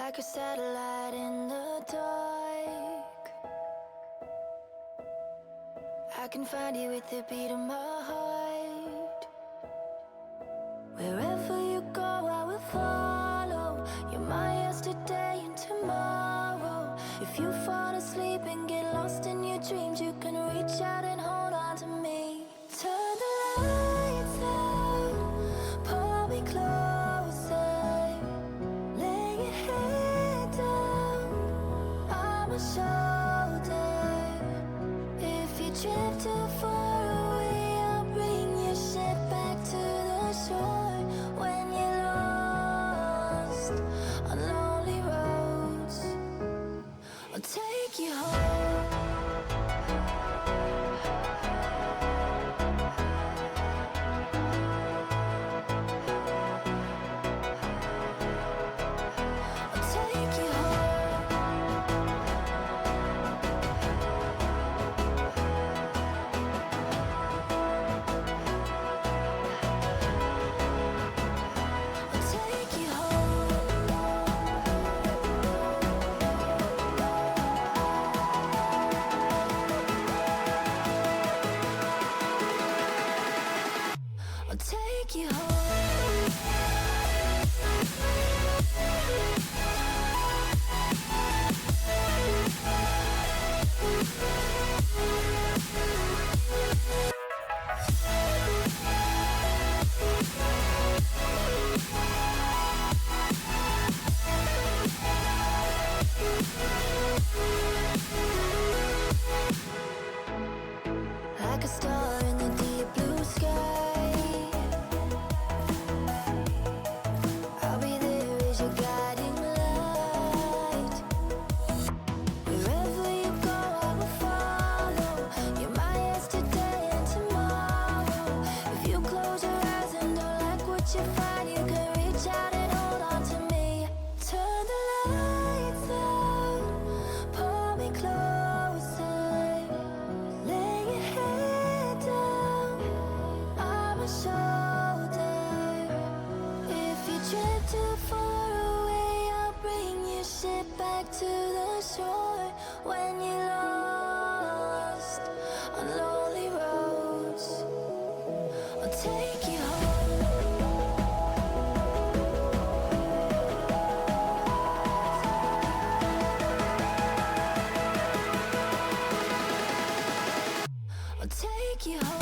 like a satellite in the dark. I can find you with the beat of my heart. Wherever you go, I will follow. You're my yesterday and tomorrow. If you fall asleep and get lost in your dreams, you can reach out and hold on to me. Turn the lights out, pull me closer, lay your head down on my shoulder. If you drift too far away, I'll bring your ship back to the shore. When you're lost on lonely roads, I'll take you home. I'll take you home. Like a star in the deep blue sky, I'll be there as your guiding light. Wherever you go, I will follow. You're my yesterday and tomorrow. If you close your eyes and don't like what you find, you can reach out and hold on to me. Turn the lights out, pull me closer, lay your head down on my shoulder. If you drift too far away, I'll bring your ship back to the shore. When you're lost on lonely roads, I'll take you home. I'll take you home.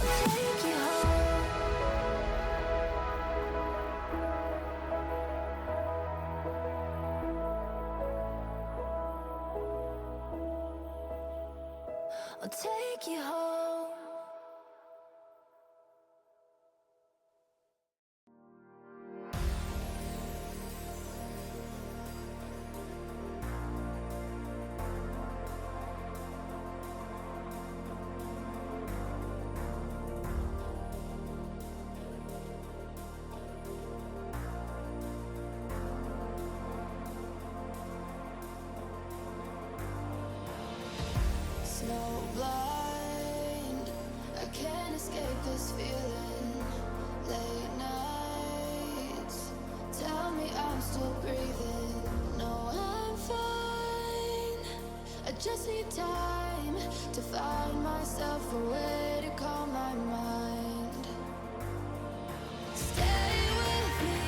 I'll take you home. I'll take you home. Snow blind, I can't escape this feeling. Late nights tell me I'm still breathing. No, I'm fine. I just need time to find myself a way to calm my mind. Stay with me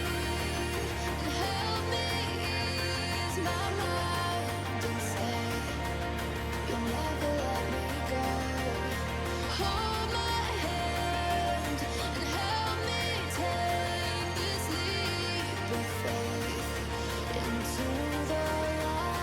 and help me ease my mind and say you'll never let me go. Hold my hand and help me take this leap of faith into the light.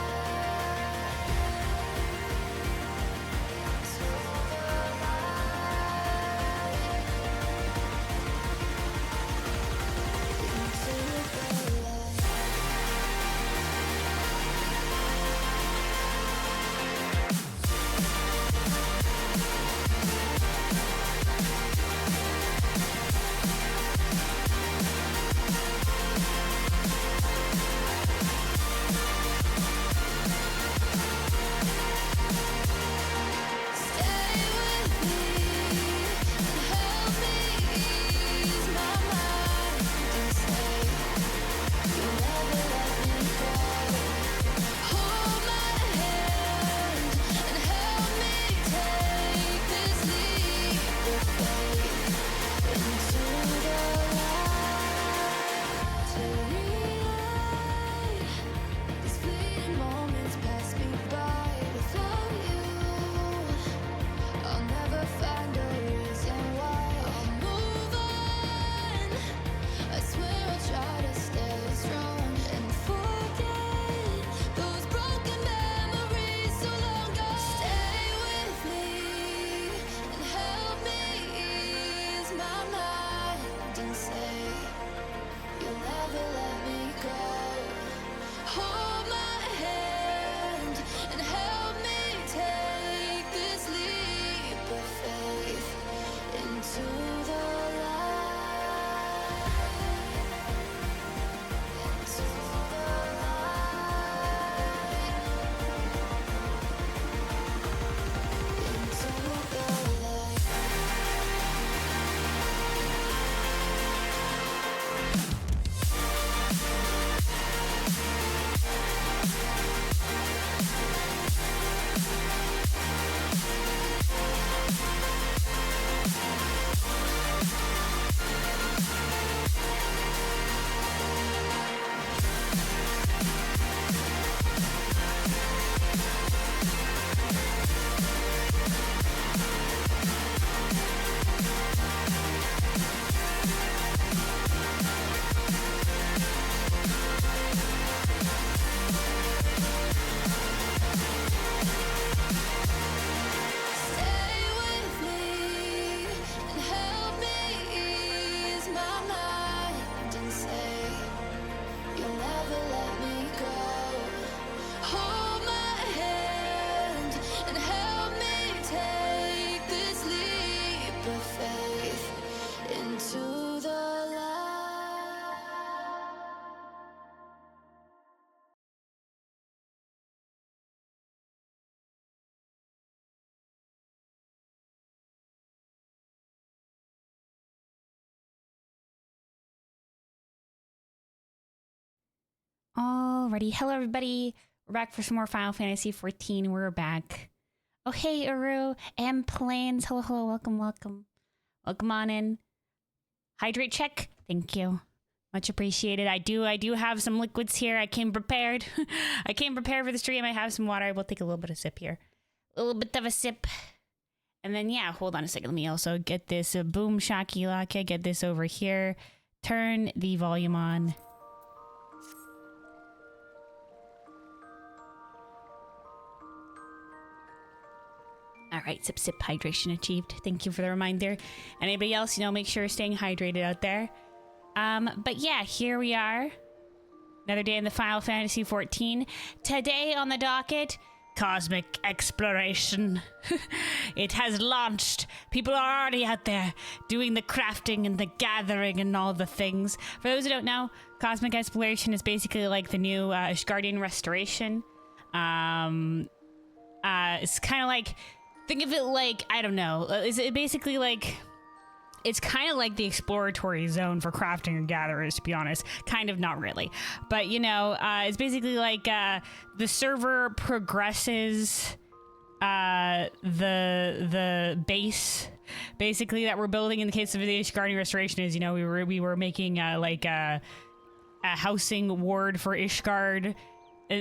to the light. Alrighty, hello everybody. We're back for some more Final Fantasy 14. We're back. Oh hey, Uru and Plains. Hello, hello, welcome, welcome. Welcome on in. Hydrate check. Thank you. Much appreciated. I do have some liquids here. I came prepared. I came prepared for the stream. I have some water. I will take a little bit of sip here. A little bit of a sip. And then yeah, hold on a second. Let me also get this boom shocky lock. Get this over here. Turn the volume on. All right, sip, sip, hydration achieved. Thank you for the reminder. Anybody else, make sure you're staying hydrated out there. But yeah, here we are. Another day in the Final Fantasy 14. Today on the docket, cosmic exploration. It has launched. People are already out there doing the crafting and the gathering and all the things. For those who don't know, cosmic exploration is basically like the new Ishgardian restoration. It's kind of like... Think of it like, I don't know, is it basically like, it's kind of like the exploratory zone for crafting and gatherers, to be honest. Kind of, not really. But, it's basically like the server progresses the base, basically, that we're building in the case of the Ishgardian restoration is, we were making a housing ward for Ishgard.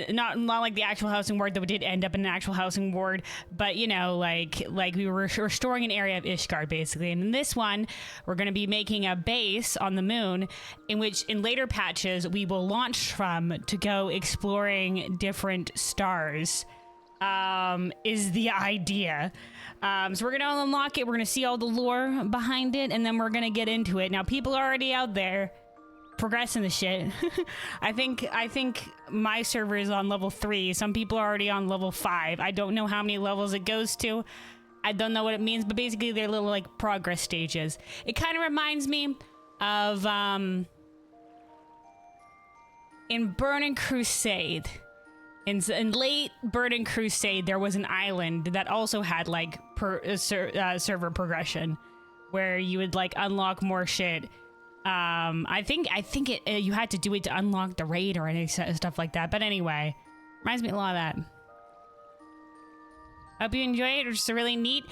Not like the actual housing ward, though it did end up in an actual housing ward, but like we were restoring an area of Ishgard basically. And in this one, we're going to be making a base on the moon in which in later patches we will launch from to go exploring different stars. Is the idea. So we're going to unlock it. We're going to see all the lore behind it, and then we're going to get into it. Now, people are already out there progressing the shit. I think my server is on level 3. Some people are already on level 5. I don't know how many levels it goes to. I don't know what it means, but basically they're little like progress stages. It kind of reminds me of in Burning Crusade. In late Burning Crusade, there was an island that also had like server progression where you would like unlock more shit. I think you had to do it to unlock the raid or any stuff like that. But anyway, reminds me a lot of that. Hope you enjoy it. It's really neat.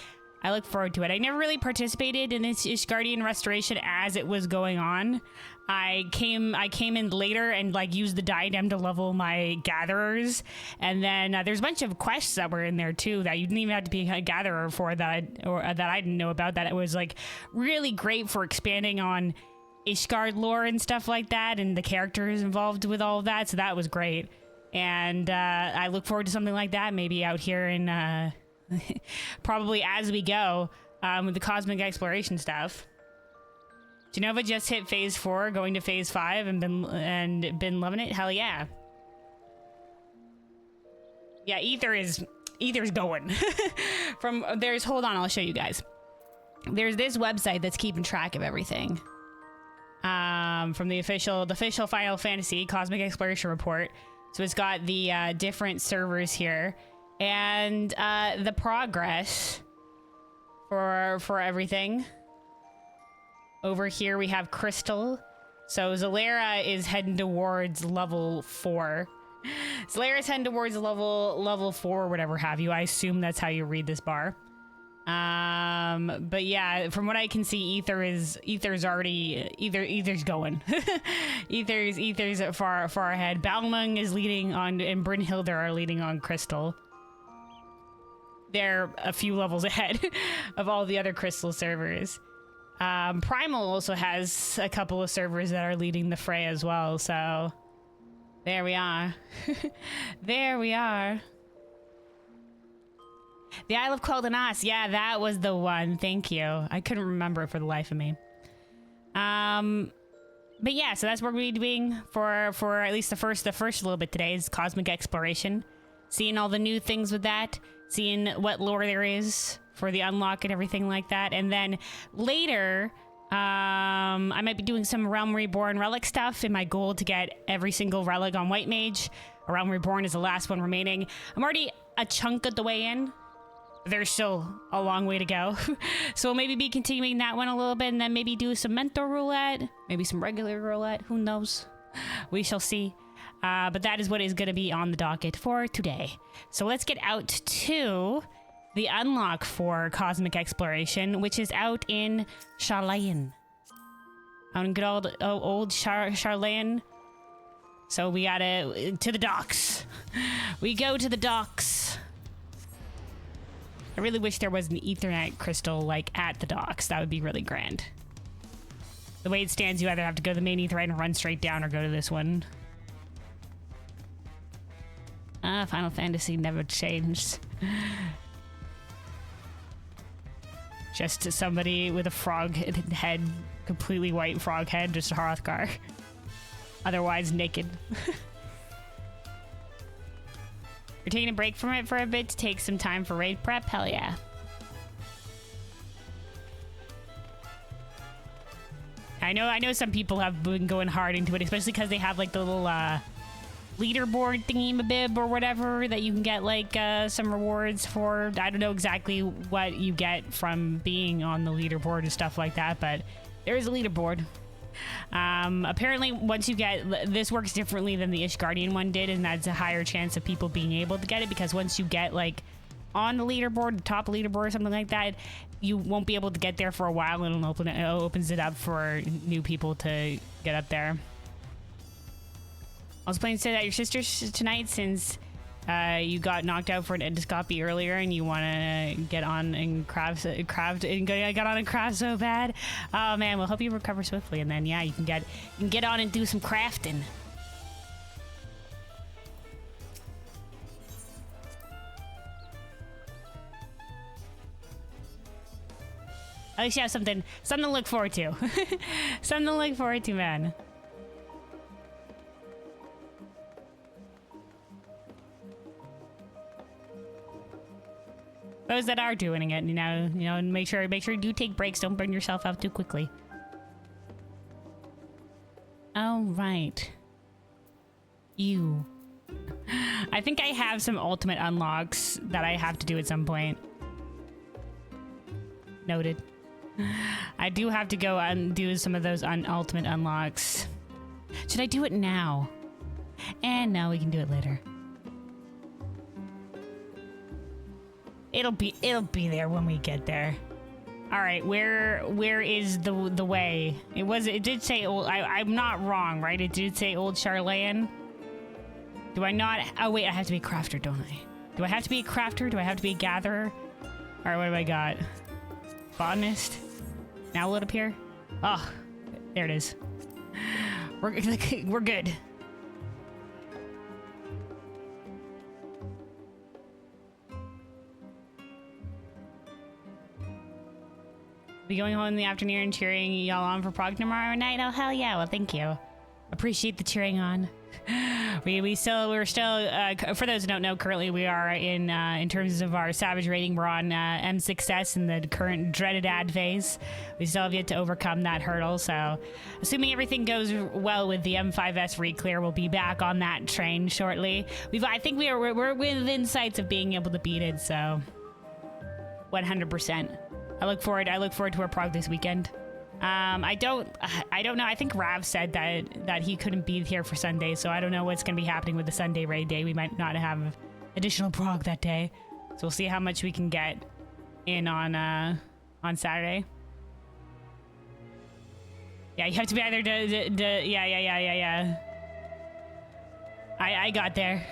I look forward to it. I never really participated in this Ishgardian restoration as it was going on. I came in later and like used the diadem to level my gatherers. And then there's a bunch of quests that were in there too that you didn't even have to be a gatherer for that I didn't know about. That it was like really great for expanding on Ishgard lore and stuff like that, and the characters involved with all of that, so that was great. And I look forward to something like that, maybe out here in probably as we go with the cosmic exploration stuff. Genova just hit phase 4, going to phase 5, and been loving it. Hell yeah. Yeah, Ether's going. Hold on, I'll show you guys. There's this website that's keeping track of everything. From the official Final Fantasy Cosmic Exploration Report. So it's got the different servers here and the progress for everything. Over here we have Crystal. So Zalera is heading towards level 4. Zalera's heading towards level 4 or whatever have you. I assume that's how you read this bar. But yeah, from what I can see, Ether's going. Ether's far ahead. Balmung is leading on, and Brynhilde are leading on Crystal. They're a few levels ahead of all the other Crystal servers. Primal also has a couple of servers that are leading the fray as well, so there we are. There we are. The Isle of Quel'Danas. Yeah, that was the one. Thank you. I couldn't remember it for the life of me. But yeah, so that's what we're doing for at least the first little bit today is cosmic exploration. Seeing all the new things with that. Seeing what lore there is for the unlock and everything like that. And then later, I might be doing some Realm Reborn relic stuff in my goal to get every single relic on White Mage. A Realm Reborn is the last one remaining. I'm already a chunk of the way in. There's still a long way to go. So we'll maybe be continuing that one a little bit and then maybe do some mentor roulette, maybe some regular roulette. Who knows? We shall see. But that is what is going to be on the docket for today. So let's get out to the unlock for Cosmic Exploration, which is out in Charlayan. Out in good old Charlayan. So we gotta to the docks. We go to the docks. I really wish there was an Ethernet crystal like at the docks. That would be really grand. The way it stands, you either have to go to the main Ethernet and run straight down or go to this one. Final Fantasy never changed. Just somebody with a frog head, completely white frog head, just a Hrothgar. Otherwise naked. We're taking a break from it for a bit to take some time for raid prep. Hell yeah. I know some people have been going hard into it, especially because they have like the little leaderboard thingy-mabib or whatever that you can get like some rewards for. I don't know exactly what you get from being on the leaderboard and stuff like that, but there is a leaderboard. Apparently once you get this works differently than the Ishgardian one did, and that's a higher chance of people being able to get it, because once you get like on the leaderboard, the top leaderboard or something like that, you won't be able to get there for a while, and it opens it up for new people to get up there. I was planning to say that your sister's tonight, since you got knocked out for an endoscopy earlier and you want to get on and craft so bad. Oh man, we'll hope you recover swiftly, and then yeah, you can get on and do some crafting. At least you have something to look forward to. Something to look forward to, man. Those that are doing it, you know, and make sure you do take breaks. Don't burn yourself out too quickly. Oh, right. You. I think I have some ultimate unlocks that I have to do at some point. Noted. I do have to go and do some of those ultimate unlocks. Should I do it now? And no, we can do it later. It'll be there when we get there. All right, where is the way? It did say old. I'm not wrong, right? It did say old Charlayan. Do I not? Oh wait, I have to be a crafter, don't I? Do I have to be a crafter? Do I have to be a gatherer? All right, what do I got? Botanist. Now will it appear? Oh, there it is. We're good. Be going home in the afternoon and cheering y'all on for Prog tomorrow night. Oh hell yeah! Well, thank you. Appreciate the cheering on. We're still for those who don't know, currently we are in terms of our Savage rating, we're on M success in the current dreaded ad phase. We still have yet to overcome that hurdle, so assuming everything goes well with the M5S reclear, we'll be back on that train shortly. I think we're within sights of being able to beat it, so 100%. I look forward to our prog this weekend. I don't know. I think Rav said that he couldn't be here for Sunday, so I don't know what's going to be happening with the Sunday raid day. We might not have additional prog that day, so we'll see how much we can get in on Saturday. Yeah, you have to be either yeah. I got there.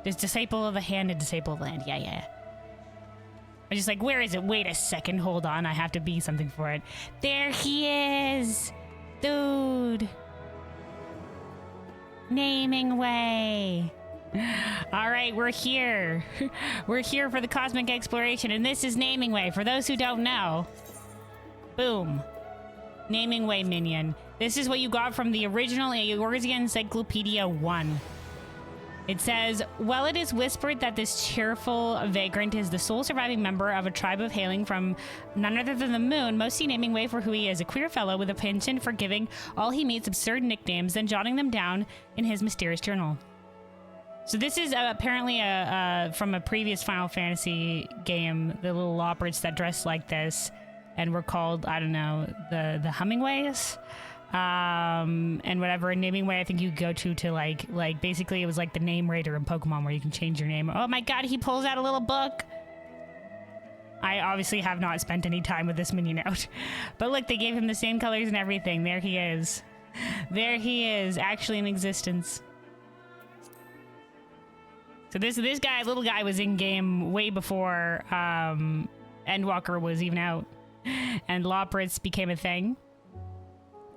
There's disciple of the hand and disciple of the land. Yeah. I'm just like, where is it? Wait a second. Hold on. I have to be something for it. There he is. Dude. Naming way. All right, we're here. We're here for the Cosmic Exploration, and this is Naming Way. For those who don't know, boom. Naming Way minion. This is what you got from the original Eorzean Encyclopedia 1. It says, well, it is whispered that this cheerful vagrant is the sole surviving member of a tribe of hailing from none other than the moon, mostly naming way for who he is, a queer fellow with a penchant for giving all he meets absurd nicknames, then jotting them down in his mysterious journal. So this is apparently from a previous Final Fantasy game, the little loprits that dress like this and were called, I don't know, the Hummingways? And whatever naming way I think you go to like basically it was like the name raider in Pokemon where you can change your name. Oh my god, he pulls out a little book. I obviously have not spent any time with this minion out. But look, they gave him the same colors and everything. There he is. There he is, actually in existence. So this guy, little guy, was in game way before Endwalker was even out. And Loprits became a thing.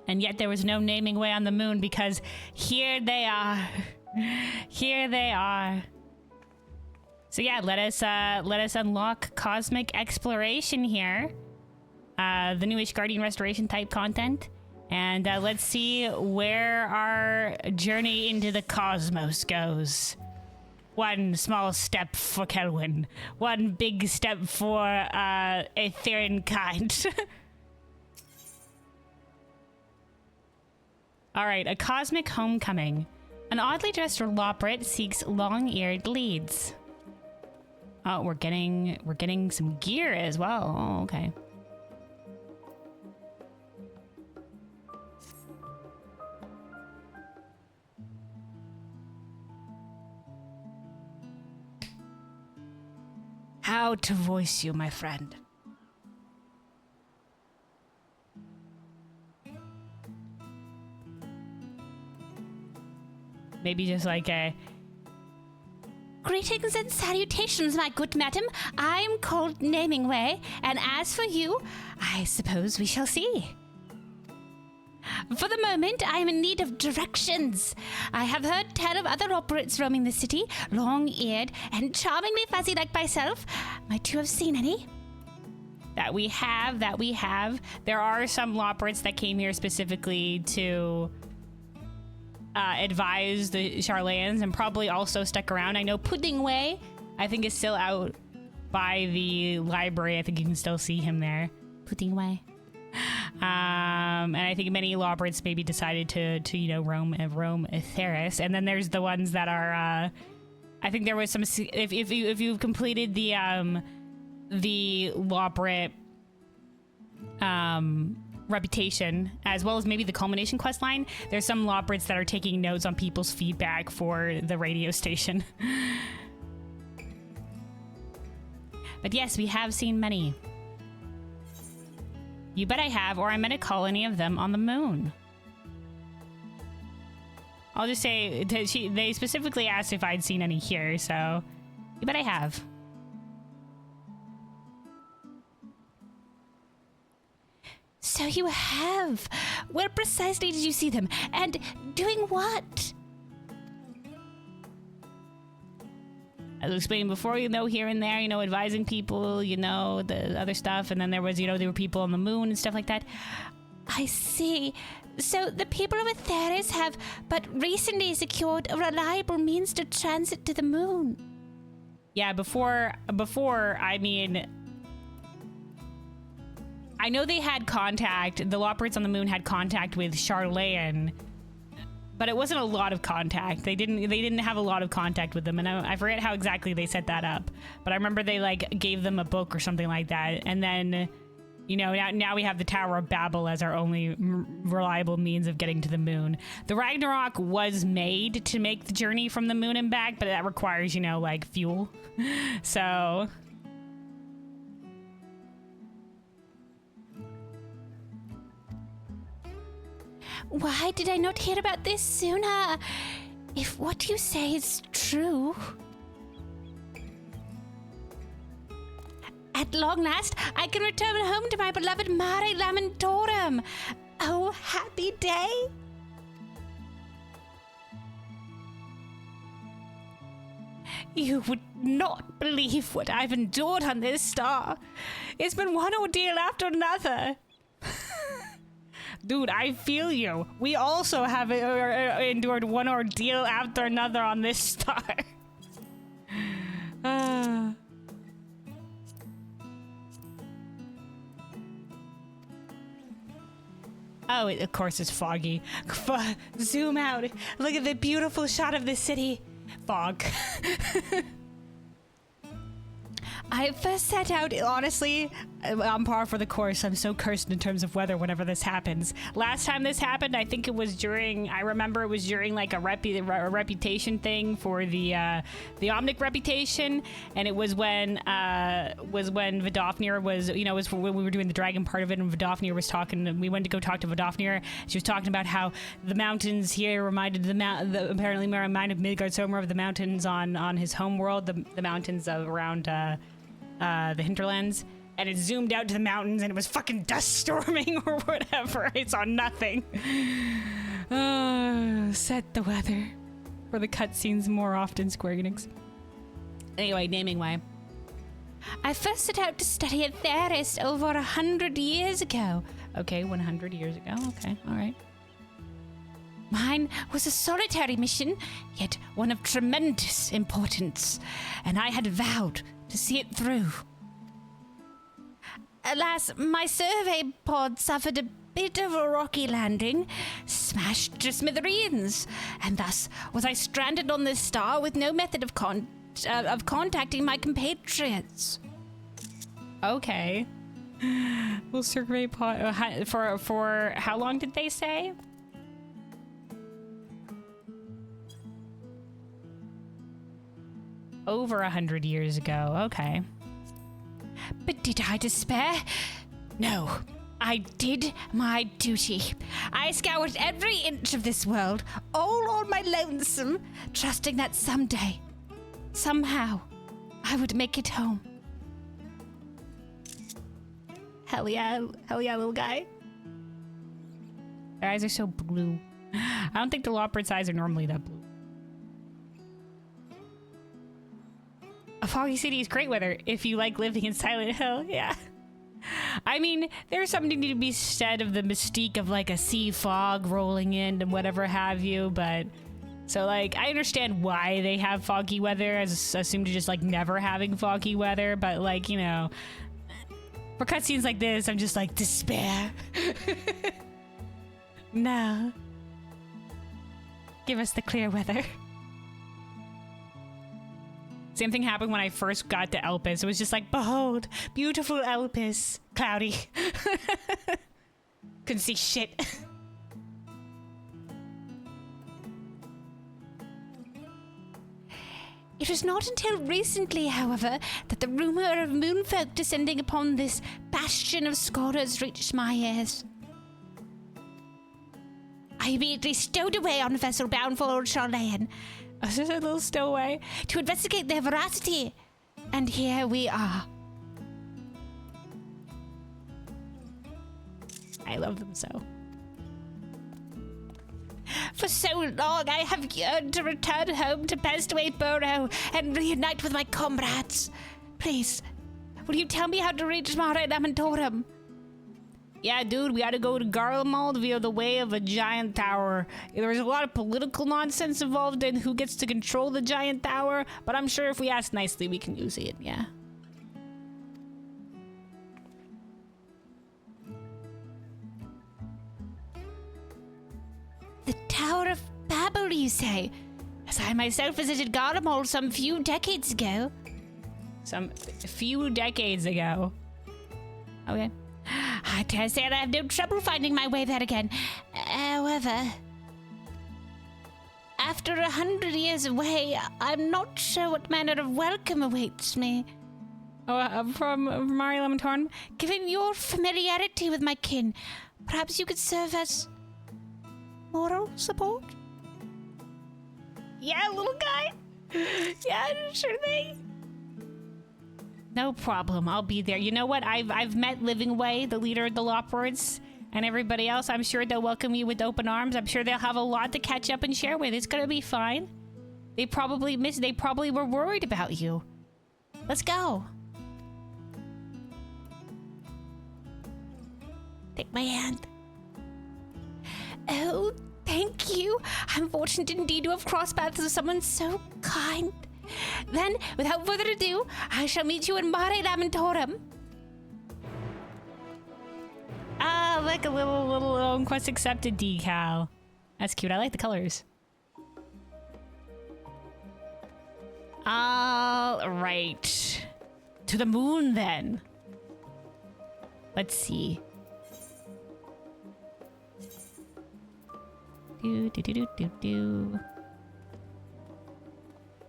And yet there was no naming way on the moon because here they are. Here they are. So yeah, let us unlock cosmic exploration here. The newish Guardian Restoration type content. And let's see where our journey into the cosmos goes. One small step for Kelwyn. One big step for Aetherian kind. Alright, a cosmic homecoming. An oddly dressed Loprit seeks long-eared leads. Oh, we're getting some gear as well. Oh, okay. How to voice you, my friend. Maybe just like a... Greetings and salutations, my good madam. I am called Naming Way, and as for you, I suppose we shall see. For the moment, I am in need of directions. I have heard tell of other operates roaming the city, long-eared and charmingly fuzzy like myself. Might you have seen any? That we have. There are some Loprits that came here specifically to advise the Charlayans and probably also stuck around. I know Pudding Way, I think, is still out by the library. I think you can still see him there. Pudding Way. And I think many Loprits maybe decided to you know roam Etheris, and then there's the ones that are I think there was some if you've completed the Loprit reputation as well as maybe the culmination quest line, there's some Loprits that are taking notes on people's feedback for the radio station. But yes, we have seen many. You bet I have, or I met a colony of them on the moon. I'll just say, they specifically asked if I'd seen any here, so you bet I have. So you have. Where precisely did you see them? And doing what? As I was explaining before, here and there, advising people, the other stuff. And then there was, there were people on the moon and stuff like that. I see. So the people of Etheris have but recently secured a reliable means to transit to the moon. Yeah, before, I mean... I know they had contact, the Loprits on the moon had contact with Charlayan, but it wasn't a lot of contact. They didn't have a lot of contact with them, and I forget how exactly they set that up. But I remember they gave them a book or something like that, and then now we have the Tower of Babel as our only reliable means of getting to the moon. The Ragnarok was made to make the journey from the moon and back, but that requires fuel. So why did I not hear about this sooner? If what you say is true... At long last, I can return home to my beloved Mare Lamentorum. Oh, happy day! You would not believe what I've endured on this star. It's been one ordeal after another. Dude, I feel you. We also have endured one ordeal after another on this star. Oh, it, of course it's foggy. Zoom out. Look at the beautiful shot of the city. Fog. I first set out, honestly, on par for the course. I'm so cursed in terms of weather whenever this happens. Last time this happened, I think it was during, I remember it was during like a reputation thing for the Omnic reputation. And it was when Vidofnir was, you know, was when we were doing the dragon part of it, and Vidofnir was talking, and we went to go talk to Vidofnir. She was talking about how the mountains here reminded apparently reminded Midgardsormr of the mountains on his home world, the mountains around the hinterlands, and it zoomed out to the mountains and it was fucking dust storming or whatever. I saw nothing. Set the weather for the cutscenes more often, Square Enix. Anyway, naming way. I first set out to study at Theris over 100 years ago. Okay, 100 years ago. Okay, all right. Mine was a solitary mission, yet one of tremendous importance, and I had vowed to see it through. Alas, my survey pod suffered a bit of a rocky landing, smashed to smithereens, and thus was I stranded on this star with no method of contacting my compatriots. Okay. Well, survey pod for how long did they say? Over 100 years ago. Okay. But did I despair? No. I did my duty. I scoured every inch of this world, all on my lonesome, trusting that someday, somehow, I would make it home. Hell yeah, little guy. Their eyes are so blue. I don't think the Loppert's eyes are normally that blue. A foggy city is great weather if you like living in Silent Hill, yeah. I mean, there's something to be said of the mystique of like a sea fog rolling in and whatever have you, but... So like, I understand why they have foggy weather as assumed to just like never having foggy weather, but like, you know... For cutscenes like this, I'm just like, despair. No. Give us the clear weather. Same thing happened when I first got to Elpis. It was just like, behold, beautiful Elpis. Cloudy. Couldn't see shit. It was not until recently, however, that the rumor of moonfolk descending upon this bastion of scholars reached my ears. I immediately stowed away on a vessel bound for Old Charlayan. Just a little stowaway. To investigate their veracity. And here we are. I love them so. For so long, I have yearned to return home to Bestway Burrow and reunite with my comrades. Please, will you tell me how to reach Mare Lamentorum? Yeah, dude, we gotta go to Garlemald via the way of a giant tower. There's a lot of political nonsense involved in who gets to control the giant tower, but I'm sure if we ask nicely, we can use it, yeah. The Tower of Babel, you say? As I myself visited Garlemald some few decades ago. Some few decades ago. Okay. I dare say I have no trouble finding my way there again. However, after 100 years away, I'm not sure what manner of welcome awaits me. Oh, from Mare Lamentorum? Given your familiarity with my kin, perhaps you could serve as moral support? Yeah, little guy. Yeah, sure thing. No problem. I'll be there. You know what? I've met Living Way, the leader of the Lopwards, and everybody else. I'm sure they'll welcome you with open arms. I'm sure they'll have a lot to catch up and share with. It's gonna be fine. They probably were worried about you. Let's go. Take my hand. thank you. I'm fortunate indeed to have crossed paths with someone so kind. Then, without further ado, I shall meet you in Mare Lamentorum. Ah, like a little quest accepted decal. That's cute. I like the colors. All right. To the moon, then. Let's see. Do.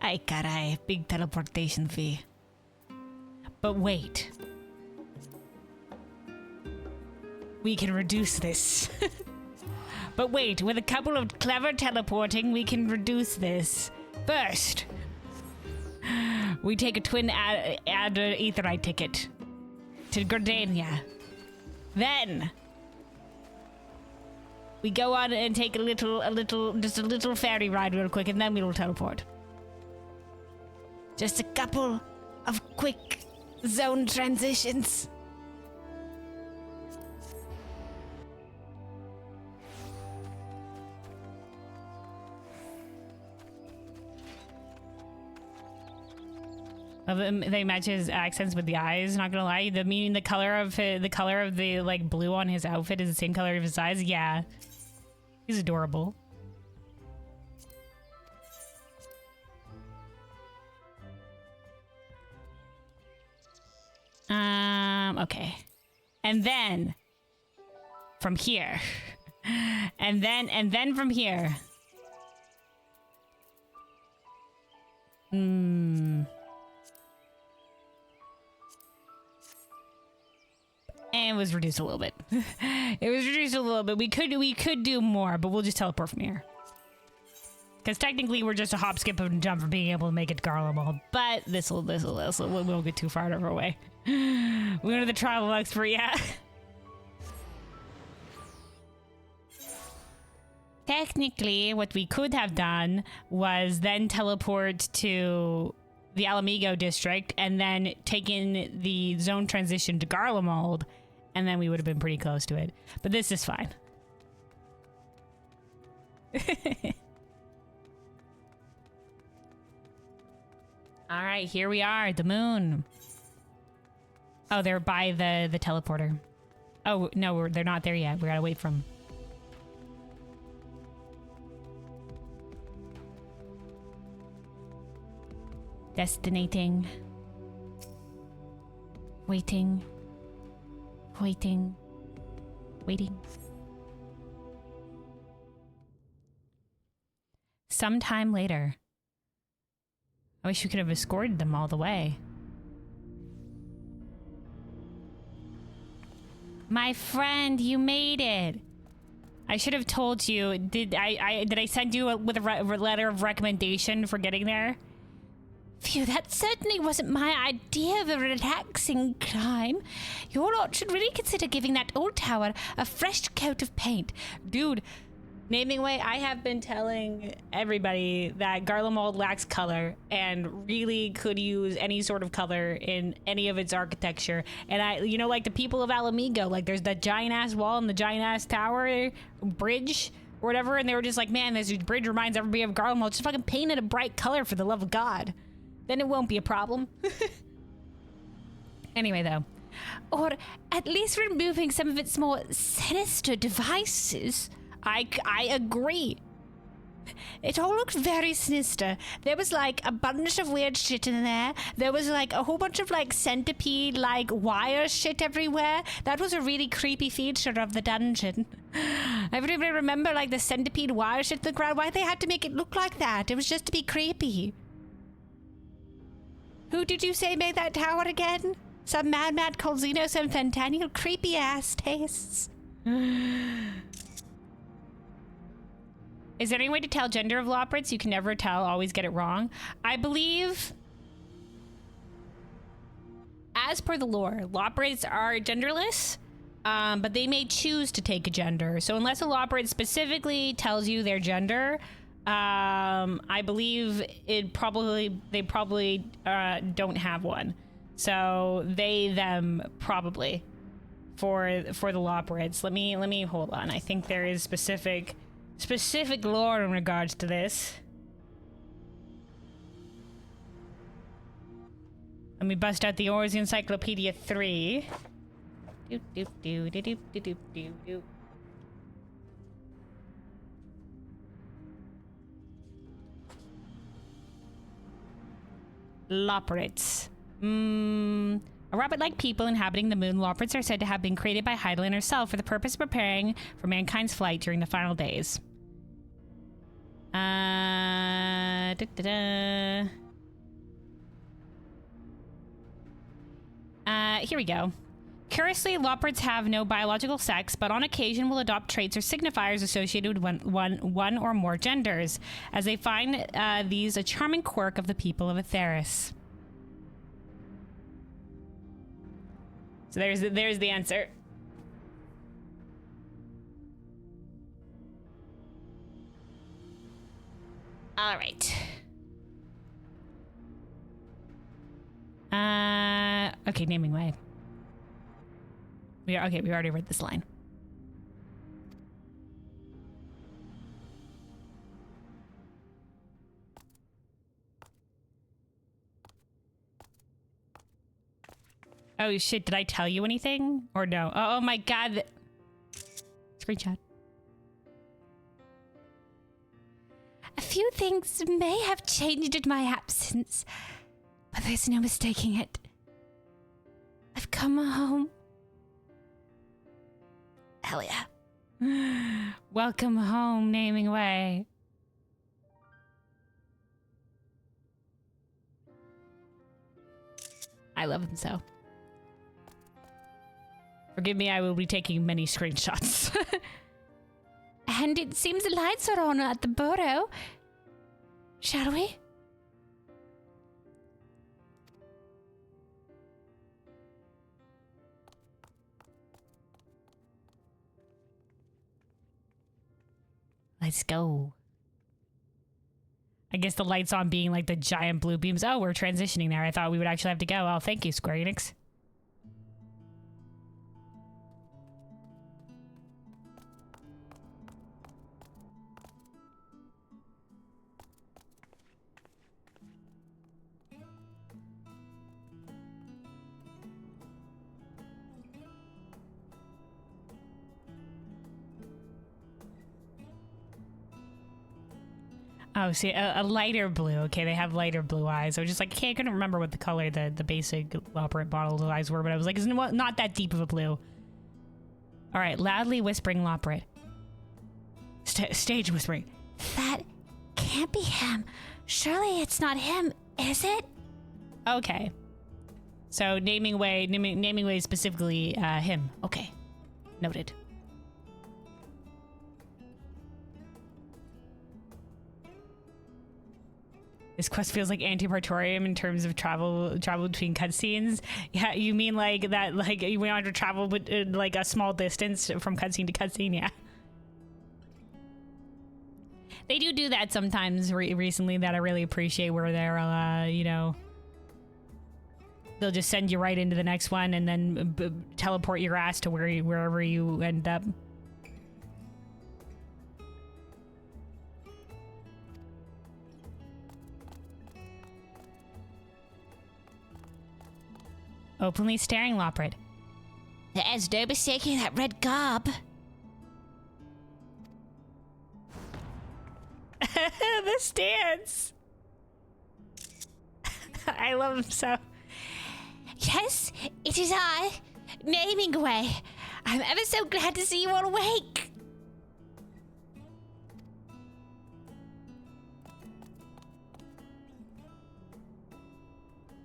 Ay, caray. Big teleportation fee. But wait. We can reduce this. But wait, with a couple of clever teleporting, we can reduce this. First, we take a twin add aetherite ticket to Gardania. Then we go on and take just a little ferry ride real quick, and then we will teleport. Just a couple of quick zone transitions. They match his accents with the eyes. Not gonna lie, the color of the like blue on his outfit is the same color of his eyes. Yeah, he's adorable. Okay, and then from here, and then from here. And it was reduced a little bit. It was reduced a little bit. We could do more, but we'll just teleport from here. Because technically we're just a hop, skip, and jump from being able to make it to Garlemald. But we won't get too far out of our way. We're going to the travel expert, yeah. Technically, what we could have done was then teleport to the Alamigo district and then taken the zone transition to Garlemald, and then we would have been pretty close to it. But this is fine. All right, here we are at the moon. Oh, they're by the teleporter. Oh, no, they're not there yet. We gotta wait for them. Destinating. Waiting. Sometime later. I wish we could have escorted them all the way. My friend, you made it. I should have told you. Did I send you with a letter of recommendation for getting there? Phew, that certainly wasn't my idea of a relaxing climb. Your lot should really consider giving that old tower a fresh coat of paint. Dude, Naming Way, I have been telling everybody that Garlemald lacks color and really could use any sort of color in any of its architecture. And like the people of Alamigo, like there's that giant ass wall and the giant ass tower bridge or whatever, and they were just like, man, this bridge reminds everybody of Garlemald. Just fucking paint it a bright color for the love of God. Then it won't be a problem. Anyway, though. Or at least removing some of its more sinister devices. I agree. It all looked very sinister. There was like a bunch of weird shit in there. There was like a whole bunch of like centipede like wire shit everywhere. That was a really creepy feature of the dungeon. Everybody remember like the centipede wire shit in the ground? Why they had to make it look like that? It was just to be creepy. Who did you say made that tower again? Some mad called Xenos and Fentanyl? Creepy ass tastes. Is there any way to tell gender of Loprits? You can never tell, always get it wrong. I believe, as per the lore, Loprits are genderless, but they may choose to take a gender. So unless a Loprit specifically tells you their gender, I believe they probably don't have one. So them probably for the Loprits. Let me hold on. I think there is specific specific lore in regards to this. Let me bust out the Or's Encyclopedia 3. Doop, doop, doo, doop, doop, doop, doop, doop. Loprits. A rabbit-like people inhabiting the moon, Loprits are said to have been created by Heidelin herself for the purpose of preparing for mankind's flight during the final days. Here we go. Curiously, Loprits have no biological sex, but on occasion will adopt traits or signifiers associated with one or more genders, as they find these a charming quirk of the people of Atheris. So there's the answer. All right. Okay, naming way. We already read this line. Oh shit, did I tell you anything? Or no? Oh my god. Screenshot. A few things may have changed in my absence, but there's no mistaking it. I've come home. Hell yeah. Welcome home, naming way. I love him so. Forgive me, I will be taking many screenshots. And it seems the lights are on at the burrow. Shall we? Let's go. I guess the lights on being like the giant blue beams. Oh, we're transitioning there. I thought we would actually have to go. Oh, thank you, Square Enix. Oh, see, a lighter blue. Okay, they have lighter blue eyes. I was just like, I couldn't remember what the color the basic Loprit bottle eyes were, but I was like, it's not that deep of a blue. All right, loudly whispering Loprit. Stage whispering. That can't be him. Surely it's not him, is it? Okay. So naming way specifically him. Okay, noted. This quest feels like Antipartorium in terms of travel between cutscenes. Yeah, you mean like that? Like you want to travel with like a small distance from cutscene to cutscene? Yeah. They do that sometimes recently that I really appreciate, where they're you know, they'll just send you right into the next one and then teleport your ass to wherever you end up. Openly staring Loprit. There's no mistaking that red garb. This dance. I love him so. Yes, it is I, Naming Way. I'm ever so glad to see you all awake.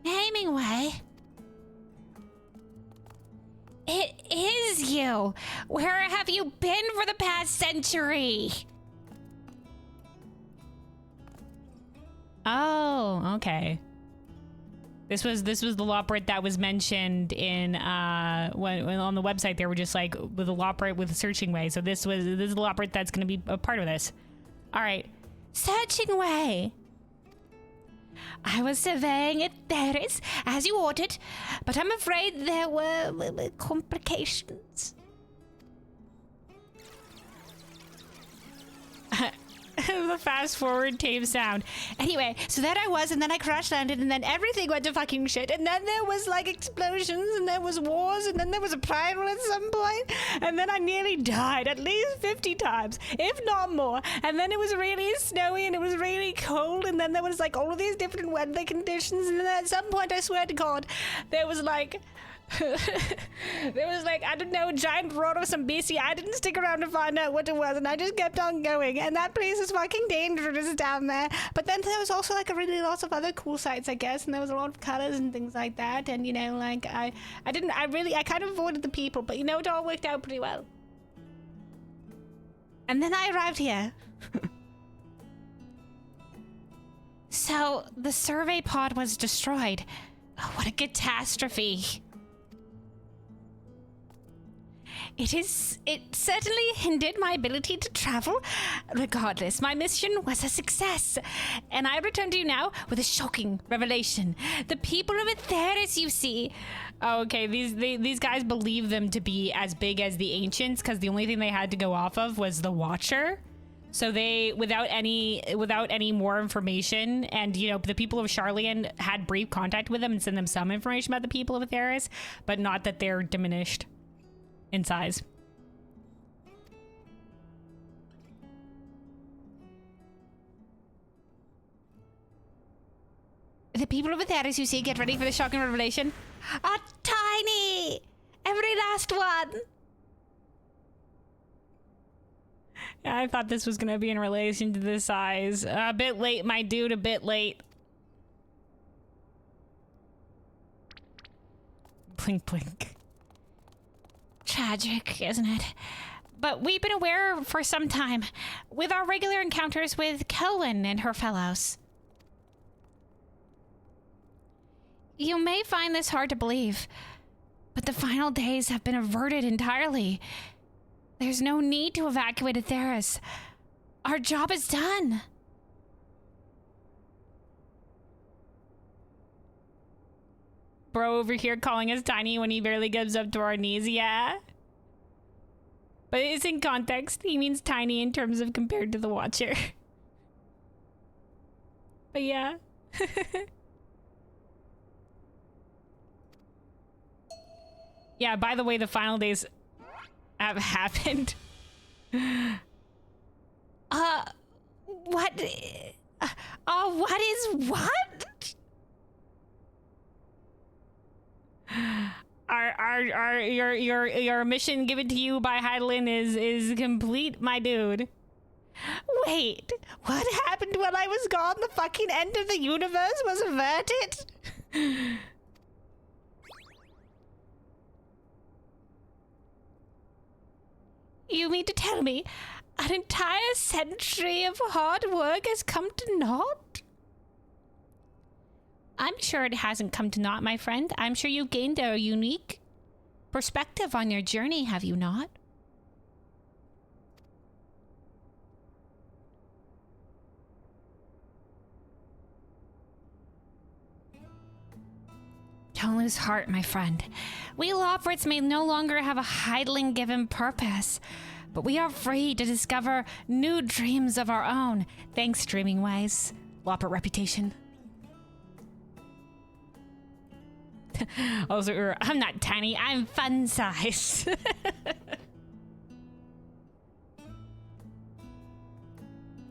Naming Way. It is you. Where have you been for the past century? Oh, okay. This was the Loprit that was mentioned in when on the website. They were just like with a Loprit with a searching way. So this is the Loprit that's going to be a part of this. All right. Searching way. I was surveying it, there is, as you ordered, but I'm afraid there were complications. The fast forward tape sound. Anyway, so there I was, and then I crash landed, and then everything went to fucking shit, and then there was like explosions, and there was wars, and then there was a primal at some point, and then I nearly died at least 50 times, if not more. And then it was really snowy, and it was really cold, and then there was like all of these different weather conditions, and then at some point, I swear to God, there was like I don't know, a giant roar of some beastie. I didn't stick around to find out what it was, and I just kept on going, and that place is fucking dangerous down there. But then there was also like a really lots of other cool sights, I guess, and there was a lot of colors and things like that, and you know, like I kind of avoided the people, but you know, it all worked out pretty well. And then I arrived here. So the survey pod was destroyed. Oh, what a catastrophe. It certainly hindered my ability to travel. Regardless, my mission was a success. And I return to you now with a shocking revelation. The people of Aetheris, you see. Oh, okay, these guys believe them to be as big as the Ancients, because the only thing they had to go off of was the Watcher. So they, without any more information, and you know, the people of Charlian had brief contact with them and sent them some information about the people of Aetheris, but not that they're diminished in size. The people of Aetheris, you see, get ready for the shocking revelation, are tiny! Every last one! Yeah, I thought this was gonna be in relation to the size. A bit late, my dude, a bit late. Blink, blink. Tragic, isn't it? But we've been aware for some time, with our regular encounters with Kelwyn and her fellows. You may find this hard to believe, but the final days have been averted entirely. There's no need to evacuate Aetheris. Our job is done. Bro over here calling us tiny when he barely gives up to our knees, yeah? But it's in context. He means tiny in terms of compared to the Watcher. But yeah. Yeah, by the way, the final days have happened. What? What is what? Your mission given to you by Heidelin is complete, my dude. Wait, what happened when I was gone? The fucking end of the universe was averted? You mean to tell me an entire century of hard work has come to naught? I'm sure it hasn't come to naught, my friend. I'm sure you gained a unique perspective on your journey, have you not? Don't lose heart, my friend. We Lawfords may no longer have a Heidling given purpose, but we are free to discover new dreams of our own. Thanks, Dreaming Wise. Lawport reputation. Also, I'm not tiny, I'm fun size.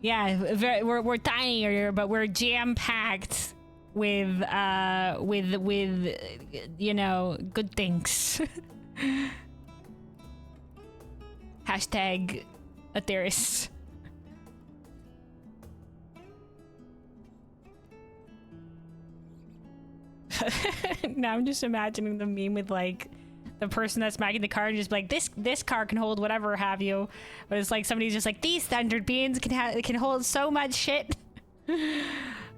Yeah, we're tiny, but we're jam-packed with you know, good things. Hashtag Aetheris. Now I'm just imagining the meme with like the person that's smacking the car and just like this car can hold whatever have you, but it's like somebody's just like, these thundered beings can hold so much shit.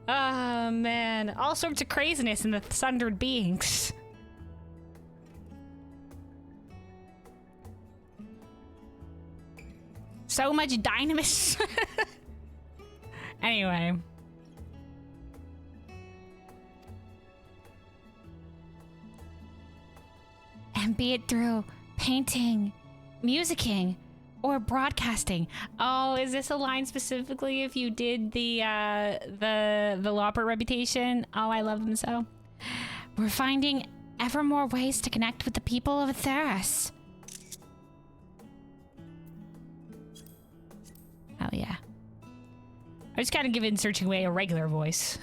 Oh man, all sorts of craziness in the sundered beings. So much dynamis. Anyway. And be it through painting, musicking, or broadcasting. Oh, is this a line specifically if you did the Lopper reputation? Oh, I love them so. We're finding ever more ways to connect with the people of Theros. Oh yeah. I just kind of given Searching Way a regular voice.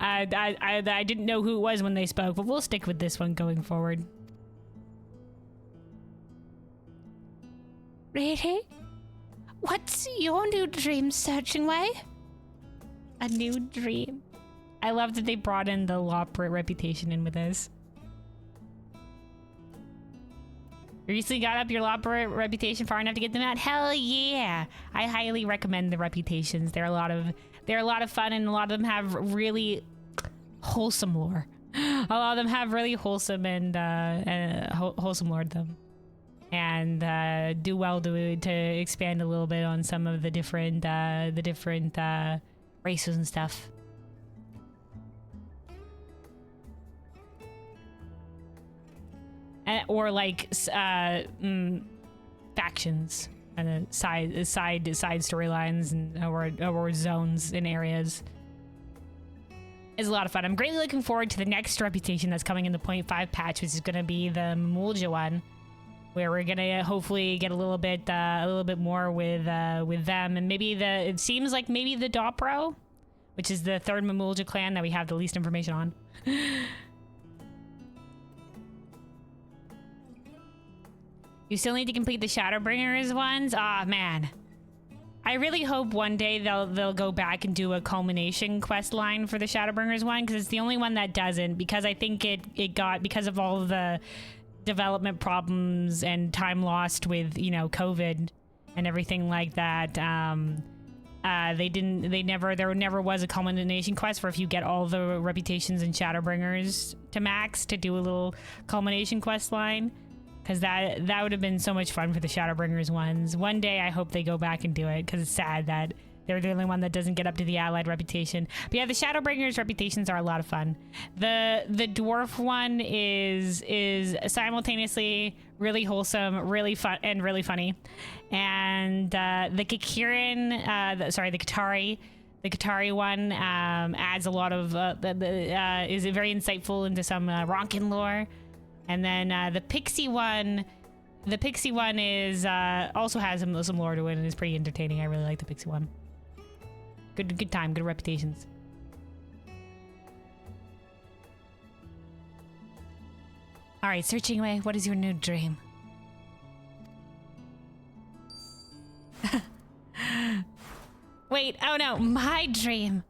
I didn't know who it was when they spoke, but we'll stick with this one going forward. Really? What's your new dream, Searching Way? A new dream. I love that they brought in the Lopper reputation in with this. You recently got up your Lopper reputation far enough to get them out? Hell yeah! I highly recommend the reputations. They're a lot of fun, and a lot of them have really wholesome lore. A lot of them have really wholesome and wholesome lore to them. And do well to expand a little bit on some of the different races and stuff. Or like factions and side storylines and or zones in areas. It's a lot of fun. I'm greatly looking forward to the next reputation that's coming in the 0.5 patch, which is going to be the Mulja one, where we're gonna hopefully get a little bit more with them, and maybe it seems like maybe the Dawntrail, which is the third Mamulja clan that we have the least information on. You still need to complete the Shadowbringers ones? Ah, man. I really hope one day they'll go back and do a culmination quest line for the Shadowbringers one, because it's the only one that doesn't, because I think it got, because of all of the development problems and time lost with, you know, COVID and everything like that. There never was a culmination quest for if you get all the reputations and Shadowbringers to max to do a little culmination quest line, because that would have been so much fun for the Shadowbringers ones. One day I hope they go back and do it, because it's sad that they're the only one that doesn't get up to the allied reputation. But yeah, the Shadowbringers reputations are a lot of fun. The dwarf one is simultaneously really wholesome, really fun, and really funny. And the Qatari one adds a lot of is very insightful into some Ronkin lore. And then the Pixie one is also has some lore to it and is pretty entertaining. I really like the Pixie one. Good time, good reputations. All right, Searching Way, what is your new dream? Wait, oh no, my dream.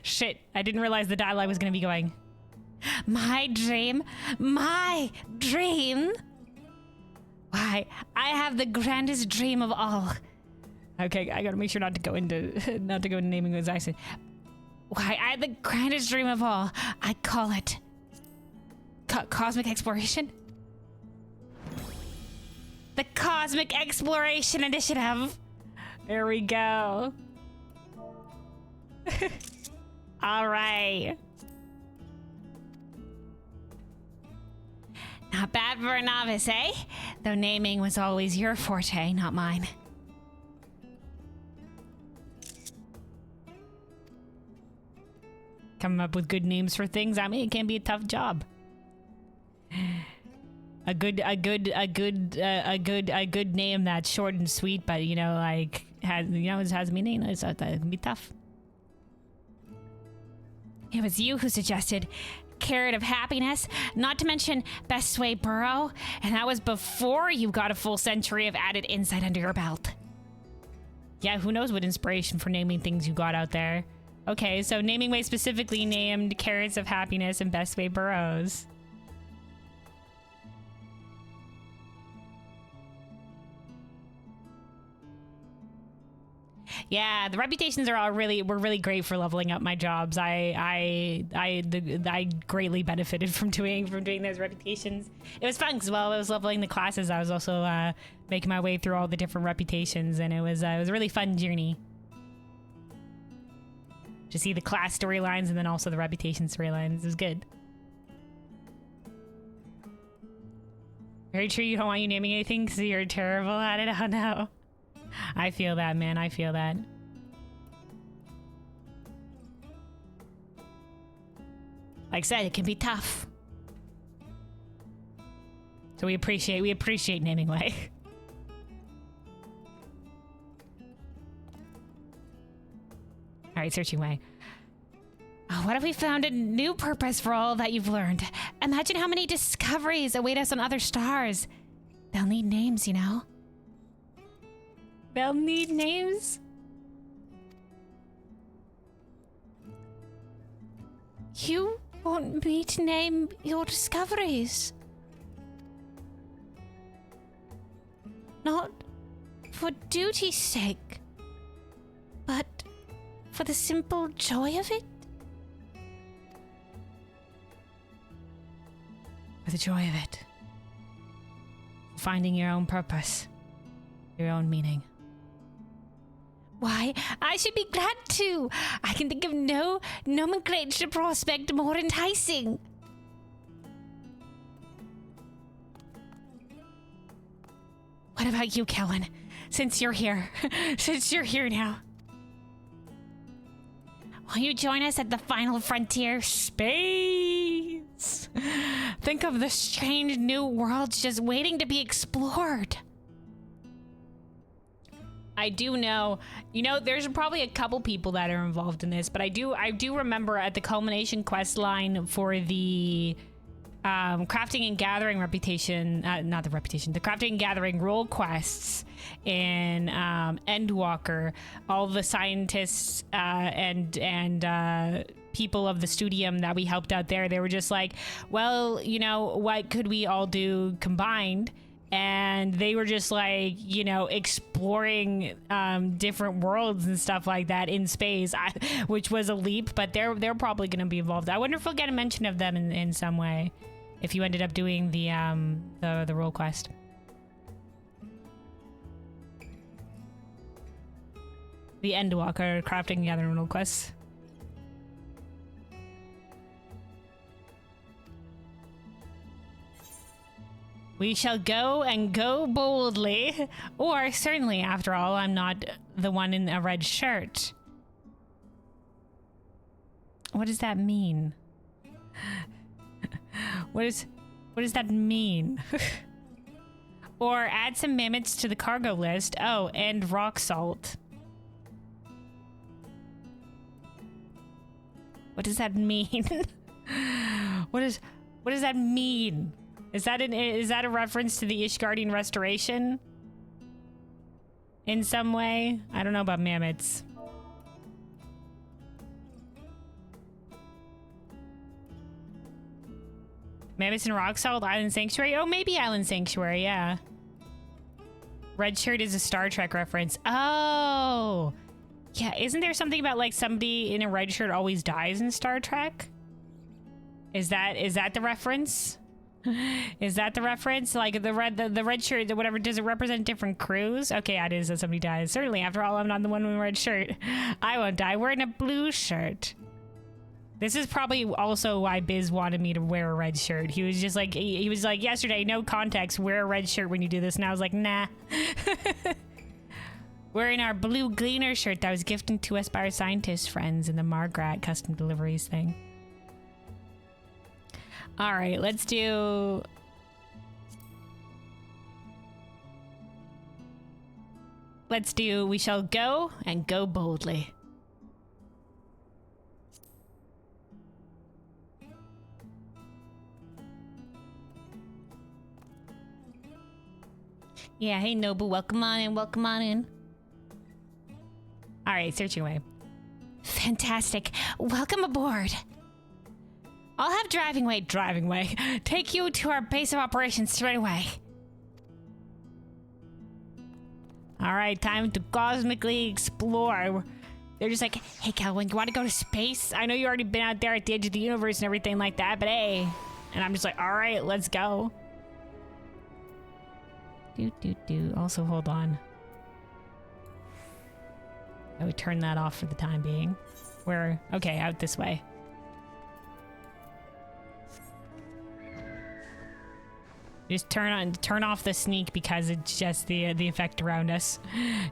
Shit, I didn't realize the dialogue was gonna be going. My dream? My dream? Why, I have the grandest dream of all. Okay, I gotta make sure not to go into naming those accents. Why, I have the grandest dream of all. I call it cosmic exploration. The Cosmic Exploration Initiative. There we go. All right. Not bad for a novice, eh? Though naming was always your forte, not mine. Coming up with good names for things, I mean, it can be a tough job. A good name that's short and sweet, but you know, like has meaning. That can be tough. It was you who suggested Carrot of Happiness, not to mention Best Way Burrow, and that was before you got a full century of added insight under your belt. Yeah, who knows what inspiration for naming things you got out there. Okay, so Naming Way specifically named Carrots of Happiness and Best Way Burrows. Yeah, the reputations are all were really great for leveling up my jobs. I greatly benefited from doing those reputations. It was fun because while I was leveling the classes, I was also making my way through all the different reputations, and it was a really fun journey to see the class storylines and then also the reputation storylines. It was good. Very true. You don't want you naming anything because you're terrible at it. Oh no. I feel that, man. I feel that. Like I said, it can be tough. So we appreciate naming way. All right, searching way. Oh, what if we found a new purpose for all that you've learned? Imagine how many discoveries await us on other stars. They'll need names, you know? They'll need names? You want me to name your discoveries? Not for duty's sake, but for the simple joy of it? For the joy of it. Finding your own purpose. Your own meaning. Why, I should be glad to. I can think of no nomenclature prospect more enticing. What about you, Kellen? Since you're here. Since you're here now. Will you join us at the final frontier? Space! Think of the strange new worlds just waiting to be explored. I do know, you know, there's probably a couple people that are involved in this, but I do remember at the culmination quest line for the crafting and gathering the crafting and gathering role quests in Endwalker, all the scientists and people of the studium that we helped out there, they were just like, well, you know, what could we all do combined? And they were just like, you know, exploring different worlds and stuff like that in space, which was a leap, but they're probably going to be involved. I wonder if we'll get a mention of them in some way if you ended up doing the role quest. The Endwalker crafting and gathering role quest. We shall go and go boldly. Or certainly, after all, I'm not the one in a red shirt. What does that mean? What does that mean? Or add some mammoths to the cargo list. Oh, and rock salt. What does that mean? What does that mean? Is that a reference to the Ishgardian restoration? In some way? I don't know about mammoths. Mammoths and rock salt, Island Sanctuary? Oh, maybe Island Sanctuary, yeah. Red shirt is a Star Trek reference. Oh! Yeah, isn't there something about like somebody in a red shirt always dies in Star Trek? Is that the reference? Is that the reference? Like the red shirt, whatever, does it represent different crews? Okay, it is that somebody dies. Certainly, after all, I'm not the one in a red shirt. I won't die. We're in a blue shirt. This is probably also why Biz wanted me to wear a red shirt. He was just like, he was like, yesterday, no context, wear a red shirt when you do this. And I was like, nah. Wearing our blue Gleaner shirt that was gifted to us by our scientist friends in the Margrat custom deliveries thing. All right, let's do... We shall go and go boldly. Yeah, hey Nobu, welcome on in, welcome on in. All right, searching away. Fantastic, welcome aboard. I'll have driving way, take you to our base of operations straight away. All right, time to cosmically explore. They're just like, hey, Calvin, you want to go to space? I know you already been out there at the edge of the universe and everything like that, but hey. And I'm just like, all right, let's go. Also, hold on. I would turn that off for the time being. We're, okay, out this way. Just turn off the sneak because it's just the effect around us.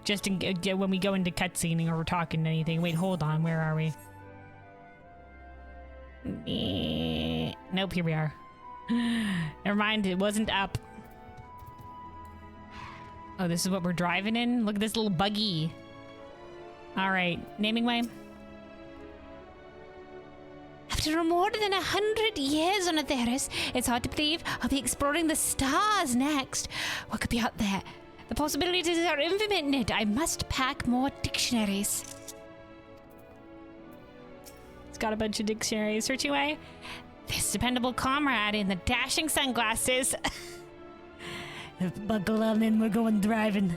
Just when we go into cutscening or we're talking anything. Wait, hold on. Where are we? Nope, here we are. Never mind, it wasn't up. Oh, this is what we're driving in? Look at this little buggy. Alright, naming way. After more than 100 years on Atheris, it's hard to believe I'll be exploring the stars next. What could be out there? The possibilities are infinite. I must pack more dictionaries. It's got a bunch of dictionaries. Searching away. This dependable comrade in the dashing sunglasses. Buckle on in, we're going driving.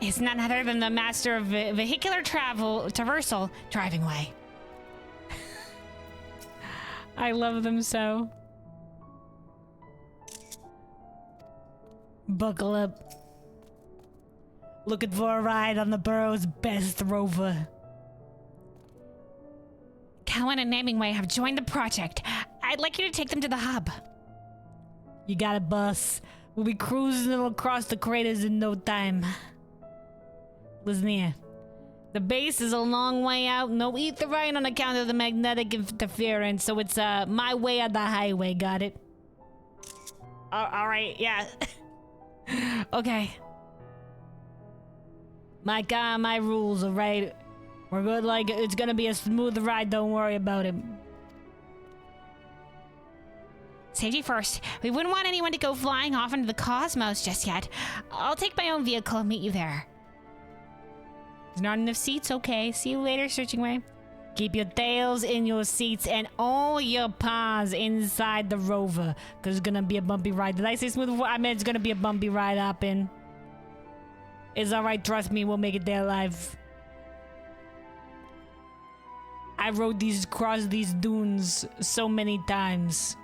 Is none other than the master of vehicular traversal driving way. I love them so. Buckle up. Looking for a ride on the borough's best rover. Cowan and Namingway have joined the project. I'd like you to take them to the hub. You got a bus. We'll be cruising across the craters in no time. Listen here. The base is a long way out. No ether right on account of the magnetic interference, so it's my way on the highway. Got it? All right, yeah. Okay. My car, my rules, alright? We're good, like, it's gonna be a smooth ride, don't worry about it. Safety first. We wouldn't want anyone to go flying off into the cosmos just yet. I'll take my own vehicle and meet you there. There's not enough seats? Okay. See you later, searching way. Keep your tails in your seats and all your paws inside the rover, because it's gonna be a bumpy ride. Did I say smooth? I meant it's gonna be a bumpy ride up in. It's alright, trust me, we'll make it there alive. I rode across these dunes so many times.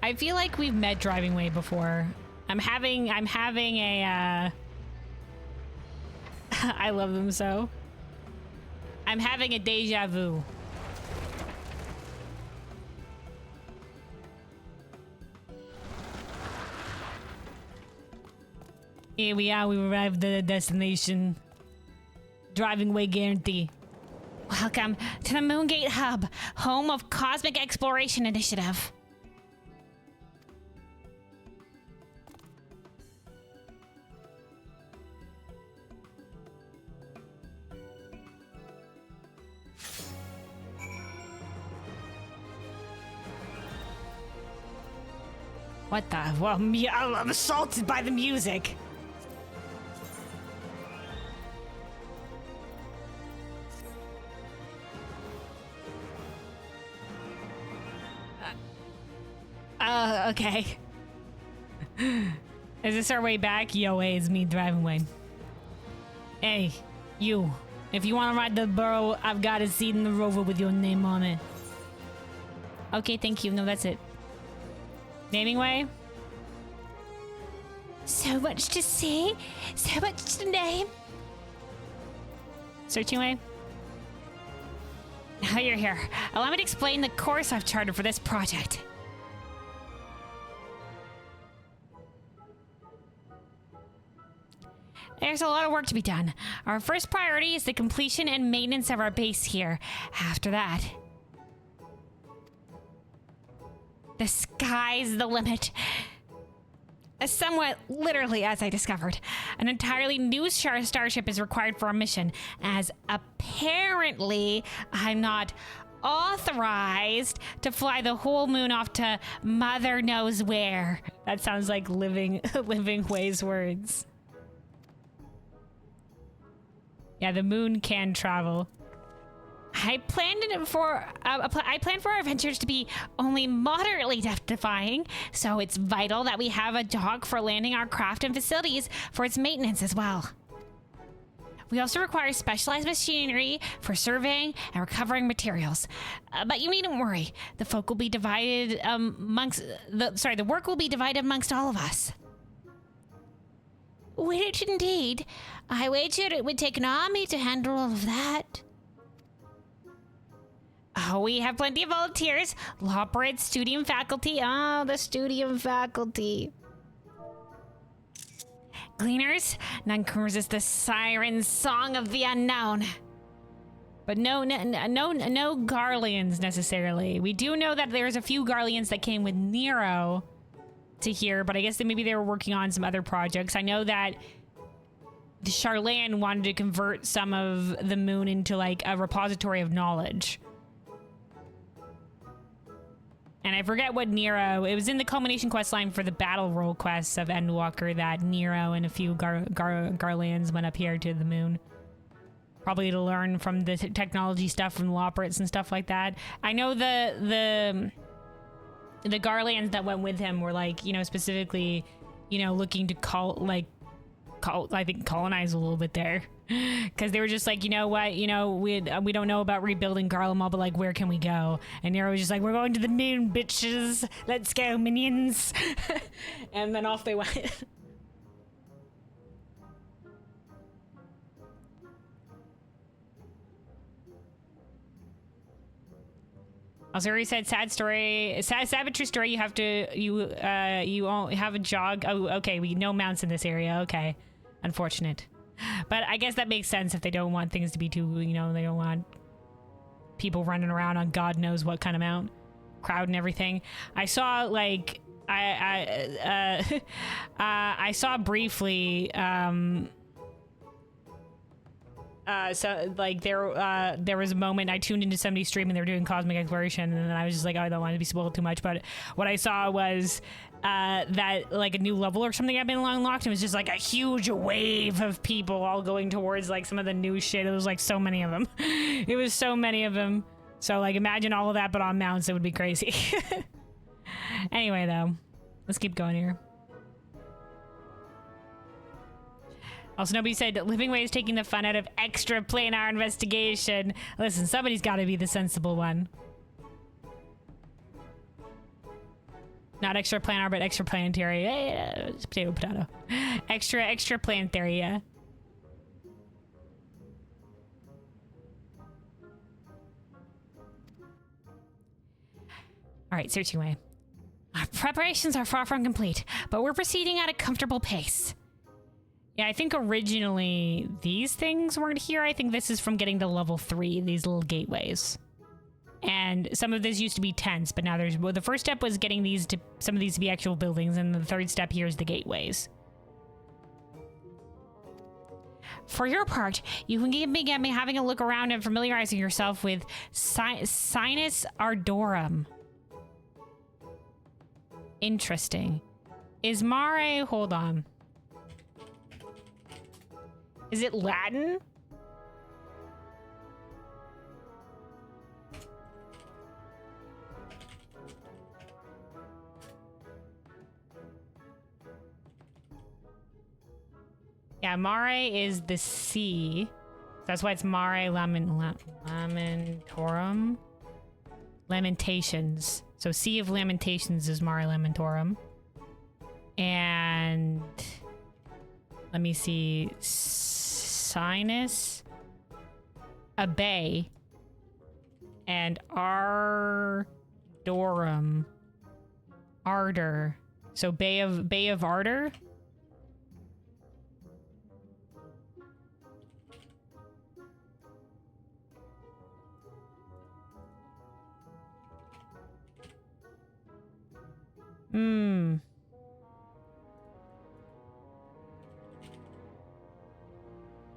I feel like we've met Driving Way before. I'm having a I love them so. I'm having a deja vu. Here we are, we arrived at the destination. Driving Way guarantee. Welcome to the Moongate Hub, home of Cosmic Exploration Initiative. What the? Well, I'm assaulted by the music. Okay. Is this our way back? Yo, hey, it's me driving way. Hey, you. If you want to ride the burrow, I've got a seat in the rover with your name on it. Okay, thank you. No, that's it. Naming way? So much to see, so much to name. Searching way? Now you're here. Allow me to explain the course I've charted for this project. There's a lot of work to be done. Our first priority is the completion and maintenance of our base here. After that, the sky's the limit. Somewhat literally, as I discovered. An entirely new starship is required for our mission, as apparently I'm not authorized to fly the whole moon off to mother knows where. That sounds like living Way's words. Yeah, the moon can travel. I planned for our adventures to be only moderately death-defying, so it's vital that we have a dock for landing our craft and facilities for its maintenance as well. We also require specialized machinery for surveying and recovering materials. But you needn't worry. The work will be divided amongst all of us. Would it indeed? I wagered it would take an army to handle all of that. We have plenty of volunteers. Lauperate, studium faculty. Oh, the studium faculty. Gleaners, none can resist the siren song of the unknown. But no Garleans necessarily. We do know that there's a few Garleans that came with Nero to here, but I guess that maybe they were working on some other projects. I know that Charlene wanted to convert some of the moon into like a repository of knowledge. And I forget what Nero, it was in the culmination quest line for the battle roll quests of Endwalker that Nero and a few Garlands went up here to the moon. Probably to learn from the technology stuff from the Lauperate and stuff like that. I know the Garlands that went with him were like, you know, specifically, you know, looking to I think colonize a little bit there. Because they were just like, you know what, you know, we don't know about rebuilding Garlemald, but like, where can we go? And Nero was just like, we're going to the moon, bitches. Let's go, minions. And then off they went. Also, already said sad but true story. You have to, you won't have a jog. Oh, okay. We know mounts in this area. Okay. Unfortunate. But I guess that makes sense if they don't want things to be too, you know, they don't want people running around on God knows what kind of mount, crowd and everything. I saw like, I saw briefly, so like there was a moment I tuned into somebody's stream and they were doing cosmic exploration, and then I was just like, oh, I don't want to be spoiled too much, but what I saw was that like a new level or something had been unlocked, and it was just like a huge wave of people all going towards like some of the new shit. It was like so many of them. It was so many of them. So like imagine all of that but on mounts. It would be crazy. Anyway though, let's keep going here. Also, nobody said that Living Way is taking the fun out of extra planar investigation. Listen, somebody's got to be the sensible one. Not extra planar, but extra planetary. Yeah, potato, potato. Extra planetary, yeah. All right, searching way. Our preparations are far from complete, but we're proceeding at a comfortable pace. Yeah, I think originally these things weren't here. I think this is from getting to level 3, these little gateways. And some of this used to be tents, but now there's, well, the first step was getting these to, some of these to be actual buildings, and the third step here is the gateways. For your part, you can get me having a look around and familiarizing yourself with Sinus Ardorum. Interesting. Is Mare, hold on. Is it Latin? Yeah, Mare is the sea. That's why it's Mare Lamentorum. Lamentations. So Sea of Lamentations is Mare Lamentorum. And let me see. Sinus, a bay, and Ardorum, Ardor. So Bay of Ardor.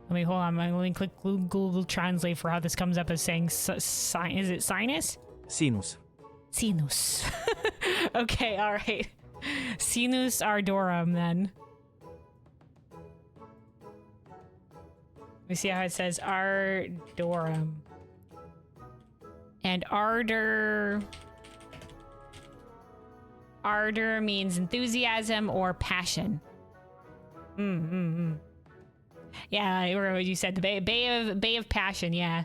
Let me hold on. Let me click Google Translate for how this comes up as saying is it sinus? Sinus. Sinus. Okay, all right. Sinus Ardorum then. Let me see how it says Ardorum. And ardor means enthusiasm or passion. Yeah, or what you said, the bay of passion, yeah.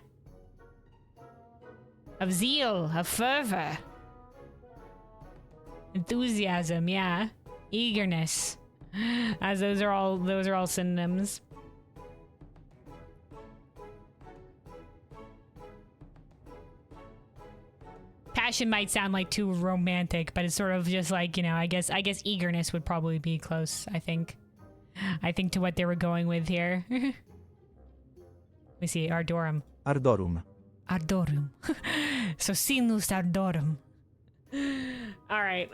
Of zeal, of fervor. Enthusiasm, yeah. Eagerness. As those are all synonyms. passion might sound like too romantic, but it's sort of just like, you know, I guess eagerness would probably be close, I think to what they were going with here. We see Ardorum. Ardorum. Ardorum. So Sinus Ardorum. All right.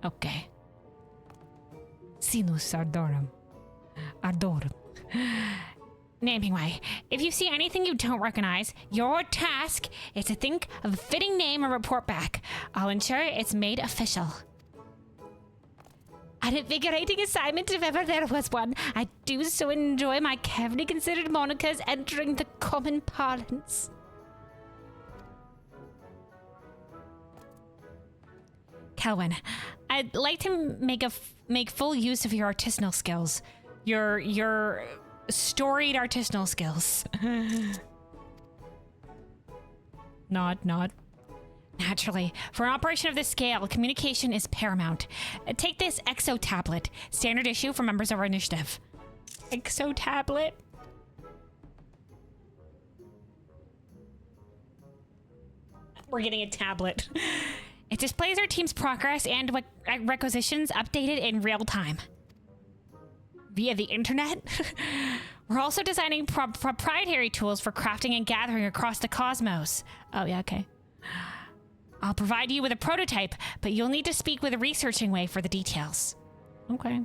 Okay. Sinus Ardorum. Ardorum. Naming way. If you see anything you don't recognize, your task is to think of a fitting name and report back. I'll ensure it's made official. An invigorating assignment if ever there was one. I do so enjoy my carefully considered monikers entering the common parlance. Kelwyn, I'd like to make full use of your artisanal skills. Your storied artisanal skills. Nod. Naturally, for an operation of this scale, communication is paramount. Take this Exo tablet, standard issue for members of our initiative. Exo tablet. We're getting a tablet. It displays our team's progress and requisitions updated in real time. Via the internet? We're also designing proprietary tools for crafting and gathering across the cosmos. Oh, yeah, okay. I'll provide you with a prototype, but you'll need to speak with a researching way for the details. Okay.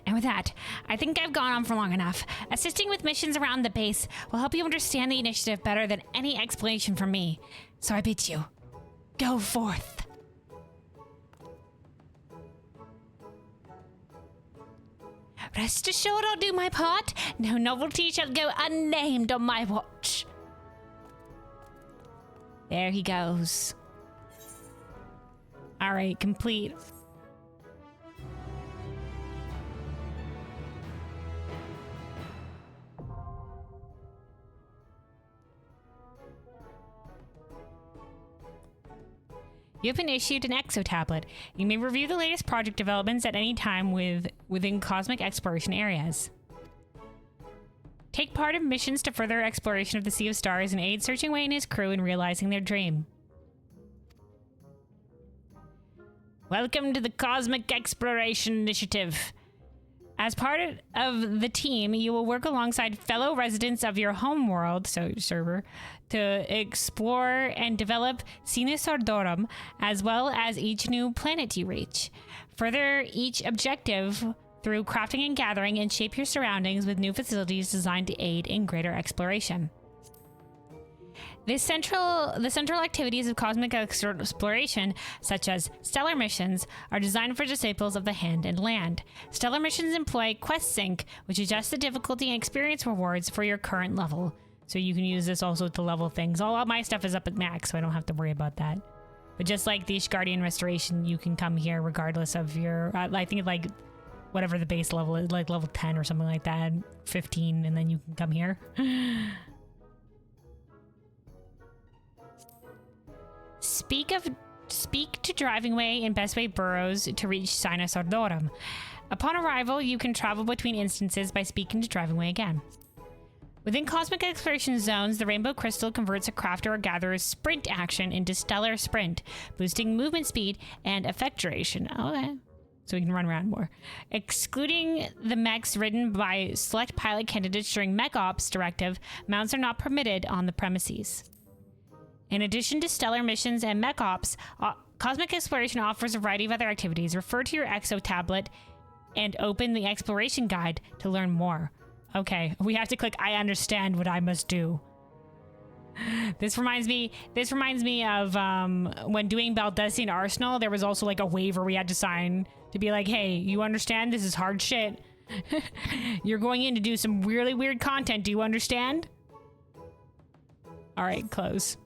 And with that, I think I've gone on for long enough. Assisting with missions around the base will help you understand the initiative better than any explanation from me. So I bid you, go forth. Rest assured I'll do my part. No novelty shall go unnamed on my watch. There he goes. All right, complete. You have been issued an Exo tablet. You may review the latest project developments at any time within cosmic exploration areas. Take part in missions to further exploration of the Sea of Stars and aid Searching Way and his crew in realizing their dream. Welcome to the Cosmic Exploration Initiative. As part of the team, you will work alongside fellow residents of your home world, so server, to explore and develop Sinus Ardorum, as well as each new planet you reach. Further each objective through crafting and gathering, and shape your surroundings with new facilities designed to aid in greater exploration. The central activities of cosmic exploration, such as stellar missions, are designed for disciples of the Hand and Land. Stellar missions employ Quest Sync, which adjusts the difficulty and experience rewards for your current level. So you can use this also to level things. All of my stuff is up at max, so I don't have to worry about that. But just like the Ishgardian Restoration, you can come here regardless of your... I think like whatever the base level is, like level 10 or something like that, 15, and then you can come here. Speak to Driving Way and Best Way Burrows to reach Sinus Ardorum. Upon arrival, you can travel between instances by speaking to Driving Way again. Within cosmic exploration zones, the Rainbow Crystal converts a crafter or gatherer's sprint action into Stellar Sprint, boosting movement speed and effect duration. Okay. So we can run around more. Excluding the mechs ridden by select pilot candidates during Mech Ops Directive, mounts are not permitted on the premises. In addition to stellar missions and mech ops, Cosmic Exploration offers a variety of other activities. Refer to your Exo tablet and open the exploration guide to learn more. Okay, we have to click I understand what I must do. This reminds me of when doing Baldessian Arsenal, there was also like a waiver we had to sign to be like, hey, you understand this is hard shit. You're going in to do some really weird content. Do you understand? All right, close.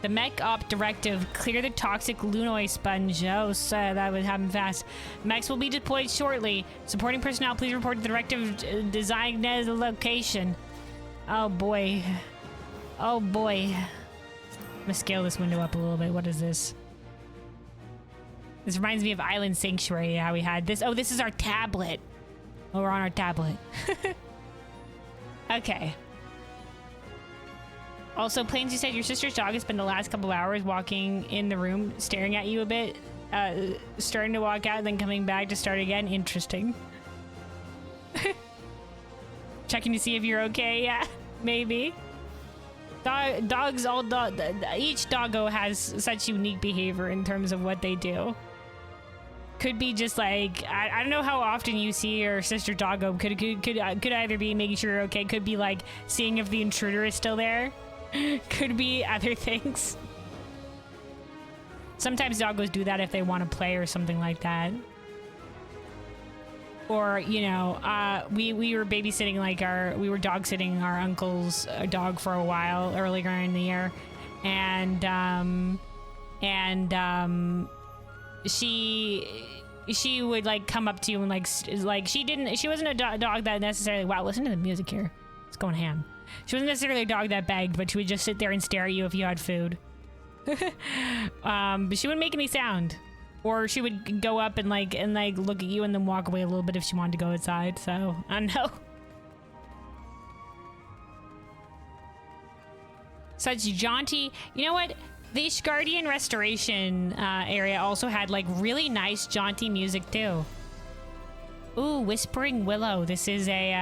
The Mech Op Directive. Clear the toxic Lunoy sponge. Oh, sir, that would happen fast. Mechs will be deployed shortly. Supporting personnel, please report to the directive designated location. Oh, boy. Oh, boy. I'm gonna scale this window up a little bit. What is this? This reminds me of Island Sanctuary, how we had this. Oh, this is our tablet. Oh, we're on our tablet. Okay. Also, Plains, you said your sister's dog has spent the last couple hours walking in the room, staring at you a bit, starting to walk out, and then coming back to start again. Interesting. Checking to see if you're okay. Yeah, maybe. Each doggo has such unique behavior in terms of what they do. Could be just like, I don't know how often you see your sister doggo. Could either be making sure you're okay. Could be like seeing if the intruder is still there. Could be other things. Sometimes doggos do that if they want to play or something like that. Or, you know, we were babysitting we were dog sitting our uncle's dog for a while earlier in the year. And she would like come up to you and like she wasn't a dog that necessarily, wow, listen to the music here. It's going ham. She wasn't necessarily a dog that begged, but she would just sit there and stare at you if you had food. But she wouldn't make any sound. Or she would go up and like look at you and then walk away a little bit if she wanted to go outside. So I don't know. Such jaunty. You know what? The Ishgardian Restoration area also had like really nice jaunty music too. Ooh, Whispering Willow. This is a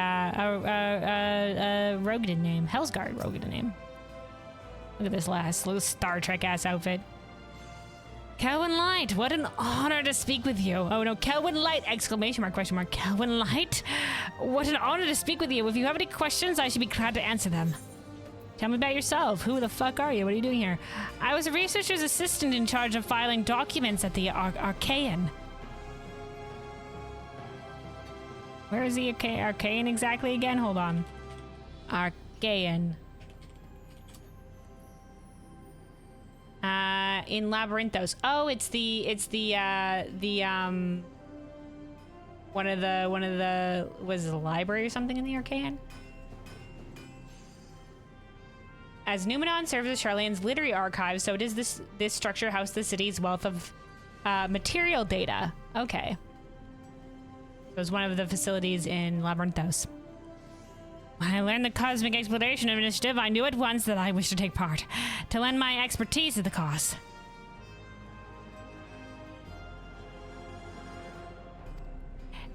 Rogadin name. Hellsguard Rogadin name. Look at this last little Star Trek ass outfit. Kelvin Light, what an honor to speak with you. Oh no, Kelvin Light, exclamation mark, question mark. Kelvin Light, what an honor to speak with you. If you have any questions, I should be glad to answer them. Tell me about yourself. Who the fuck are you? What are you doing here? I was a researcher's assistant in charge of filing documents at the Archaean. Where is the Archaean exactly again? Hold on. Archaean. In Labyrinthos. Oh, it's the one of the was it a library or something in the Archaean? As Numenon serves as Charlane's literary archive, so does this structure house the city's wealth of material data. Okay. It was one of the facilities in Labyrinthos. When I learned the Cosmic Exploration Initiative, I knew at once that I wished to take part, to lend my expertise to the cause.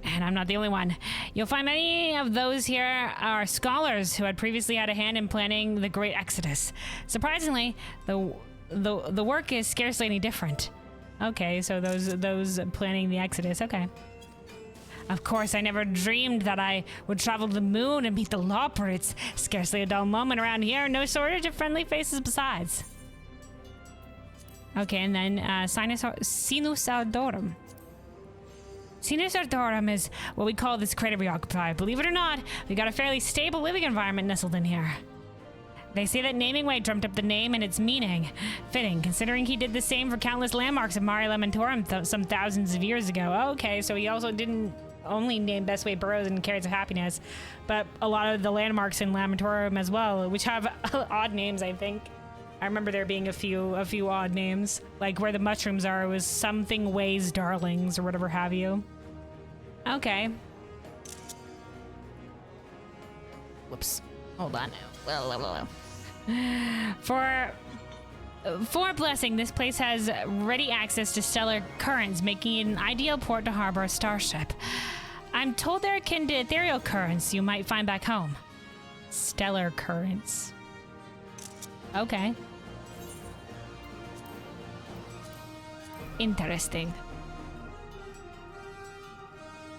And I'm not the only one. You'll find many of those here are scholars who had previously had a hand in planning the Great Exodus. Surprisingly, the work is scarcely any different. Okay, so those planning the Exodus, okay. Of course, I never dreamed that I would travel to the moon and meet the Lauper. It's scarcely a dull moment around here. No shortage of friendly faces besides. Okay, and then Sinus Ardorum. Sinus Ardorum is what we call this crater we occupy. Believe it or not, we got a fairly stable living environment nestled in here. They say that Naming Way dreamt up the name and its meaning. Fitting, considering he did the same for countless landmarks of Mare Lamentorum some thousands of years ago. Okay, so he also didn't only name Best Way Burrows and Carrots of Happiness, but a lot of the landmarks in Lamentorum as well, which have odd names, I think. I remember there being a few odd names, like where the mushrooms are was something Ways Darlings or whatever have you. Okay. Whoops. Hold on. For Blessing, this place has ready access to stellar currents, making it an ideal port to harbor a starship. I'm told they're akin to ethereal currents you might find back home. Stellar currents. Okay. Interesting.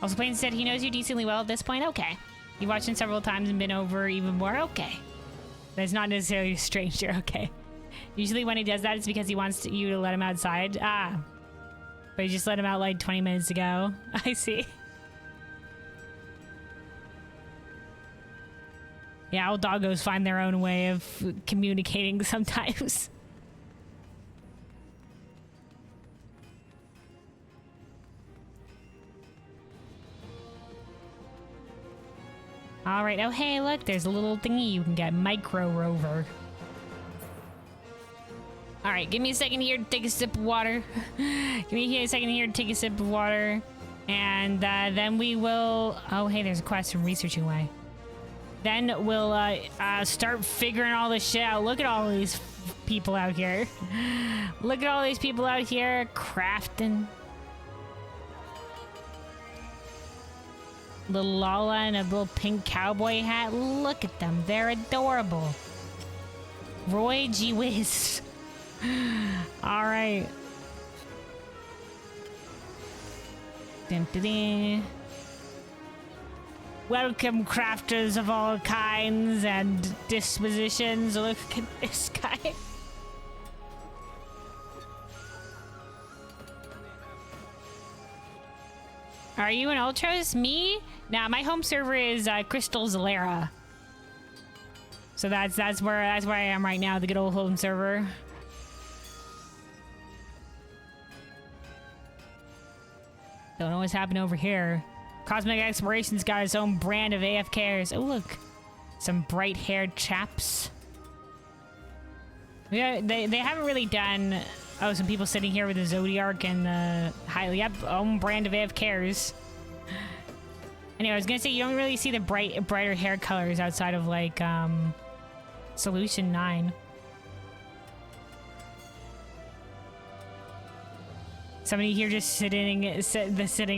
Also, Plain said he knows you decently well at this point. Okay. You've watched him several times and been over even more. Okay. That's not necessarily a stranger. Okay. Usually when he does that, it's because he wants you to let him outside. Ah. But you just let him out like 20 minutes ago. I see. Yeah, all doggos find their own way of communicating sometimes. All right. Oh, hey, look, there's a little thingy you can get. Micro Rover. All right, give me a second here to take a sip of water. Give me a second here to take a sip of water. And then we will... Oh, hey, there's a quest from Researching Way. Then we'll start figuring all this shit out. Look at all these people out here. Look at all these people out here crafting. Little Lala in a little pink cowboy hat. Look at them. They're adorable. Roy, gee whiz. All right. Dun, dun, dun. Welcome, crafters of all kinds and dispositions. Look at this guy. Are you an Ultras? Me? Nah, my home server is Crystal Zalera. So that's where I am right now, the good old home server. Don't know what's happening over here. Cosmic Exploration's got its own brand of AFKers. Oh, look. Some bright-haired chaps. Yeah, they haven't really done... Oh, some people sitting here with the Zodiac and the... Yep, own brand of AFKers. Anyway, I was gonna say, you don't really see the brighter hair colors outside of, like, Solution 9. Somebody here just sitting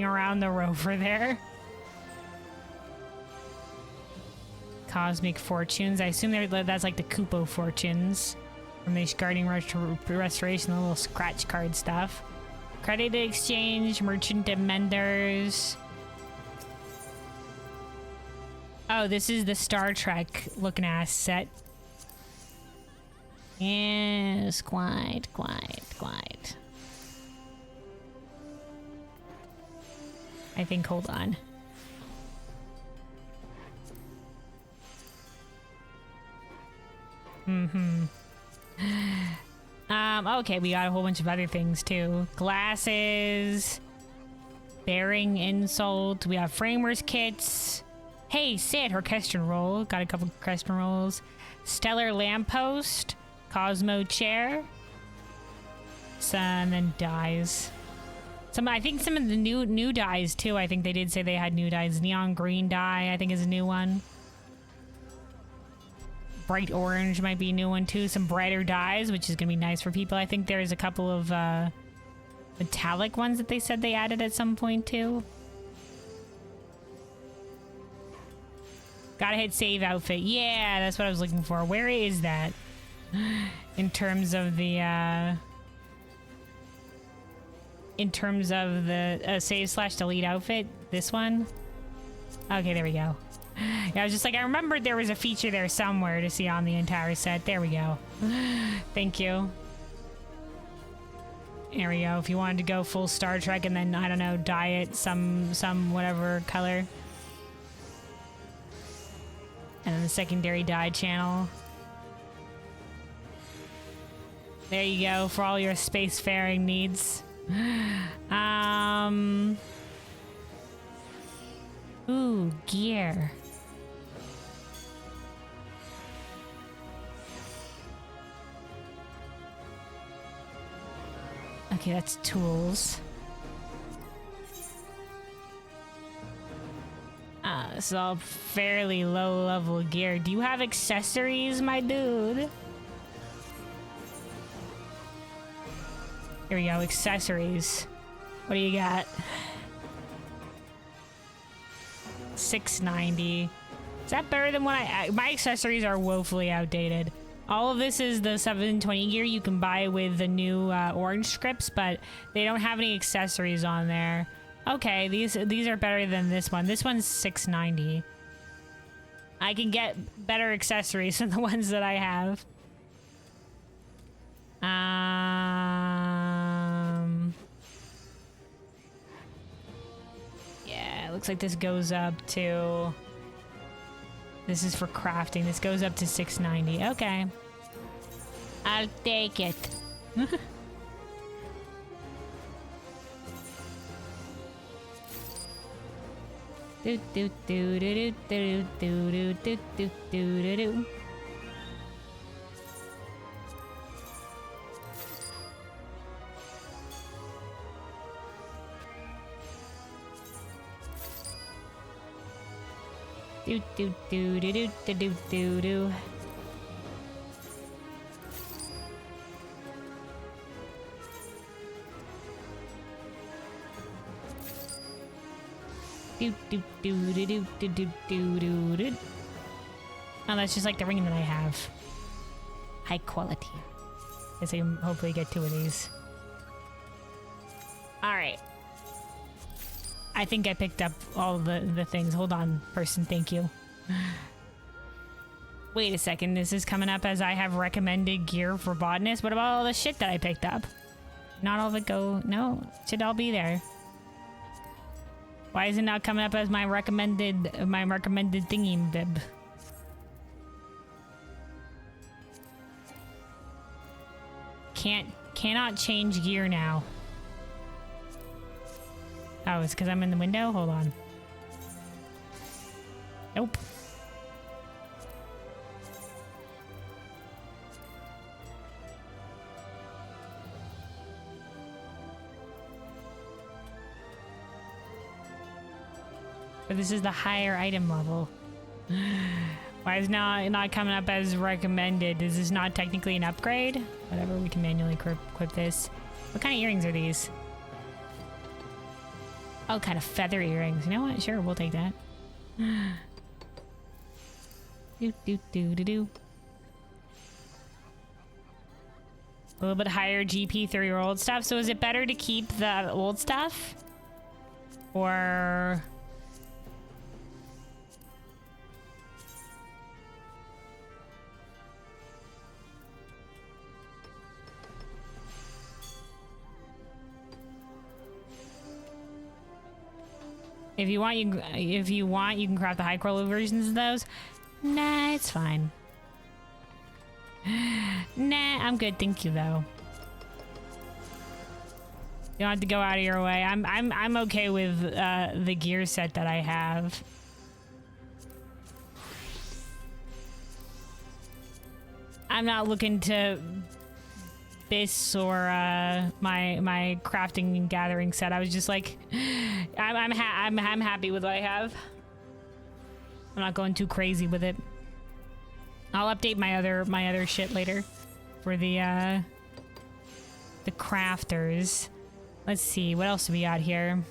around the rover there. Cosmic Fortunes. I assume that's like the Kupo Fortunes from the Guardian Restoration, the little scratch card stuff. Credit Exchange, Merchant and Menders. Oh, this is the Star Trek looking ass set. Yes, quite. I think, hold on. Okay, we got a whole bunch of other things too. Glasses, bearing insult, we have framers kits. Hey, Sid, orchestral roll. Got a couple orchestral rolls. Stellar lamppost, Cosmo chair. And then dies. I think some of the new dyes too. I think they did say they had new dyes. Neon green dye, I think, is a new one. Bright orange might be a new one too. Some brighter dyes, which is gonna be nice for people. I think there's a couple of metallic ones that they said they added at some point too. Gotta hit save outfit. Yeah, that's what I was looking for. Where is that? In terms of the save/delete outfit, this one. Okay, there we go. Yeah, I was just like, I remembered there was a feature there somewhere to see on the entire set. There we go. Thank you. There we go. If you wanted to go full Star Trek and then, I don't know, dye it some whatever color. And then the secondary dye channel. There you go for all your spacefaring needs. Ooh, gear. Okay, that's tools. This is all fairly low level gear. Do you have accessories, my dude? Here we go, accessories. What do you got? 690. Is that better than what my accessories are woefully outdated. All of this is the 720 gear you can buy with the new orange scripts, but they don't have any accessories on there. Okay, these are better than this one. This one's 690. I can get better accessories than the ones that I have. Yeah, it looks like this goes up to... This is for crafting. This goes up to 690. Okay. I'll take it. Do do do do do do do do do do do. Do do do do do do do do do. Do do do do do do do do do do. Oh, that's just like the ring that I have. High quality. Guess I can hopefully get 2 of these. Alright. I think I picked up all the things. Hold on, person, thank you. Wait a second, this is coming up as I have recommended gear for botanist. What about all the shit that I picked up? Not all of it go... No, it should all be there. Why is it not coming up as my recommended thingy bib? Cannot change gear now. Oh, it's because I'm in the window? Hold on. Nope. But this is the higher item level. Why is not coming up as recommended? Is this not technically an upgrade? Whatever, we can manually equip this. What kind of earrings are these? Oh, kind of feather earrings. You know what? Sure, we'll take that. Do do do do do. A little bit higher GP through your old stuff. So is it better to keep the old stuff? Or... If you want, you can craft the high quality versions of those. Nah, it's fine. Nah, I'm good, thank you though. You don't have to go out of your way. I'm okay with the gear set that I have. I'm not looking to base or my crafting and gathering set. I was just like, I'm happy with what I have. I'm not going too crazy with it. I'll update my other shit later for the crafters. Let's see, what else do we got here?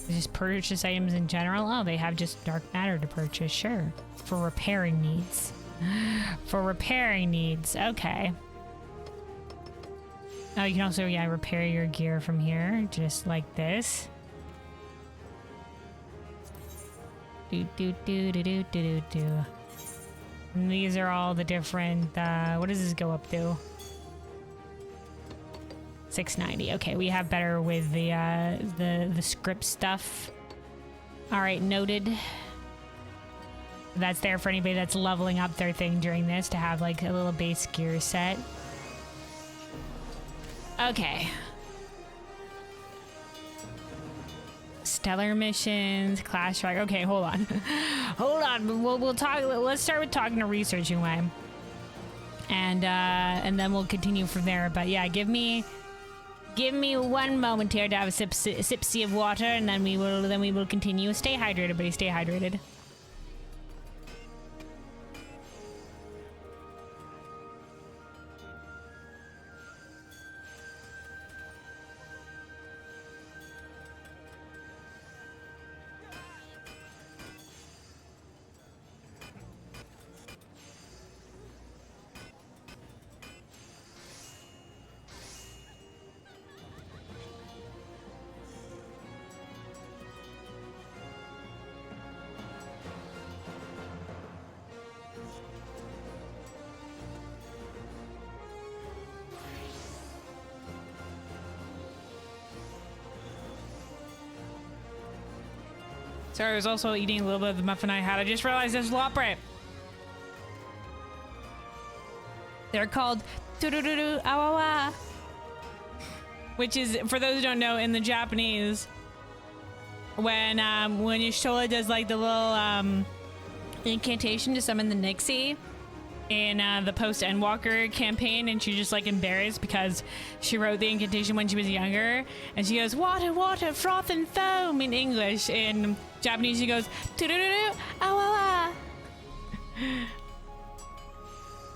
Just purchase items in general. Oh, they have just dark matter to purchase, sure. For repairing needs. For repairing needs, okay. Oh, you can also, yeah, repair your gear from here, just like this. Do do do do do do do. And these are all the different. What does this go up to? 690. Okay, we have better with the script stuff. All right, noted. That's there for anybody that's leveling up their thing during this to have like a little base gear set. Okay. Stellar missions, class track. Okay, hold on. Hold on. We'll talk. Let's start with talking to researching way, and then we'll continue from there. But yeah, give me 1 moment here to have a sipsy of water, and then we will continue. Stay hydrated, buddy. Stay hydrated. Sorry, I was also eating a little bit of the muffin I had. I just realized there's Lopre. They're called turururu awawa, which is, for those who don't know, in the Japanese, when Yashola does like the little incantation to summon the Nixie, in the post Endwalker campaign, and she's just like embarrassed because she wrote the incantation when she was younger, and she goes water, water, froth and foam in English. In Japanese she goes "Turururu, awawa."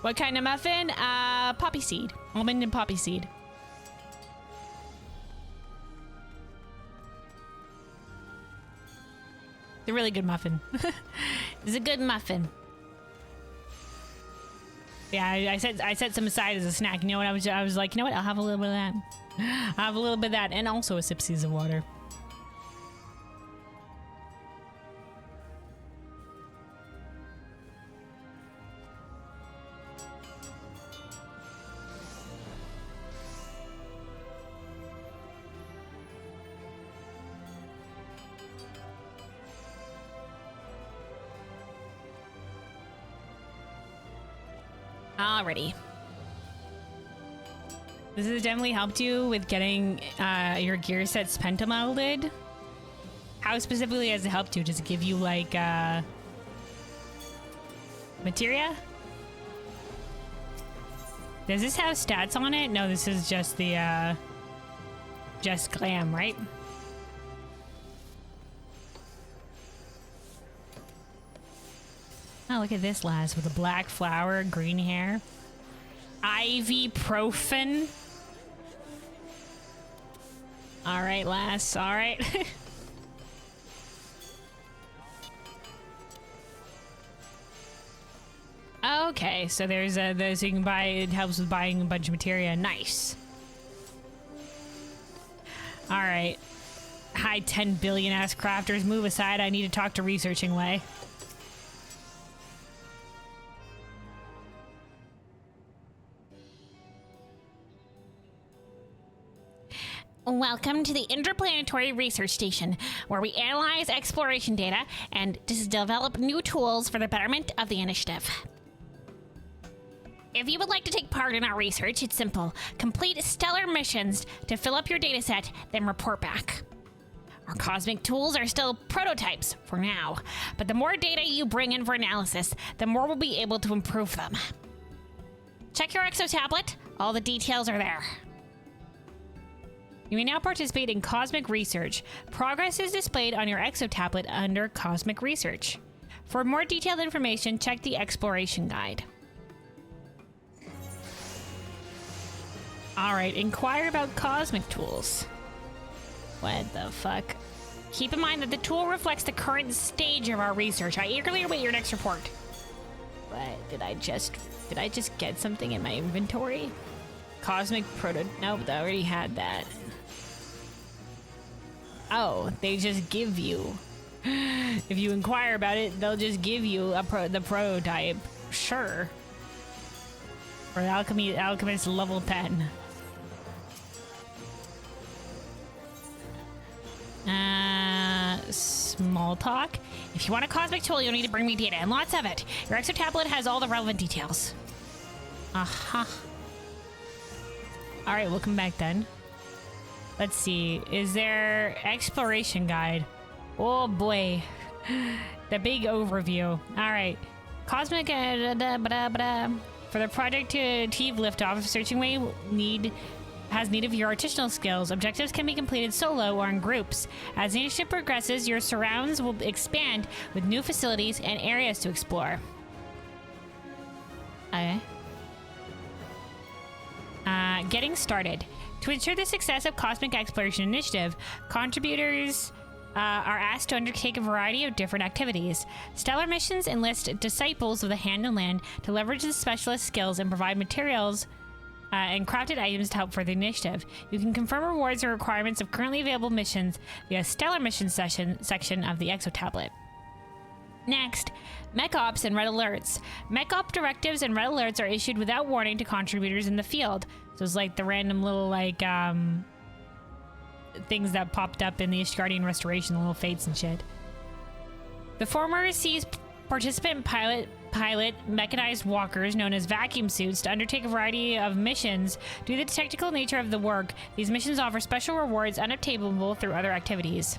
What kind of muffin? Poppy seed, almond and poppy seed. It's a really good muffin. It's a good muffin. Yeah, I set some aside as a snack. You know what? I was like, you know what? I'll have a little bit of that. I'll have a little bit of that, and also a sipsies of water. Alrighty. This has definitely helped you with getting your gear sets pentamelded. How specifically has it helped you? Does it give you like materia? Does this have stats on it? No, this is just the just glam, right? Oh, look at this lass with a black flower, green hair. Ibuprofen. All right, lass. All right. Okay, so there's so you can buy. It helps with buying a bunch of materia. Nice. All right. Hi, 10 billion ass crafters. Move aside. I need to talk to Researching Way. Welcome to the Interplanetary Research Station, where we analyze exploration data and develop new tools for the betterment of the initiative. If you would like to take part in our research, it's simple. Complete stellar missions to fill up your dataset, then report back. Our cosmic tools are still prototypes for now, but the more data you bring in for analysis, the more we'll be able to improve them. Check your exo tablet. All the details are there. You may now participate in Cosmic Research. Progress is displayed on your exo tablet under Cosmic Research. For more detailed information, check the Exploration Guide. Alright, inquire about cosmic tools. What the fuck? Keep in mind that the tool reflects the current stage of our research. I eagerly await your next report. What? Did I just get something in my inventory? Cosmic proto... Nope, I already had that. Oh, they just give you. If you inquire about it, they'll just give you the prototype. Sure. For Alchemist level 10. Small talk. If you want a cosmic tool, you'll need to bring me data, and lots of it. Your exo tablet has all the relevant details. Uh-huh. Alright, we'll come back then. Let's see. Is there exploration guide? Oh boy. The big overview. Alright. Cosmic for the project to achieve liftoff, Searching Way has need of your artisanal skills. Objectives can be completed solo or in groups. As the initiative progresses, your surrounds will expand with new facilities and areas to explore. Okay. Getting started. To ensure the success of Cosmic Exploration Initiative, contributors are asked to undertake a variety of different activities. Stellar missions enlist disciples of the Hand and Land to leverage the specialist skills and provide materials and crafted items to help further the initiative. You can confirm rewards and requirements of currently available missions via Stellar Mission section of the Exo Tablet. Next, Mech Ops and Red Alerts. Mech Op directives and Red Alerts are issued without warning to contributors in the field. So it's like the random little, like, things that popped up in the Ishgardian Restoration, the little fates and shit. The former sees participant pilot mechanized walkers known as vacuum suits to undertake a variety of missions. Due to the technical nature of the work, these missions offer special rewards unobtainable through other activities.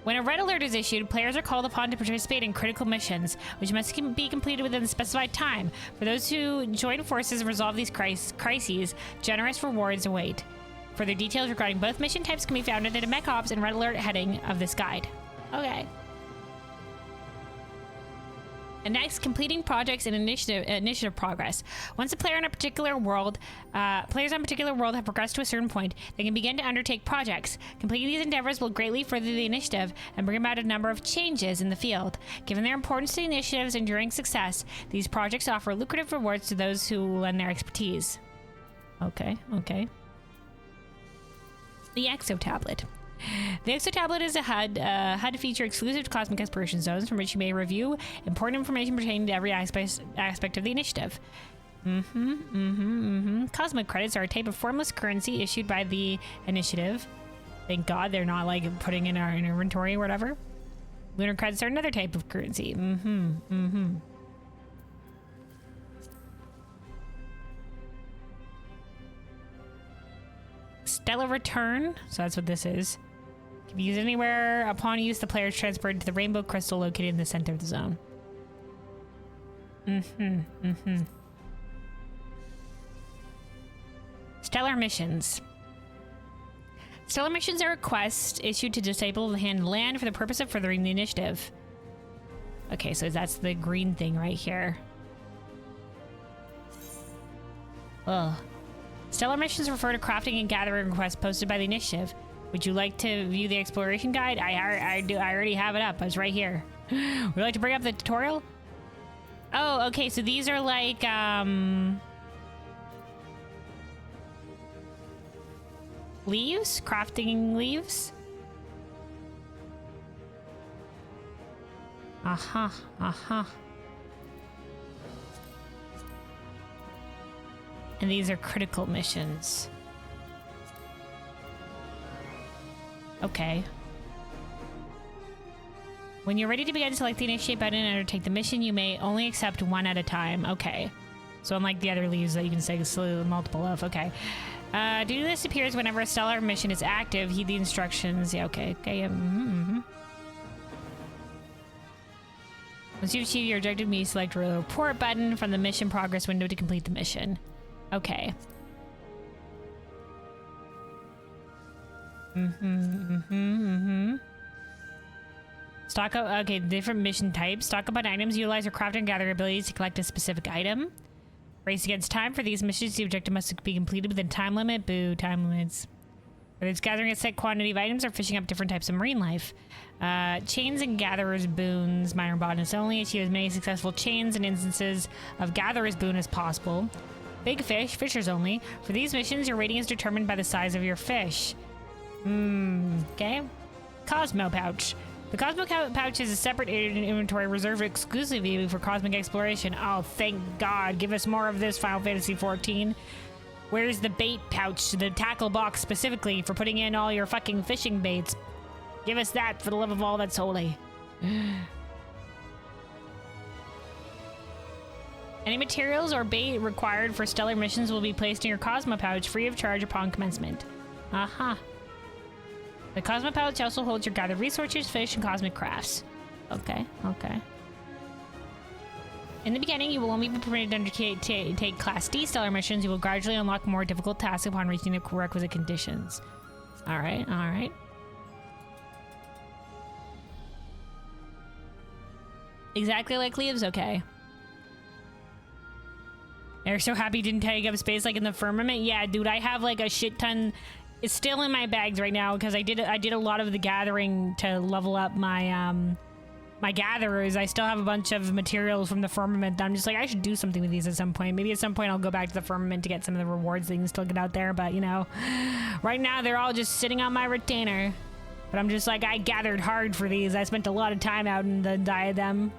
When a red alert is issued, players are called upon to participate in critical missions, which must be completed within the specified time. For those who join forces and resolve these crises, generous rewards await. Further details regarding both mission types can be found under the Mech Ops and Red Alert heading of this guide. Okay. And next, completing projects and initiative progress. Once a player on a particular world, players on a particular world have progressed to a certain point, they can begin to undertake projects. Completing these endeavors will greatly further the initiative and bring about a number of changes in the field. Given their importance to the initiative's enduring success, these projects offer lucrative rewards to those who lend their expertise. Okay. The Exo Tablet. The Exo Tablet is a HUD feature exclusive to Cosmic Exploration Zones, from which you may review important information pertaining to every aspect of the initiative. Cosmic credits are a type of formless currency issued by the initiative. Thank God they're not like putting in our inventory or whatever. Lunar credits are another type of currency. Stellar Return, so that's what this is. Can be used anywhere. Upon use, the player is transferred to the rainbow crystal located in the center of the zone. Stellar missions. Stellar missions are requests issued to disable the hand land for the purpose of furthering the initiative. Okay, so that's the green thing right here. Ugh. Stellar missions refer to crafting and gathering requests posted by the initiative. Would you like to view the exploration guide? I do. I already have it up. It's right here. Would you like to bring up the tutorial? Oh, okay. So these are like, leaves? Crafting leaves? And these are critical missions. Okay. When you're ready to begin, select the initiate button and undertake the mission. You may only accept one at a time. Okay. So unlike the other leaves that you can say multiple of. Okay. Do this appears whenever a stellar mission is active. Heed the instructions. Yeah, okay. Once you achieve your objective, you select a report button from the mission progress window to complete the mission. Okay. Stock up. Okay, different mission types. Stock up on items. Utilize your craft and gather abilities to collect a specific item. Race against time. For these missions, the objective must be completed within time limit. Boo, time limits. Whether it's gathering a set quantity of items or fishing up different types of marine life. Chains and gatherer's boons. Minor bonus only. Achieve as many successful chains and instances of gatherer's boon as possible. Big fish. Fishers only. For these missions, your rating is determined by the size of your fish. Okay. Cosmo Pouch. The Cosmo Pouch is a separate inventory reserved exclusively for cosmic exploration. Oh, thank God. Give us more of this, Final Fantasy XIV. Where's the bait pouch? The tackle box specifically for putting in all your fucking fishing baits. Give us that for the love of all that's holy. Any materials or bait required for stellar missions will be placed in your Cosmo Pouch free of charge upon commencement. The Cosmo Pouch also holds your gathered resources, fish, and cosmic crafts. Okay. In the beginning, you will only be permitted to undertake Class D stellar missions. You will gradually unlock more difficult tasks upon reaching the requisite conditions. Alright. Exactly like leaves, okay. They're so happy you didn't take up space like in the firmament. Yeah, dude, I have like a shit ton. It's still in my bags right now because I did a lot of the gathering to level up my my gatherers. I still have a bunch of materials from the firmament. I'm just like, I should do something with these at some point. Maybe at some point I'll go back to the firmament to get some of the rewards that you can still get out there. But you know, right now they're all just sitting on my retainer. But I'm just like, I gathered hard for these. I spent a lot of time out in the diadem.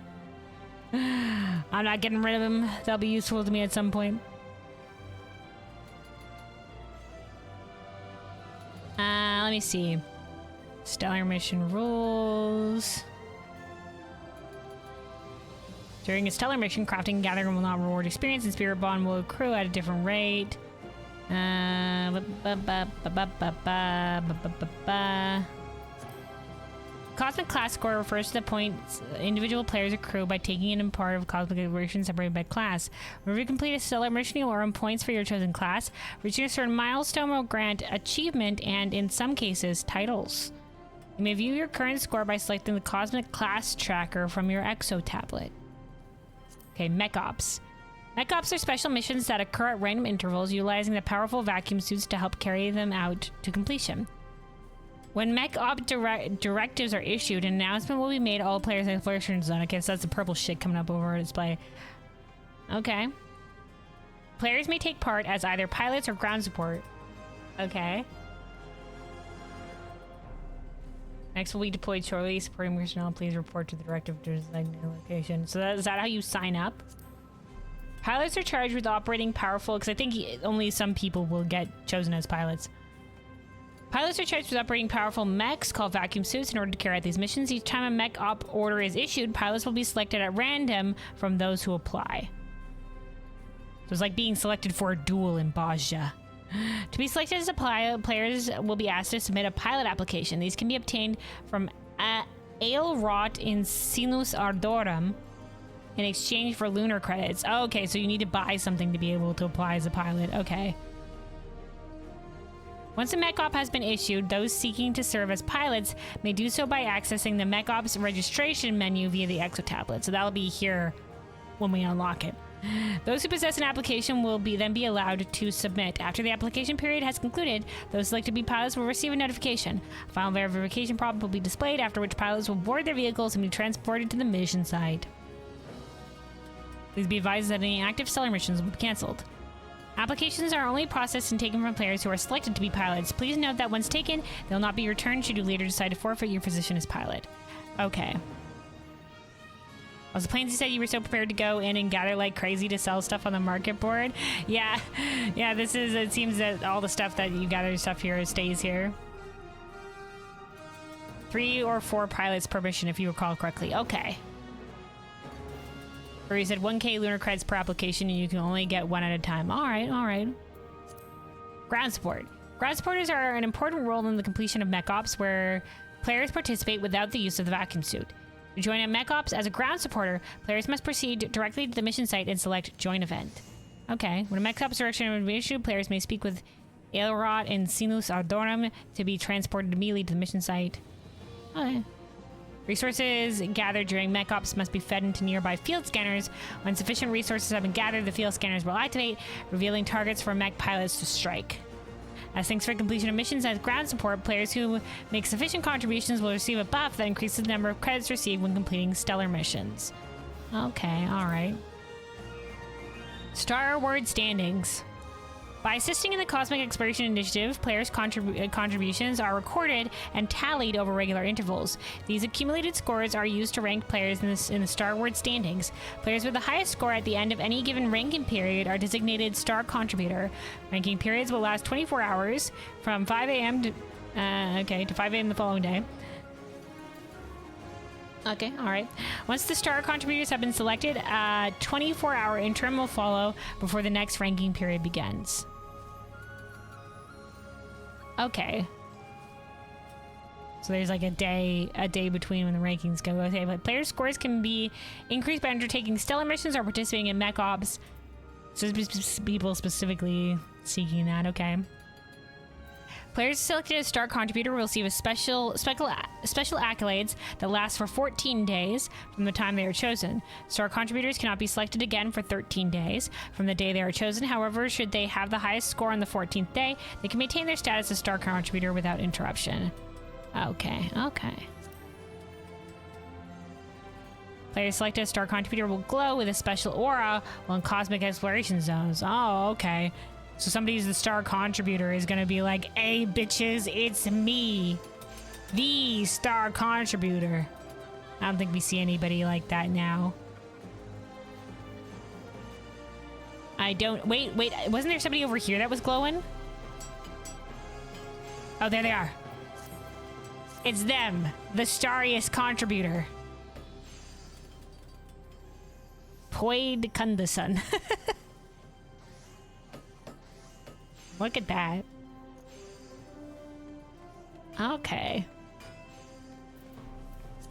I'm not getting rid of them. They'll be useful to me at some point. Let me see. Stellar mission rules. During a stellar mission, crafting and gathering will not reward experience, and spirit bond will accrue at a different rate. cosmic class score refers to the points individual players accrue by taking it in part of cosmic exploration separated by class. Whenever you complete a stellar mission, you will earn points for your chosen class. Reaching a certain milestone will grant achievement and, in some cases, titles. You may view your current score by selecting the cosmic class tracker from your exo tablet. Okay, Mech Ops. Mech Ops are special missions that occur at random intervals, utilizing the powerful vacuum suits to help carry them out to completion. When Mech Op directives are issued, an announcement will be made to all players in the exploration zone. Okay, so that's the purple shit coming up over our display. Okay. Players may take part as either pilots or ground support. Okay. Next will be deployed shortly. Supporting personnel, please report to the directive to designated location. So is that how you sign up? Pilots are charged with operating powerful, because I think only some people will get chosen as pilots. Pilots are charged with operating powerful mechs called vacuum suits in order to carry out these missions. Each time a mech op order is issued, pilots will be selected at random from those who apply. So it's like being selected for a duel in Baja. To be selected as a pilot, players will be asked to submit a pilot application. These can be obtained from Aelrot in Sinus Ardorum in exchange for lunar credits. Oh, okay, so you need to buy something to be able to apply as a pilot. Okay. Once a Mech Op has been issued, those seeking to serve as pilots may do so by accessing the Mech Ops registration menu via the Exo tablet. So that'll be here when we unlock it. Those who possess an application will then be allowed to submit. After the application period has concluded, those selected to be pilots will receive a notification. A final verification prompt will be displayed, after which pilots will board their vehicles and be transported to the mission site. Please be advised that any active stellar missions will be cancelled. Applications are only processed and taken from players who are selected to be pilots. Please note that once taken, they will not be returned should you later decide to forfeit your position as pilot. Okay. Was the plans you said you were so prepared to go in and gather like crazy to sell stuff on the market board? Yeah. Yeah, this is, it seems that all the stuff that you gather stuff here stays here. 3 or 4 pilots per mission if you recall correctly. Okay. Or you said 1k lunar credits per application and you can only get 1 at a time. Alright, alright. Ground support. Ground supporters are an important role in the completion of Mech Ops where players participate without the use of the vacuum suit. To join a Mech Ops as a ground supporter, players must proceed directly to the mission site and select Join Event. Okay, when a Mech Ops direction will be issued, players may speak with Aelrot and Sinus Ardorum to be transported immediately to the mission site. Okay. Resources gathered during Mech Ops must be fed into nearby field scanners. When sufficient resources have been gathered, the field scanners will activate, revealing targets for mech pilots to strike. As thanks for completion of missions as ground support, players who make sufficient contributions will receive a buff that increases the number of credits received when completing stellar missions. Okay, alright. Starward standings. By assisting in the Cosmic Exploration Initiative, players' contributions are recorded and tallied over regular intervals. These accumulated scores are used to rank players in the Starward standings. Players with the highest score at the end of any given ranking period are designated Star Contributor. Ranking periods will last 24 hours from 5 a.m. to 5 a.m. the following day. Okay, alright. Once the Star Contributors have been selected, a 24-hour interim will follow before the next ranking period begins. Okay. So there's like a day between when the rankings go. Okay, but player scores can be increased by undertaking stellar missions or participating in Mech Ops. So people specifically seeking that, okay. Players selected as Star Contributor will receive a special accolades that last for 14 days from the time they are chosen. Star Contributors cannot be selected again for 13 days from the day they are chosen. However, should they have the highest score on the 14th day, they can maintain their status as Star Contributor without interruption. Okay, okay. Players selected as Star Contributor will glow with a special aura while in cosmic exploration zones. Oh, okay. So somebody who's the Star Contributor is gonna be like, hey bitches, it's me, the Star Contributor. I don't think we see anybody like that now. I don't, wait, wasn't there somebody over here that was glowing? Oh, there they are. It's them, the Stariest Contributor. Poid Kundasun. Look at that.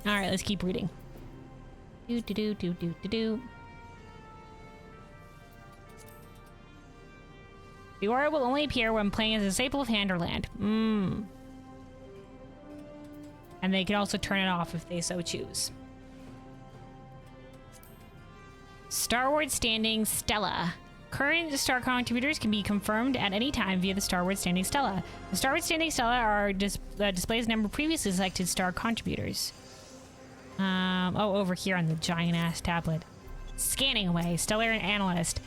All right, let's keep reading. Do do do do do do do. The aura will only appear when playing as a staple of hand or land. And they can also turn it off if they so choose. Starward Standing Stella. Current star contributors can be confirmed at any time via the Starward Standing Stella. The Starward Standing Stella are displays the number of previously selected star contributors. Over here on the giant-ass tablet. Scanning away. Stellar Analyst.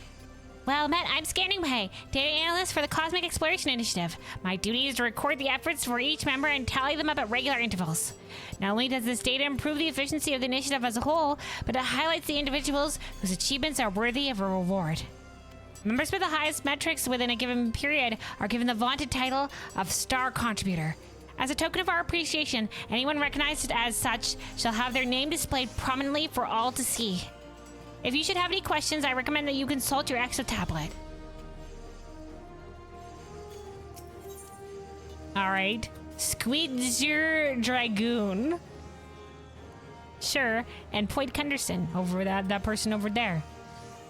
Well met, I'm Scanning Way, data analyst for the Cosmic Exploration Initiative. My duty is to record the efforts for each member and tally them up at regular intervals. Not only does this data improve the efficiency of the initiative as a whole, but it highlights the individuals whose achievements are worthy of a reward. Members with the highest metrics within a given period are given the vaunted title of Star Contributor. As a token of our appreciation, anyone recognized as such shall have their name displayed prominently for all to see. If you should have any questions, I recommend that you consult your Exo tablet. Alright. Squidzer Dragoon. Sure. And Point Kunderson, over that person over there.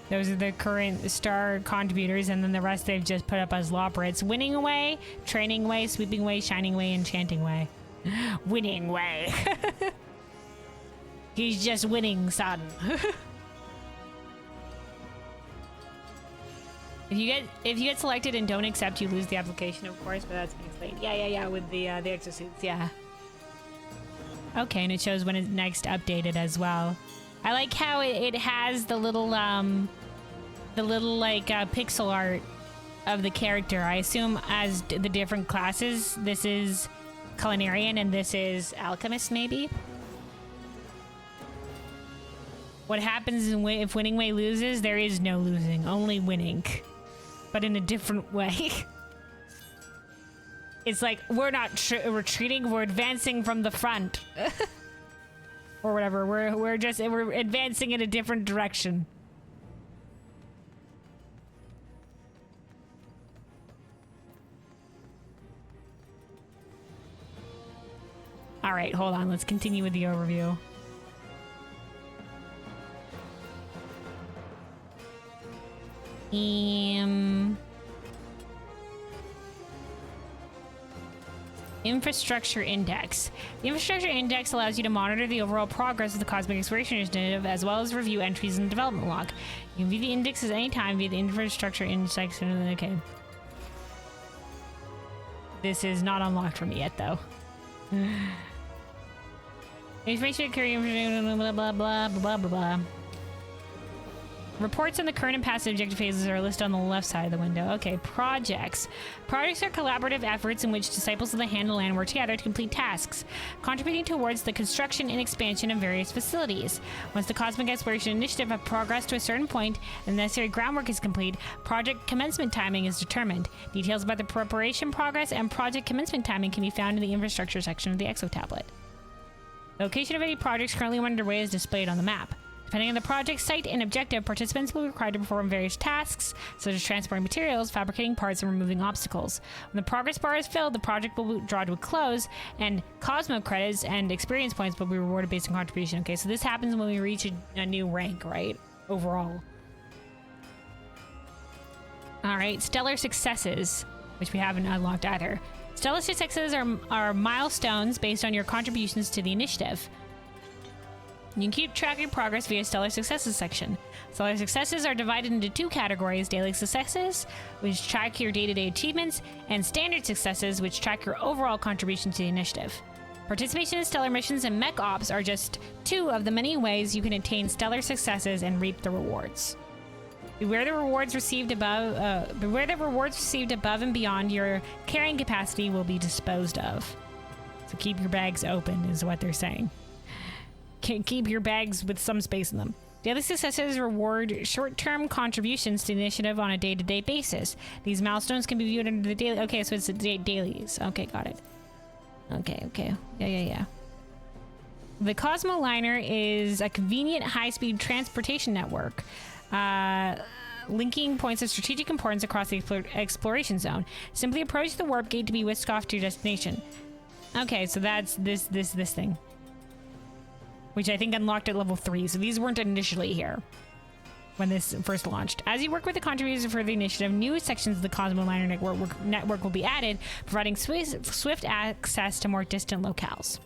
Those are the current star contributors, and then the rest they've just put up as Loprits. Winning Way, Training Way, Sweeping Way, Shining Way, Enchanting Way. Winning Way. He's just winning, son. If you get selected and don't accept, you lose the application, of course, but that's been explained. Yeah, with the exosuits, yeah. Okay, and it shows when it's next updated as well. I like how it has the little pixel art of the character. I assume as the different classes, this is Culinarian and this is Alchemist, maybe? What happens if Winning Way loses? There is no losing, only winning. But in a different way. It's like, we're not retreating, we're advancing from the front. Or whatever, we're advancing in a different direction. All right, hold on, let's continue with the overview. Infrastructure Index. The Infrastructure Index allows you to monitor the overall progress of the Cosmic Exploration Initiative as well as review entries in the development log. You can view the indexes anytime via the Infrastructure Index. Okay. This is not unlocked for me yet, though. Information carrying blah blah blah blah blah blah. Reports on the current and past objective phases are listed on the left side of the window. Okay, projects. Projects are collaborative efforts in which disciples of the Hand and Land work together to complete tasks, contributing towards the construction and expansion of various facilities. Once the Cosmic Exploration Initiative have progressed to a certain point and the necessary groundwork is complete, project commencement timing is determined. Details about the preparation progress and project commencement timing can be found in the infrastructure section of the Exo tablet. The location of any projects currently underway is displayed on the map. Depending on the project site and objective, participants will be required to perform various tasks, such as transporting materials, fabricating parts, and removing obstacles. When the progress bar is filled, the project will draw to a close, and Cosmo credits and experience points will be rewarded based on contribution. Okay, so this happens when we reach a new rank, right? Overall. Alright, Stellar Successes, which we haven't unlocked either. Stellar Successes are milestones based on your contributions to the initiative. You can keep track of your progress via Stellar Successes section. Stellar Successes are divided into two categories: Daily Successes, which track your day-to-day achievements, and Standard Successes, which track your overall contribution to the initiative. Participation in Stellar Missions and Mech Ops are just two of the many ways you can attain Stellar Successes and reap the rewards. Beware the rewards received above and beyond your carrying capacity will be disposed of. So keep your bags open, is what they're saying. Keep your bags with some space in them. Daily successes reward short-term contributions to the initiative on a day-to-day basis. These milestones can be viewed under the daily... Okay, so it's the dailies. Okay, got it. Okay. Yeah. The Cosmo Liner is a convenient high-speed transportation network, linking points of strategic importance across the exploration zone. Simply approach the warp gate to be whisked off to your destination. Okay, so that's this thing. which I think unlocked at level 3. So these weren't initially here when this first launched. As you work with the contributors for the initiative, new sections of the Cosmo Miner network will be added, providing swift access to more distant locales.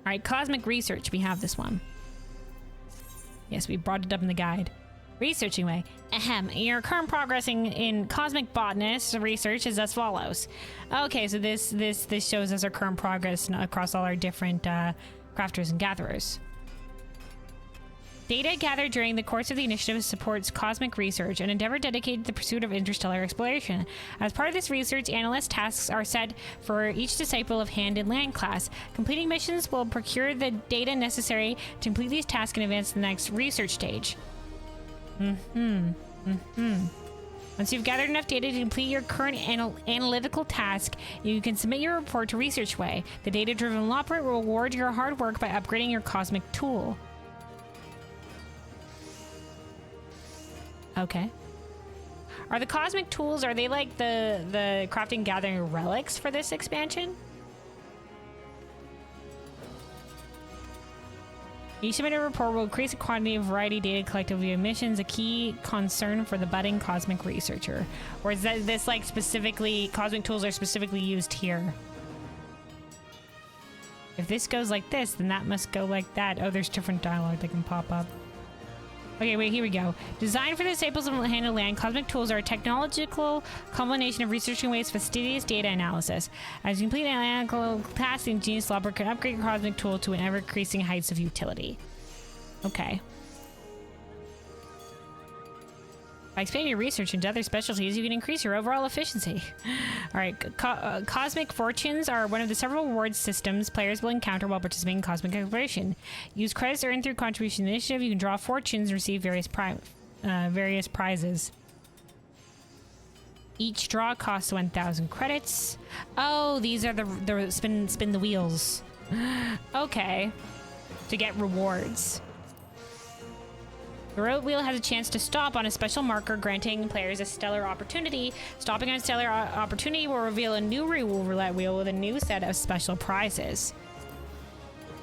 All right, Cosmic Research. We have this one. Yes, we brought it up in the guide. Researching way. Ahem. Your current progress in cosmic botanist research is as follows. Okay, so this shows us our current progress across all our different crafters and gatherers. Data gathered during the course of the initiative supports cosmic research, an endeavor dedicated to the pursuit of interstellar exploration. As part of this research, analyst tasks are set for each disciple of Hand and Land class. Completing missions will procure the data necessary to complete these tasks and advance to the next research stage. Once you've gathered enough data to complete your current analytical task, you can submit your report to Research Way. The data-driven Loprit will reward your hard work by upgrading your cosmic tool. Okay. Are the cosmic tools, are they like the crafting gathering relics for this expansion? Each submitted report will increase the quantity of variety data collected via missions, a key concern for the budding cosmic researcher. Or is that this like specifically, cosmic tools are specifically used here? If this goes like this, then that must go like that. Oh, there's different dialogue that can pop up. Okay, wait, here we go. Designed for the disciples of Hand and Land, cosmic tools are a technological combination of researching ways fastidious data analysis. As you complete an analytical task, the ingenious Lopper can upgrade your cosmic tool to an ever-increasing heights of utility. Okay. By expanding your research into other specialties, you can increase your overall efficiency. All right, Cosmic Fortunes are one of the several reward systems players will encounter while participating in cosmic exploration. Use credits earned through contribution initiative. You can draw fortunes and receive various prizes. Each draw costs 1,000 credits. Oh, these are the spin the wheels. Okay, to get rewards. The road wheel has a chance to stop on a special marker, granting players a stellar opportunity. Stopping on a stellar opportunity will reveal a new roulette wheel with a new set of special prizes.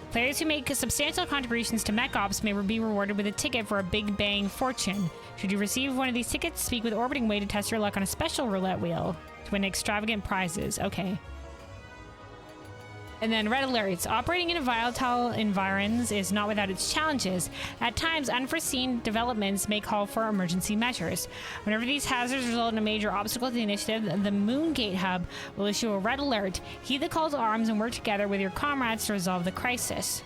Players who make substantial contributions to Mech Ops may be rewarded with a ticket for a Big Bang fortune. Should you receive one of these tickets, speak with Orbiting Way to test your luck on a special roulette wheel to win extravagant prizes. Okay. And then red alerts. Operating in volatile environs is not without its challenges. At times, unforeseen developments may call for emergency measures. Whenever these hazards result in a major obstacle to the initiative, the Moongate Hub will issue a red alert. Heed the call to arms and work together with your comrades to resolve the crisis.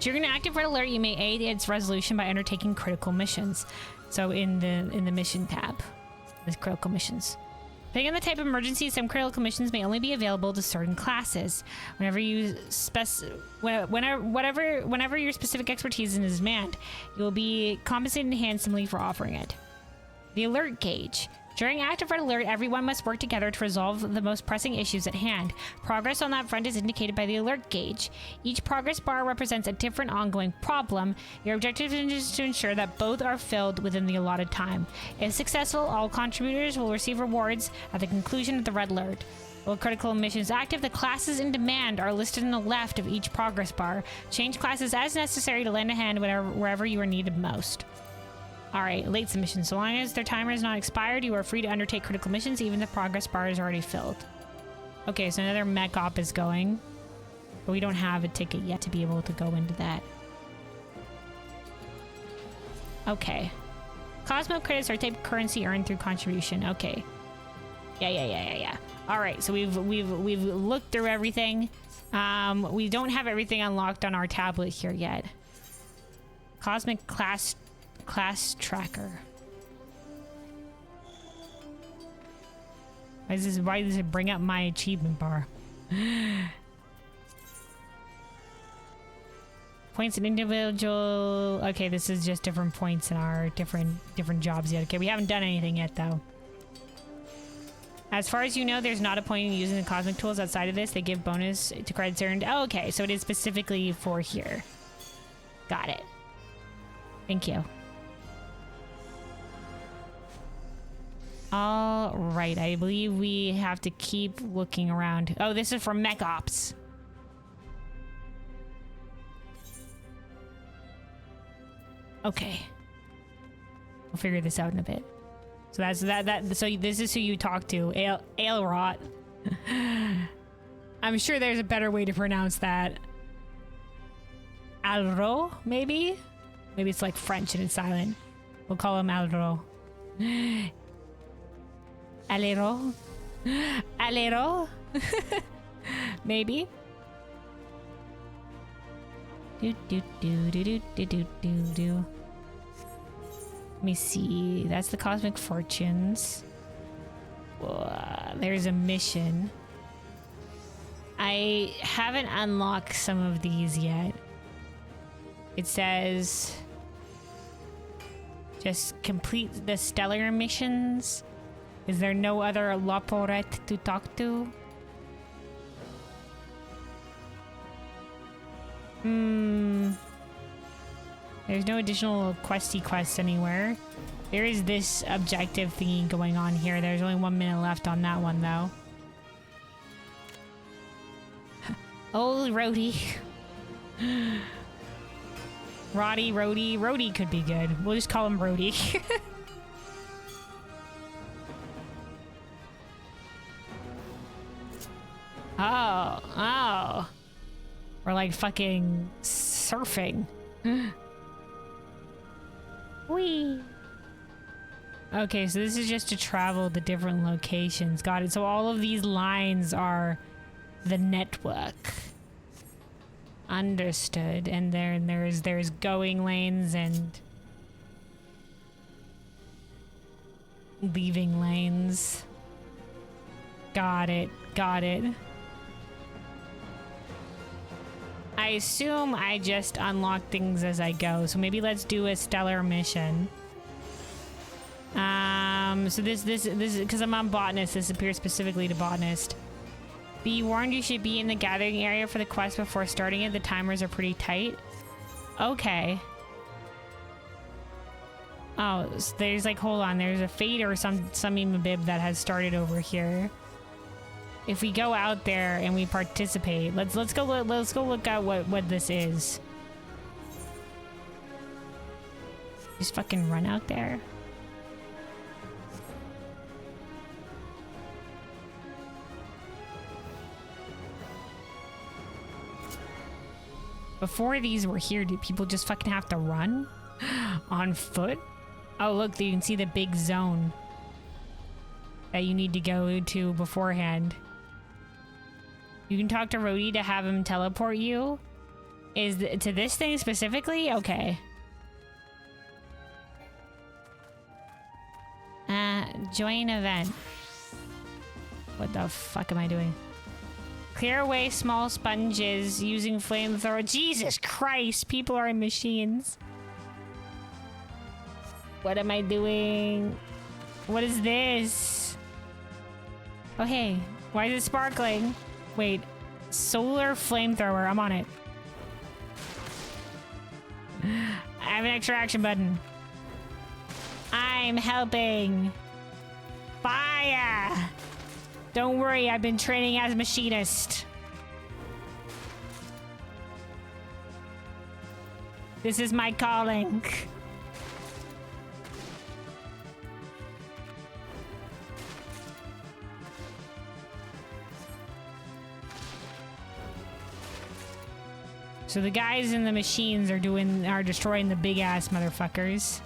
During an active red alert, you may aid its resolution by undertaking critical missions. So in the mission tab, there's critical missions. Depending on the type of emergency, some critical missions may only be available to certain classes. Whenever your specific expertise is in demand, you will be compensated handsomely for offering it. The alert gauge. During active red alert, everyone must work together to resolve the most pressing issues at hand. Progress on that front is indicated by the alert gauge. Each progress bar represents a different ongoing problem. Your objective is to ensure that both are filled within the allotted time. If successful, all contributors will receive rewards at the conclusion of the red alert. While critical missions active, the classes in demand are listed on the left of each progress bar. Change classes as necessary to lend a hand wherever you are needed most. Alright, late submissions. So long as their timer is not expired, you are free to undertake critical missions, even if the progress bar is already filled. Okay, so another mech op is going. But we don't have a ticket yet to be able to go into that. Okay. Cosmo credits are type of currency earned through contribution. Okay. Yeah. Alright, so we've looked through everything. We don't have everything unlocked on our tablet here yet. Cosmic class tracker. Why does it bring up my achievement bar? Points in individual. Okay, this is just different points in our different jobs yet. Okay, we haven't done anything yet though. As far as you know, there's not a point in using the cosmic tools outside of this. They give bonus to credits earned. Oh, okay, so it is specifically for here. Got it. Thank you. All right, I believe we have to keep looking around. Oh, this is for Mech Ops. Okay. We'll figure this out in a bit. So that's that. So this is who you talk to, Aelrot. I'm sure there's a better way to pronounce that. Alro, maybe? Maybe it's like French and it's silent. We'll call him Alro. Alero? Alero? Maybe? Do do do do do do do do do. Let me see. That's the Cosmic Fortunes. Whoa, there's a mission. I haven't unlocked some of these yet. It says just complete the stellar missions. Is there no other Loporet to talk to? There's no additional questy quests anywhere. There is this objective thingy going on here. There's only 1 minute left on that one, though. Old Rhodey. Roddy, Rhodey. Rhodey could be good. We'll just call him Rhodey. Oh. We're like fucking surfing. Whee. Okay, so this is just to travel the different locations. Got it. So all of these lines are the network. Understood. And there's going lanes and leaving lanes. Got it. I assume I just unlock things as I go. So maybe let's do a stellar mission. So this because I'm on botanist, this appears specifically to botanist. Be warned, you should be in the gathering area for the quest before starting it. The timers are pretty tight. Okay. Oh, so there's like, hold on, there's a fate or some bib that has started over here. If we go out there and we participate, let's go look at what this is. Just fucking run out there. Before these were here, did people just fucking have to run on foot? Oh, look, you can see the big zone that you need to go to beforehand. You can talk to Rhodey to have him teleport you. To this thing specifically? Okay. Join event. What the fuck am I doing? Clear away small sponges using flamethrower. Jesus Christ, people are in machines. What am I doing? What is this? Oh, hey. Why is it sparkling? Wait. Solar flamethrower. I'm on it. I have an extra action button. I'm helping. Fire! Don't worry, I've been training as a machinist. This is my calling. So the guys in the machines are destroying the big ass motherfuckers.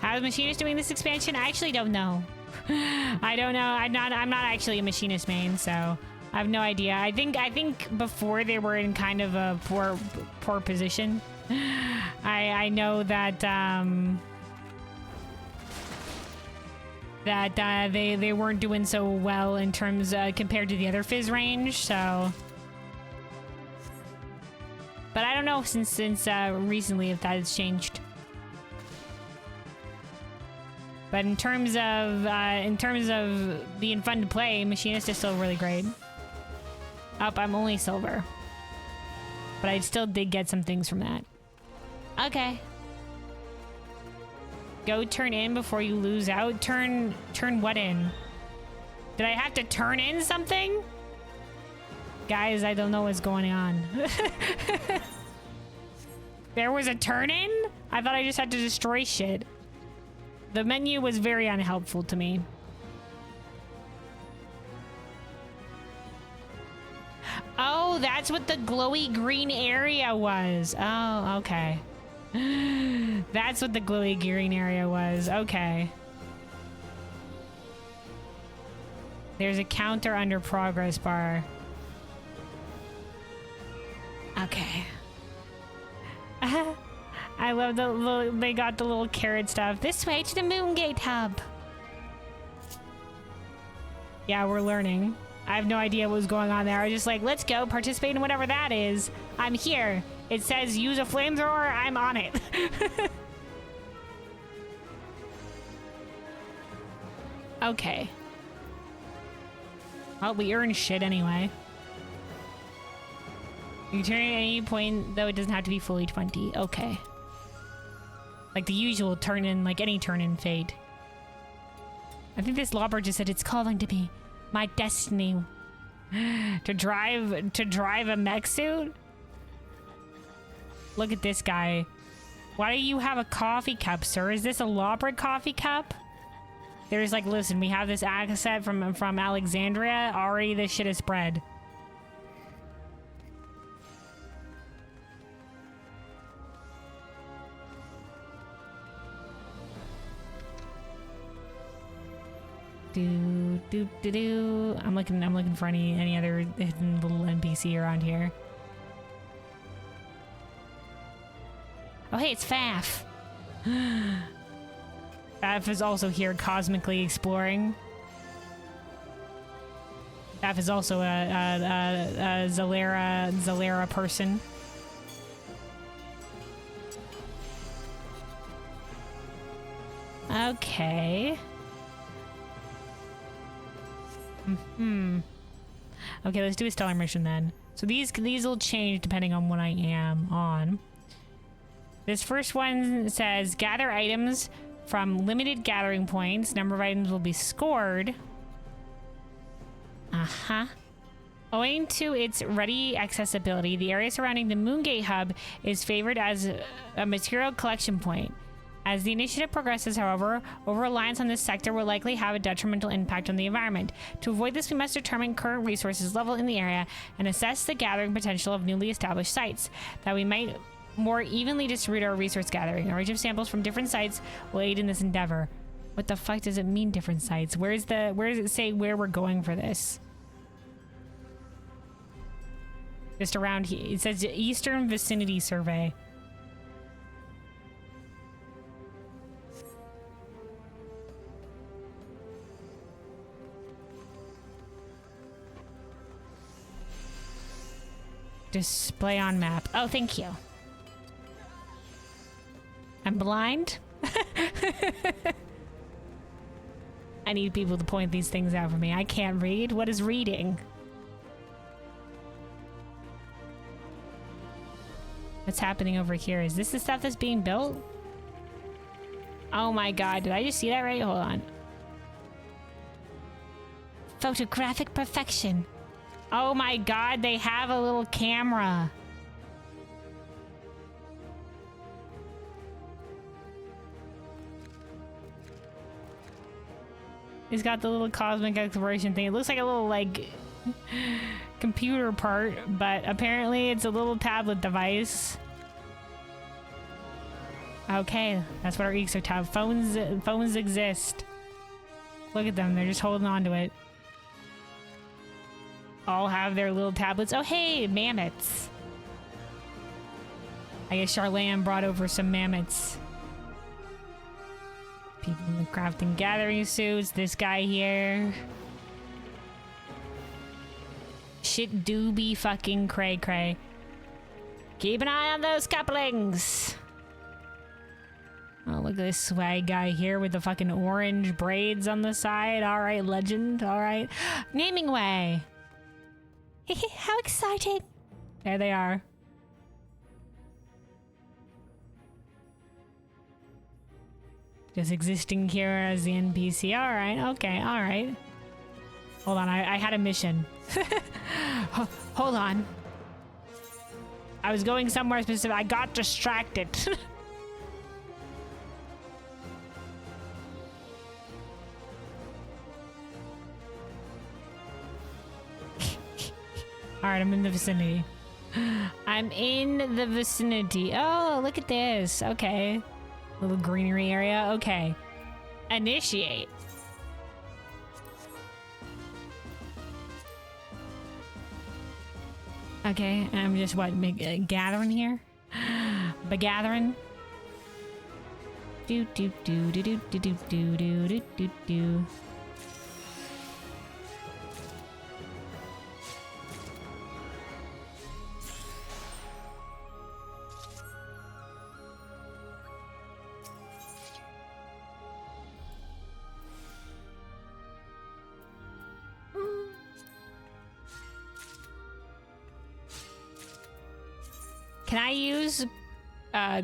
How is Machinist doing this expansion? I actually don't know. I don't know. I'm not actually a Machinist main, so I have no idea. I think before they were in kind of a poor position. I know that they weren't doing so well in terms compared to the other Fizz range, so. But I don't know since recently if that has changed. But in terms of being fun to play, Machinist is still really great. I'm only silver, but I still did get some things from that. Okay. Go turn in before you lose out. Turn what in? Did I have to turn in something? Guys, I don't know what's going on. There was a turn-in? I thought I just had to destroy shit. The menu was very unhelpful to me. Oh, that's what the glowy green area was. Oh, okay. That's what the glowy green area was. Okay. There's a counter under progress bar. Okay. I love they got the little carrot stuff. This way to the Moongate Hub. Yeah, we're learning. I have no idea what was going on there. I was just like, let's go participate in whatever that is. I'm here. It says use a flamethrower. I'm on it. Okay. Well, we earned shit anyway. You turn at any point, though it doesn't have to be fully 20. Okay. Like the usual turn-in, like any turn-in fate. I think this lobber just said it's calling to me. My destiny. to drive a mech suit? Look at this guy. Why do you have a coffee cup, sir? Is this a lobber coffee cup? There's like, listen, we have this asset from Alexandria. Already this shit is spread. I'm looking for any other hidden little NPC around here. Oh hey, it's Faf. Faf is also here cosmically exploring. Faf is also a Zalera person. Okay. Okay, let's do a stellar mission then. So these will change depending on what I am on. This first one says gather items from limited gathering points. Number of items will be scored. Owing to its ready accessibility, the area surrounding the Moongate Hub is favored as a material collection point. As the initiative progresses, however, over-reliance on this sector will likely have a detrimental impact on the environment. To avoid this, we must determine current resources level in the area and assess the gathering potential of newly established sites, that we might more evenly distribute our resource gathering. A range of samples from different sites will aid in this endeavor. What the fuck does it mean, different sites? Where does it say where we're going for this? Just around here. It says Eastern Vicinity Survey. Display on map. Oh, thank you. I'm blind. I need people to point these things out for me. I can't read. What is reading? What's happening over here? Is this the stuff that's being built? Oh my god, did I just see that right? Hold on. Photographic perfection. Oh my god, they have a little camera. He's got the little cosmic exploration thing. It looks like a little, like, computer part, but apparently it's a little tablet device. Okay, that's what our Exotab phones exist. Look at them, they're just holding on to it. All have their little tablets. Oh, hey, mammoths. I guess Charlene brought over some mammoths. People in the crafting gathering suits. This guy here. Shit do be fucking cray cray. Keep an eye on those couplings. Oh, look at this swag guy here with the fucking orange braids on the side. All right, legend. All right. Naming way. How exciting. There they are. Just existing here as the NPC. Alright, okay, alright. Hold on, I had a mission. Hold on. I was going somewhere specific. I got distracted. All right, I'm in the vicinity. I'm in the vicinity. Oh, look at this. Okay. Little greenery area. Okay. Initiate. Okay, I'm just gathering here? Gathering. Do do do do do do do do do do do. Can I use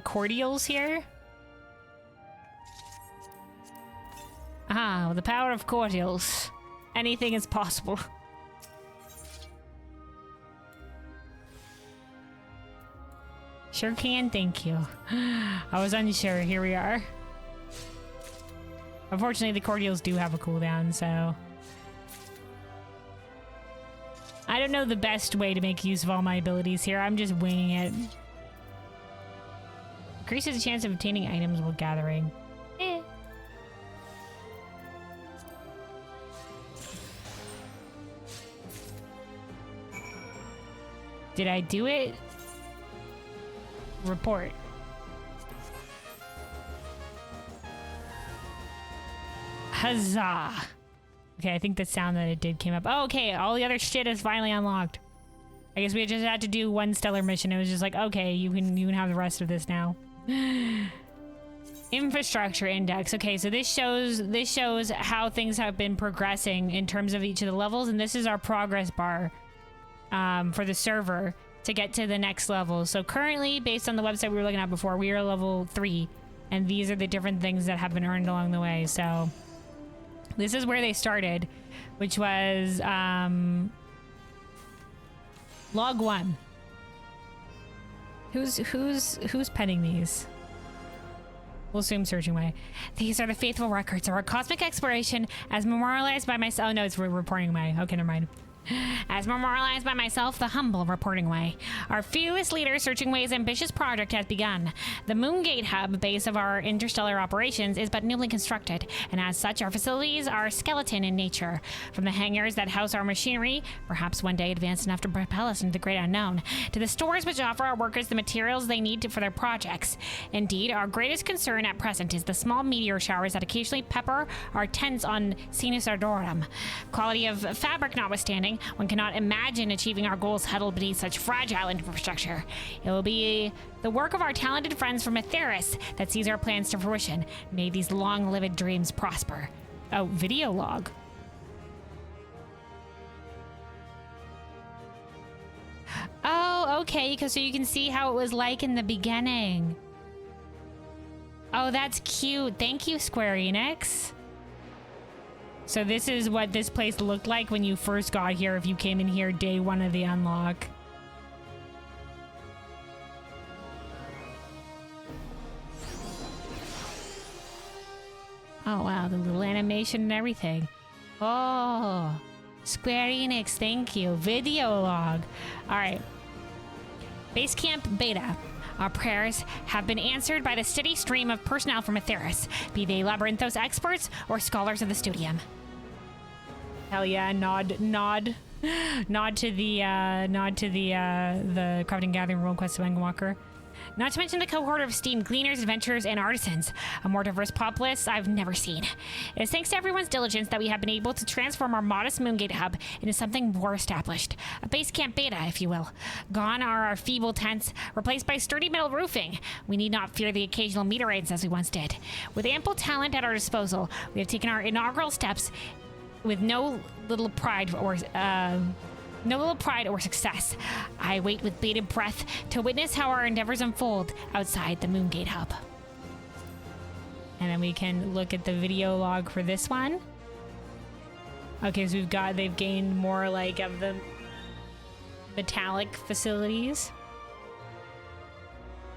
cordials here? Ah, with the power of cordials, anything is possible. Sure can, thank you. I was unsure. Here we are. Unfortunately, the cordials do have a cooldown, so... I don't know the best way to make use of all my abilities here. I'm just winging it. Increases the chance of obtaining items while gathering. Eh. Did I do it? Report. Huzzah! Okay, I think the sound that it did came up. Oh, okay, all the other shit is finally unlocked. I guess we just had to do one stellar mission. It was just like, okay, you can have the rest of this now. Infrastructure index. Okay, so this shows how things have been progressing in terms of each of the levels, and this is our progress bar for the server to get to the next level. So currently, based on the website we were looking at before, we are level 3, and these are the different things that have been earned along the way. So this is where they started, which was log 1. Who's penning these? We'll assume searching way. These are the faithful records of our cosmic exploration as memorialized by myself. Oh no, it's reporting way. Okay, never mind. As memorialized by myself, the humble reporting way. Our fearless leader searching way's ambitious project has begun. The Moongate hub base of our interstellar operations is but newly constructed, and as such our facilities are skeleton in nature. From the hangars that house our machinery, perhaps one day advanced enough to propel us into the great unknown, to the stores which offer our workers the materials they need for their projects. Indeed, our greatest concern at present is the small meteor showers that occasionally pepper our tents on Sinus Ardorum. Quality of fabric notwithstanding, one cannot imagine achieving our goals huddled beneath such fragile infrastructure. It will be the work of our talented friends from Aetheris that sees our plans to fruition. May these long-lived dreams prosper. Oh, video log. Oh, okay, because so you can see how it was like in the beginning. Oh, that's cute. Thank you, Square Enix. So this is what this place looked like when you first got here, if you came in here day 1 of the unlock. Oh wow, the little animation and everything. Oh, Square Enix, thank you. Video log. All right. Base Camp Beta. Our prayers have been answered by the steady stream of personnel from Aetheris, be they Labyrinthos experts or scholars of the studium. Hell yeah! Nod to the Crafting Gathering World Quest of Endwalker. Not to mention the cohort of esteemed gleaners, adventurers, and artisans, a more diverse populace I've never seen. It is thanks to everyone's diligence that we have been able to transform our modest Moongate hub into something more established. A base camp beta, if you will. Gone are our feeble tents, replaced by sturdy metal roofing. We need not fear the occasional meteorites as we once did. With ample talent at our disposal, we have taken our inaugural steps with no little pride or success. I wait with bated breath to witness how our endeavors unfold outside the Moongate hub. And then we can look at the video log for this one. Okay, so they've gained more like of the metallic facilities.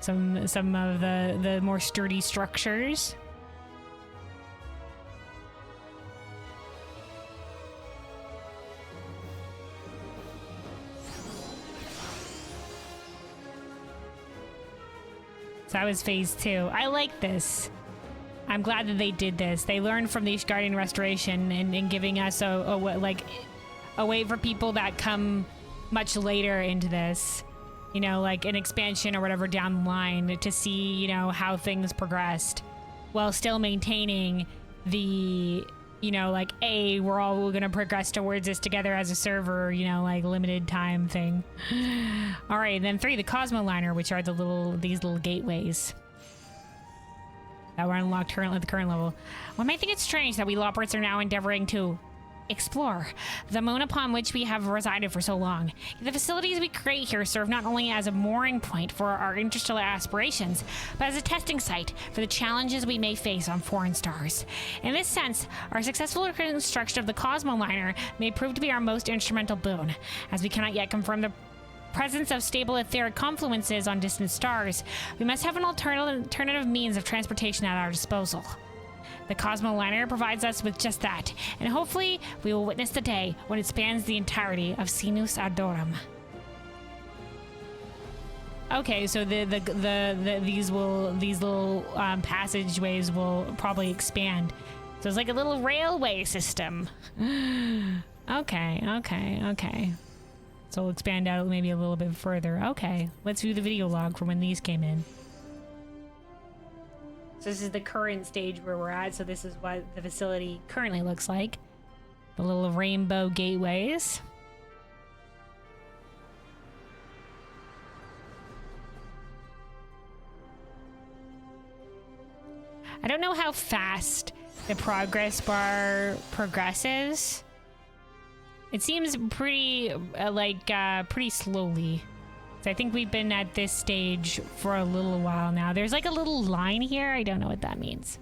Some of the more sturdy structures. So that was phase 2. I like this. I'm glad that they did this. They learned from the Ishgardian Restoration and giving us a way for people that come much later into this, you know, like an expansion or whatever down the line, to see, you know, how things progressed while still maintaining the, you know, like, we're all gonna progress towards this together as a server, you know, like limited time thing. All right, then 3, the Cosmo Liner, which are these little gateways that were unlocked at the current level. One might think it's strange that we Loports are now endeavoring to explore the moon upon which we have resided for so long. The facilities we create here serve not only as a mooring point for our interstellar aspirations, but as a testing site for the challenges we may face on foreign stars. In this sense, our successful construction of the Cosmo Liner may prove to be our most instrumental boon. As we cannot yet confirm the presence of stable etheric confluences on distant stars, we must have an alternative means of transportation at our disposal. The Cosmo Liner provides us with just that, and hopefully we will witness the day when it spans the entirety of Sinus Ardorum. Okay, so these little passageways will probably expand. So it's like a little railway system. Okay. So we'll expand out maybe a little bit further. Okay, let's view the video log from when these came in. So this is the current stage where we're at. So this is what the facility currently looks like. The little rainbow gateways. I don't know how fast the progress bar progresses. It seems pretty, pretty slowly. So I think we've been at this stage for a little while now. There's like a little line here. I don't know what that means.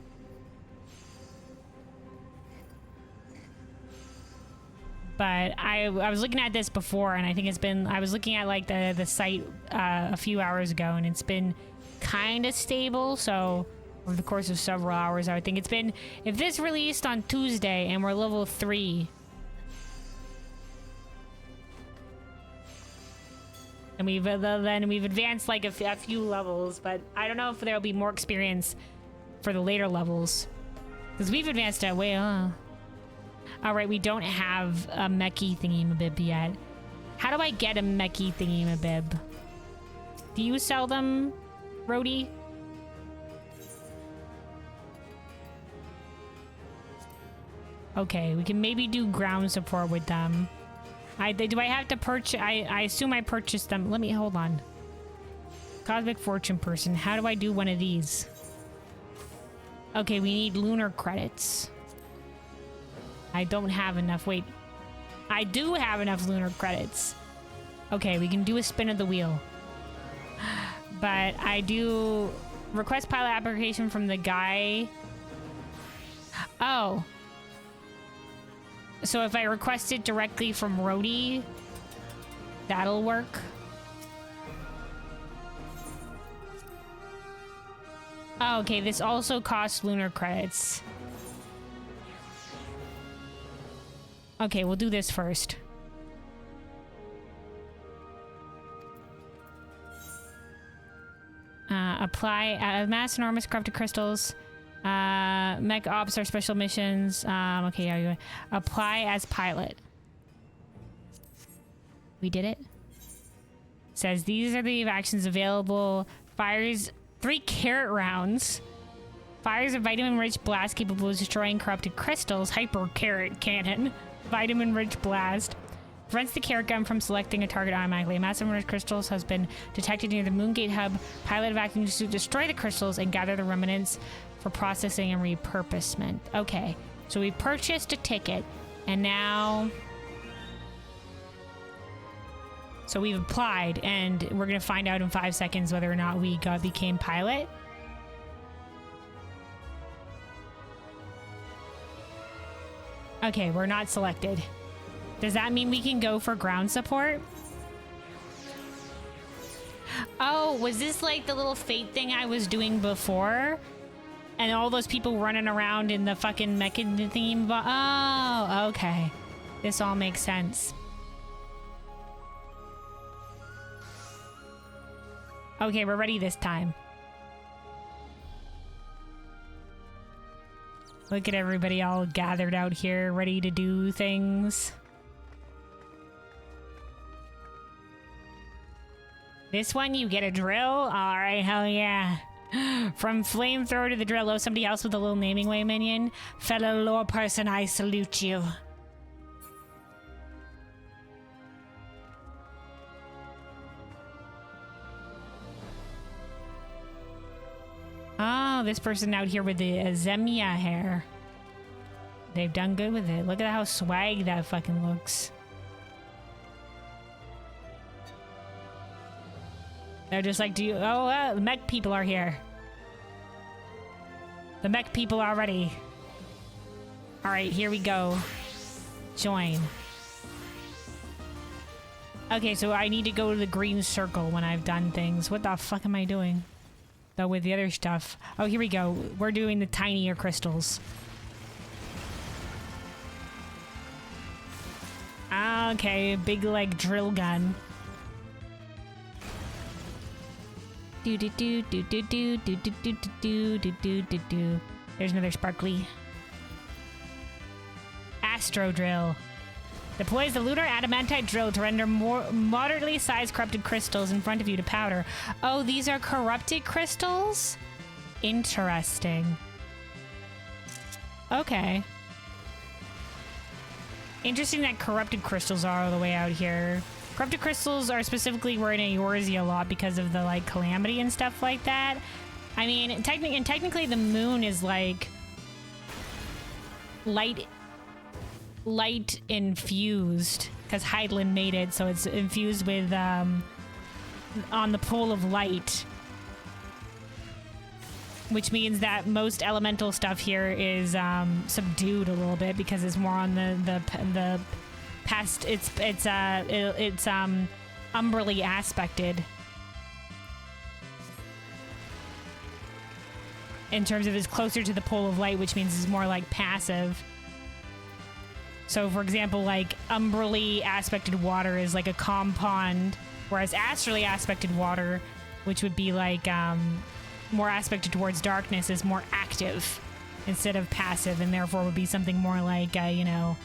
But I was looking at this before, and I think it's been, I was looking at like the site a few hours ago, and it's been kind of stable. So over the course of several hours, I would think it's been, if this released on Tuesday and we're level 3, and we've advanced like a few levels, but I don't know if there'll be more experience for the later levels, because we've advanced a way. All right, we don't have a mechy thingy-mabib yet. How do I get a mechy thingy-mabib? Do you sell them, Rhodey? Okay, we can maybe do ground support with them. Do I have to purchase? I assume I purchased them. Let me, hold on. Cosmic Fortune person. How do I do one of these? Okay, we need lunar credits. I don't have enough. Wait. I do have enough lunar credits. Okay, we can do a spin of the wheel. But I do request pilot application from the guy. Oh. So if I request it directly from Rhodey, that'll work. Oh, okay, this also costs lunar credits. Okay, we'll do this first. Apply mass enormous corrupted crystals. Mech ops are special missions. Okay, yeah, apply as pilot. We did it. Says these are the actions available. Fires 3 carrot rounds. Fires a vitamin-rich blast capable of destroying corrupted crystals. Hyper carrot cannon. Vitamin-rich blast. Prevents the carrot gun from selecting a target automatically. Massive enriched crystals has been detected near the Moongate hub. Pilot vacuum to destroy the crystals and gather the remnants for processing and repurposement. Okay, so we purchased a ticket, and now, so we've applied, and we're gonna find out in 5 seconds whether or not we became pilot. Okay, we're not selected. Does that mean we can go for ground support? Oh, was this like the little fate thing I was doing before? And all those people running around in the fucking mecha theme? Oh, okay. This all makes sense. Okay, we're ready this time. Look at everybody all gathered out here, ready to do things. This one, you get a drill? Alright, hell yeah. From flamethrower to the drill. Oh, somebody else with a little naming way minion. Fellow lore person, I salute you. Oh, this person out here with the Azemia hair. They've done good with it. Look at how swag that fucking looks. They're just like, the mech people are here. The mech people are ready. Alright, here we go. Join. Okay, so I need to go to the green circle when I've done things. What the fuck am I doing? Though with the other stuff. Oh, here we go. We're doing the tinier crystals. Okay, big like drill gun. Do do do do do do do do do do do do do do. There's another sparkly. Astro drill. Deploys the lunar adamantite drill to render more moderately sized corrupted crystals in front of you to powder. Oh, these are corrupted crystals? Interesting. Okay. Interesting that corrupted crystals are all the way out here. Corrupted crystals are specifically where in Eorzea a lot because of the like calamity and stuff like that. I mean, technically the moon is like light infused because Hydaelyn made it, so it's infused with on the pole of light, which means that most elemental stuff here is subdued a little bit because it's more on the past. It's umbrally aspected in terms of it's closer to the pole of light, which means it's more like passive. So, for example, like, umbrally aspected water is like a calm pond, whereas astrally aspected water, which would be like more aspected towards darkness, is more active instead of passive, and therefore would be something more like, you know,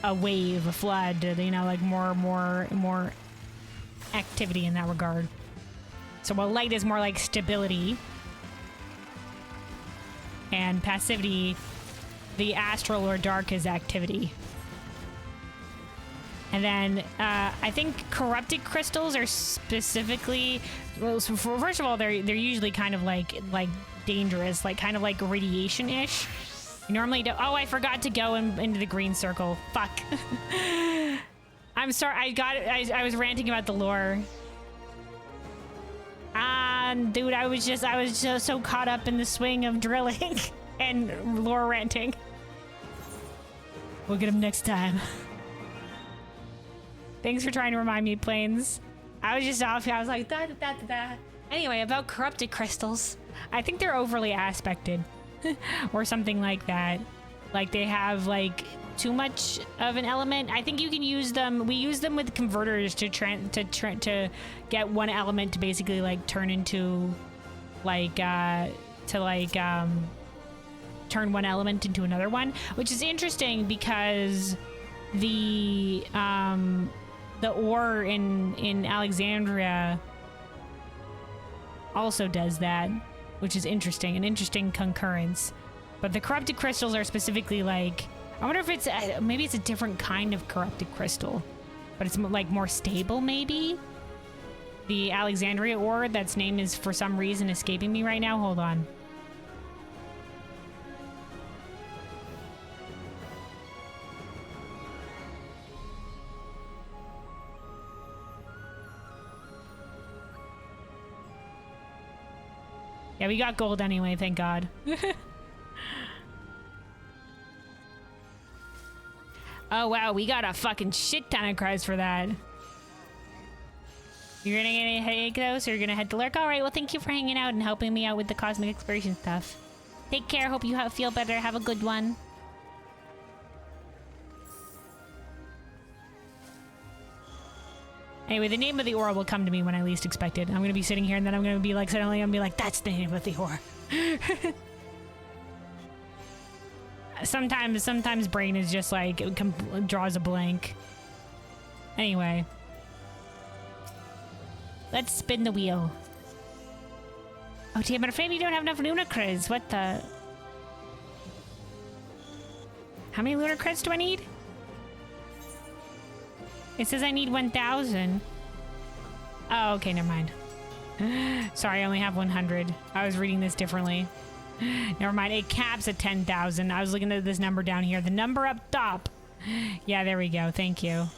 a wave, a flood, you know, like more activity in that regard. So while light is more like stability and passivity, the astral or dark is activity. And then I think corrupted crystals are specifically, well, so first of all, they're usually kind of like dangerous, like kind of like radiation-ish. You normally do. Oh, I forgot to go into the green circle. Fuck. I'm sorry. I was ranting about the lore. Dude, I was just so caught up in the swing of drilling and lore ranting. We'll get him next time. Thanks for trying to remind me, Plains. I was just off. I was like, da da da da da. Anyway, about corrupted crystals. I think they're overly aspected. Or something like that. Like they have like too much of an element. I think you can use them. We use them with converters to get one element to basically like turn into like turn one element into another one, which is interesting because the ore in Alexandria also does that, which is interesting, an interesting concurrence. But the corrupted crystals are specifically like, I wonder if it's maybe it's a different kind of corrupted crystal, but it's like more stable maybe. The Alexandria ore, that's name is for some reason escaping me right now. Hold on. Yeah, we got gold anyway, thank God. Oh, wow, we got a fucking shit ton of creds for that. You're gonna get a headache, though, so you're gonna head to Lurk? Alright, well, thank you for hanging out and helping me out with the cosmic exploration stuff. Take care, hope you feel better, have a good one. Anyway, the name of the ore will come to me when I least expect it. I'm gonna be sitting here and then I'm gonna be like, suddenly I'm gonna be like, that's the name of the ore. Sometimes brain is just like, draws a blank. Anyway. Let's spin the wheel. Oh, Tim, I'm afraid we don't have enough lunar creds. What the? How many lunar creds do I need? It says I need 1,000. Oh, okay, never mind. Sorry, I only have 100. I was reading this differently. Never mind, it caps at 10,000. I was looking at this number down here. The number up top. Yeah, there we go. Thank you.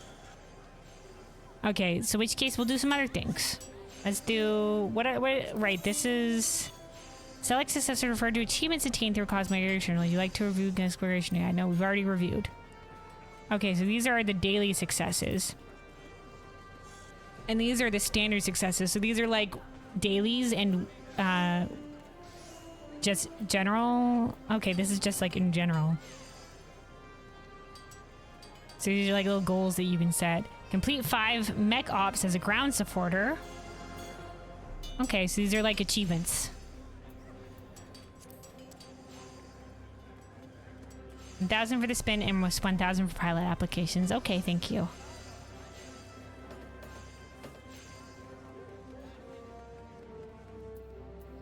Okay, so which case we'll do some other things. Let's do what right, this is select successor referred to achievements attained through cosmic exploration. Would you like to review the exploration? Yeah, I know we've already reviewed. Okay, so these are the daily successes. And these are the standard successes. So these are like dailies and just general. Okay, this is just like in general. So these are like little goals that you can set. Complete 5 mech ops as a ground supporter. Okay, so these are like achievements. 1,000 for the spin and almost 1,000 for pilot applications. Okay, thank you.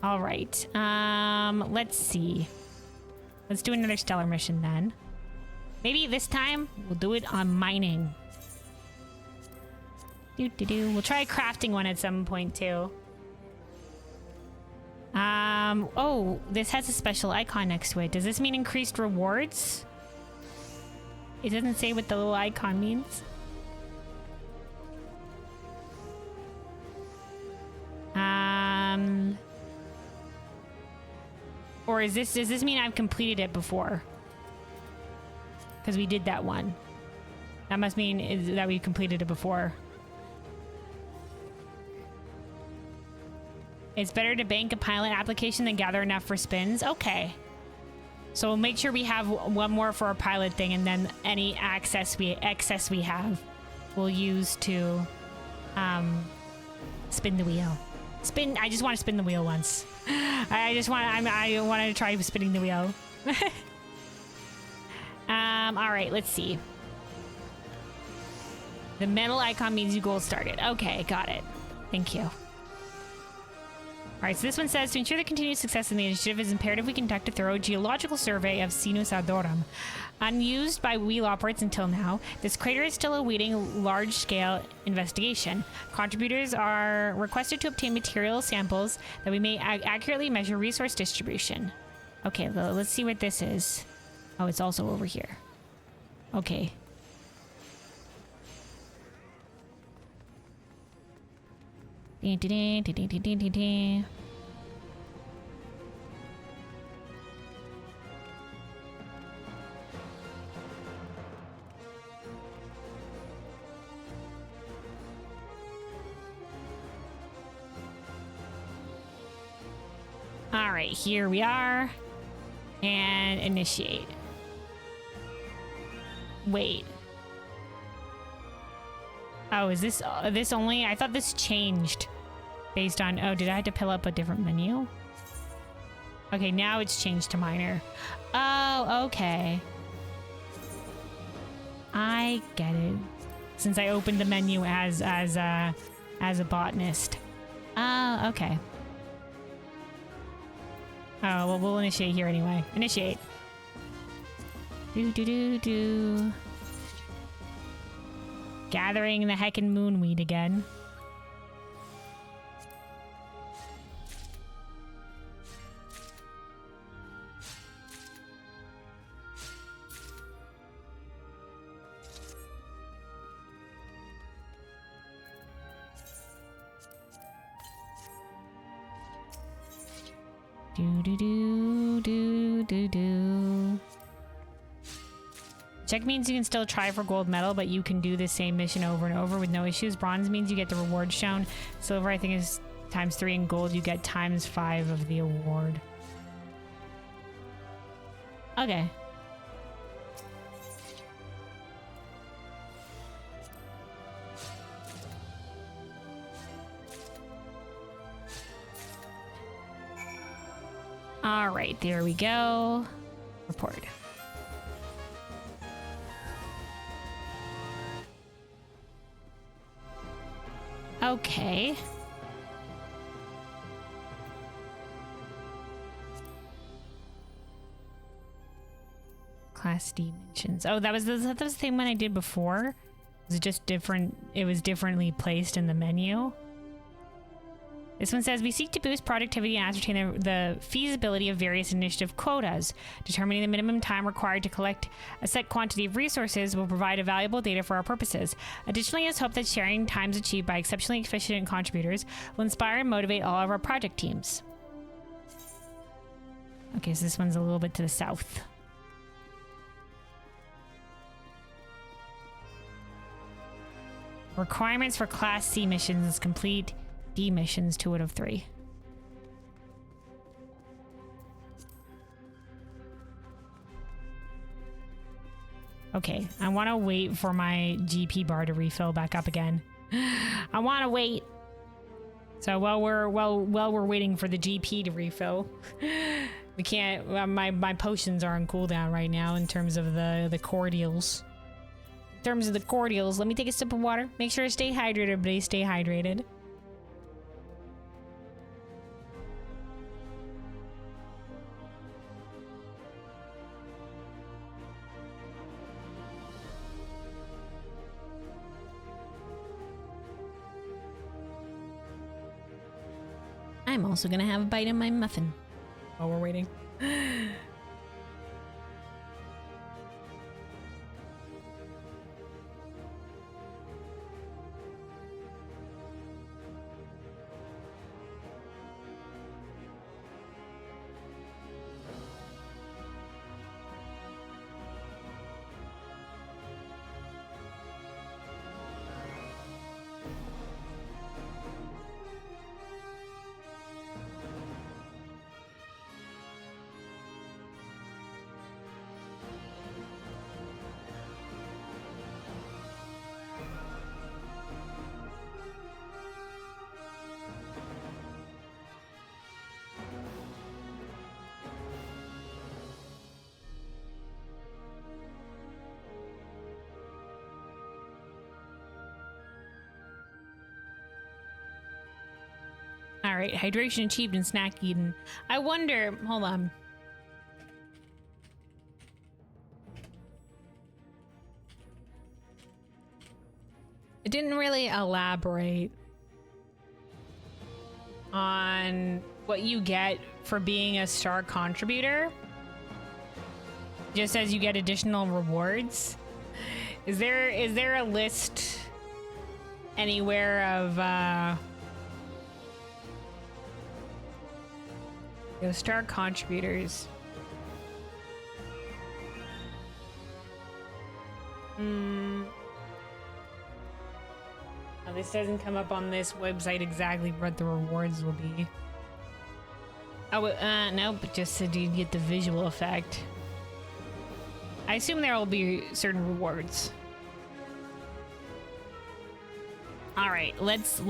All right. Let's see. Let's do another stellar mission then. Maybe this time we'll do it on mining. We'll try a crafting one at some point too. Oh, this has a special icon next to it. Does this mean increased rewards? It doesn't say what the little icon means. Or does this mean I've completed it before? Because we did that one. That must mean that we completed it before. It's better to bank a pilot application than gather enough for spins. Okay. So we'll make sure we have one more for our pilot thing, and then any excess we have, we'll use to spin the wheel. I just want to spin the wheel once. I want to try spinning the wheel. All right, let's see. The metal icon means you goal started. Okay, got it. Thank you. All right, so this one says, to ensure the continued success in the initiative, it is imperative we conduct a thorough geological survey of Sinus Ardorum. Unused by wheel operates until now, this crater is still awaiting large-scale investigation. Contributors are requested to obtain material samples that we may accurately measure resource distribution. Okay, well, let's see what this is. Oh, it's also over here. Okay. All right, here we are. And initiate. Wait. Oh, is this only? I thought this changed based on, oh, did I have to pull up a different menu? Okay, now it's changed to minor. Oh, okay. I get it. Since I opened the menu as a botanist. Oh, okay. Oh, well, we'll initiate here anyway. Initiate. Do. Gathering the heckin' moonweed again. Do. Check means you can still try for gold medal, but you can do the same mission over and over with no issues. Bronze means you get the reward shown. Silver, I think, is ×3, and gold, you get ×5 of the award. Okay. All right, there we go. Report. Okay. Class D mentions. Oh, that was the same one I did before. Was it just different? It was differently placed in the menu. This one says, we seek to boost productivity and ascertain the feasibility of various initiative quotas. Determining the minimum time required to collect a set quantity of resources will provide a valuable data for our purposes. Additionally, it is hoped that sharing times achieved by exceptionally efficient contributors will inspire and motivate all of our project teams. Okay, so this one's a little bit to the south. Requirements for Class C missions: complete D missions 2 out of 3. Okay, I want to wait for my GP bar to refill back up again. I want to wait. So while we're waiting for the GP to refill, we can't. My potions are on cooldown right now in terms of the cordials. In terms of the cordials, let me take a sip of water. Make sure to stay hydrated, everybody. Stay hydrated. I'm also gonna have a bite of my muffin while we're waiting. All right, hydration achieved and snack eaten. I wonder, hold on. It didn't really elaborate on what you get for being a star contributor. Just says you get additional rewards. Is there a list anywhere of star contributors? Oh, this doesn't come up on this website exactly what the rewards will be. Oh, nope, it just said you get the visual effect. I assume there will be certain rewards. All right, let's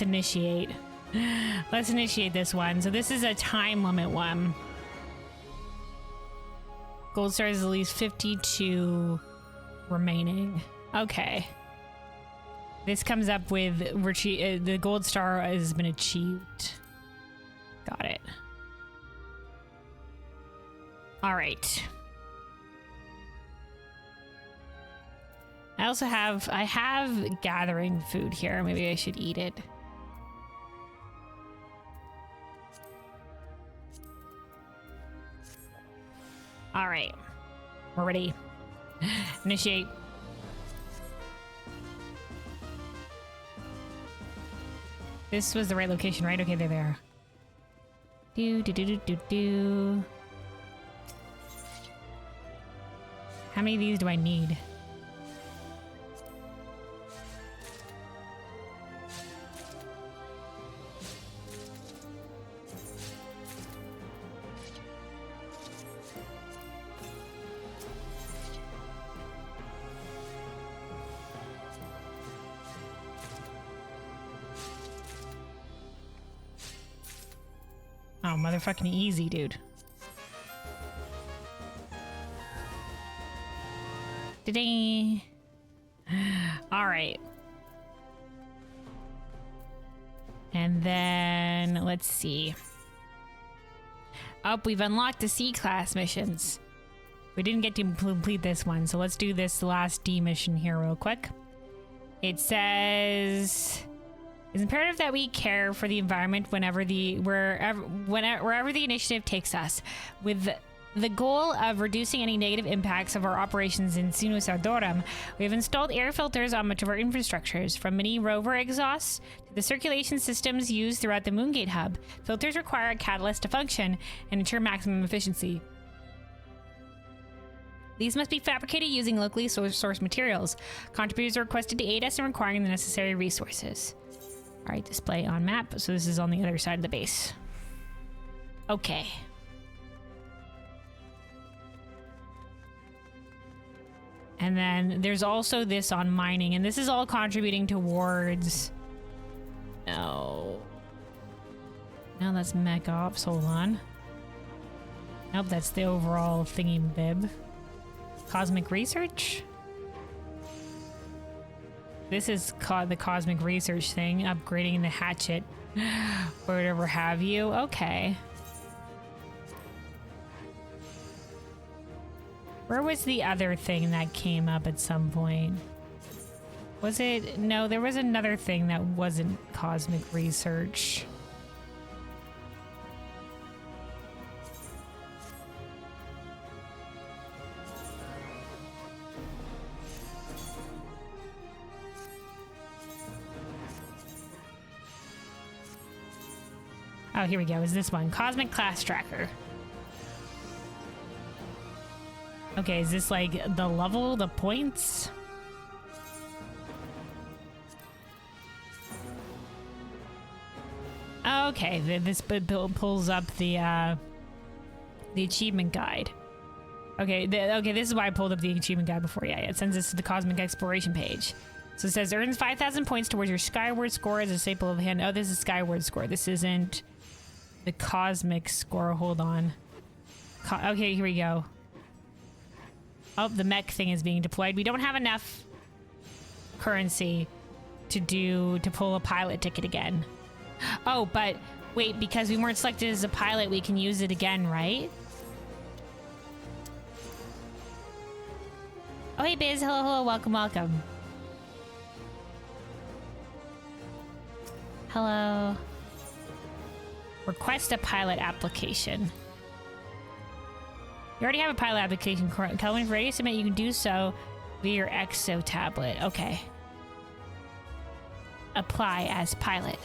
initiate. Let's initiate this one. So this is a time limit one. Gold stars at least 52 remaining. Okay. This comes up with the gold star has been achieved. Got it. All right. I have gathering food here. Maybe I should eat it. All right. We're ready. Initiate. This was the right location, right? Okay, they're there. Do. How many of these do I need? Oh, motherfucking easy, dude. Today. All right. And then let's see. Oh, we've unlocked the C-class missions. We didn't get to complete this one, so let's do this last D mission here real quick. It says it's imperative that we care for the environment wherever the initiative takes us, with the goal of reducing any negative impacts of our operations in Sinus Ardorum. We have installed air filters on much of our infrastructures, from mini rover exhausts to the circulation systems used throughout the Moongate hub. Filters require a catalyst to function and ensure maximum efficiency. These must be fabricated using locally sourced materials. Contributors are requested to aid us in acquiring the necessary resources. All right, display on map. So this is on the other side of the base. Okay. And then there's also this on mining, and this is all contributing towards... No, that's mech ops. Hold on. Nope, that's the overall thingy bib. Cosmic research? This is the cosmic research thing, upgrading the hatchet or whatever have you. Okay. Where was the other thing that came up at some point? Was it? No, there was another thing that wasn't cosmic research. Oh, here we go. Is this one? Cosmic Class Tracker. Okay, is this like the level, the points? Okay, this pulls up the achievement guide. Okay, this is why I pulled up the achievement guide before. Yeah, it sends us to the Cosmic Exploration page. So it says earns 5,000 points towards your Skyward score as a staple of the hand. Oh, this is Skyward score. This isn't the Cosmic score. Hold on. Okay, here we go. Oh, the mech thing is being deployed. We don't have enough currency to pull a pilot ticket again. Oh, but wait, because we weren't selected as a pilot, we can use it again, right? Oh, hey, Biz. Hello, welcome. Hello. Request a pilot application. You already have a pilot application. Kelvin, if you're ready to submit, you can do so via your Exo tablet. Okay. Apply as pilot.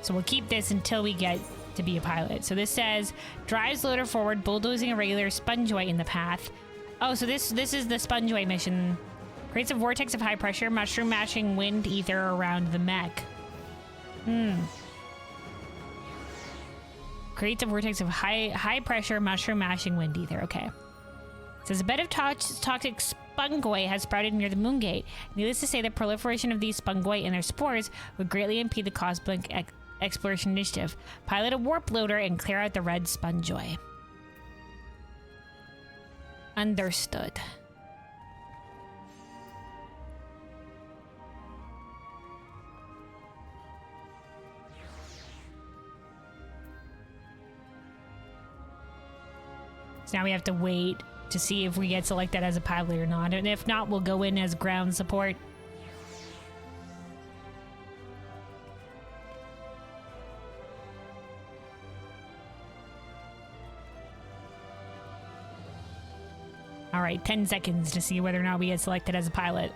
So we'll keep this until we get to be a pilot. So this says, drives loader forward, bulldozing a regular spongeoid in the path. Oh, so this is the spongeoid mission. Creates a vortex of high pressure, mushroom mashing wind ether around the mech. Creates a vortex of high pressure, mushroom mashing wind ether. Okay. It says a bed of toxic spongoi has sprouted near the Moongate. Needless to say, the proliferation of these spongoi and their spores would greatly impede the Cosmic Exploration Initiative. Pilot a warp loader and clear out the red spongoi. Understood. So now we have to wait to see if we get selected as a pilot or not. And if not, we'll go in as ground support. All right, 10 seconds to see whether or not we get selected as a pilot.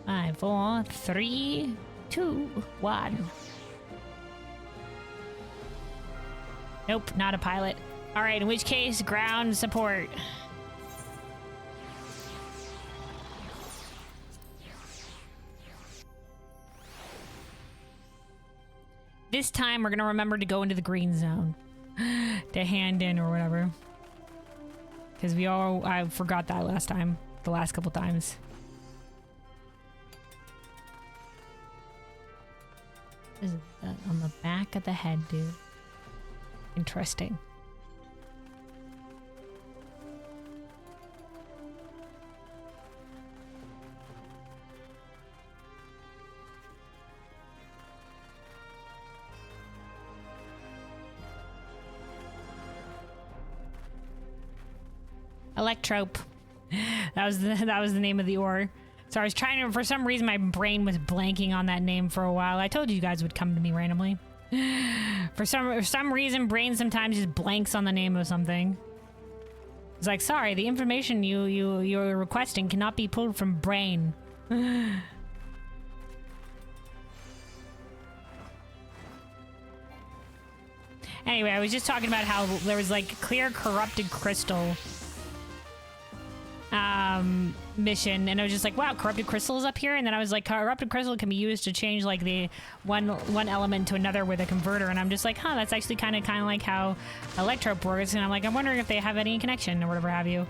5, 4, 3, 2, 1. Nope, not a pilot. All right, in which case, ground support. This time, we're gonna remember to go into the green zone to hand in or whatever. Because I forgot that last time, the last couple times. Is it on the back of the head, dude? Interesting. Electrope. That was the name of the ore. So I was trying to, for some reason my brain was blanking on that name for a while. I told you guys would come to me randomly. For some reason, brain sometimes just blanks on the name of something. It's like, sorry, the information you're requesting cannot be pulled from brain. Anyway, I was just talking about how there was like clear corrupted crystal mission, and I was just like, wow, corrupted crystal is up here. And then I was like, corrupted crystal can be used to change like the one element to another with a converter, and I'm just like, huh, that's actually kind of like how electrope works. And I'm like, I'm wondering if they have any connection or whatever have you.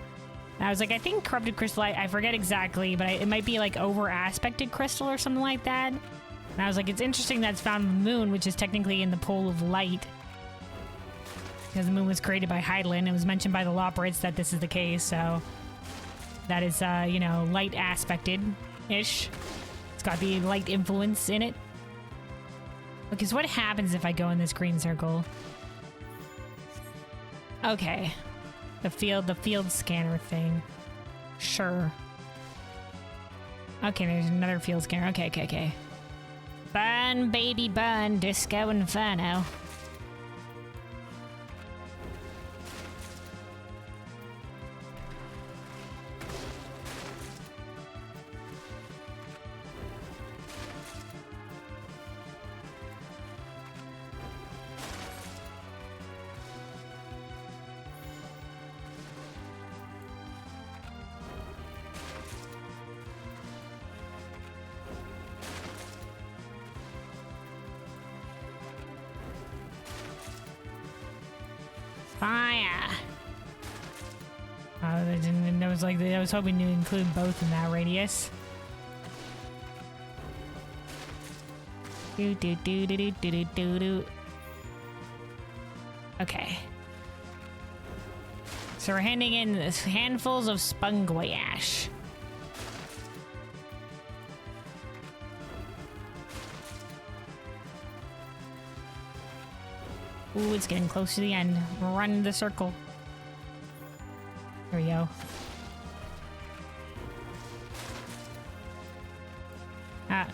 And I was like, I think corrupted crystal, I forget exactly, but it might be like over aspected crystal or something like that. And I was like, it's interesting that's found on the moon, which is technically in the pole of light, because the moon was created by Hydaelyn. It was mentioned by the Loporrits that this is the case, so that is, you know, light aspected-ish. It's got the light influence in it. Because what happens if I go in this green circle? Okay. The field scanner thing. Sure. Okay, there's another field scanner. Okay. Burn, baby, burn. Disco Inferno. Fire! Oh, I was like, I was hoping to include both in that radius. Do. Okay. So we're handing in handfuls of Spungway ash. Ooh, it's getting close to the end. Run the circle. There we go. Ah.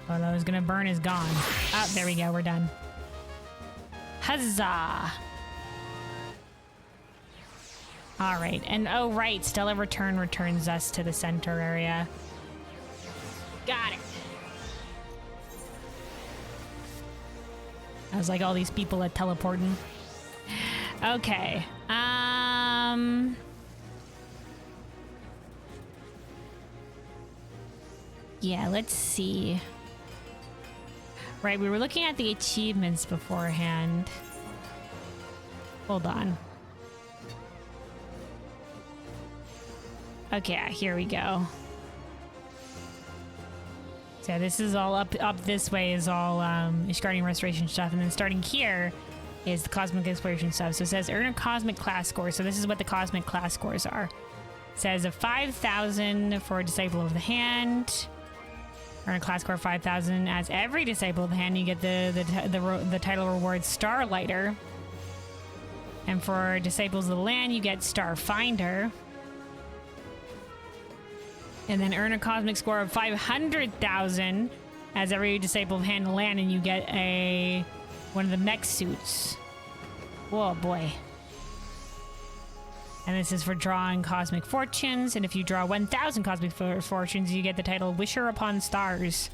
Oh, that was gonna burn is gone. Ah, there we go. We're done. Huzzah! All right, and oh right, Stellar Return returns us to the center area. Got it. I was like, all these people at teleporting. Okay. Yeah, let's see. Right, we were looking at the achievements beforehand. Hold on. Okay, here we go. So this is all up this way is all Ishgardian Restoration stuff, and then starting here is the Cosmic Exploration stuff. So it says earn a Cosmic class score. So this is what the Cosmic class scores are. It says a 5,000 for a Disciple of the Hand. Earn a class score of 5,000 as every Disciple of the Hand. You get the title reward Starlighter. And for Disciples of the Land, you get Starfinder. And then earn a cosmic score of 500,000 as every Disciple of Hand land, and you get one of the mech suits. Whoa, boy. And this is for drawing cosmic fortunes, and if you draw 1,000 cosmic fortunes, you get the title Wisher Upon Stars.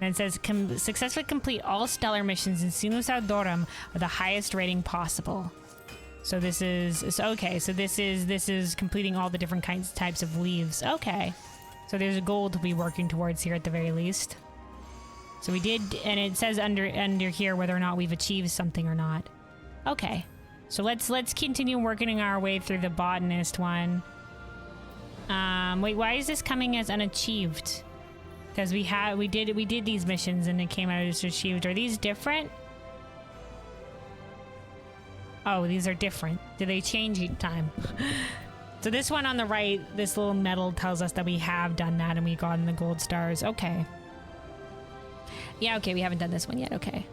And it says, successfully complete all stellar missions in Sinus Ardorum with the highest rating possible. So this is okay. So this is completing all the different types of leaves. Okay. So there's a goal to be working towards here at the very least. So we did, and it says under here whether or not we've achieved something or not. Okay. So let's continue working our way through the botanist one. Wait, why is this coming as unachieved? Because we did these missions and it came out as achieved. Are these different? Oh, these are different. Do they change each time? So this one on the right, this little medal tells us that we have done that and we got in the gold stars. Okay. Yeah, okay, we haven't done this one yet. Okay.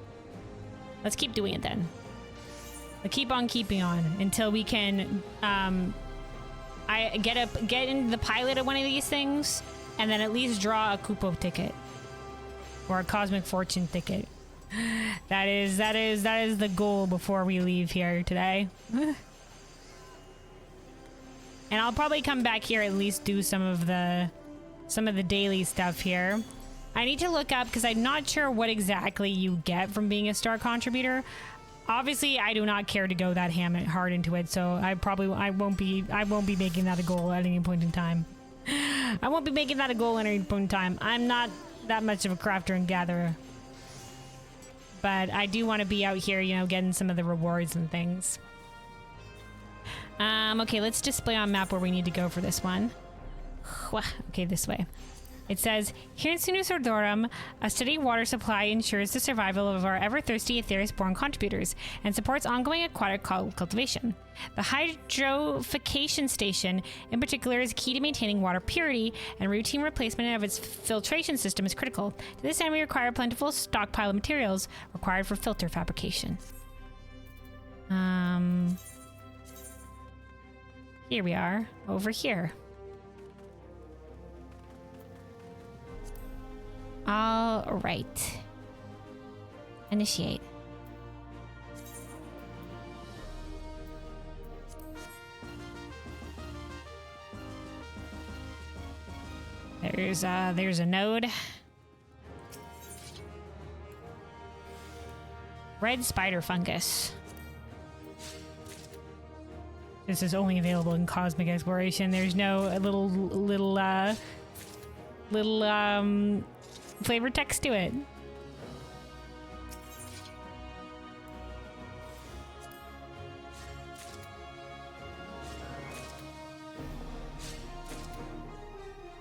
Let's keep doing it then. We'll keep on keeping on until we can get into the pilot of one of these things and then at least draw a Kupo ticket or a Cosmic Fortune ticket. That is the goal before we leave here today. And I'll probably come back here at least do some of the daily stuff here. I need to look up because I'm not sure what exactly you get from being a star contributor. Obviously, I do not care to go that hard into it, so I won't be making that a goal at any point in time. I won't be making that a goal at any point in time. I'm not that much of a crafter and gatherer. But I do want to be out here, you know, getting some of the rewards and things. Okay, let's display on map where we need to go for this one. Okay, this way. It says, here in Sinus Ardorum, a steady water supply ensures the survival of our ever-thirsty Aetheris-born contributors and supports ongoing aquatic cultivation. The hydrofication station, in particular, is key to maintaining water purity, and routine replacement of its filtration system is critical. To this end, we require a plentiful stockpile of materials required for filter fabrication. Here we are, over here. All right. Initiate. There's a node. Red spider fungus. This is only available in cosmic exploration. There's no little flavor text to it.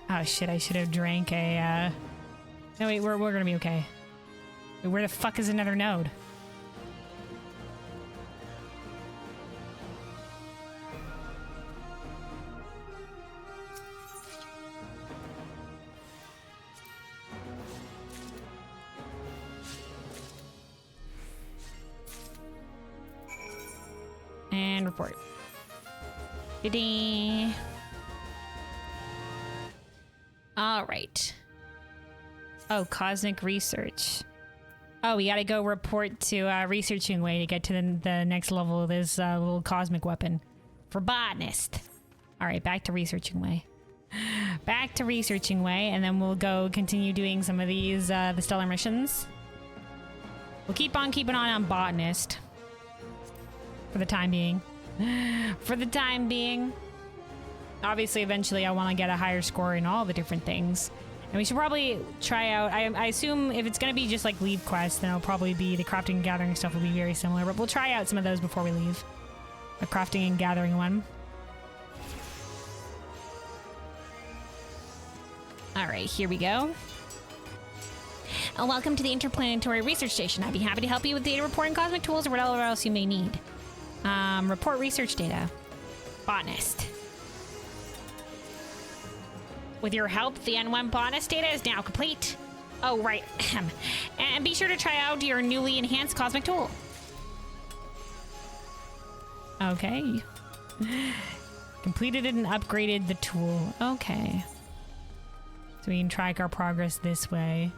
Oh shit, I should have drank a no wait, we're gonna be okay. Wait, where the fuck is another node? And report. Dee-dee. All right. Oh, cosmic research. Oh, we gotta go report to researching way to get to the next level of this little cosmic weapon for botanist. All right, back to researching way. Back to researching way, and then we'll go continue doing some of these the stellar missions. We'll keep on keeping on botanist. For the time being. For the time being. Obviously, eventually I want to get a higher score in all the different things. And we should probably try out... I assume if it's going to be just like leave quests, then it'll probably be the crafting and gathering stuff will be very similar. But we'll try out some of those before we leave. A crafting and gathering one. Alright, here we go. Welcome to the Interplanetary Research Station. I'd be happy to help you with data reporting, cosmic tools, or whatever else you may need. Report research data. Botanist. With your help, the N1 botanist data is now complete. Oh, right. And be sure to try out your newly enhanced cosmic tool. Okay. Completed it and upgraded the tool. Okay. So we can track our progress this way.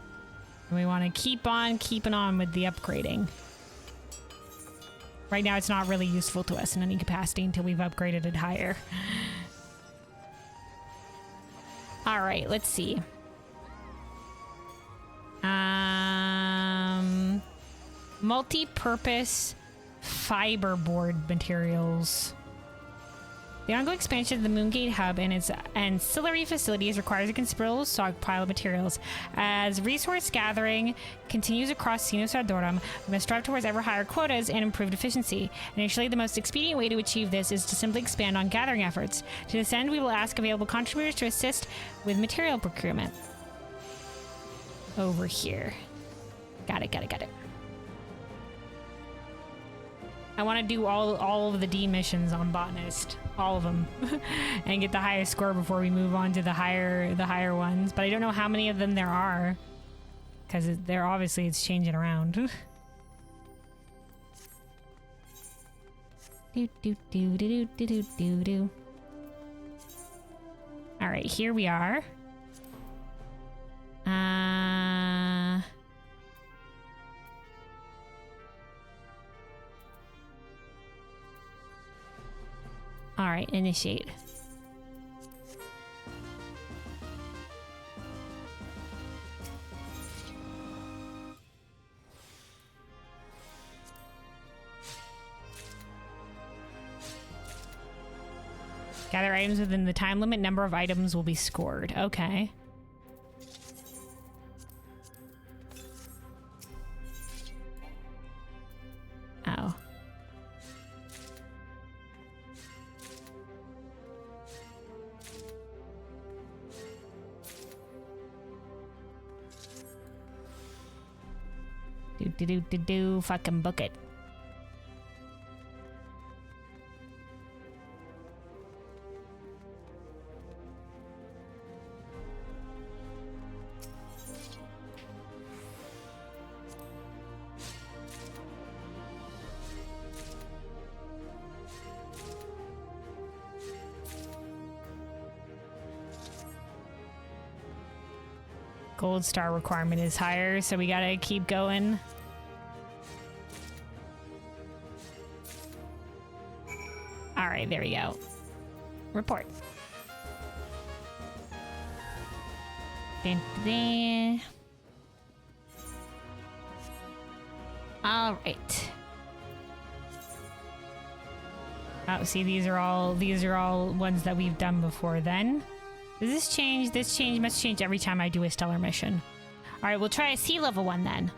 And we want to keep on keeping on with the upgrading. Right now, it's not really useful to us in any capacity until we've upgraded it higher. All right, let's see. Multi-purpose fiberboard materials. The ongoing expansion of the Moongate Hub and its ancillary facilities requires a considerable stockpile of materials. As resource gathering continues across Sinus Ardorum, we must strive towards ever higher quotas and improved efficiency. Initially, the most expedient way to achieve this is to simply expand on gathering efforts. To this end, we will ask available contributors to assist with material procurement. Over here. Got it. I want to do all of the D missions on Botanist, all of them, and get the highest score before we move on to the higher ones. But I don't know how many of them there are, because they're obviously it's changing around. All right, here we are. All right, initiate. Gather items within the time limit. Number of items will be scored. Okay. Oh. Fucking book it. Gold star requirement is higher, so we gotta keep going. All right, there we go. Report. Dun, dun, dun. All right. Oh, see, these are all ones that we've done before then. Does this change? This change must change every time I do a stellar mission. All right, we'll try a sea level one then.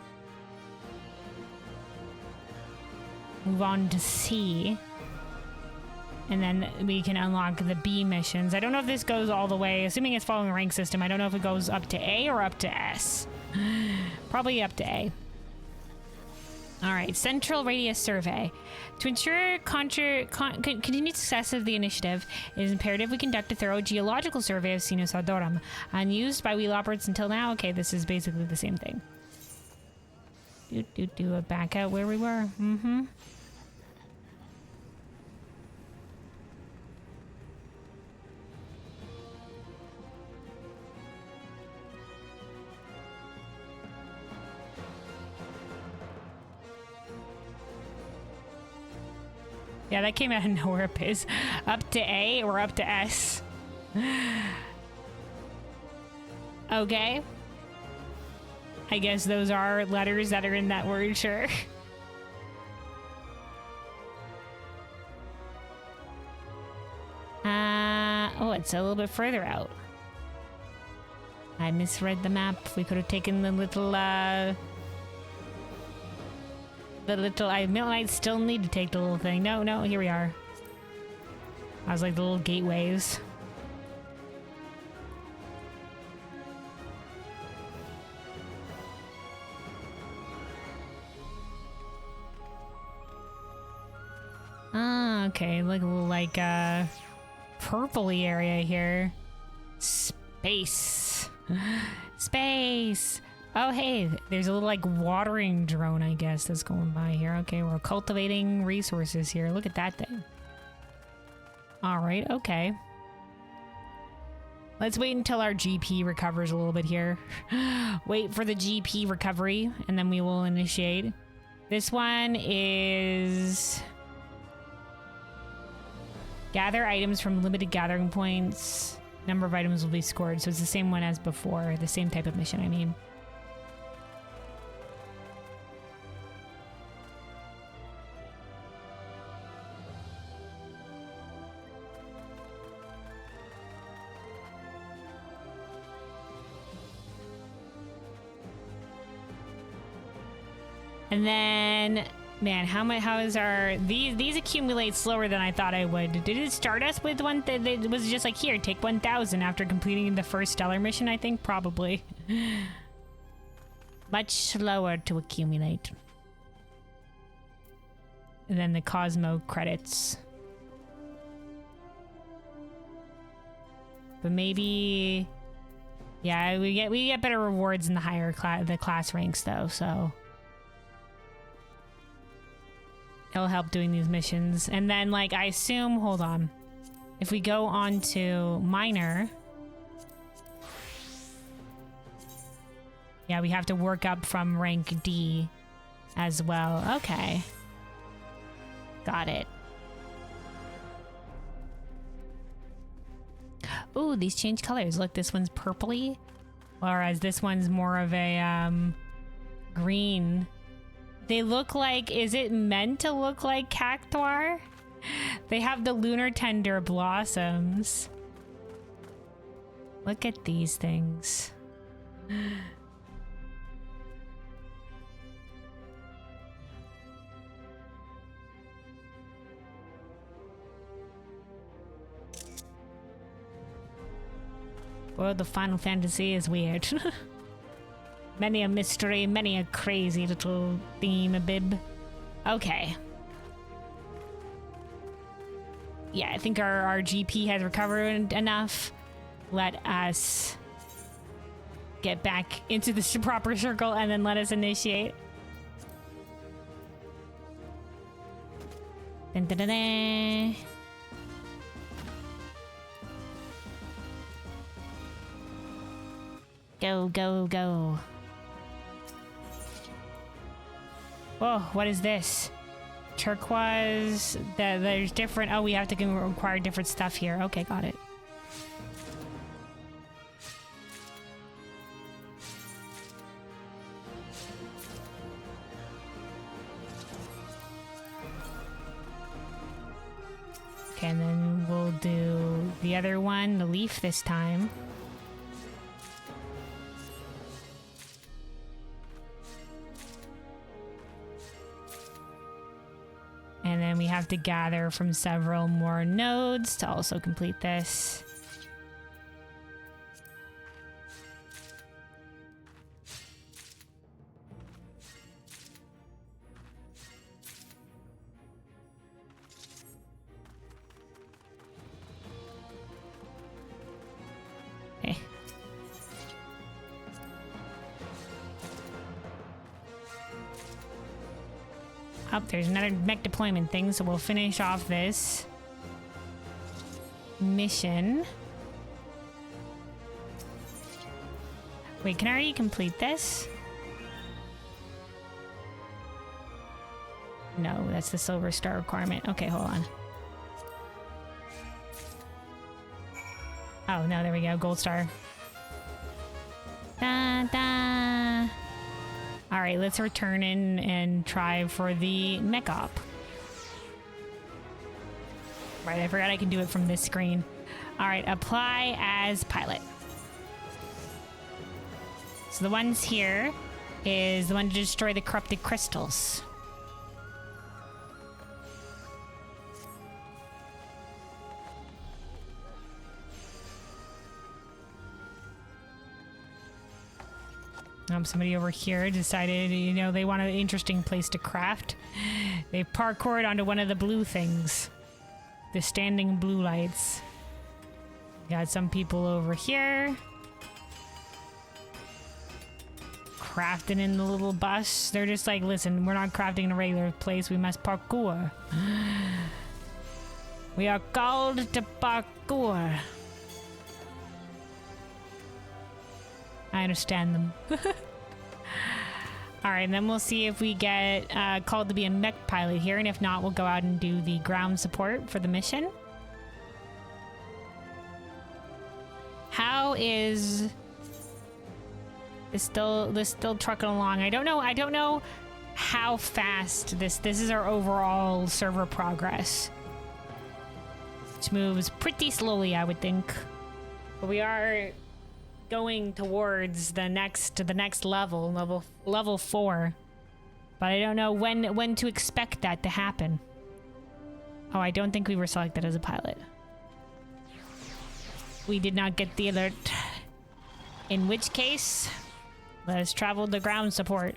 Move on to C. And then we can unlock the B missions. I don't know if this goes all the way. Assuming it's following the rank system, I don't know if it goes up to A or up to S. Probably up to A. All right, Central Radius Survey. To ensure continued success of the initiative, it is imperative we conduct a thorough geological survey of Sinus Ardorum. Unused by wheel operates until now. Okay, this is basically the same thing. Do a back out where we were. Mm-hmm. Yeah, that came out of nowhere, Piz. Up to A or up to S? Okay. I guess those are letters that are in that word, sure. Oh, it's a little bit further out. I misread the map. We could have taken the little, I might still need to take the little thing. No, here we are. I was like the little gateways. Ah, okay. Like a little, purpley area here. Space. Space. Oh, hey, there's a little, watering drone, I guess, that's going by here. Okay, we're cultivating resources here. Look at that thing. All right, okay. Let's wait until our GP recovers a little bit here. Wait for the GP recovery, and then we will initiate. This one is... Gather items from limited gathering points. Number of items will be scored, so it's the same one as before. The same type of mission, I mean. And then, man, how is our... These accumulate slower than I thought I would. Did it start us with one that was just like, here, take 1,000 after completing the first stellar mission, I think? Probably. Much slower to accumulate. And then the Cosmo credits. But maybe... Yeah, we get better rewards in the higher class ranks, though, so... It'll help doing these missions. And then, like, I assume... Hold on. If we go on to minor... Yeah, we have to work up from rank D as well. Okay. Got it. Ooh, these change colors. Look, this one's purpley, whereas this one's more of a green. They look like, is it meant to look like cactuar? They have the lunar tender blossoms. Look at these things. Well, the Final Fantasy is weird. Many a mystery, many a crazy little theme-a-bib. Okay. Yeah, I think our GP has recovered enough. Let us get back into the proper circle and then let us initiate. Dun, dun, dun, dun. Go, go, go. Whoa, what is this? Turquoise. There's different... Oh, we have to require different stuff here. Okay, got it. Okay, and then we'll do the other one, the leaf this time. And then we have to gather from several more nodes to also complete this. Okay. Oh, there's another mech deployment thing, so we'll finish off this mission. Wait, can I already complete this? No, that's the silver star requirement. Okay, hold on. Oh, no, there we go. Gold star. Da, da. All right, let's return in and try for the mech op. Right, I forgot I can do it from this screen. All right, apply as pilot. So the ones here is the one to destroy the corrupted crystals. Somebody over here decided, you know, they want an interesting place to craft. They parkoured onto one of the blue things. The standing blue lights. Got some people over here. Crafting in the little bus. They're just like, listen, we're not crafting in a regular place. We must parkour. We are called to parkour. I understand them. All right, and then we'll see if we get called to be a mech pilot here, and if not, we'll go out and do the ground support for the mission. How is this still trucking along? I don't know how fast this is our overall server progress. Which moves pretty slowly, I would think. But we are going towards the next level 4. But I don't know when to expect that to happen. Oh, I don't think we were selected as a pilot. We did not get the alert. In which case, let us travel to ground support.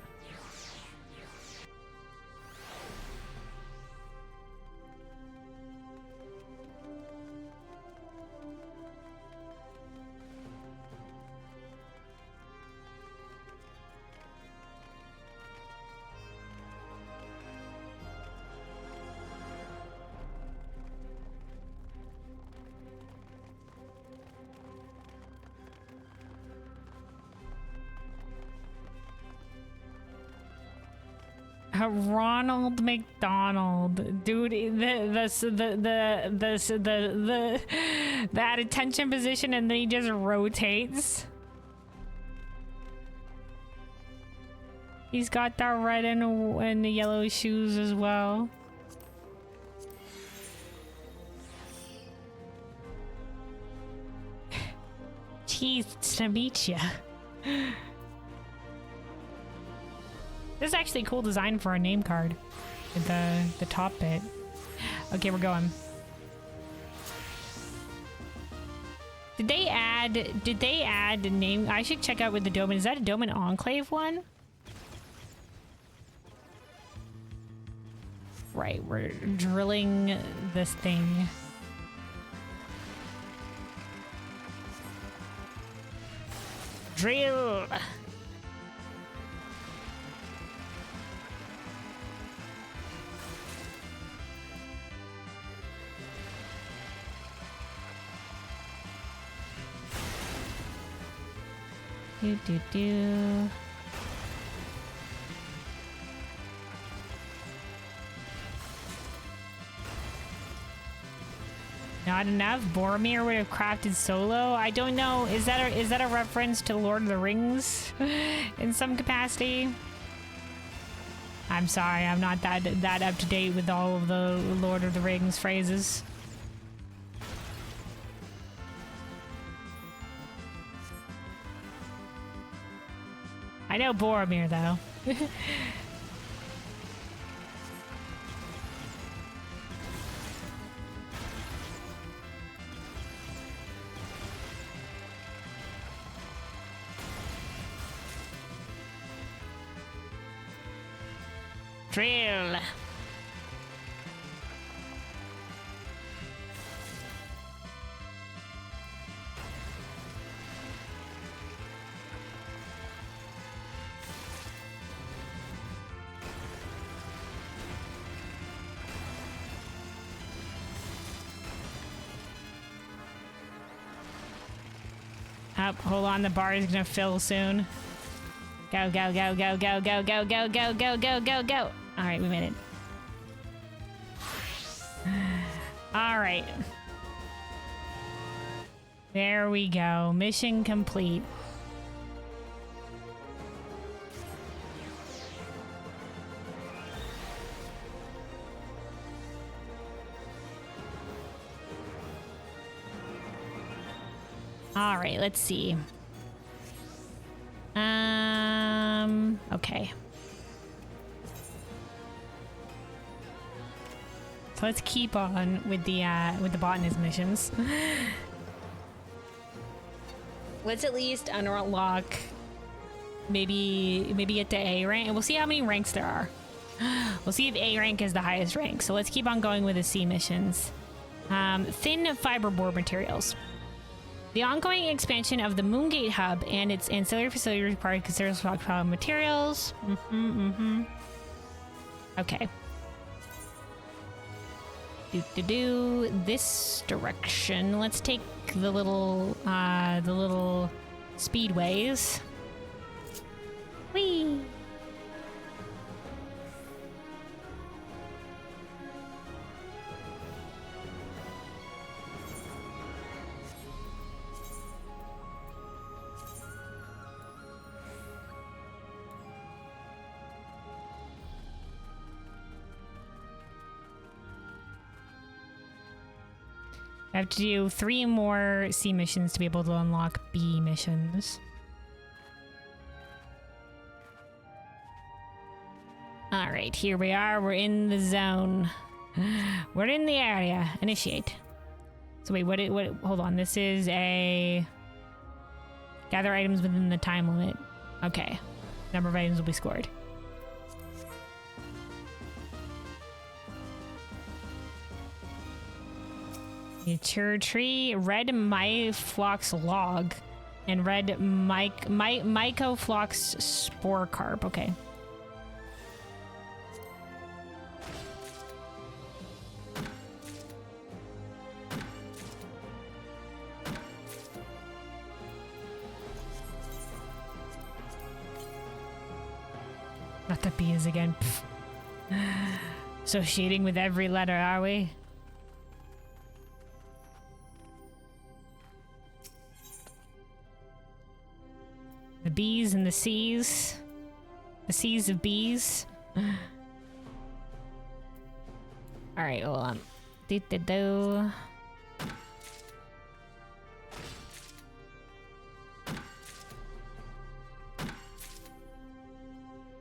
Ronald McDonald, dude, that attention position, and then he just rotates. He's got that red and the yellow shoes as well. Jeez, to meet ya. This is actually a cool design for a name card. The top bit. Okay, we're going. Did they add the name? I should check out with the Doman. Is that a Doman Enclave one? Right, we're drilling this thing. Drill! Do. Not enough? Boromir would have crafted solo? I don't know. Is that a reference to Lord of the Rings in some capacity? I'm sorry, I'm not that up to date with all of the Lord of the Rings phrases. I know Boromir, though. Drill. Up, hold on, the bar is gonna fill soon. Go, go, go, go, go, go, go, go, go, go, go, go, go. All right, we made it. All right. There we go. Mission complete. All right, let's see. Okay. So let's keep on with the botanist missions. Let's at least unlock maybe get to A rank, and we'll see how many ranks there are. We'll see if A rank is the highest rank. So let's keep on going with the C missions. Thin fiberboard materials. The ongoing expansion of the Moongate Hub and its ancillary facility required considerable stockpile of materials. Okay. Do this direction. Let's take the little speedways. Whee! I have to do 3 more C missions to be able to unlock B missions. right, here we are. We're in the zone. We're in the area. Initiate. So wait, what, hold on. This is a... Gather items within the time limit. Okay. Number of items will be scored. Mature tree, red myflox log, and red mycoflox spore carp. Okay. Not the bees again. Associating with every letter, are we? The bees and the seas. The seas of bees. Alright, hold on. Do.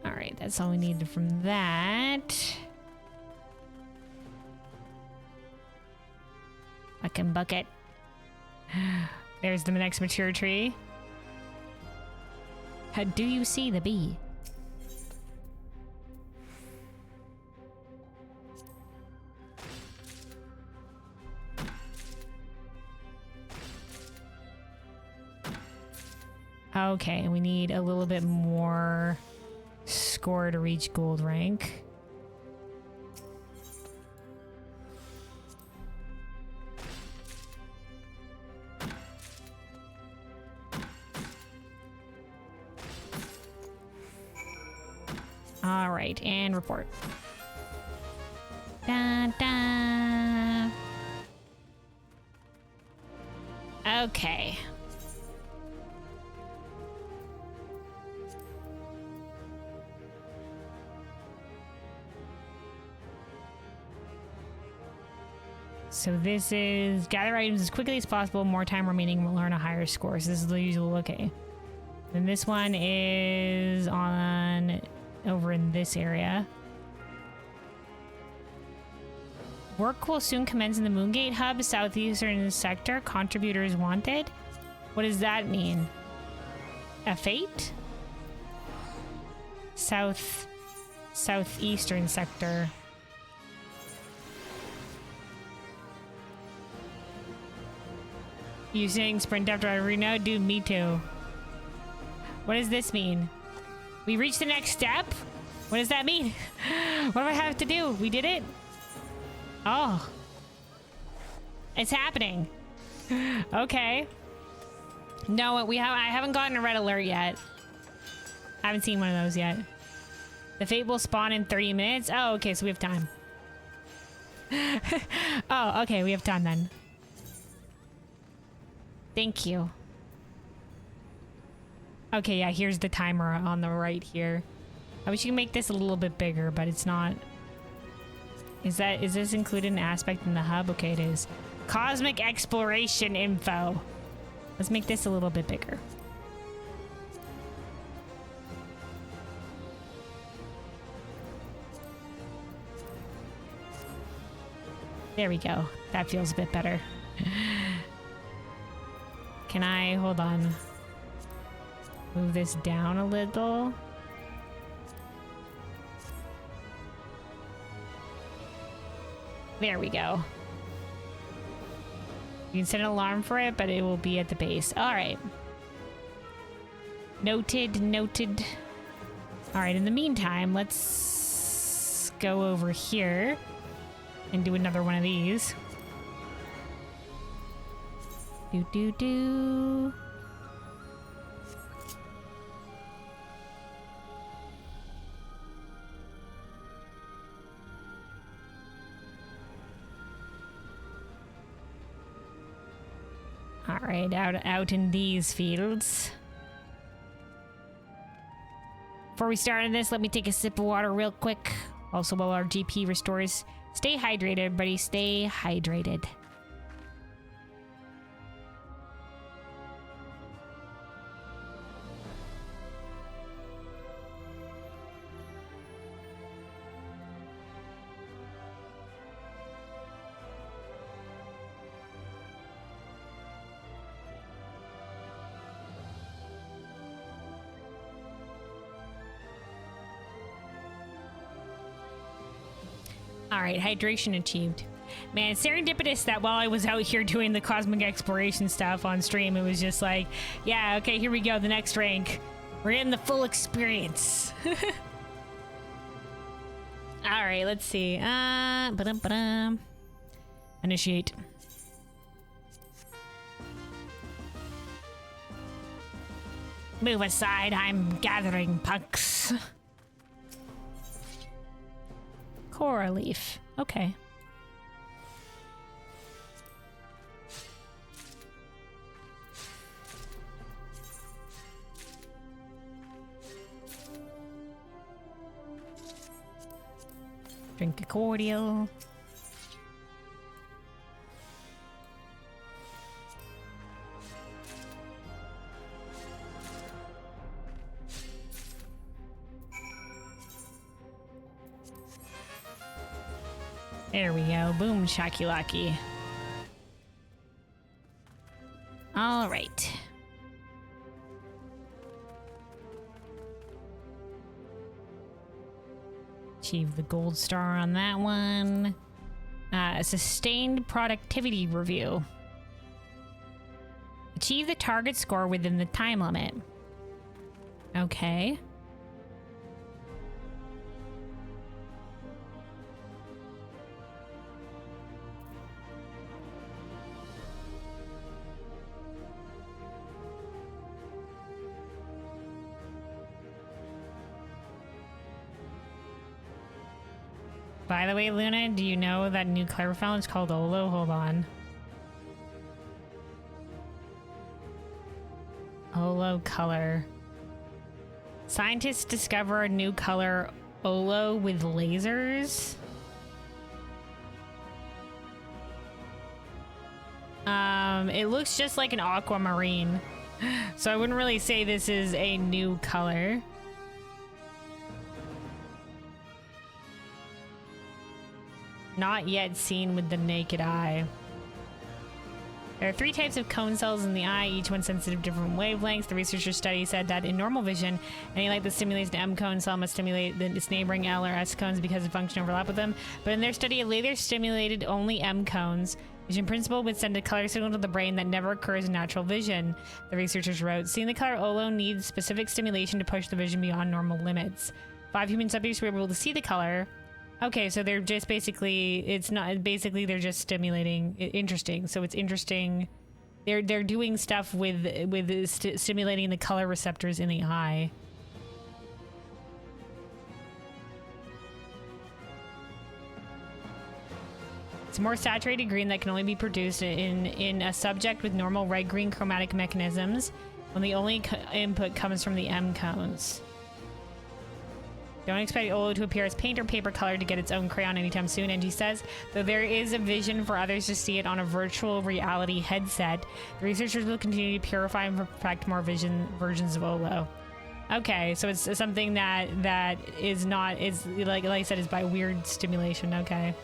Alright, that's all we need from that. Fucking bucket. There's the next mature tree. Do you see the bee? Okay, we need a little bit more score to reach gold rank. All right, and report. Dun, dun. Okay. So this is gather items as quickly as possible. More time remaining will earn a higher score. So this is the usual. Okay. And this one is on over in this area. Work will soon commence in the Moongate Hub, southeastern sector. Contributors wanted. What does that mean? A fate? Southeastern sector. You saying sprint after every now? Dude, me too. What does this mean? We reached the next step? What does that mean? What do I have to do? We did it? Oh. It's happening. Okay. No, I haven't gotten a red alert yet. I haven't seen one of those yet. The fate will spawn in 30 minutes? Oh, okay, so we have time. Oh, okay, we have time then. Thank you. Okay, yeah, here's the timer on the right here. I wish you could make this a little bit bigger, but it's not. Is this included an aspect in the hub? Okay, it is. Cosmic exploration info. Let's make this a little bit bigger. There we go. That feels a bit better. Can I, hold on, move this down a little? There we go. You can set an alarm for it, but it will be at the base. All right. Noted, noted. All right, in the meantime, let's go over here and do another one of these. Do. All right, out in these fields. Before we start on this, let me take a sip of water real quick. Also, while our GP restores, stay hydrated, everybody. Stay hydrated. All right, hydration achieved. Man, serendipitous that while I was out here doing the cosmic exploration stuff on stream, it was just like, yeah, okay, here we go, the next rank. We're getting the full experience. All right, let's see. Ba-dum-ba-dum. Initiate. Move aside, I'm gathering punks. Coral leaf. Okay. Drink a cordial. There we go. Boom, shakulaki. All right. Achieve the gold star on that one. A sustained productivity review. Achieve the target score within the time limit. Okay. By the way, Luna, do you know that new chlorophyll is called Olo? Hold on. Olo color. Scientists discover a new color, Olo, with lasers. It looks just like an aquamarine. So I wouldn't really say this is a new color. Not yet seen with the naked eye. There are 3 types of cone cells in the eye, each one sensitive to different wavelengths. The researchers' study said that in normal vision, any light that stimulates an M cone cell must stimulate its neighboring L or S cones because the function overlap with them. But in their study, a laser stimulated only M cones, which in principle would send a color signal to the brain that never occurs in natural vision. The researchers wrote, seeing the color Olo needs specific stimulation to push the vision beyond normal limits. 5 human subjects were able to see the color. Okay, so they're just basically, it's not, basically they're just stimulating. Interesting. So it's interesting. They're doing stuff with stimulating the color receptors in the eye. It's more saturated green that can only be produced in a subject with normal red-green chromatic mechanisms when the only input comes from the M cones. Don't expect Olo to appear as paint or paper color to get its own crayon anytime soon, Angie says. Though there is a vision for others to see it on a virtual reality headset, the researchers will continue to purify and perfect more versions of Olo. Okay, so it's something that is not, is like I said, is by weird stimulation. Okay.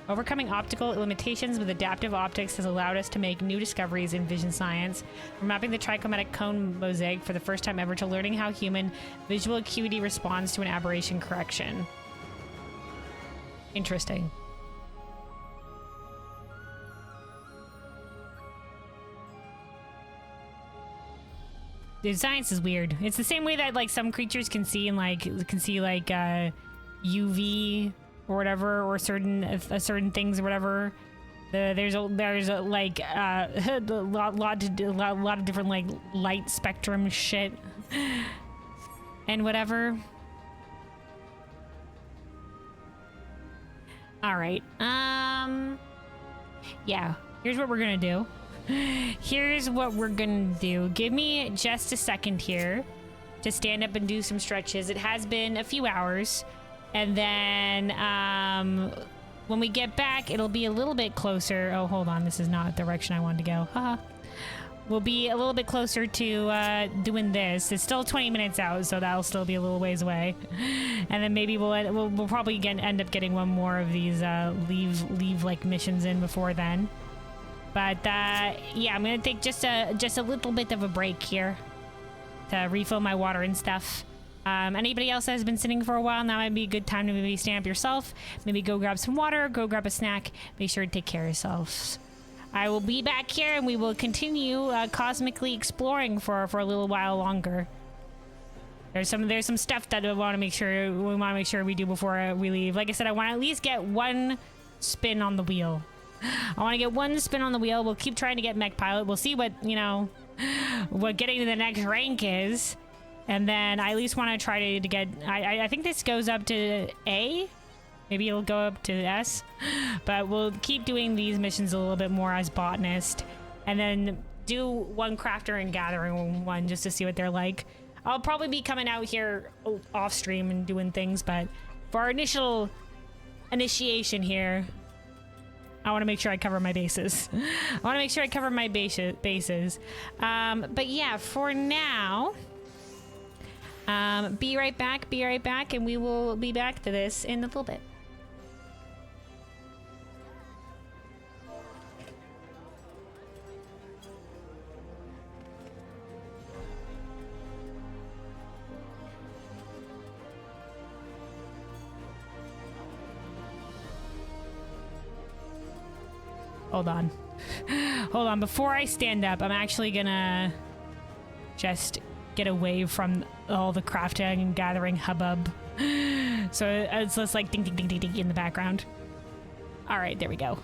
Overcoming optical limitations with adaptive optics has allowed us to make new discoveries in vision science. From mapping the trichromatic cone mosaic for the first time ever to learning how human visual acuity responds to an aberration correction. Interesting. Dude, science is weird. It's the same way that like some creatures can see and like UV or whatever, or certain things or whatever. There's a like a lot of different like light spectrum shit and whatever. All right. Yeah. Here's what we're gonna do. Give me just a second here to stand up and do some stretches. It has been a few hours. And then when we get back, it'll be a little bit closer. Oh, hold on. This is not the direction I wanted to go. Haha. We'll be a little bit closer to doing this. It's still 20 minutes out, so that'll still be a little ways away. And then maybe we'll probably end up getting one more of these leave like missions in before then. But yeah, I'm gonna take just a little bit of a break here to refill my water and stuff. Anybody else that has been sitting for a while, now might be a good time to maybe stand up yourself. Maybe go grab some water, go grab a snack. Make sure to take care of yourselves. I will be back here and we will continue cosmically exploring for a little while longer. There's some stuff that we want to make sure we do before we leave. Like I said, I want to at least get one spin on the wheel. I want to get one spin on the wheel. We'll keep trying to get mech pilot. We'll see what, what getting to the next rank is. And then I at least want to try to get... I think this goes up to A. Maybe it'll go up to S. But we'll keep doing these missions a little bit more as botanist. And then do one crafter and gathering one just to see what they're like. I'll probably be coming out here off stream and doing things. But for our initial initiation here, I want to make sure I cover my bases. But yeah, for now... be right back, and we will be back to this in a little bit. Hold on. Hold on, before I stand up, I'm actually gonna just get away from all the crafting and gathering hubbub. So it's just like ding, ding, ding, ding, ding in the background. All right, there we go.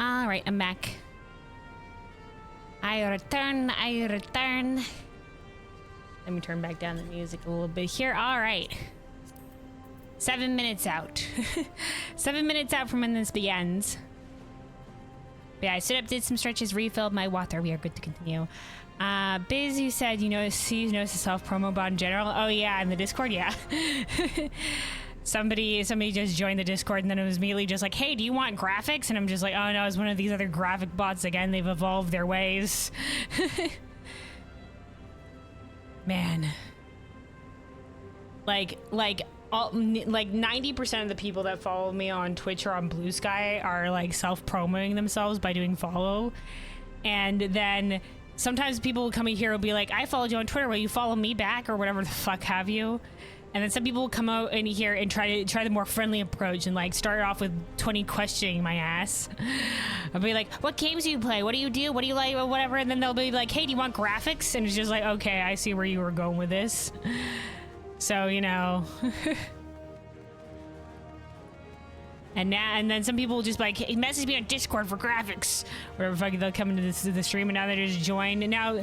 All right, I'm back. I return. Let me turn back down the music a little bit here. All right. 7 minutes out. 7 minutes out from when this begins. But yeah, I stood up, did some stretches, refilled my water. We are good to continue. Biz, you said you noticed the self-promo bot in general. Oh yeah, in the Discord, yeah. Somebody just joined the Discord and then it was immediately just like, hey, do you want graphics? And I'm just like, oh no, it's one of these other graphic bots again. They've evolved their ways. Man. Like 90% of the people that follow me on Twitch or on Blue Sky are like self-promoting themselves by doing follow. And then sometimes people will come in here and be like, I followed you on Twitter, will you follow me back or whatever the fuck have you? And then some people will come out in here and try the more friendly approach and like start off with 20 questioning my ass. I'll be like, what games do you play? What do you do? What do you like? Or whatever. And then they'll be like, hey, do you want graphics? And it's just like, okay, I see where you were going with this. So, you know. And then some people will just like, hey, message me on Discord for graphics. Whatever fucking they'll come into the stream and now they just join. And now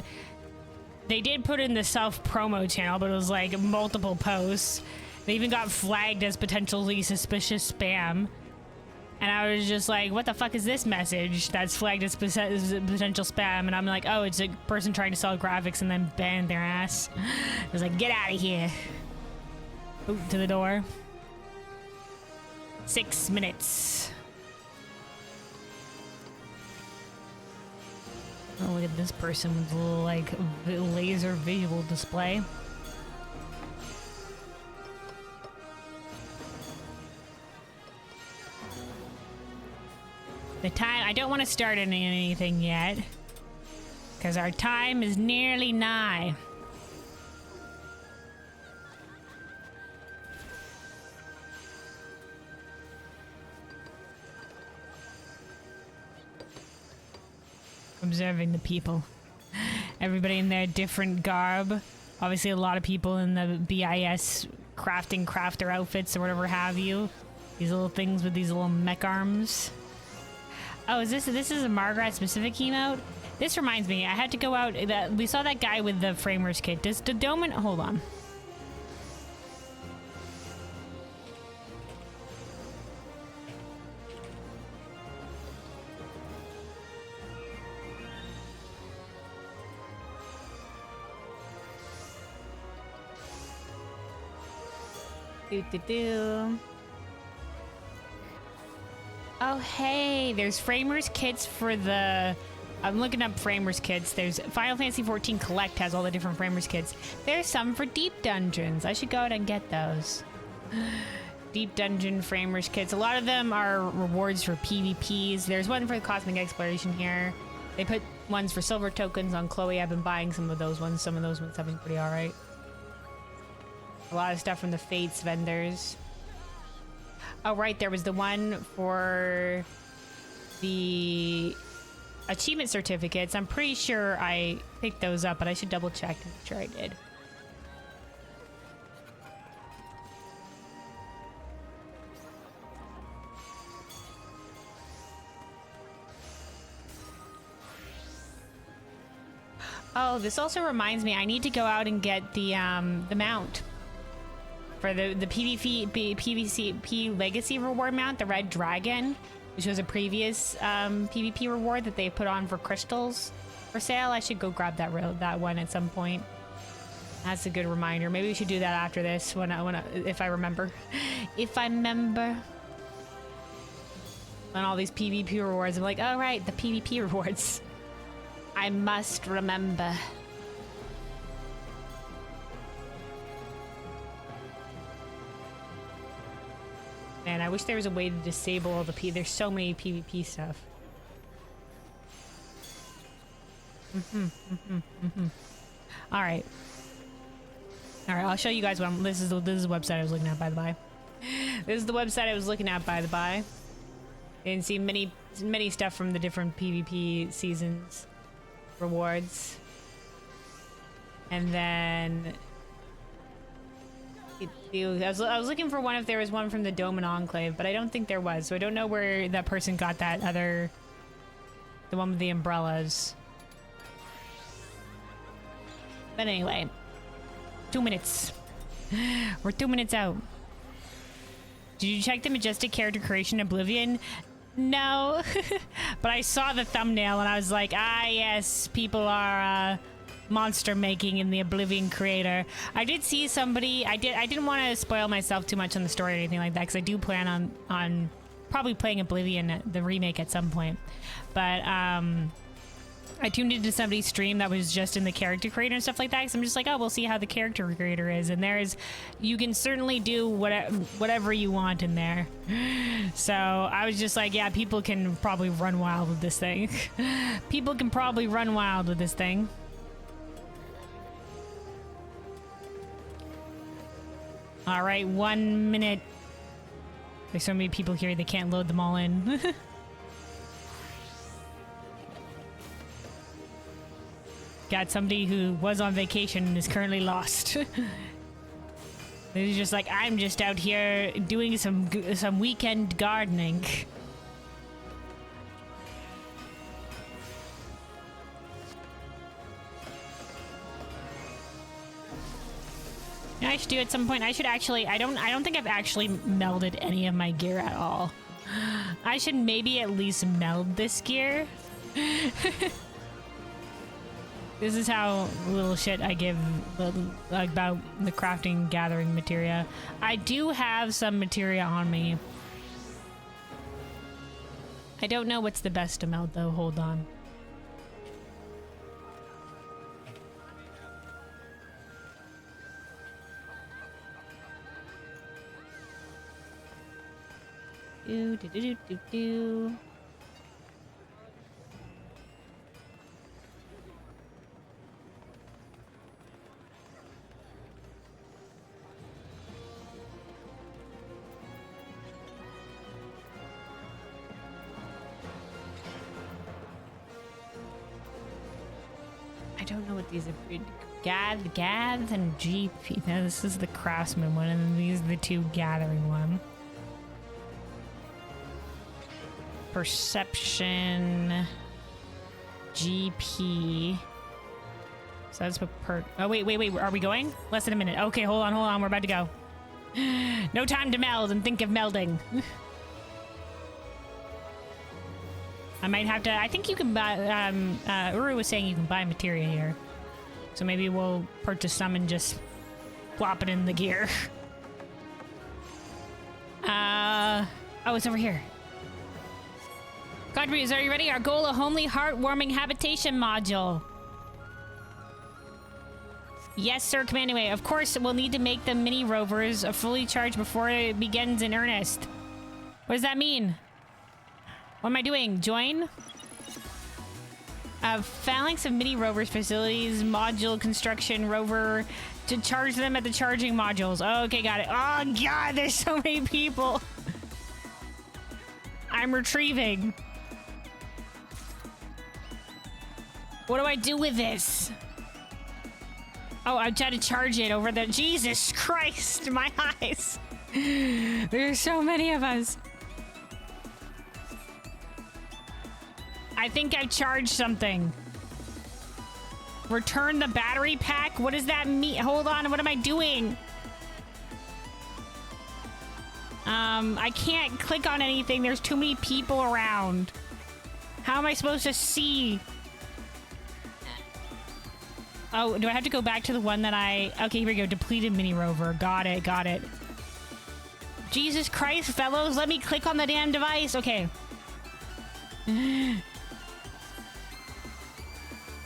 they did put in the self-promo channel, but it was like multiple posts. They even got flagged as potentially suspicious spam. And I was just like, what the fuck is this message that's flagged as potential spam? And I'm like, oh, it's a person trying to sell graphics and then ban their ass. I was like, get out of here. Ooh, to the door. 6 minutes. Oh, look at this person with a little, like, laser visual display. The time, I don't want to start anything yet, because our time is nearly nigh. Observing the people. Everybody in their different garb. Obviously a lot of people in the BIS crafter outfits or whatever have you. These little things with these little mech arms. Oh, this is a Margaret specific emote? This reminds me, I had to go out, we saw that guy with the framers kit. Does the Doman, hold on. Oh, hey, there's framers kits for the... I'm looking up framers kits. There's Final Fantasy 14 Collect has all the different framers kits. There's some for deep dungeons. I should go out and get those. Deep dungeon framers kits. A lot of them are rewards for PvPs. There's one for the cosmic exploration here. They put ones for silver tokens on Chloe. I've been buying some of those ones. Some of those ones have been pretty alright. A lot of stuff from the Fates vendors. Oh, right, there was the one for the achievement certificates. I'm pretty sure I picked those up, but I should double check to make sure I did. Oh, this also reminds me, I need to go out and get the mount. For the PvP Legacy reward mount, the Red Dragon, which was a previous PvP reward that they put on for crystals for sale. I should go grab that one at some point. That's a good reminder. Maybe we should do that after this if I remember. If I remember. On all these PvP rewards, I'm like, oh right, the PvP rewards. I must remember. Man, I wish there was a way to disable all the there's so many PvP stuff. Alright. Alright, I'll show you guys what this is the website I was looking at, by the by. This is the website I was looking at, by the by. You can see many stuff from the different PvP seasons rewards. And then I was looking for one if there was one from the Dome and Enclave, but I don't think there was, so I don't know where that person got that other The one with the umbrellas. But anyway, 2 minutes. We're 2 minutes out. Did you check the majestic character creation Oblivion? No. But I saw the thumbnail and I was like, ah, yes, people are monster making in the Oblivion creator. I did see somebody. I didn't want to spoil myself too much on the story or anything like that because I do plan on probably playing Oblivion, the remake, at some point. But I tuned into somebody's stream that was just in the character creator and stuff like that, because I'm just like, oh, we'll see how the character creator is. And you can certainly do whatever you want in there. So I was just like, yeah, people can probably run wild with this thing. People can probably run wild with this thing. All right, 1 minute. There's so many people here, they can't load them all in. Got somebody who was on vacation and is currently lost. They're just like, I'm just out here doing some weekend gardening. I should do it at some point. I should actually, I don't think I've actually melded any of my gear at all. I should maybe at least meld this gear. This is how little shit I give about the crafting gathering materia. I do have some materia on me. I don't know what's the best to meld though. Hold on. Do. I don't know what these are. Gath and GP. Now this is the craftsman one, and these are the two gathering one. Perception, GP. So that's what perk. Oh wait. Are we going? Less than a minute. Okay, hold on. We're about to go. No time to meld and think of melding. I might have to. I think you can buy. Uru was saying you can buy materia here, so maybe we'll purchase some and just plop it in the gear. Oh, it's over here. Godbreeze, are you ready? Our goal, a homely, heartwarming habitation module. Yes, sir, Commander Way. Of course, we'll need to make the mini rovers fully charged before it begins in earnest. What does that mean? What am I doing? Join? Phalanx of mini rovers facilities, module construction, rover, to charge them at the charging modules. Okay, got it. Oh, God, there's so many people. I'm retrieving. What do I do with this? Oh, I'm trying to charge it over the... Jesus Christ, my eyes. There's so many of us. I think I've charged something. Return the battery pack? What does that mean? Hold on, what am I doing? I can't click on anything. There's too many people around. How am I supposed to see? Oh, do I have to go back to the one that I... Okay, here we go. Depleted mini rover. Got it. Jesus Christ, fellows. Let me click on the damn device. Okay.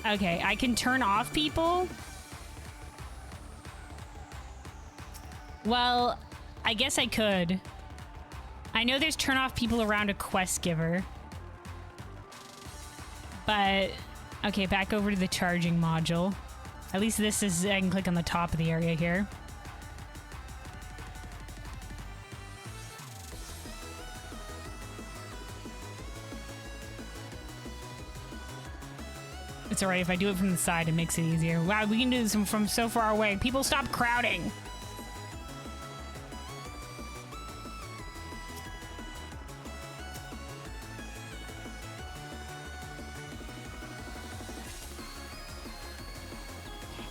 Okay, I can turn off people. Well, I guess I could. I know there's turn off people around a quest giver. But... Okay, back over to the charging module. At least this is... I can click on the top of the area here. It's alright, if I do it from the side, it makes it easier. Wow, we can do this from so far away. People, stop crowding!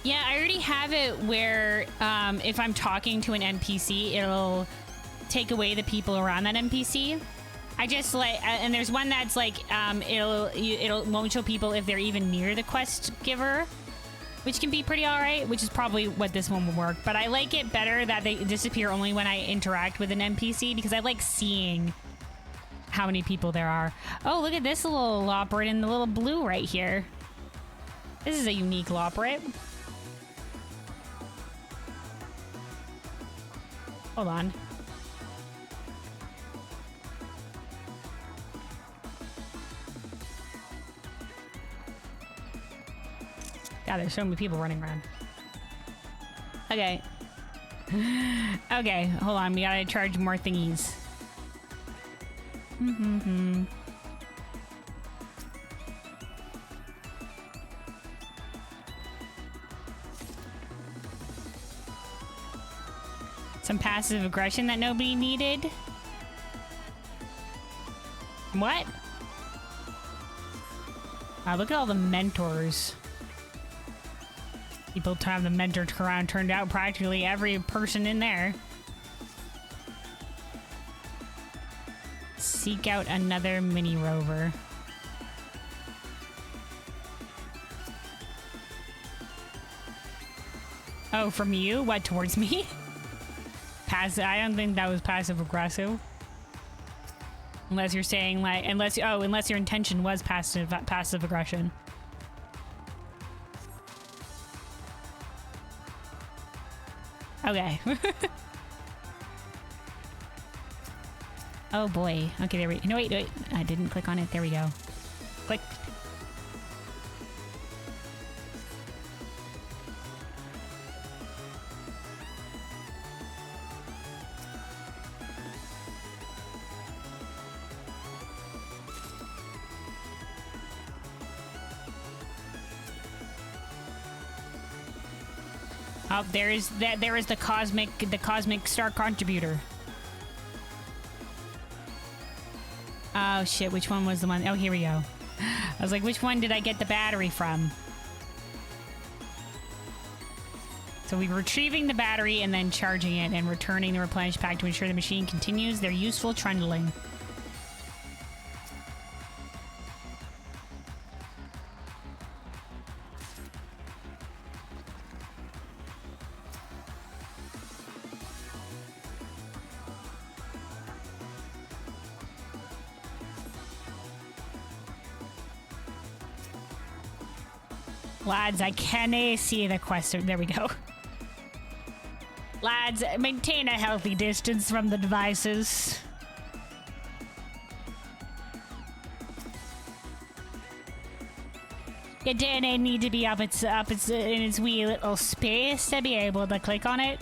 Yeah, I already have it where if I'm talking to an NPC, it'll take away the people around that NPC. I just like, and there's one that's like, it'll won't show people if they're even near the quest giver, which can be pretty all right, which is probably what this one will work. But I like it better that they disappear only when I interact with an NPC because I like seeing how many people there are. Oh, look at this little loprit in the little blue right here. This is a unique loprit. Hold on. God, there's so many people running around. Okay. Okay, hold on. We gotta charge more thingies. Some passive aggression that nobody needed. What? Wow, look at all the mentors. People have the mentor around, turned out practically every person in there. Seek out another mini rover. Oh, from you? What, towards me? Passive. I don't think that was passive aggressive. Unless you're saying like, unless your intention was passive aggression. Okay. Oh boy. Okay, there we go. No, wait. I didn't click on it. There we go. Click. Oh, there is the cosmic star contributor. Oh shit, which one was the one? Oh, here we go. I was like, which one did I get the battery from? So we're retrieving the battery and then charging it and returning the replenished pack to ensure the machine continues their useful trundling. Lads, I can't see the quest. There we go. Lads, maintain a healthy distance from the devices. Your DNA need to be up in its wee little space to be able to click on it.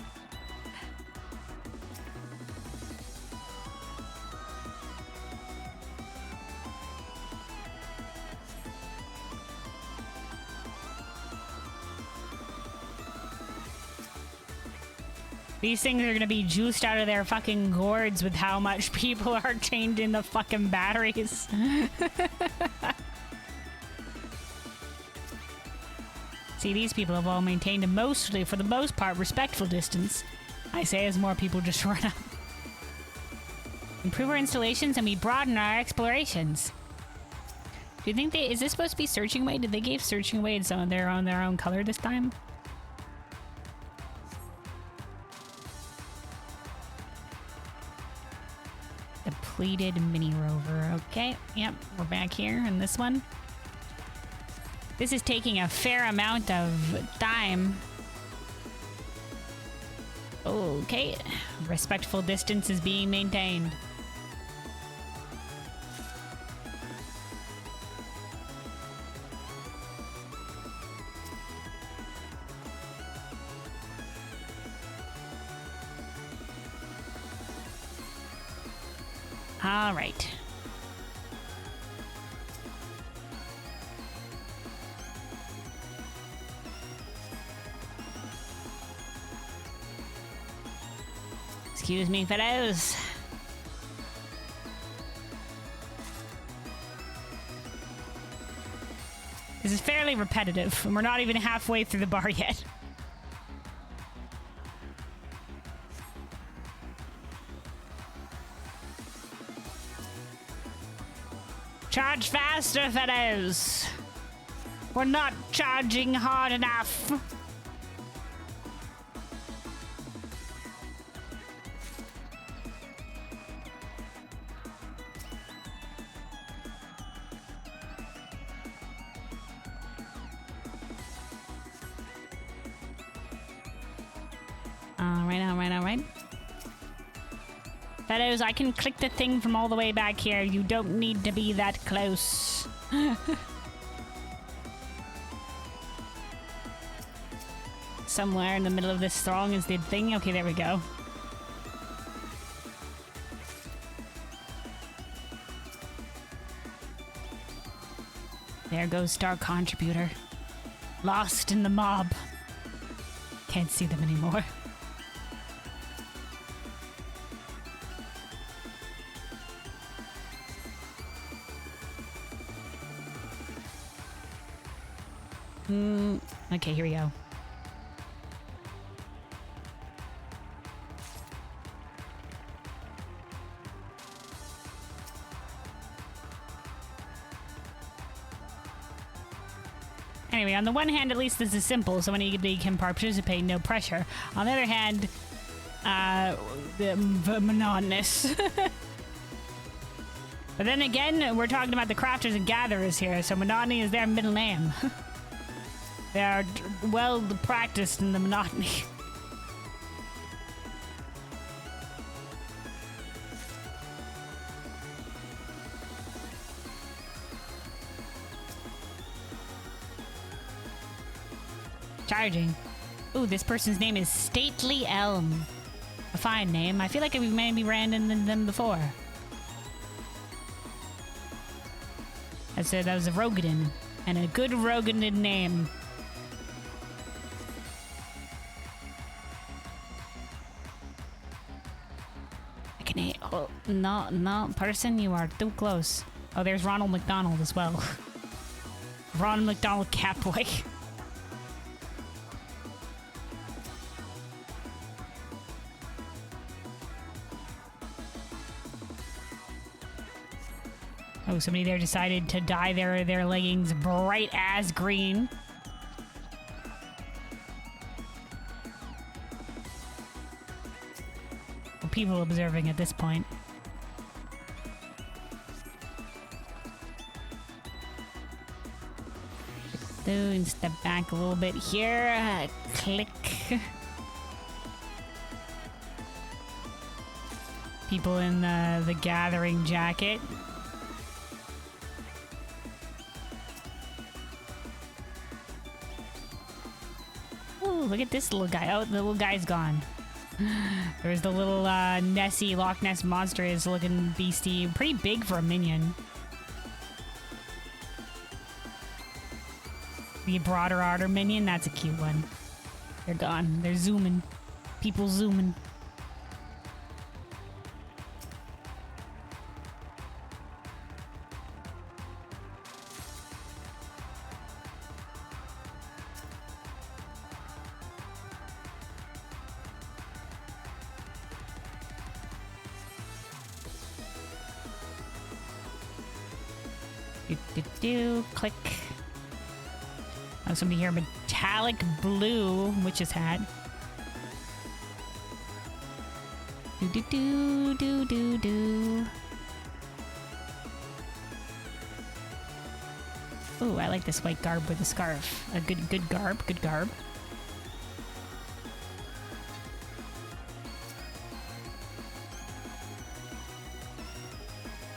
These things are going to be juiced out of their fucking gourds with how much people are changing the fucking batteries. See, these people have all maintained a mostly, for the most part, respectful distance. I say as more people just run up. Improve our installations and we broaden our explorations. Do you think is this supposed to be searching away? Did they give searching away in some of their own color this time? Depleted mini rover. Okay, yep, we're back here in this one. This is taking a fair amount of time. Okay, respectful distance is being maintained. All right. Excuse me, fellows. This is fairly repetitive, and we're not even halfway through the bar yet. Charge faster, fellows! We're not charging hard enough! Alright. Fellows, I can click the thing from all the way back here. You don't need to be that close. Somewhere in the middle of this throng is the thing. Okay, there we go. There goes Star Contributor. Lost in the mob. Can't see them anymore. Okay, here we go. Anyway, on the one hand, at least this is simple, so anybody can participate, no pressure. On the other hand, monotonous. But then again, we're talking about the crafters and gatherers here, so monotony is their middle name. They are well practiced in the monotony. Charging. Ooh, this person's name is Stately Elm. A fine name. I feel like we maybe ran into them before. I said that was a Rogadin, and a good Rogadin name. Oh, no, person, you are too close. Oh, there's Ronald McDonald as well. Ronald McDonald Catboy. Oh, somebody there decided to dye their leggings bright as green. People observing at this point. And step back a little bit here. Click. People in the gathering jacket. Oh, look at this little guy. Oh, the little guy's gone. There's the little Nessie Loch Ness monster is looking beastie. Pretty big for a minion. The broader order minion, that's a cute one. They're gone. They're zooming. People zooming. Click. Oh, somebody here, metallic blue witch's hat. Do. Ooh, I like this white garb with a scarf. A good garb.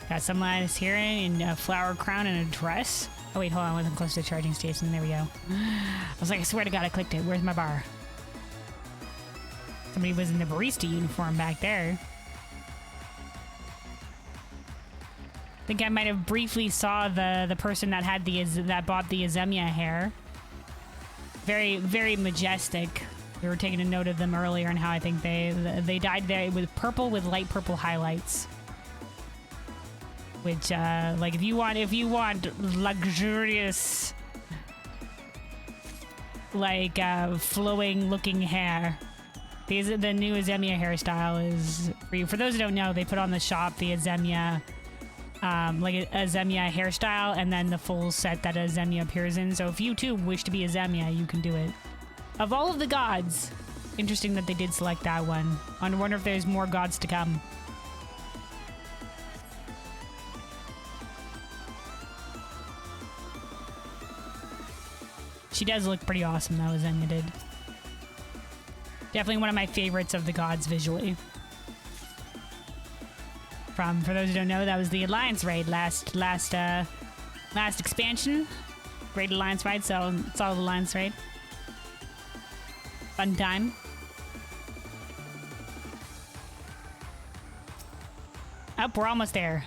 Got some lads here in a flower crown and a dress. Oh wait, hold on, I wasn't close to the charging station. There we go. I was like, I swear to God, I clicked it. Where's my bar? Somebody was in the barista uniform back there. I think I might have briefly saw the person that had that bought the Azemia hair. Very, very majestic. We were taking a note of them earlier and how I think they dyed there with purple with light purple highlights. Which, like, if you want luxurious, like, flowing looking hair, the new Azemia hairstyle is for you. For those who don't know, they put on the shop the Azemia like a Zemia hairstyle, and then the full set that a Zemia appears in. So if you too wish to be a Zemia, you can do it. Of all of the gods, interesting that they did select that one. I wonder if there's more gods to come. She does look pretty awesome though, Zemia did. Definitely one of my favorites of the gods visually. For those who don't know, that was the Alliance raid last expansion. Great Alliance raid, so it's all Alliance raid. Fun time. Oh, we're almost there.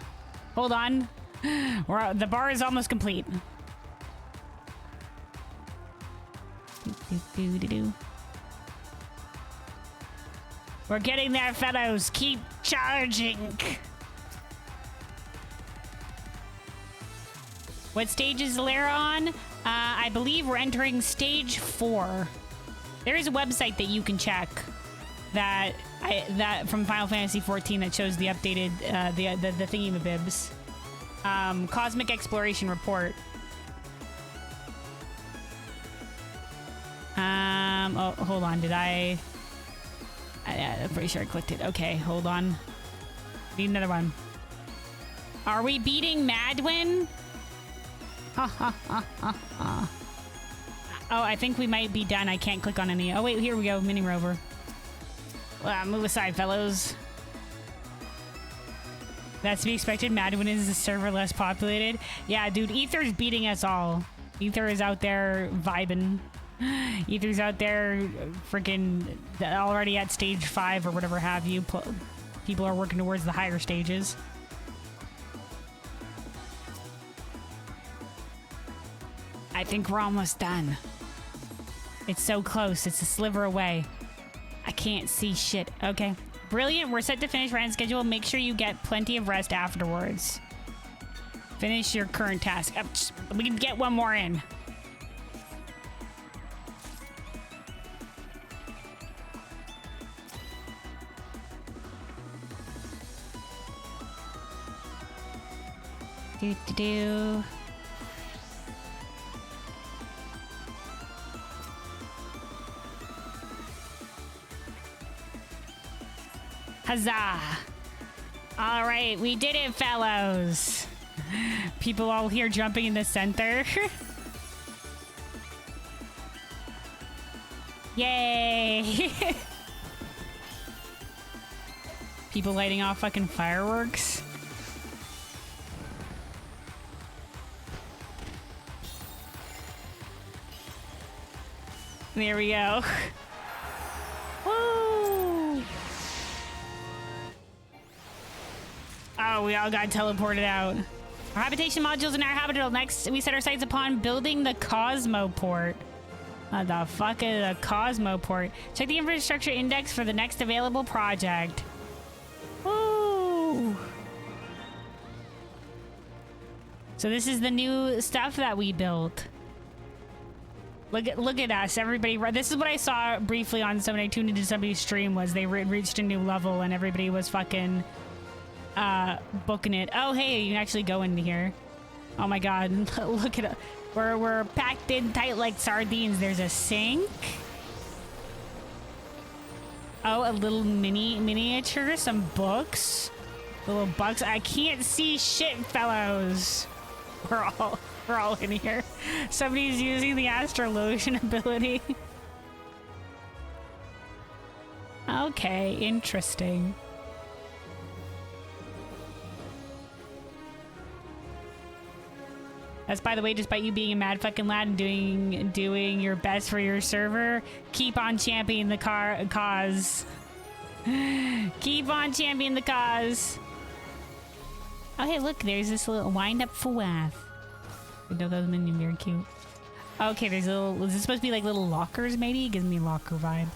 Hold on. The bar is almost complete. We're getting there, fellows. Keep charging. What stage is Lara on? I believe we're entering stage 4. There is a website that you can check that from Final Fantasy XIV that shows the updated the thingy-mabibs. Cosmic Exploration Report. Oh, hold on. Did I'm pretty sure I clicked it. Okay, hold on. Need another one. Are we beating Madwin? Oh, I think we might be done. I can't click on any. Oh, wait, here we go. Mini rover. Move aside, fellows. That's to be expected. Madwin is the server less populated. Yeah, dude, Aether's beating us all. Aether is out there vibing. Aether's out there freaking already at stage 5 or whatever have you. People are working towards the higher stages. I think we're almost done. It's so close. It's a sliver away. I can't see shit. Okay. Brilliant. We're set to finish right on schedule. Make sure you get plenty of rest afterwards. Finish your current task. We can get one more in. Do. Huzzah! All right, we did it, fellows. People all here jumping in the center. Yay! People lighting off fucking fireworks. There we go. Woo! Oh, we all got teleported out. Our habitation modules are now habitable. Next, we set our sights upon building the Cosmoport. The fuck is a Cosmoport? Check the infrastructure index for the next available project. Woo! So this is the new stuff that we built. Look at us, everybody. This is what I saw briefly on somebody. I tuned into somebody's stream. Was they reached a new level and everybody was fucking booking it. Oh, hey, you can actually go into here. Oh my god, look at it. We're packed in tight like sardines. There's a sink. Oh, a little miniature, some books, little bugs. I can't see shit, fellows. We're all in here. Somebody's using the Astrologian ability. Okay, interesting. That's, by the way, despite you being a mad fucking lad and doing your best for your server, keep on championing the cause. Keep on championing the cause. Oh, hey, look, there's this little wind-up FUAF. I know those minions are very cute. Okay, there's little... Is this supposed to be like little lockers, maybe? It gives me a locker vibe.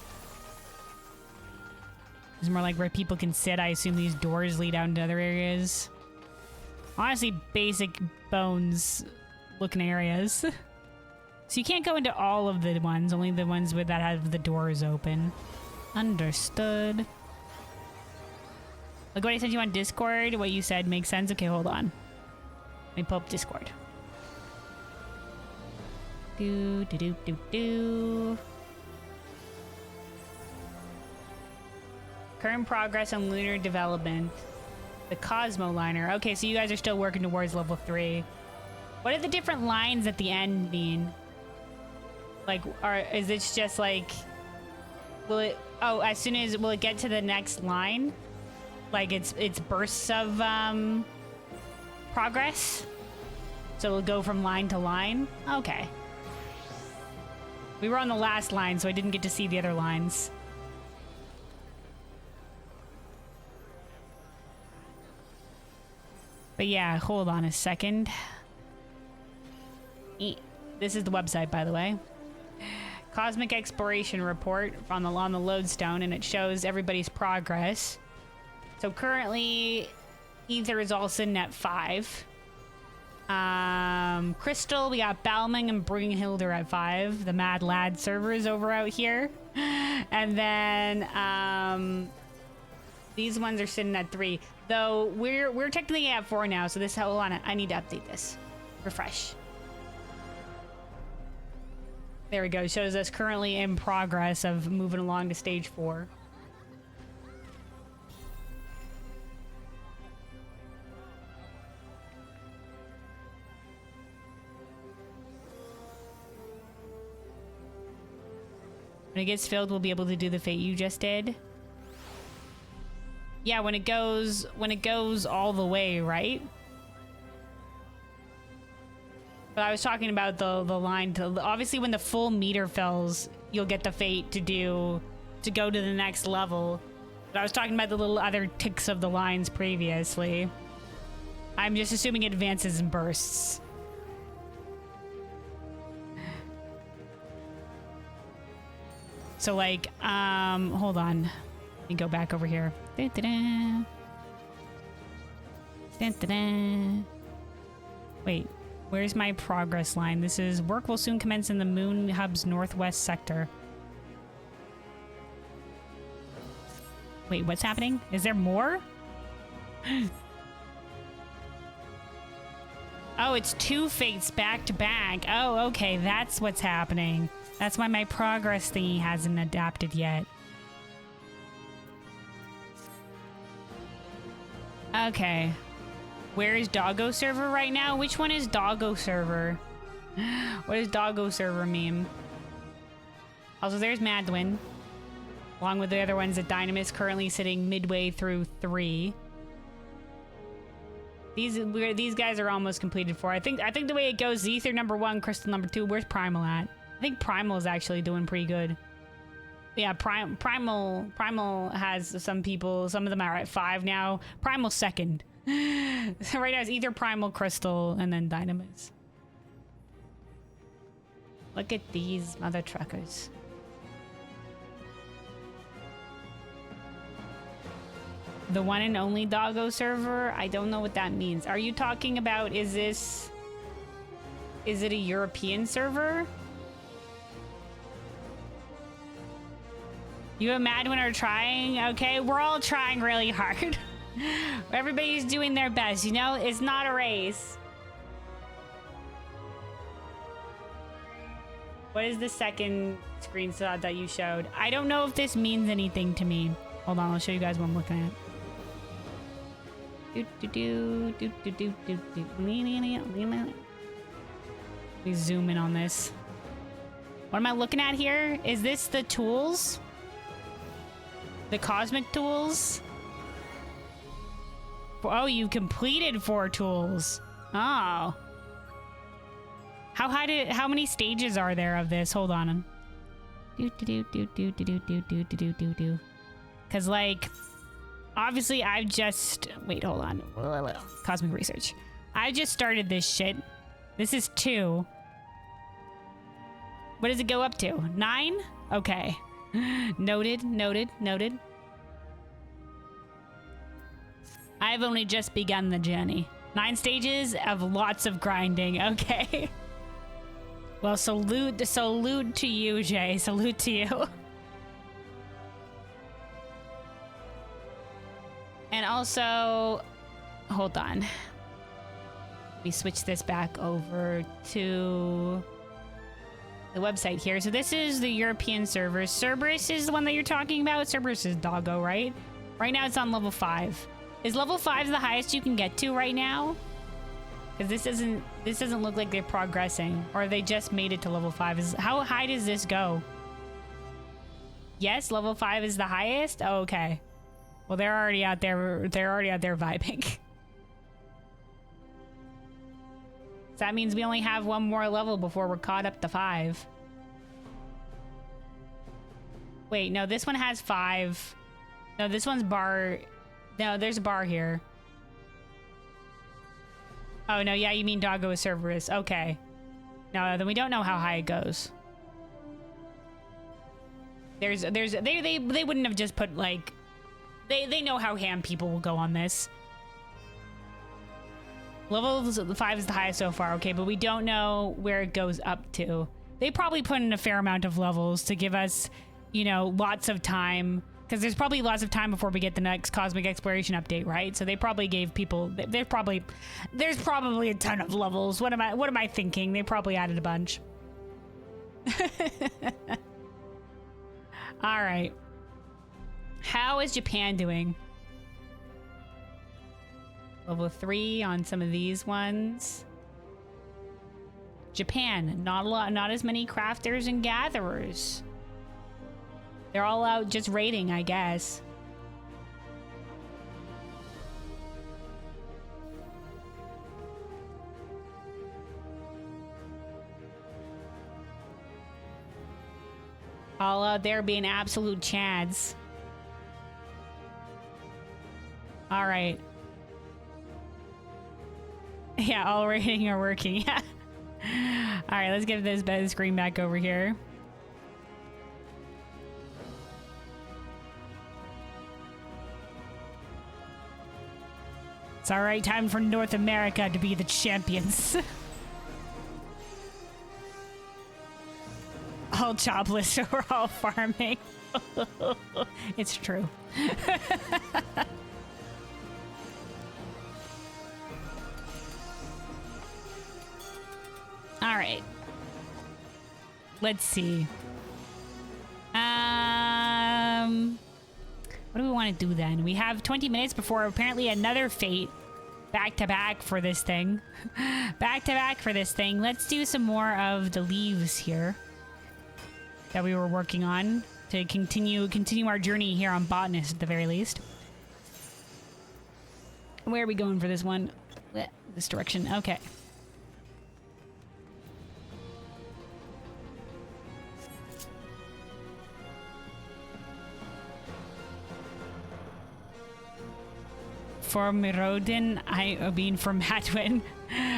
It's more like where people can sit. I assume these doors lead out into other areas. Honestly, basic bones looking areas. So you can't go into all of the ones, only the ones that have the doors open. Understood. Look what I sent you on Discord. What you said makes sense. Okay, hold on. Let me pull up Discord. Do do do do do. Current progress on lunar development. The Cosmo liner. Okay, so you guys are still working towards level 3. What do the different lines at the end mean? Like, is it just like, will it? Oh, as soon as will it get to the next line? Like it's bursts of progress. So it'll go from line to line. Okay. We were on the last line, so I didn't get to see the other lines. But yeah, hold on a second. This is the website, by the way. Cosmic Exploration Report on the lodestone, and it shows everybody's progress. So currently, Ether is all sitting at 5. Crystal, we got Balming and Brunhilder at 5. The Mad Lad server is over out here. And then these ones are sitting at 3. Though we're technically at 4 now, so this, hold on, I need to update this. Refresh. There we go. Shows us currently in progress of moving along to stage 4. When it gets filled, we'll be able to do the fate you just did. Yeah, when it goes all the way, right? But I was talking about the line to, obviously when the full meter fills, you'll get the fate to go to the next level. But I was talking about the little other ticks of the lines previously. I'm just assuming it advances in bursts. So like, hold on. Let me go back over here. Da-da-da. Da-da-da. Wait, where's my progress line? This is work will soon commence in the Moon Hub's northwest sector. Wait, what's happening? Is there more? Oh, it's 2 fates back to back. Oh, okay, that's what's happening. That's why my progress thingy hasn't adapted yet. Okay. Where is Doggo server right now? Which one is Doggo server? What does Doggo server mean? Also, there's Madwin. Along with the other ones at Dynamis, currently sitting midway through 3. These guys are almost completed 4. I think the way it goes, Ether number 1, Crystal number 2. Where's Primal at? I think Primal is actually doing pretty good. Yeah, Primal has some people. Some of them are at 5 now. Primal's second. So right now it's either Primal, Crystal, and then Dynamis. Look at these mother truckers. The one and only Doggo server? I don't know what that means. Are you talking about, is it a European server? You and Madwin are trying? Okay, we're all trying really hard. Everybody's doing their best, you know? It's not a race. What is the second screenshot that you showed? I don't know if this means anything to me. Hold on, I'll show you guys what I'm looking at. Let me zoom in on this. What am I looking at here? Is this the tools? The cosmic tools? Oh, you completed 4 tools. Oh. How many stages are there of this? Hold on. Cause like, obviously I've just, wait, hold on. Cosmic research. I just started this shit. This is 2. What does it go up to? 9? Okay. Noted. I've only just begun the journey. 9 stages of lots of grinding. Okay. Well, salute to you, Jay. Salute to you. And also, hold on. We switch this back over to the website here. So this is the European server. Cerberus is the one that you're talking about. Cerberus is doggo, right? Right now it's on level 5. Is level 5 the highest you can get to right now? Because this doesn't look like they're progressing, or they just made it to level 5. How high does this go? Yes, level 5 is the highest. Oh, okay. Well, they're already out there. They're already out there vibing. So that means we only have one more level before we're caught up to 5. Wait, no, this one has 5. No, this one's bar. No, there's a bar here. Oh, no, yeah, you mean doggo is Cerberus. Okay. No, then we don't know how high it goes. They wouldn't have just put, like... They know how ham people will go on this. Level 5 is the highest so far, okay, but we don't know where it goes up to. They probably put in a fair amount of levels to give us, you know, lots of time. Because there's probably lots of time before we get the next Cosmic Exploration update, right? So they probably gave people... There's probably a ton of levels. What am I thinking? They probably added a bunch. All right. How is Japan doing? Level 3 on some of these ones. Japan, not a lot, not as many crafters and gatherers. They're all out just raiding, I guess. All out there being absolute chads. All right. Yeah, all rating are working. Yeah. All right, let's get this screen back over here. It's all right. Time for North America to be the champions. All jobless, so we're all farming. It's true. All right. Let's see. What do we want to do then? We have 20 minutes before apparently another fate. Back to back for this thing. Back to back for this thing. Let's do some more of the leaves here that we were working on to continue our journey here on Botanist at the very least. Where are we going for this one? This direction. Okay. For Mirodin, I mean from Hatwin.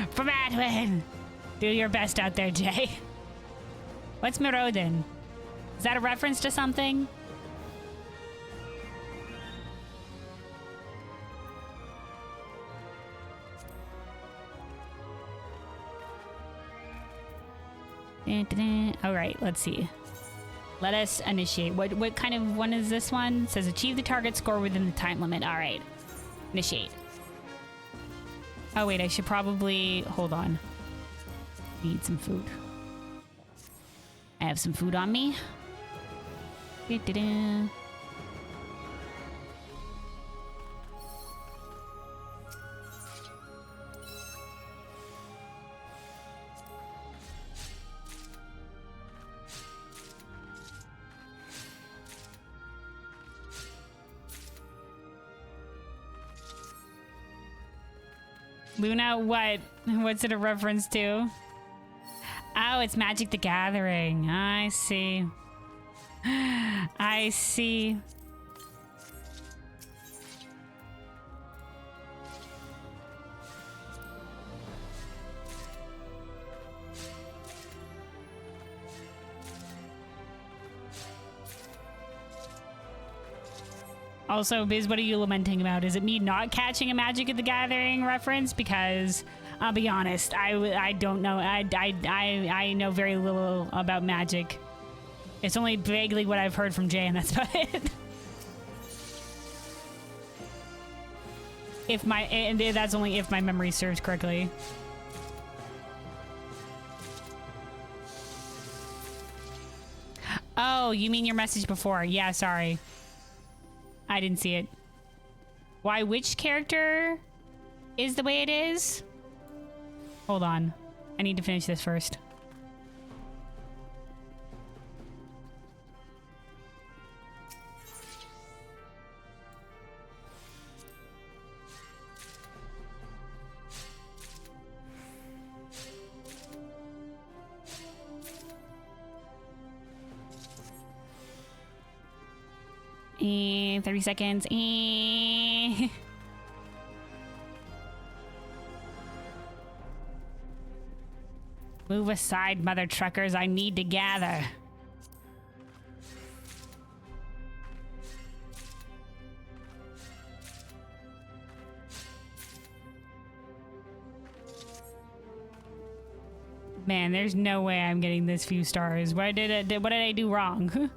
From Hatwin! Do your best out there, Jay. What's Mirodin? Is that a reference to something? All right, let's see. Let us initiate. What kind of one is this one? It says achieve the target score within the time limit. All right. Initiate. Oh wait, I should probably hold on. Need some food. I have some food on me. Da-da-da. Luna, what? What's it a reference to? Oh, it's Magic the Gathering. I see. I see. Also, Biz, what are you lamenting about? Is it me not catching a Magic at the Gathering reference? Because I'll be honest, I don't know. I know very little about Magic. It's only vaguely what I've heard from Jay, and that's about it. And that's only if my memory serves correctly. Oh, you mean your message before? Yeah, sorry. I didn't see it. Why which character is the way it is? Hold on. I need to finish this first. And 30 seconds. And move aside, mother truckers. I need to gather. Man, there's no way I'm getting this few stars. What did I do wrong?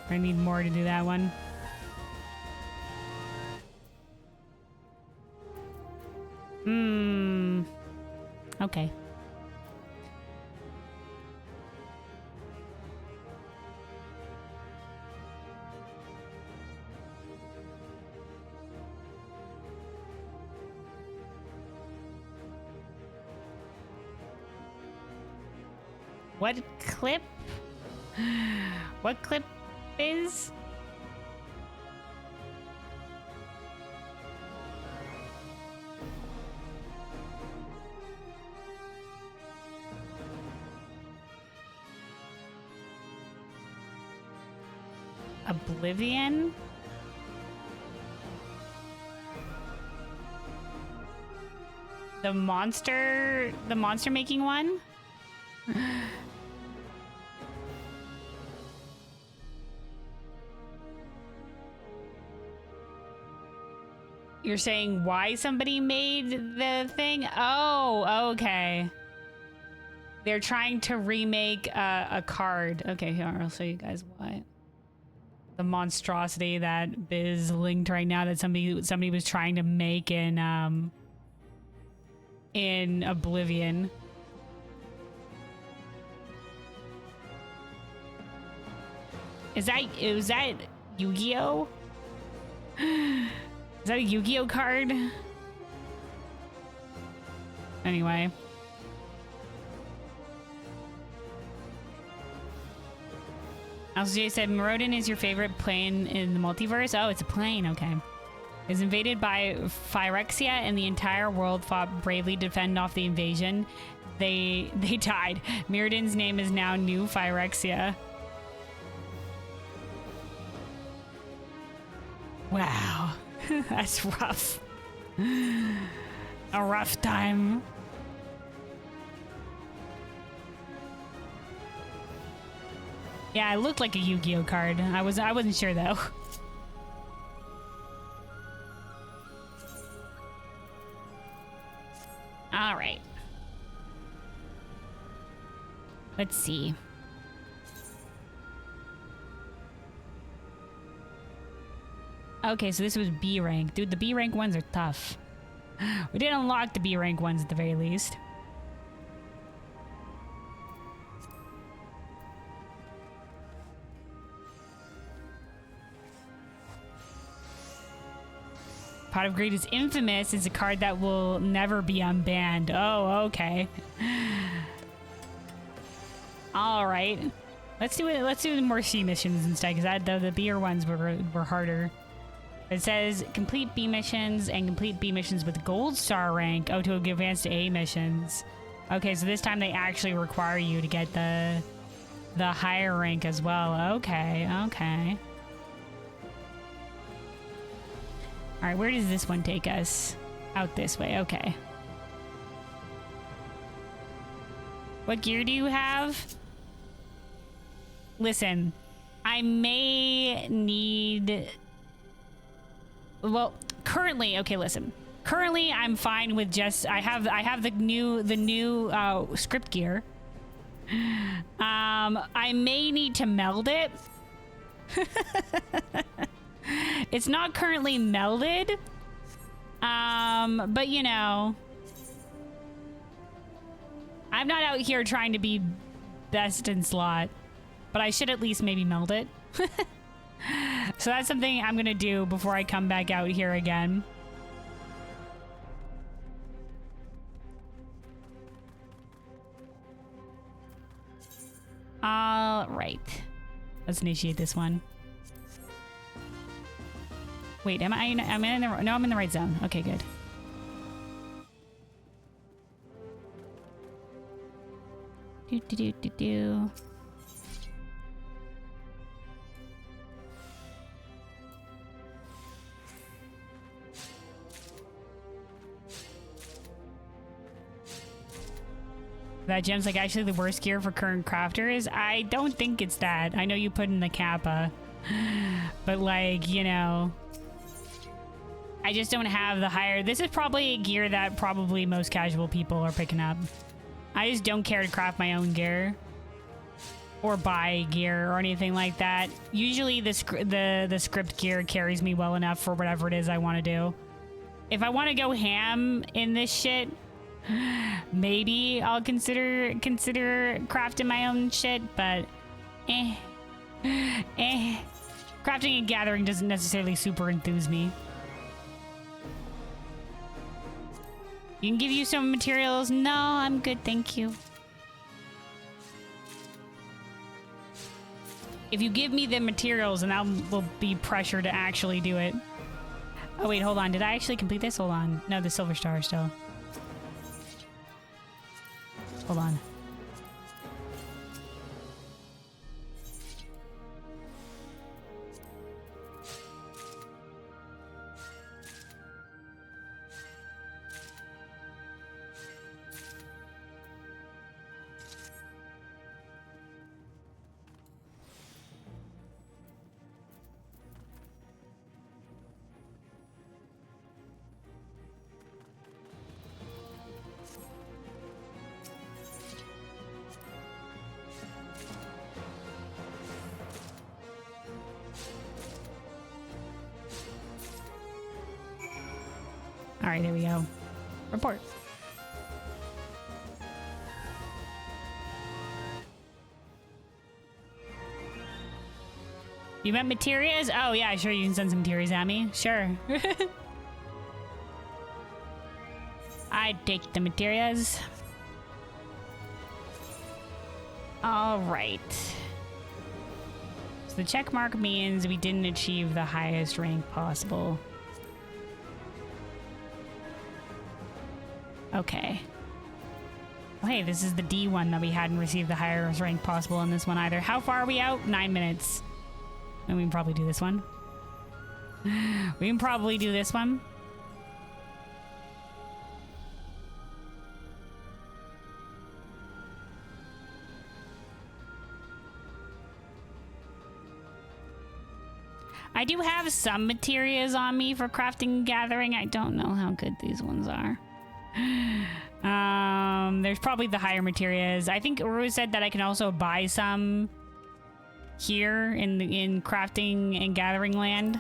I need more to do that one. Okay. What clip? What clip is? Oblivion? The monster making one? You're saying why somebody made the thing? Oh, okay. They're trying to remake a card. Okay, here, I'll show you guys why. The monstrosity that Biz linked right now that somebody was trying to make in Oblivion. Was that Yu-Gi-Oh? Is that a Yu-Gi-Oh card? Anyway. Also, Jay said, Morodin is your favorite plane in the multiverse? Oh, it's a plane, okay. Is invaded by Phyrexia and the entire world fought bravely to fend off the invasion. They died. Mirrodin's name is now New Phyrexia. Wow. That's rough. A rough time. Yeah, it looked like a Yu-Gi-Oh card. I wasn't sure though. All right. Let's see. Okay, so this was B rank. Dude, the B rank ones are tough. We didn't unlock the B rank ones at the very least. Pot of Greed is infamous. It's a card that will never be unbanned. Oh, okay. All right. Let's do it. Let's do more C missions instead, because the beer ones were harder. It says complete B missions and complete B missions with gold star rank. Oh, to advance to A missions. Okay, so this time they actually require you to get the higher rank as well. Okay, okay. All right, where does this one take us? Out this way. Okay. What gear do you have? Listen, I may need. Well, currently, okay, listen. Currently, I'm fine with just I have the new script gear. I may need to meld it. It's not currently melded. But you know, I'm not out here trying to be best in slot, but I should at least maybe meld it. So that's something I'm gonna do before I come back out here again. All right, let's initiate this one. Wait, am I? I'm in the. No, I'm in the right zone. Okay, good. Do do do do do. That gem's like actually the worst gear for current crafters. I don't think it's that. I know you put in the kappa, but like, you know, I just don't have the higher. This is probably a gear that probably most casual people are picking up. I just don't care to craft my own gear or buy gear or anything like that. Usually the script gear carries me well enough for whatever it is I want to do. If I want to go ham in this shit, maybe I'll consider crafting my own shit, but crafting and gathering doesn't necessarily super enthuse me. You can give you some materials. No, I'm good, thank you. If you give me the materials, then I will be pressured to actually do it. Oh wait, hold on. Did I actually complete this? Hold on. No, the silver star still. Hold on. All right, there we go. Report. You meant materials? Oh yeah, sure, you can send some materials at me. Sure. I'd take the materials. All right. So the check mark means we didn't achieve the highest rank possible. Okay. Oh, hey, this is the D one that we hadn't received the highest rank possible in this one either. How far are we out? 9 minutes. And we can probably do this one. We can probably do this one. I do have some materials on me for crafting and gathering. I don't know how good these ones are. There's probably the higher materials. I think Uru said that I can also buy some here in crafting and gathering land.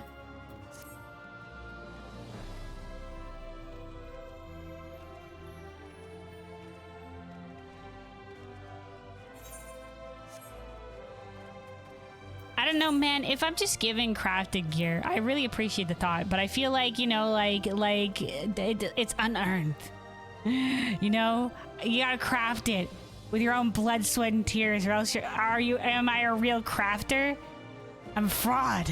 I don't know, man. If I'm just giving crafted gear, I really appreciate the thought, but I feel like, you know, it's unearned. You know, you gotta craft it with your own blood, sweat, and tears, or else am I a real crafter? I'm a fraud.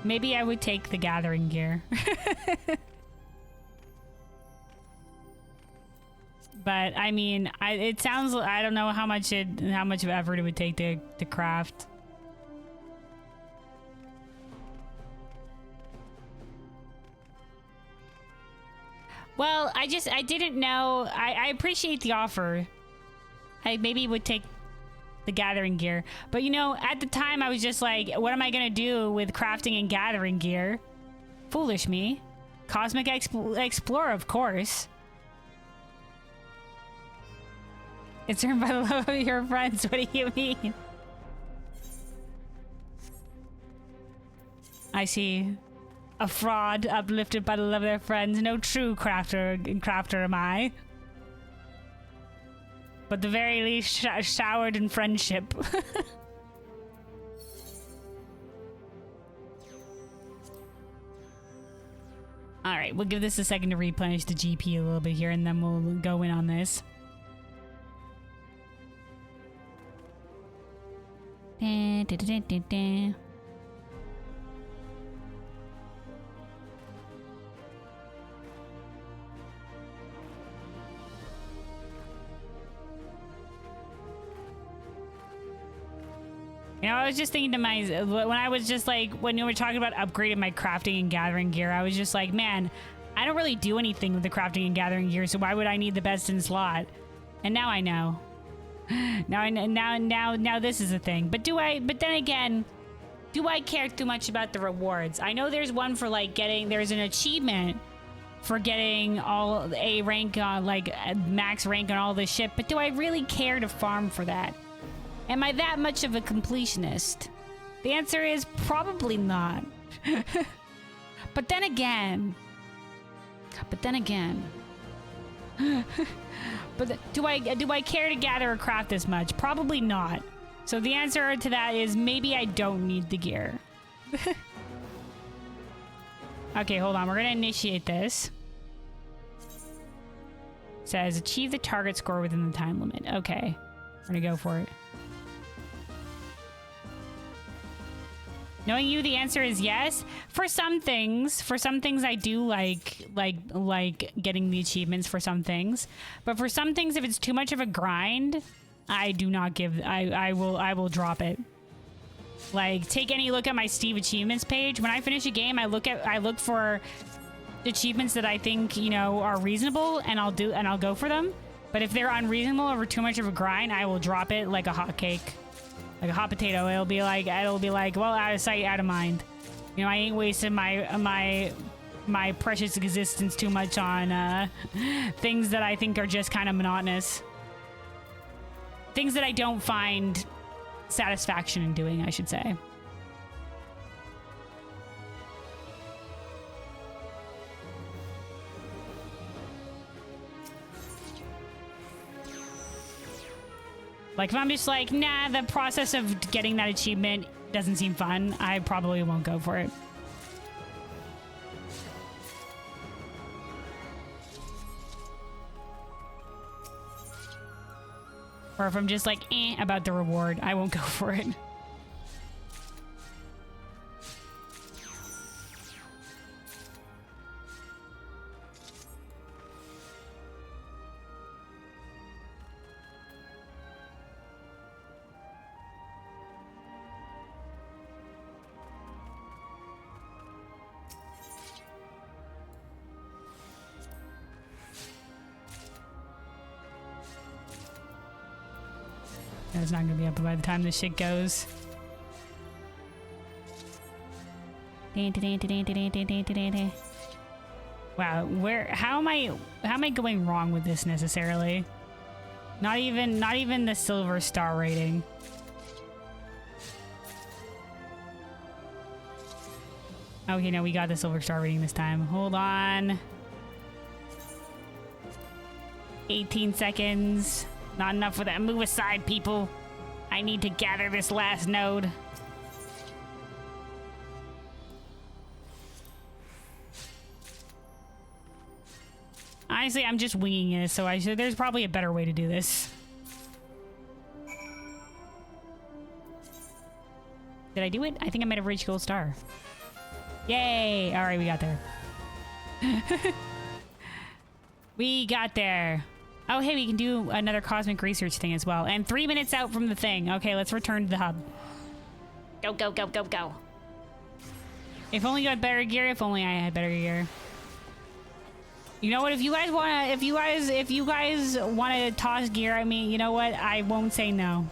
Maybe I would take the gathering gear. But I mean, it sounds, I don't know how much of effort it would take to craft. Well, I didn't know. I appreciate the offer. I maybe would take the gathering gear. But you know, at the time I was just like, what am I gonna do with crafting and gathering gear? Foolish me. Cosmic Explorer, of course. It's earned by the love of your friends. What do you mean? I see. A fraud uplifted by the love of their friends. No true crafter am I. But the very least showered in friendship. Alright, we'll give this a second to replenish the GP a little bit here, and then we'll go in on this. Da, da, da, da, da. You know, I was just thinking to myself, when I was just like, when you were talking about upgrading my crafting and gathering gear, I was just like, man, I don't really do anything with the crafting and gathering gear, so why would I need the best in slot? And now I know. Now this is a thing. But then again, do I care too much about the rewards? I know there's one for like there's an achievement for getting all A rank on, like max rank on all this shit, but do I really care to farm for that? Am I that much of a completionist? The answer is probably not. But then again, do I care to gather or craft this much? Probably not. So the answer to that is maybe I don't need the gear. Okay, hold on. We're gonna initiate this. It says achieve the target score within the time limit. Okay, we're gonna go for it. Knowing you, the answer is yes. For some things I do like getting the achievements for some things. But for some things, if it's too much of a grind, I do not give, I will drop it. Like, take any look at my Steve achievements page. When I finish a game, I look for achievements that I think, you know, are reasonable, and I'll go for them. But if they're unreasonable or too much of a grind, I will drop it like a hotcake. Like a hot potato. It'll be like, well, out of sight, out of mind. You know, I ain't wasting my precious existence too much on things that I think are just kind of monotonous. Things that I don't find satisfaction in doing, I should say. Like, if I'm just like, nah, the process of getting that achievement doesn't seem fun, I probably won't go for it. Or if I'm just like, about the reward, I won't go for it. It's not gonna be up by the time this shit goes. Wow, how am I going wrong with this necessarily? Not even the silver star rating. Okay, no, we got the silver star rating this time. Hold on. 18 seconds. Not enough for that. Move aside, people. I need to gather this last node. Honestly, I'm just winging it, so there's probably a better way to do this. Did I do it? I think I might have reached gold star. Yay! All right, we got there. We got there. Oh, hey, we can do another cosmic research thing as well. And 3 minutes out from the thing. Okay, let's return to the hub. Go, go, go, go, go. If only you had better gear. If only I had better gear. You know what? If you guys wanna toss gear at me, you know what? I won't say no.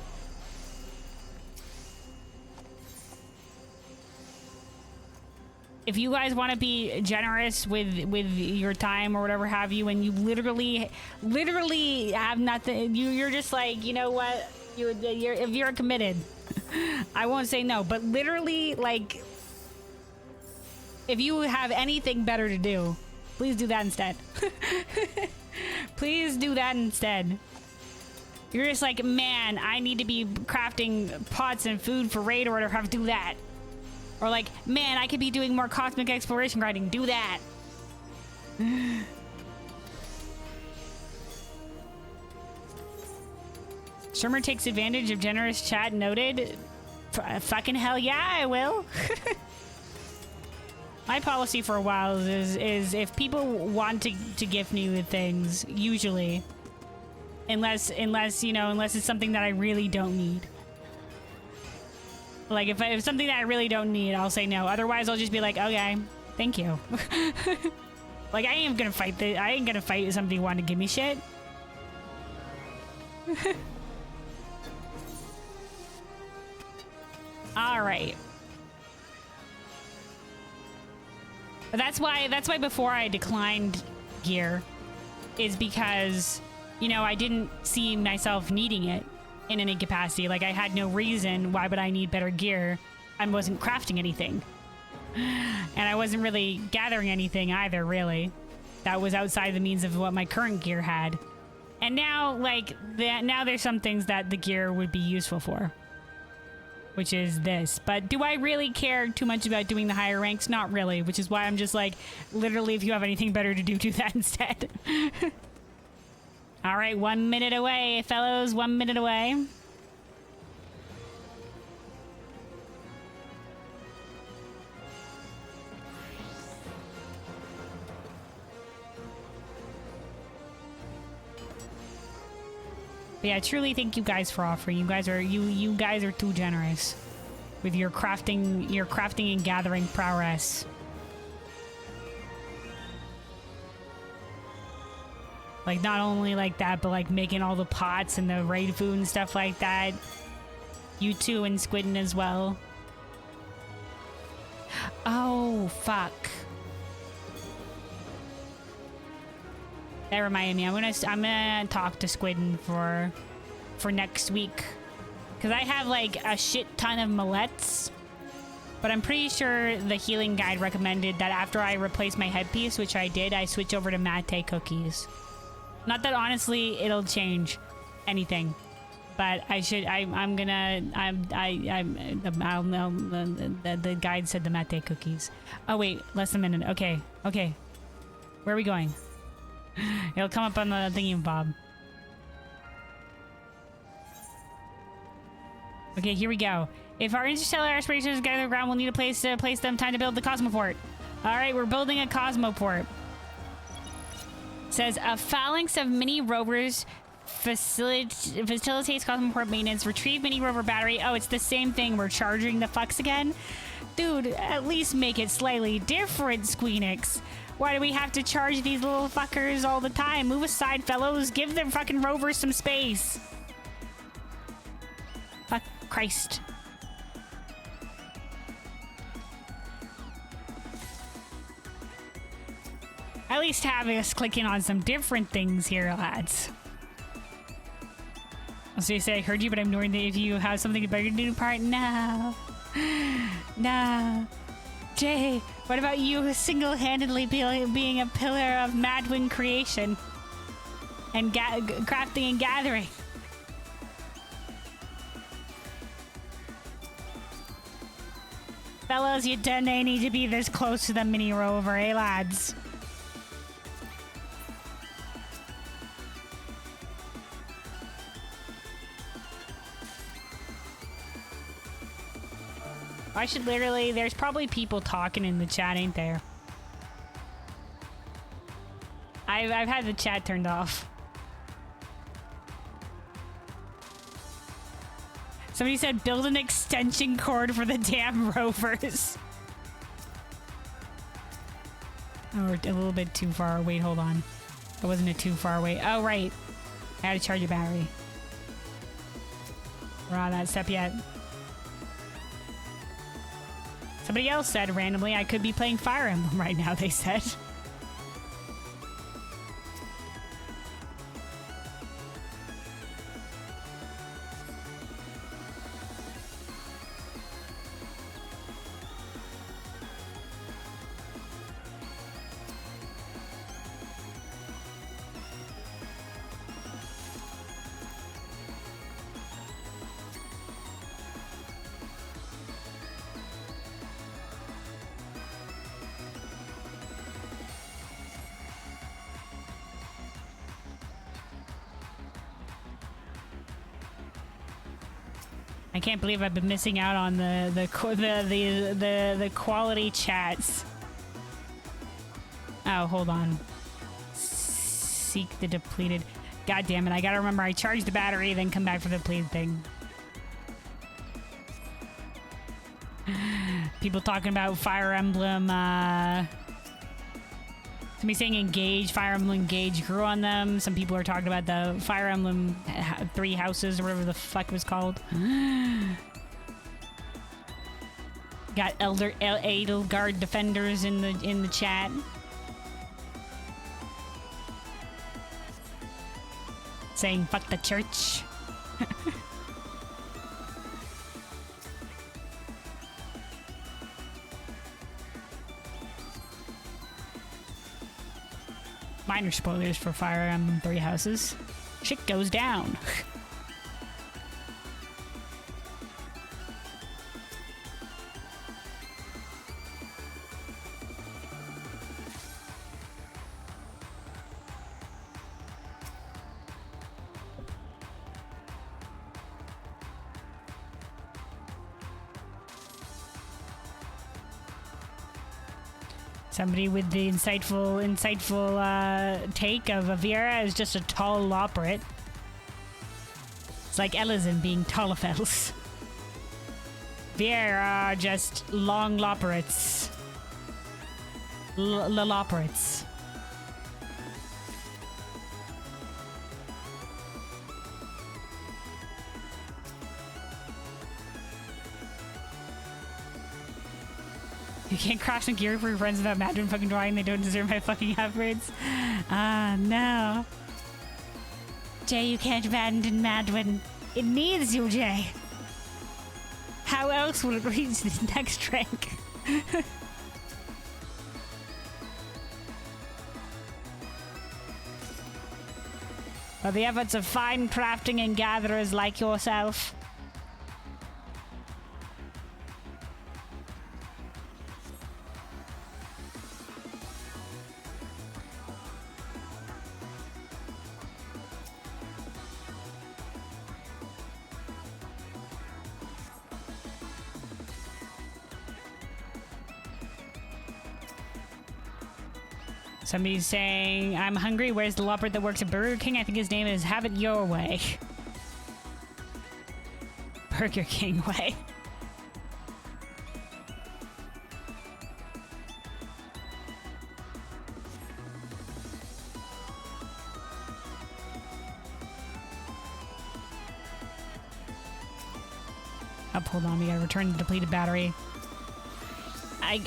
if you guys want to be generous with your time or whatever have you, and you literally have nothing, you're just like, you know what, if you're committed, I won't say no, but literally, like, if you have anything better to do, please do that instead. Please do that instead. You're just like, man, I need to be crafting pots and food for raid or whatever, have to do that. Or like, man, I could be doing more cosmic exploration grinding, do that. Shermer takes advantage of generous chat, noted. Fucking hell yeah, I will. My policy for a while is if people want to gift me with things, usually, unless it's something that I really don't need. Like if it's something that I really don't need, I'll say no. Otherwise, I'll just be like, okay, thank you. Like I ain't gonna fight if somebody wanted to give me shit. All right. That's why before I declined gear is because, you know, I didn't see myself needing it in any capacity. Like I had no reason why would I need better gear. I wasn't crafting anything. And I wasn't really gathering anything either, really. That was outside the means of what my current gear had. And now, like, now there's some things that the gear would be useful for. Which is this. But do I really care too much about doing the higher ranks? Not really, which is why I'm just like, literally, if you have anything better to do that instead. All right, 1 minute away, fellows, 1 minute away. But yeah, truly thank you guys for offering. You guys are too generous with your crafting and gathering prowess. Like not only like that, but like making all the pots and the raid food and stuff like that. You too, and Squidden as well. Oh fuck. That reminded me. I'm gonna talk to Squidden for next week, because I have like a shit ton of mallets, but I'm pretty sure the healing guide recommended that after I replace my headpiece, which I did, I switch over to mate cookies. Not that honestly it'll change anything, but I should. I'll know. The guide said the mate cookies. Oh wait, less than a minute. Okay. Where are we going? It'll come up on the thingy, Bob. Okay, here we go. If our interstellar aspirations get on the ground, we'll need a place to place them. Time to build the Cosmoport. All right, we're building a Cosmoport. Says a phalanx of mini rovers facilitates Cosmoport maintenance. Retrieve mini rover battery. Oh, it's the same thing. We're charging the fucks again. Dude, at least make it slightly different, Squeenix. Why do we have to charge these little fuckers all the time? Move aside, fellows. Give them fucking rovers some space. Fuck Christ. At least have us clicking on some different things here, lads. So you say, I heard you, but I'm ignoring that if you have something better to do part. No. No. Jay, what about you single-handedly being a pillar of Madwin creation and crafting and gathering? Fellas, you don't need to be this close to the mini rover, eh, lads? I should literally... There's probably people talking in the chat, ain't there? I've had the chat turned off. Somebody said build an extension cord for the damn rovers. Oh, we're a little bit too far. Wait, hold on. It wasn't too far away. Oh, right. I had to charge a battery. We're on that step yet. Somebody else said randomly I could be playing Fire Emblem right now, they said. I can't believe I've been missing out on the quality chats. Oh, hold on. Seek the depleted. God damn it! I gotta remember I charge the battery, then come back for the depleted thing. People talking about Fire Emblem. Somebody saying engage, Fire Emblem engage grew on them. Some people are talking about the Fire Emblem 3 houses or whatever the fuck it was called. Got Edelgard defenders in the chat. Saying fuck the church. Minor spoilers for Fire Emblem 3 houses. Shit goes down. Somebody with the insightful take of Avira is just a tall loprit. It's like Ellison being Tallafels. Viera are just long loporits. Loporits. You can't cross and gear for your friends without Madwin fucking drawing. They don't deserve my fucking upgrades. Ah, no. Jay, you can't abandon Madwin. It needs you, Jay. How else will it reach the next rank? By the efforts of fine crafting and gatherers like yourself. Somebody's saying, I'm hungry. Where's the lopper that works at Burger King? I think his name is Have It Your Way. Burger King way. Up, hold on. We gotta return the depleted battery.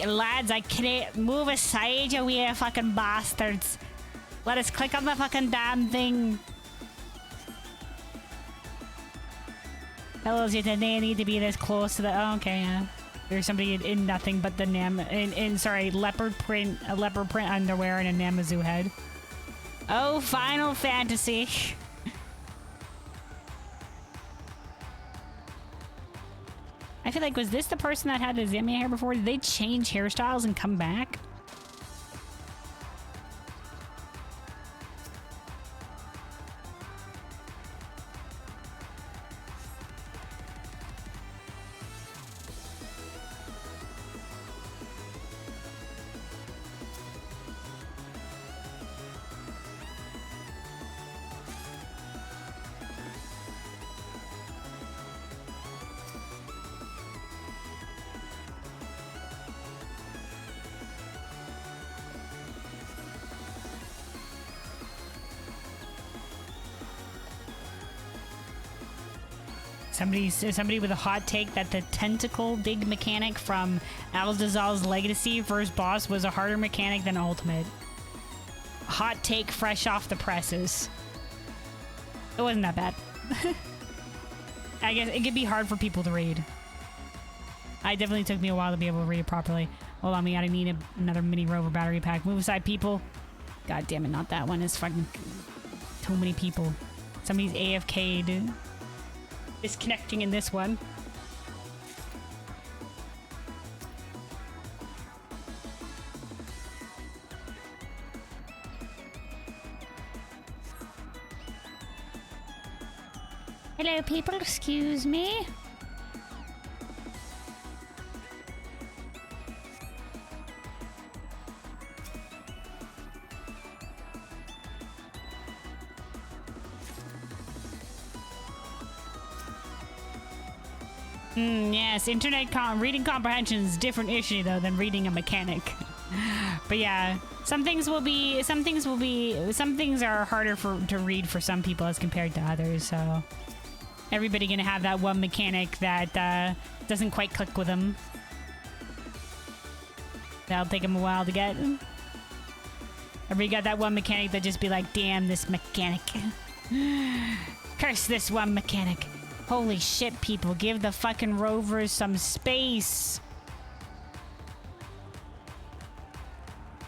Lads, I can't move aside, you weird fucking bastards. Let us click on the fucking damn thing. Tells you that they need to be this close to the. Oh, okay, yeah. There's somebody in nothing but the leopard print underwear and a Namazu head. Oh, Final Fantasy. I feel like, was this the person that had the Zamia hair before? Did they change hairstyles and come back? Somebody with a hot take that the tentacle dig mechanic from Aldazal's Legacy first boss was a harder mechanic than Ultimate. Hot take fresh off the presses. It wasn't that bad. I guess it could be hard for people to read. It definitely took me a while to be able to read it properly. Hold on, we gotta need another mini rover battery pack. Move aside, people. God damn it, not that one. It's fucking too many people. Somebody's AFK'd. Disconnecting in this one. Hello, people. Excuse me. Yes, reading comprehension is a different issue though than reading a mechanic. But yeah, some things are harder to read for some people as compared to others. So everybody gonna have that one mechanic that doesn't quite click with them. That'll take them a while to get. Everybody got that one mechanic that just be like, damn this mechanic. Curse this one mechanic. Holy shit, people. Give the fucking rovers some space.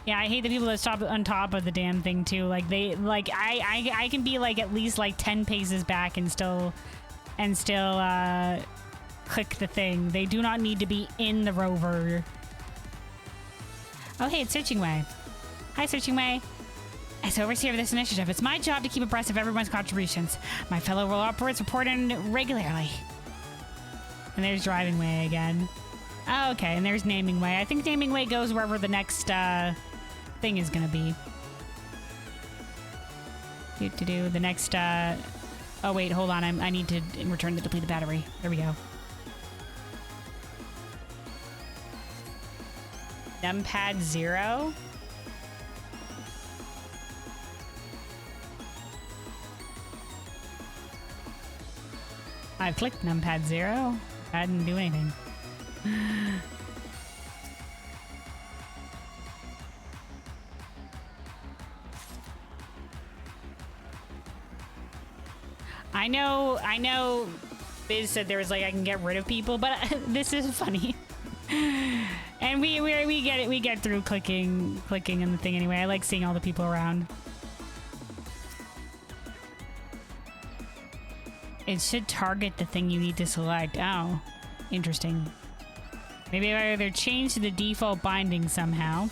Yeah, I hate the people that stop on top of the damn thing, too. Like, I can be, like, at least, like, 10 paces back and still click the thing. They do not need to be in the rover. Oh, hey, it's Searching Way. Hi, Searching Way. As overseer of this initiative, it's my job to keep abreast of everyone's contributions. My fellow role operators report in regularly. And there's Driving Way again. Oh, okay, and there's Naming Way. I think Naming Way goes wherever the next thing is gonna be. The next oh wait, hold on, I need to return the depleted battery. There we go. Numpad 0. I've clicked numpad 0. I didn't do anything. I know Biz said there was like I can get rid of people, but this is funny. And we get it, we get through clicking on the thing anyway. I like seeing all the people around. It should target the thing you need to select. Oh, interesting. Maybe I either change the default binding somehow,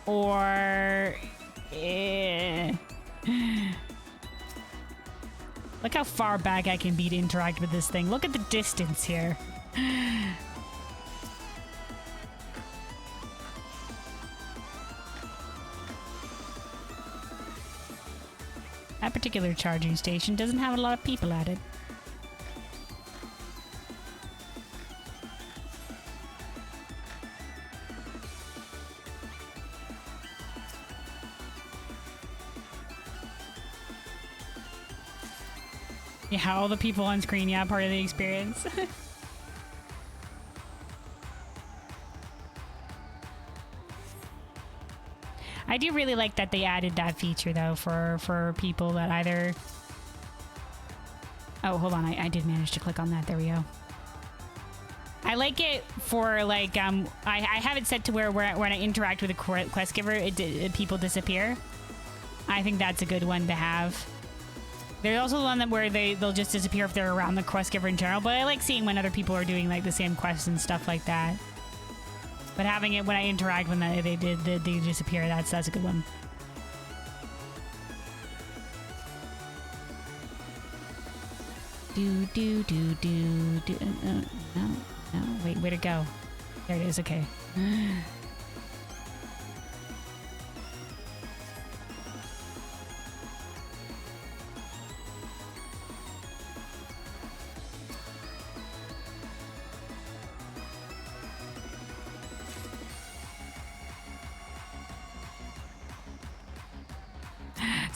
or look how far back I can be to interact with this thing. Look at the distance here. That particular charging station doesn't have a lot of people at it. Yeah, all the people on screen, yeah, part of the experience. I do really like that they added that feature though for people that either... Oh, hold on, I did manage to click on that. There we go. I like it for like I have it set to where when I interact with a quest giver, people disappear. I think that's a good one to have. There's also the one that where they'll just disappear if they're around the quest giver in general, but I like seeing when other people are doing like the same quests and stuff like that. But having it when I interact when they disappear, that's a good one. No, wait, where'd it go? There it is, okay.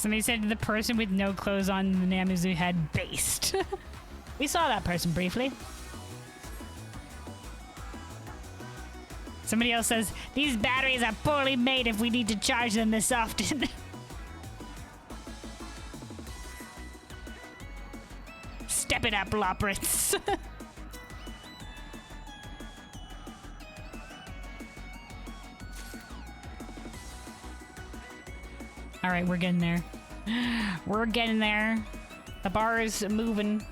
Somebody said the person with no clothes on the Namizu had based. We saw that person briefly. Somebody else says, these batteries are poorly made if we need to charge them this often. Step it up, Loprits. All right, we're getting there. We're getting there. The bar is moving.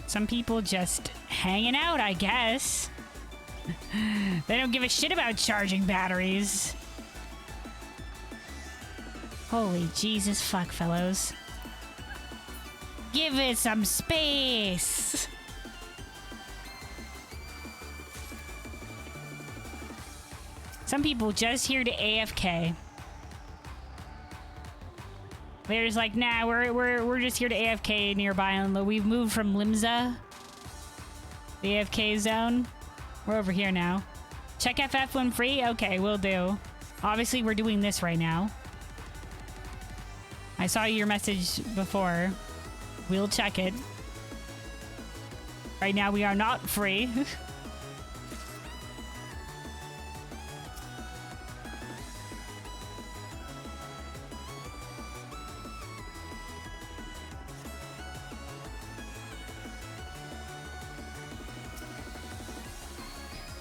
Some people just hanging out, I guess. They don't give a shit about charging batteries. Holy Jesus fuck, fellows. Give it some space. Some people just here to AFK. They're just like, nah, we're just here to AFK nearby, and we've moved from Limsa, the AFK zone. We're over here now. Check FF when free? Okay, will do. Obviously, we're doing this right now. I saw your message before. We'll check it. Right now, we are not free.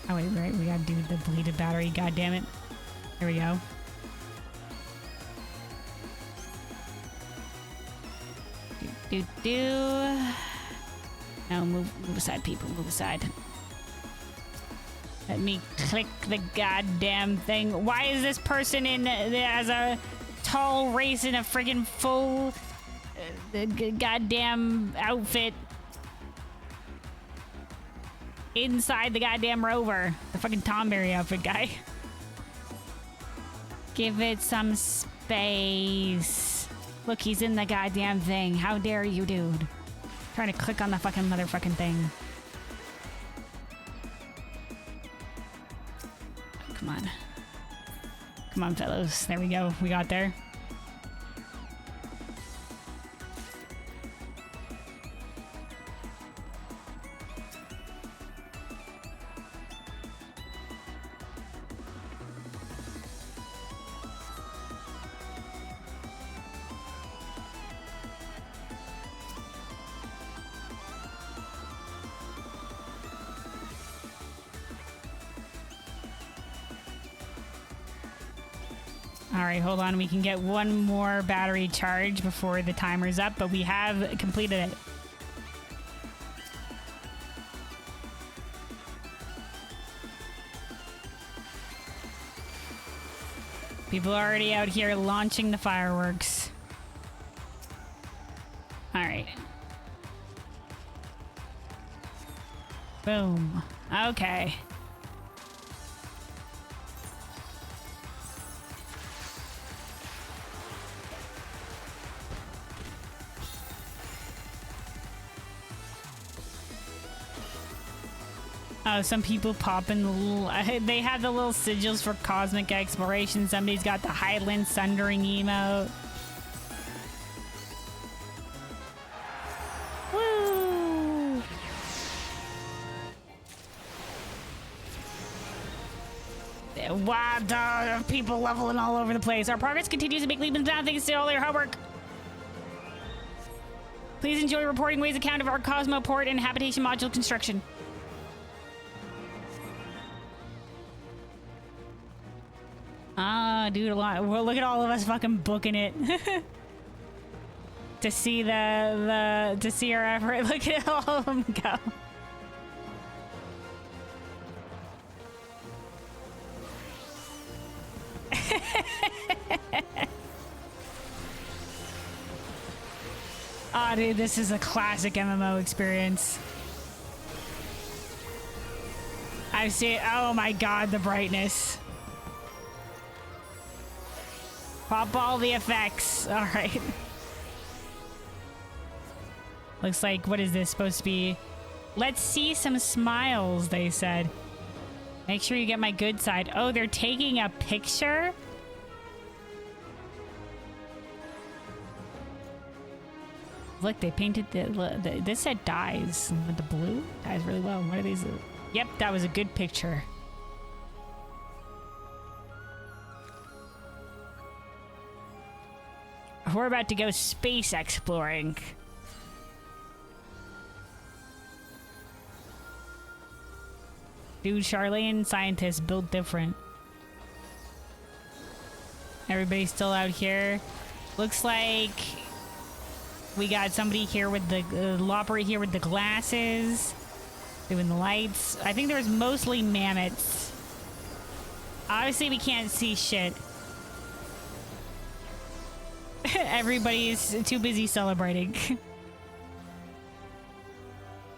Oh wait, right, we gotta do the bleeded battery, god damn it. Here we go. No, move aside, people, move aside. Let me click the goddamn thing. Why is this person in as a tall race in a friggin' full goddamn outfit? Inside the goddamn rover. The fucking Tomberry outfit guy. Give it some space. Look, he's in the goddamn thing. How dare you, dude. Trying to click on the fucking motherfucking thing. Come on. Come on, fellows. There we go. We got there. Alright, hold on. We can get one more battery charge before the timer's up, but we have completed it. People are already out here launching the fireworks. Alright. Boom. Okay. Some people popping the little... they have the little sigils for cosmic exploration. Somebody's got the Highland Sundering emote. Woo! Wow, people leveling all over the place. Our progress continues to make leaps and bounds thanks to all their hard work. Please enjoy reporting Way's account of our Cosmoport and habitation module construction. Ah, dude, a lot. Well, look at all of us fucking booking it. To see to see our effort. Look at all of them go. Ah, dude, this is a classic MMO experience. I've seen. Oh my god, the brightness. Pop all the effects. All right. Looks like, what is this supposed to be? Let's see some smiles, they said. Make sure you get my good side. Oh, they're taking a picture? Look, they painted this said dies with the blue. Dies really well. What are these? Yep, that was a good picture. We're about to go space exploring. Dude, Charlene scientists built different. Everybody's still out here. Looks like we got somebody here with the lopper here with the glasses, doing the lights. I think there was mostly mammoths. Obviously, we can't see shit. Everybody's too busy celebrating.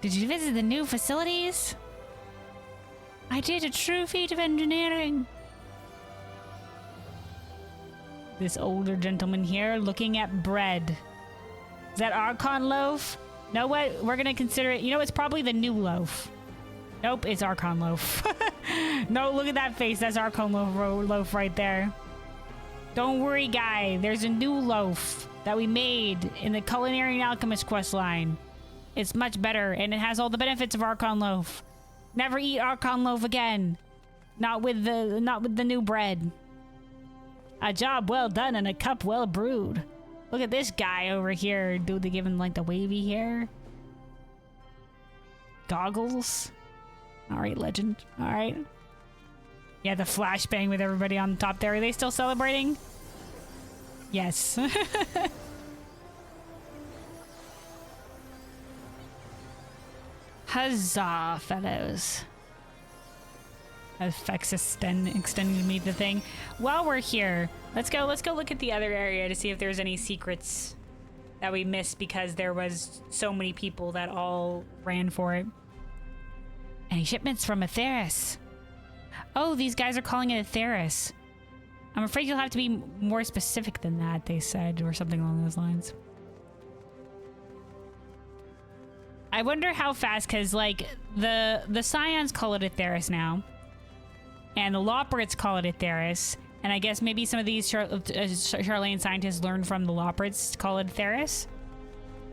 Did you visit the new facilities? I did, a true feat of engineering. This older gentleman here looking at bread. Is that Archon loaf? Know what? We're gonna consider it. You know, it's probably the new loaf. Nope, it's Archon loaf. No, look at that face. That's Archon loaf right there. Don't worry, guy. There's a new loaf that we made in the Culinary and Alchemist quest line. It's much better, and it has all the benefits of Archon loaf. Never eat Archon loaf again. Not with the new bread. A job well done and a cup well brewed. Look at this guy over here. Dude, they give him like the wavy hair. Goggles. All right, legend. All right. Yeah, the flashbang with everybody on the top there. Are they still celebrating? Yes. Huzzah, fellows. Effects extending to meet the thing. While we're here, let's go look at the other area to see if there's any secrets that we missed because there was so many people that all ran for it. Any shipments from Atheris? Oh, these guys are calling it Atheris. I'm afraid you'll have to be more specific than that, they said, or something along those lines. I wonder how fast, because, like, the Scions call it Atheris now. And the Loprits call it Atheris. And I guess maybe some of these Charlene scientists learned from the Loprits to call it Atheris.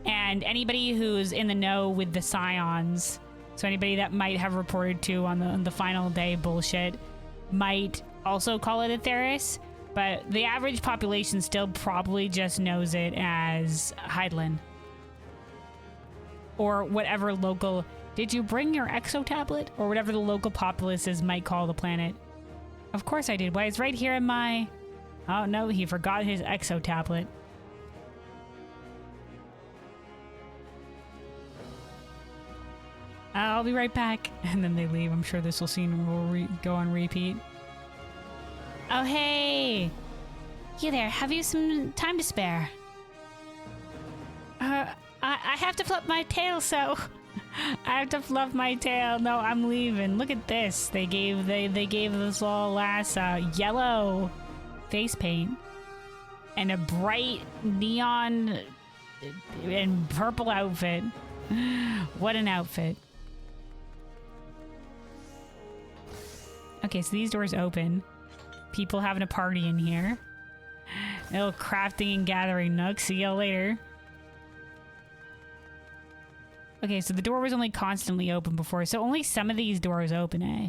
And anybody who's in the know with the Scions, so anybody that might have reported to on the final day bullshit, might also call it Atheris. But the average population still probably just knows it as Hydaelyn. Or whatever local... Did you bring your exo tablet? Or whatever the local populaces might call the planet. Of course I did. Why, it's right here in my... Oh no, he forgot his exo tablet. I'll be right back. And then they leave. I'm sure this will scene will go on repeat. Oh hey! You there, have you some time to spare? I have to fluff my tail, so... I have to fluff my tail. No, I'm leaving. Look at this. They gave this all last yellow face paint and a bright neon and purple outfit. What an outfit. Okay, so these doors open. People having a party in here. A little crafting and gathering nook. See y'all later. Okay, so the door was only constantly open before, so only some of these doors open, eh?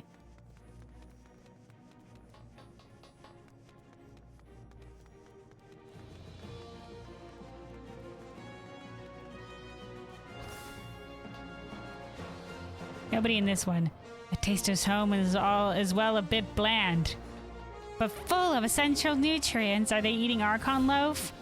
Nobody in this one. The taster's home is all as well a bit bland, but full of essential nutrients. Are they eating Archon loaf?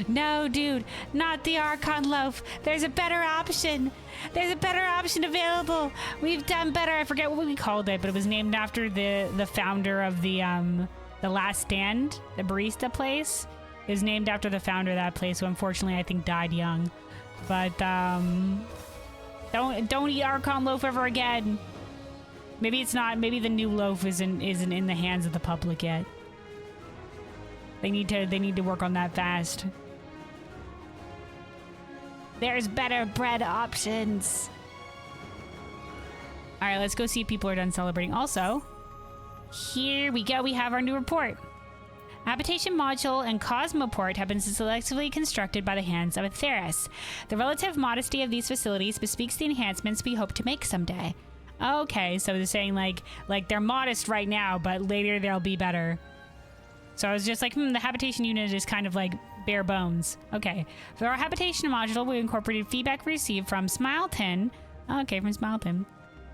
No, dude, not the Archon loaf. There's a better option. There's a better option available. We've done better. I forget what we called it, but it was named after the founder of the Last Stand, the barista place. It was named after the founder of that place, who unfortunately I think died young. But don't eat Archon loaf ever again. Maybe it's not. Maybe the new loaf isn't in the hands of the public yet. They need to work on that fast. There's better bread options. All right, let's go see if people are done celebrating. Also, here we go. We have our new report. Habitation module and Cosmoport have been selectively constructed by the hands of Atheris. The relative modesty of these facilities bespeaks the enhancements we hope to make someday. Okay, so they're saying like they're modest right now, but later they'll be better. So I was just like, the habitation unit is kind of like bare bones. Okay. For our habitation module, we incorporated feedback received from Smileton. Okay, from Smileton.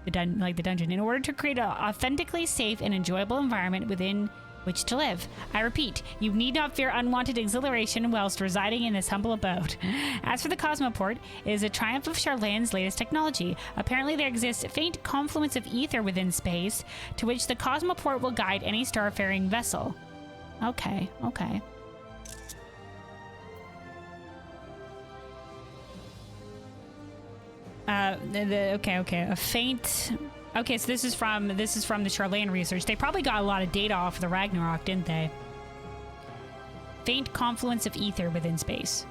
The dungeon. In order to create an authentically safe and enjoyable environment within which to live. I repeat, you need not fear unwanted exhilaration whilst residing in this humble abode. As for the Cosmoport, it is a triumph of Charlane's latest technology. Apparently there exists a faint confluence of ether within space, to which the Cosmoport will guide any starfaring vessel. Okay. Okay, a faint... Okay, so this is from the Charlane research. They probably got a lot of data off of the Ragnarok, didn't they? Faint confluence of ether within space.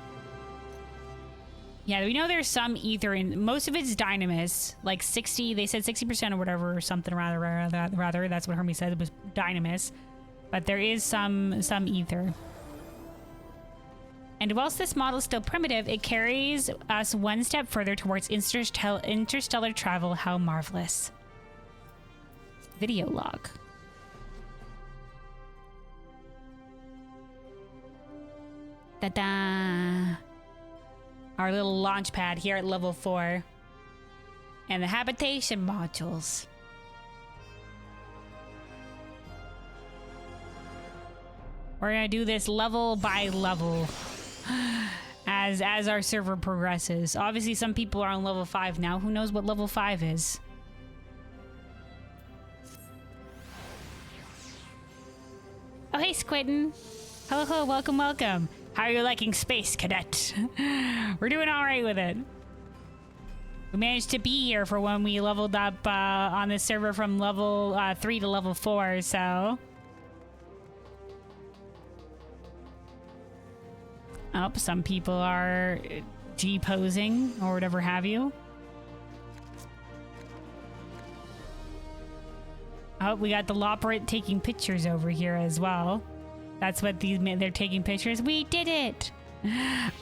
Yeah, we know there's some ether in... Most of it's dynamis. Like 60... They said 60% or whatever, or something rather. That's what Hermes said. It was dynamis. But there is some ether. And whilst this model is still primitive, it carries us one step further towards interstellar travel. How marvelous. Video log. Ta-da! Our little launch pad here at level 4. And the habitation modules. We're gonna do this level by level as our server progresses. Obviously, some people are on level 5 now. Who knows what level 5 is? Oh, hey, Squidden. Hello, welcome. How are you liking space, cadet? We're doing all right with it. We managed to be here for when we leveled up on this server from level 3 to level 4, so... Oh, some people are G-posing or whatever have you. Oh, we got the Loperate taking pictures over here as well. That's what they're taking pictures. We did it!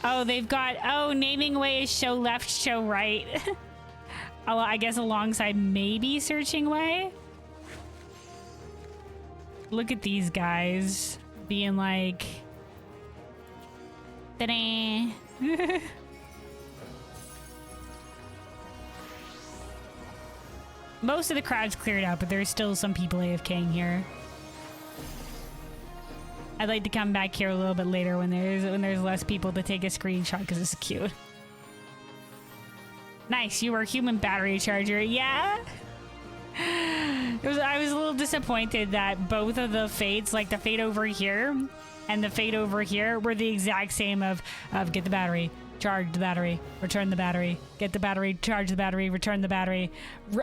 Oh, they've got... Oh, naming way is show left, show right. Oh, I guess alongside maybe searching way? Look at these guys being like... Ta-da! Most of the crowd's cleared out, but there's still some people AFKing here. I'd like to come back here a little bit later when there's less people to take a screenshot because it's cute. Nice, you were a human battery charger. Yeah. I was a little disappointed that both of the fades, like the fade over here and the fade over here, were the exact same of get the battery, charge the battery, return the battery, get the battery, charge the battery, return the battery,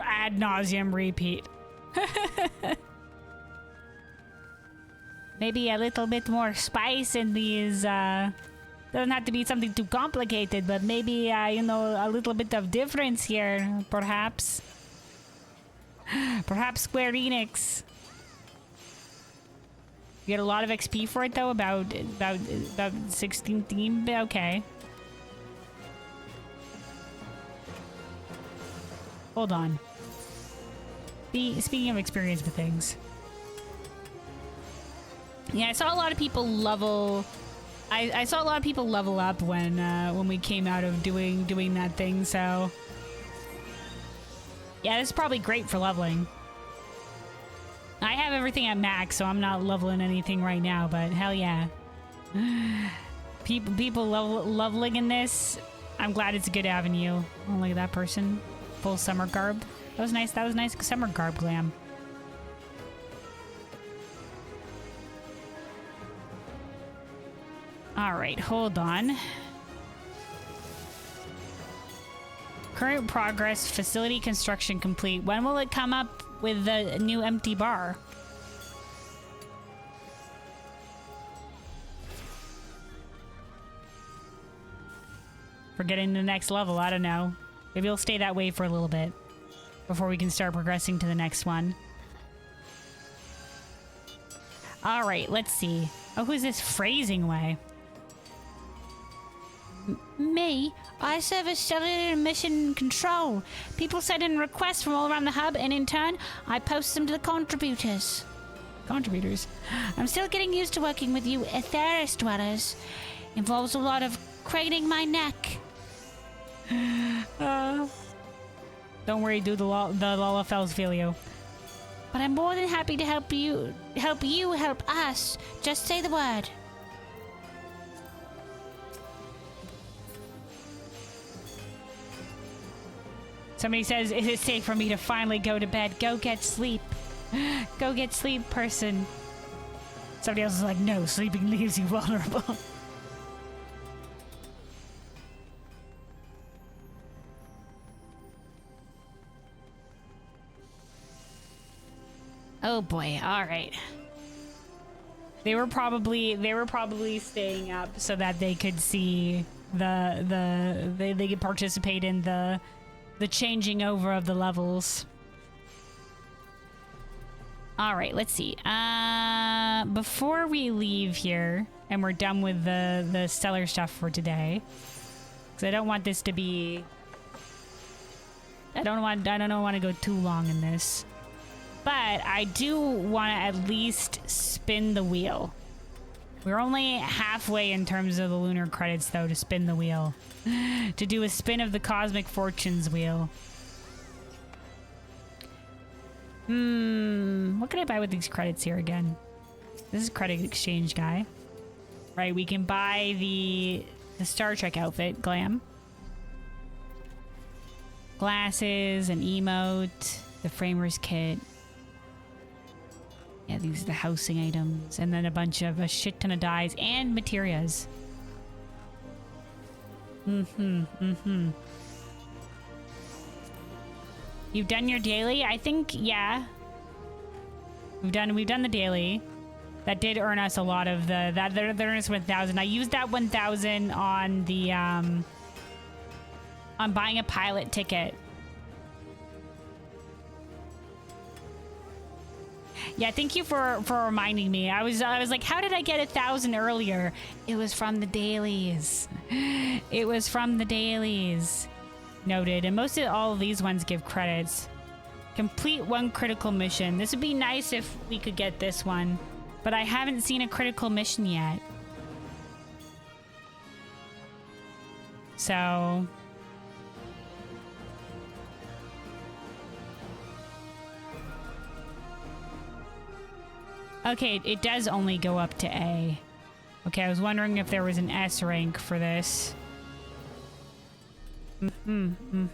ad nauseum repeat. Maybe a little bit more spice in these, doesn't have to be something too complicated, but maybe, you know, a little bit of difference here, perhaps. Perhaps Square Enix. You get a lot of XP for it, though, about 16 theme. Okay. Hold on. Speaking of experience with things. Yeah, I saw a lot of people level... I saw a lot of people level up when we came out of doing that thing, so... Yeah, this is probably great for leveling. I have everything at max, so I'm not leveling anything right now, but hell yeah. People leveling in this, I'm glad it's a good avenue. Oh, look at that person. Full summer garb. That was nice summer garb glam. Alright, hold on. Current progress, facility construction complete. When will it come up with the new empty bar? for getting to the next level. I don't know. Maybe we'll stay that way for a little bit before we can start progressing to the next one. All right, let's see. Oh, who's this phrasing way? Me? I serve as cellular mission control. People send in requests from all around the hub, and in turn, I post them to the contributors. Contributors. I'm still getting used to working with you Aetheris dwellers. Involves a lot of craning my neck. Don't worry, dude. The Lolafels feel you. But I'm more than happy to help you help us. Just say the word. Somebody says, is it safe for me to finally go to bed? Go get sleep. Go get sleep, person. Somebody else is like, no, sleeping leaves you vulnerable. Oh boy, all right. They were probably staying up so that they could see they could participate in the changing over of the levels. All right, let's see. Before we leave here and we're done with the stellar stuff for today, because I don't want this to be. I don't want to go too long in this, but I do want to at least spin the wheel. We're only halfway in terms of the lunar credits, though, to spin the wheel. To do a spin of the Cosmic Fortunes wheel. What can I buy with these credits here again? This is credit exchange guy. Right, we can buy the Star Trek outfit, glam. Glasses, an emote, the framer's kit. Yeah, these are the housing items. And then a shit ton of dyes and materials. You've done your daily? I think, yeah. We've done the daily. That did earn us a lot of that earned us 1,000. I used that 1,000 on the on buying a pilot ticket. Yeah, thank you for reminding me. I was like, how did I get 1,000 earlier? It was from the dailies. It was from the dailies. Noted. And most of all of these ones give credits. Complete one critical mission. This would be nice if we could get this one, but I haven't seen a critical mission yet. So okay, it does only go up to A. Okay, I was wondering if there was an S rank for this. Alright,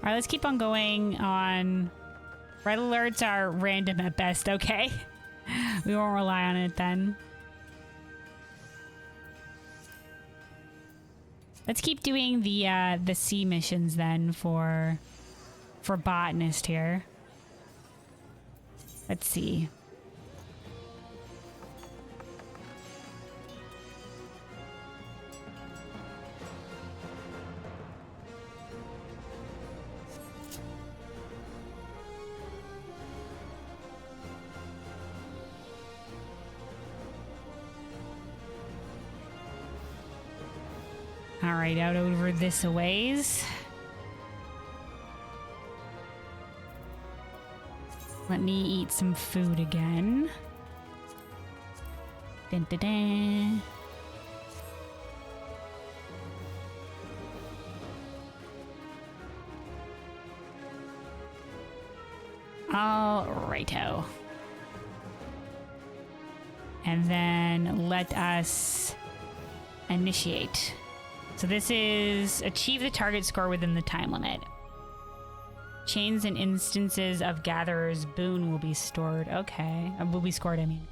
let's keep on going on. Red alerts are random at best, okay? We won't rely on it then. Let's keep doing the C missions then for botanist here. Let's see. All right, out over this a ways. Let me eat some food again. Dun, dun, dun. All righto. And then let us initiate. So this is achieve the target score within the time limit. Chains and instances of Gatherer's Boon will be stored. Okay. Will be scored, I mean.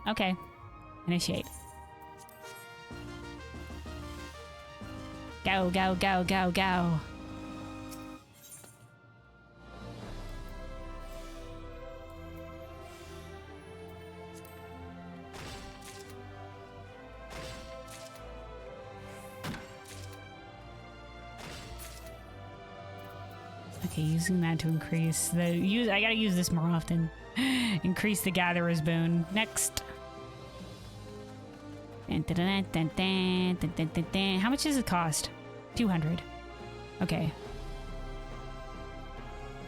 Okay. Initiate. Go, go, go, go, go. Okay, using that to increase the I gotta use this more often. Increase the gatherer's boon. Next. How much does it cost? 200. Okay.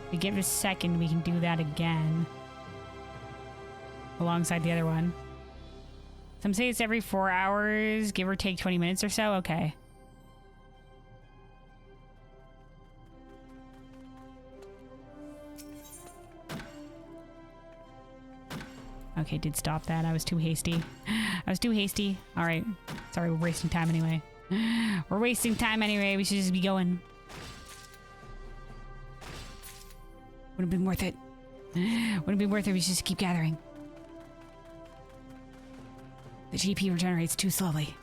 If we give it a second, we can do that again. Alongside the other one. Some say it's every 4 hours, give or take 20 minutes or so. Okay. Okay, did stop that. I was too hasty. I was too hasty. All right. Sorry, we're wasting time anyway. We're wasting time anyway. We should just be going. Wouldn't have been worth it. Wouldn't be worth it. We should just keep gathering. The GP regenerates too slowly.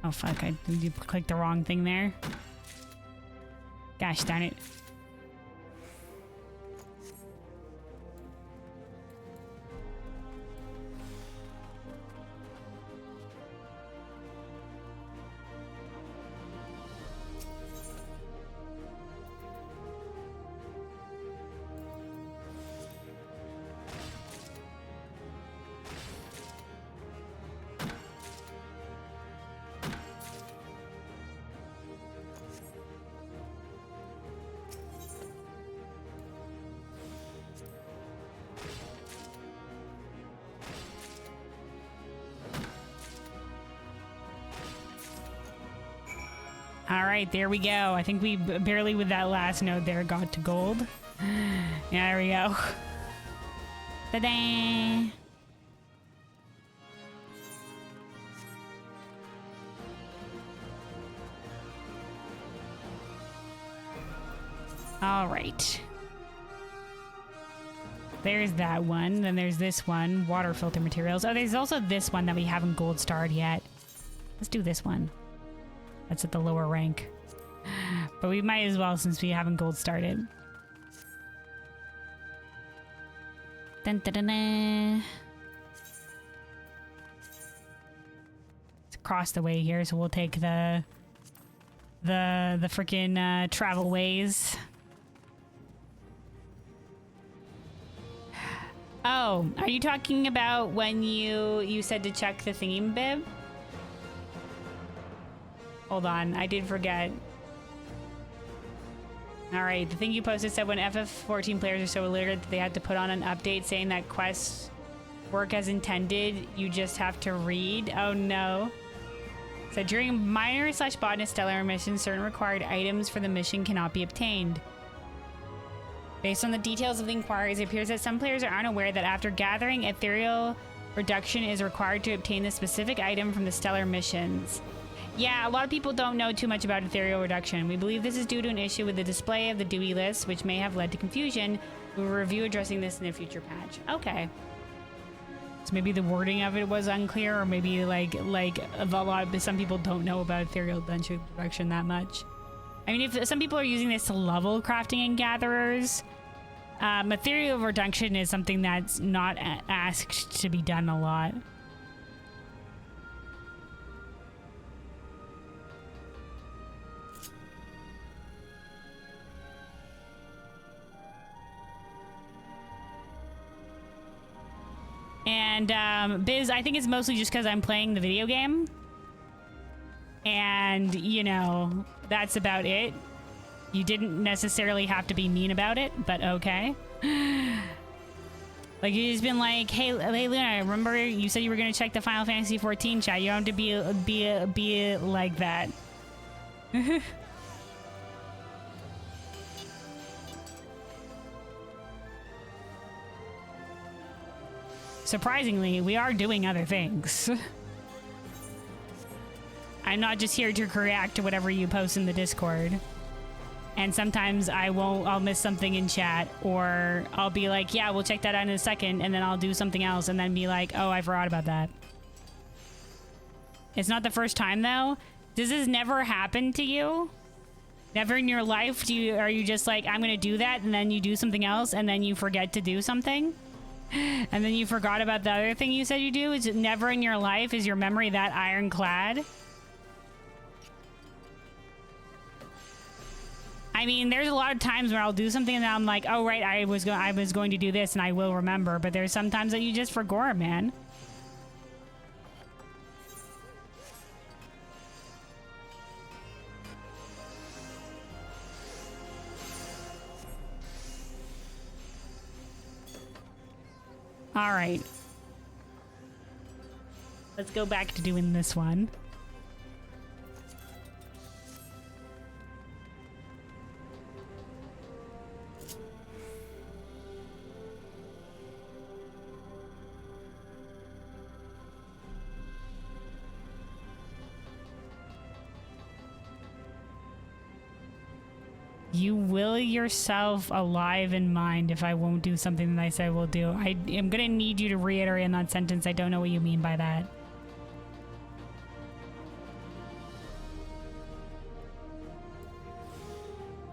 Oh fuck, I clicked the wrong thing there. Gosh darn it. All right, there we go. I think we barely with that last node there got to gold. Yeah, there we go. Ta-da! All right. There's that one. Then there's this one. Water filter materials. Oh, there's also this one that we haven't gold starred yet. Let's do this one. That's at the lower rank. But we might as well since we haven't gold started. Dun, dun, dun, dun. It's across the way here, so we'll take the freaking travel ways. Oh, are you talking about when you said to check the thingy bib? Hold on, I did forget. Alright, the thing you posted said when FF14 players are so illiterate that they had to put on an update saying that quests work as intended, you just have to read. Oh no. So during minor/botanist stellar missions, certain required items for the mission cannot be obtained. Based on the details of the inquiries, it appears that some players are unaware that after gathering, ethereal reduction is required to obtain the specific item from the stellar missions. Yeah, a lot of people don't know too much about ethereal reduction. We believe this is due to an issue with the display of the Dewey list, which may have led to confusion. We will review addressing this in a future patch. Okay. So maybe the wording of it was unclear, or maybe like some people don't know about ethereal reduction that much. I mean, if some people are using this to level crafting and gatherers, ethereal reduction is something that's not asked to be done a lot. And Biz, I think it's mostly just because I'm playing the video game. And, you know, that's about it. You didn't necessarily have to be mean about it, but okay. Like, you just been like, hey Luna, remember you said you were going to check the Final Fantasy 14 chat. You don't have to be like that. surprisingly, we are doing other things. I'm not just here to react to whatever you post in the Discord. And sometimes I'll miss something in chat, or I'll be like, yeah, we'll check that out in a second, and then I'll do something else and then be like, oh, I forgot about that. It's not the first time though. Does this never happen to you? Never in your life are you just like, I'm gonna do that, and then you do something else, and then you forget to do something? And then you forgot about the other thing you said you do? Is it never in your life? Is your memory that ironclad? I mean, there's a lot of times where I'll do something and then I'm like, oh, right, I was going to do this and I will remember. But there's sometimes that you just forgot, man. All right. Let's go back to doing this one. You will yourself alive in mind if I won't do something that I said we'll do. I am gonna need you to reiterate in that sentence. I don't know what you mean by that.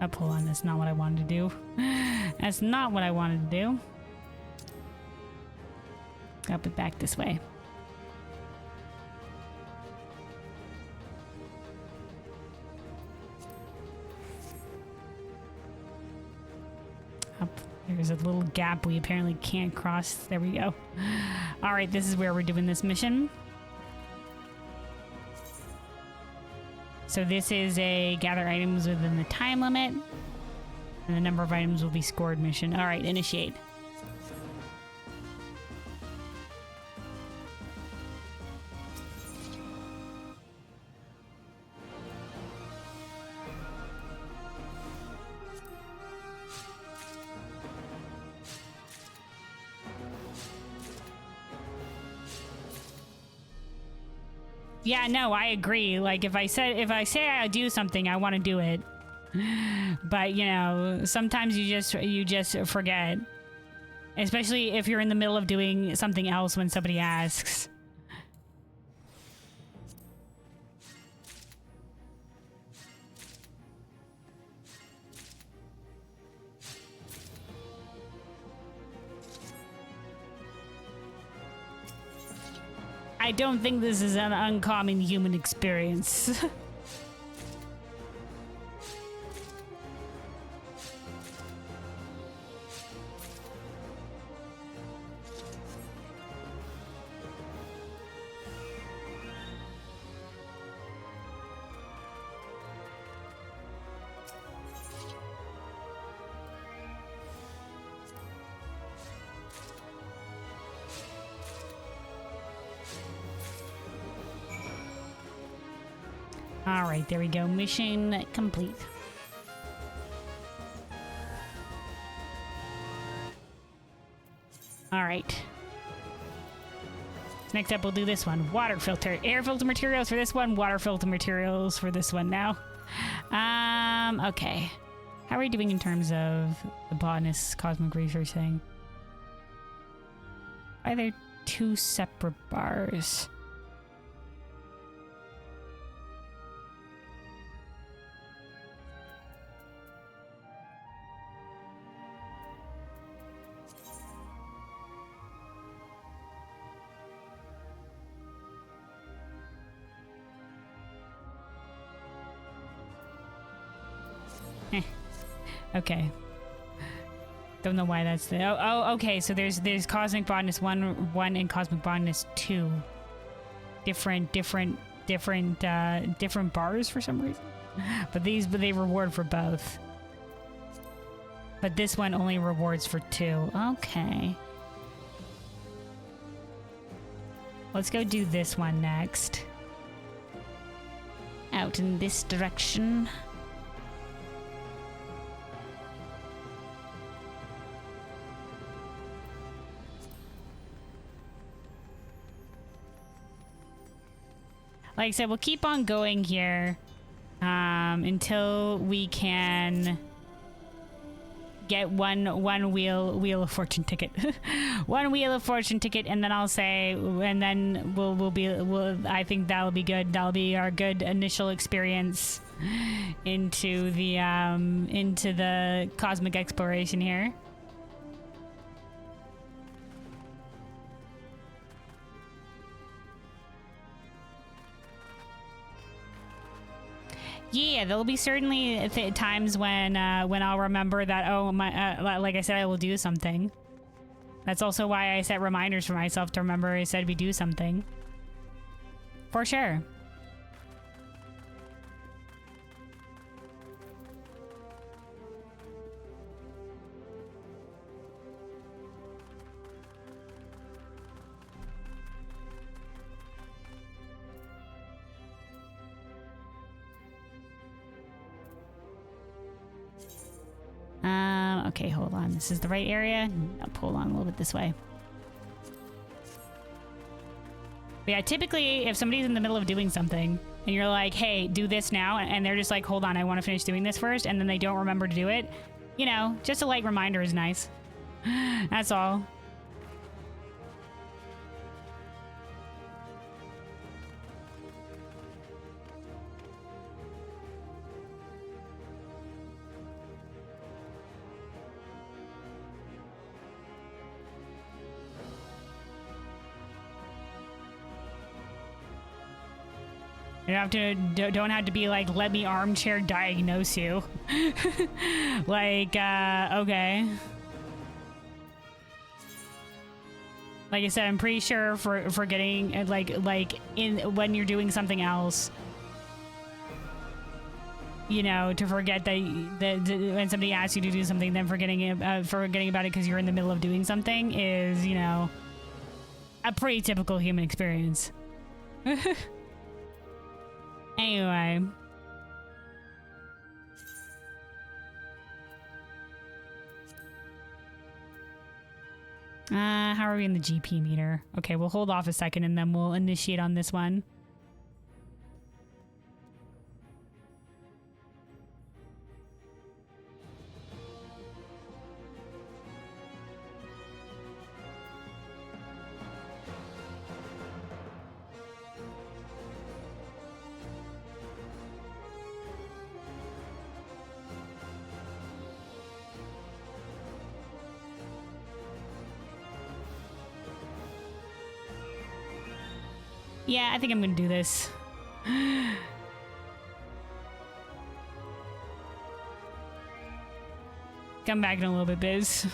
Oh, hold on. That's not what I wanted to do. That's not what I wanted to do. Up it back this way. Up. There's a little gap we apparently can't cross. There we go. All right, this is where we're doing this mission. So this is a gather items within the time limit, and the number of items will be scored mission. All right, initiate. Yeah, no, I agree. Like if I say I do something, I want to do it. But, you know, sometimes you just forget. Especially if you're in the middle of doing something else when somebody asks. I don't think this is an uncommon human experience. All right, there we go. Mission complete. All right. Next up, we'll do this one. Water filter. Air filter materials for this one. Water filter materials for this one now. Okay. How are we doing in terms of the botanist cosmic research thing? Are there two separate bars? Okay. Don't know why that's the. Oh, okay. So there's Cosmic Botanist 1 and Cosmic Botanist 2. Different bars for some reason. But they reward for both. But this one only rewards for 2. Okay. Let's go do this one next. Out in this direction. Like I said, we'll keep on going here until we can get one wheel of fortune ticket. One wheel of fortune ticket, and then I'll say, and then I think that'll be good. That'll be our good initial experience into the cosmic exploration here. Yeah, there'll be certainly times when I'll remember that, oh, like I said, I will do something. That's also why I set reminders for myself to remember I said we do something. For sure. Okay, hold on. This is the right area. Nope, hold on a little bit this way. But yeah, typically, if somebody's in the middle of doing something, and you're like, hey, do this now, and they're just like, hold on, I want to finish doing this first, and then they don't remember to do it, you know, just a light reminder is nice. That's all. You don't have to be like, let me armchair diagnose you. Like, okay. Like I said, I'm pretty sure for getting when you're doing something else, you know, to forget that when somebody asks you to do something, then forgetting about it because you're in the middle of doing something is, you know, a pretty typical human experience. Anyway. How are we in the GP meter? Okay, we'll hold off a second and then we'll initiate on this one. Yeah, I think I'm gonna do this. Come back in a little bit, Biz.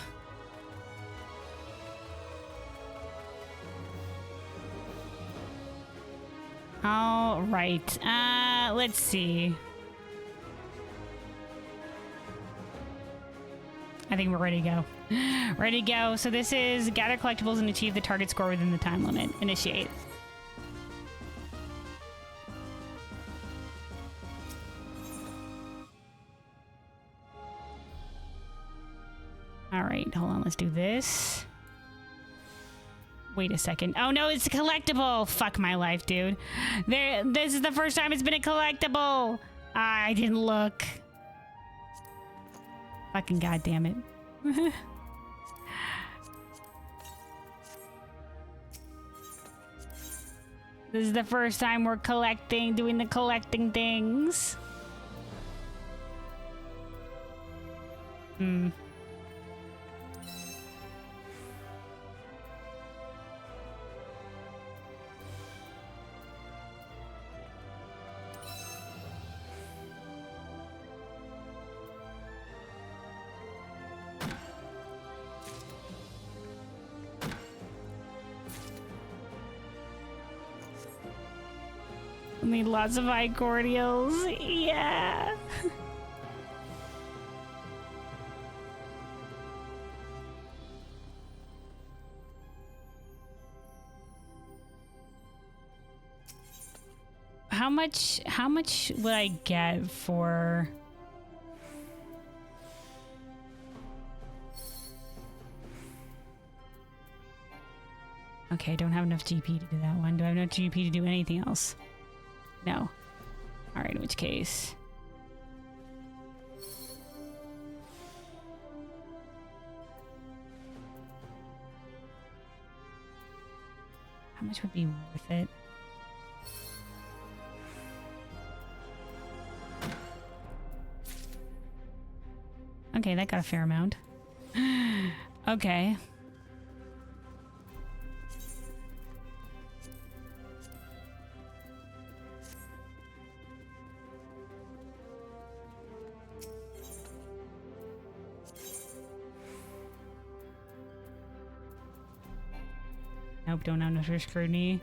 All right. Let's see. I think we're ready to go. Ready to go. So this is gather collectibles and achieve the target score within the time limit. Initiate. All right, hold on. Let's do this. Wait a second. Oh no, it's a collectible. Fuck my life, dude. This is the first time it's been a collectible. I didn't look. Fucking goddamn it. This is the first time we're doing the collecting things. Need lots of eye cordials. Yeah. How much would I get for... Okay, I don't have enough GP to do that one. Do I have enough GP to do anything else? No. Alright, in which case... How much would be worth it? Okay, that got a fair amount. Okay. Nope, don't have no first scrutiny.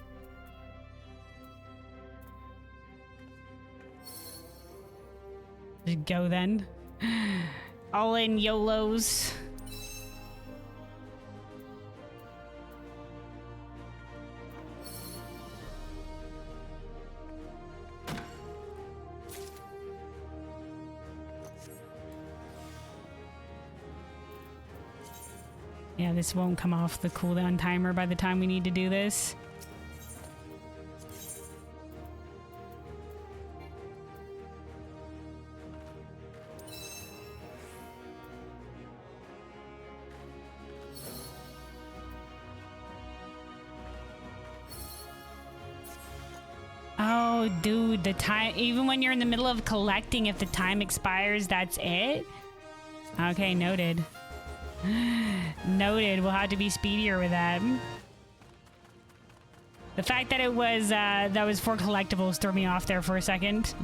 Just go then. All in YOLOs. Yeah, this won't come off the cooldown timer by the time we need to do this. Oh, dude, the time, even when you're in the middle of collecting, if the time expires, that's it? Okay, noted. Noted. We'll have to be speedier with that. The fact that it was that was for collectibles threw me off there for a second.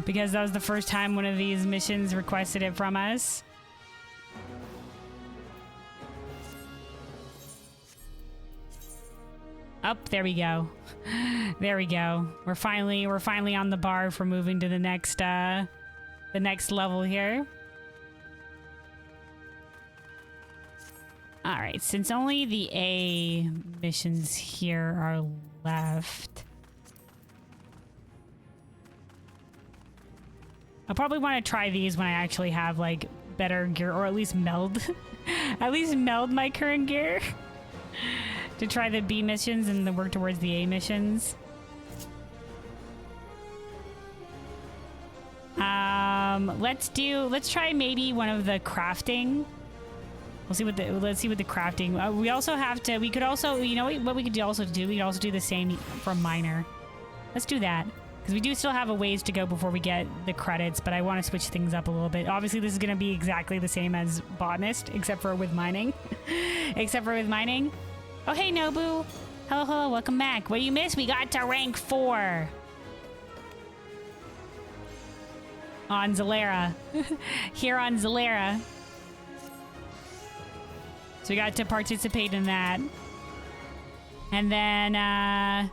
Because that was the first time one of these missions requested it from us. Up, there we go. There we go. We're finally on the bar for moving to the next level here. All right, since only the A missions here are left, I'll probably want to try these when I actually have like better gear, or at least meld, my current gear to try the B missions and then work towards the A missions. Let's try maybe one of the crafting. Let's see what the crafting. We also have to. We could also, you know, what we could also do. We could also do the same from miner. Let's do that because we do still have a ways to go before we get the credits. But I want to switch things up a little bit. Obviously, this is going to be exactly the same as botanist, except for with mining. Oh, hey, Nobu. Hello, welcome back. What do you miss? We got to rank 4 on Zalera. Here on Zalera. So we got to participate in that. And then, yeah,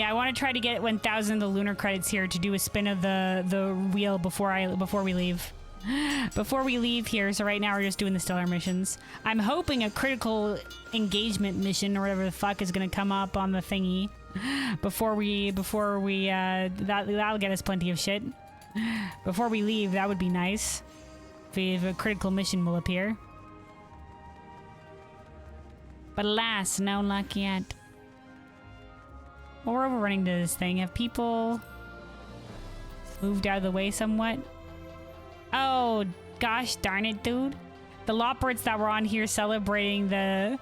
I want to try to get 1,000 of the lunar credits here to do a spin of the wheel before we leave. Before we leave here. So right now we're just doing the stellar missions. I'm hoping a critical engagement mission or whatever the fuck is going to come up on the thingy before we that'll get us plenty of shit. Before we leave, that would be nice. If a critical mission will appear. But alas, no luck yet. Well, we're overrunning to this thing. Have people moved out of the way somewhat? Oh, gosh darn it, dude. The Lopperts that were on here celebrating the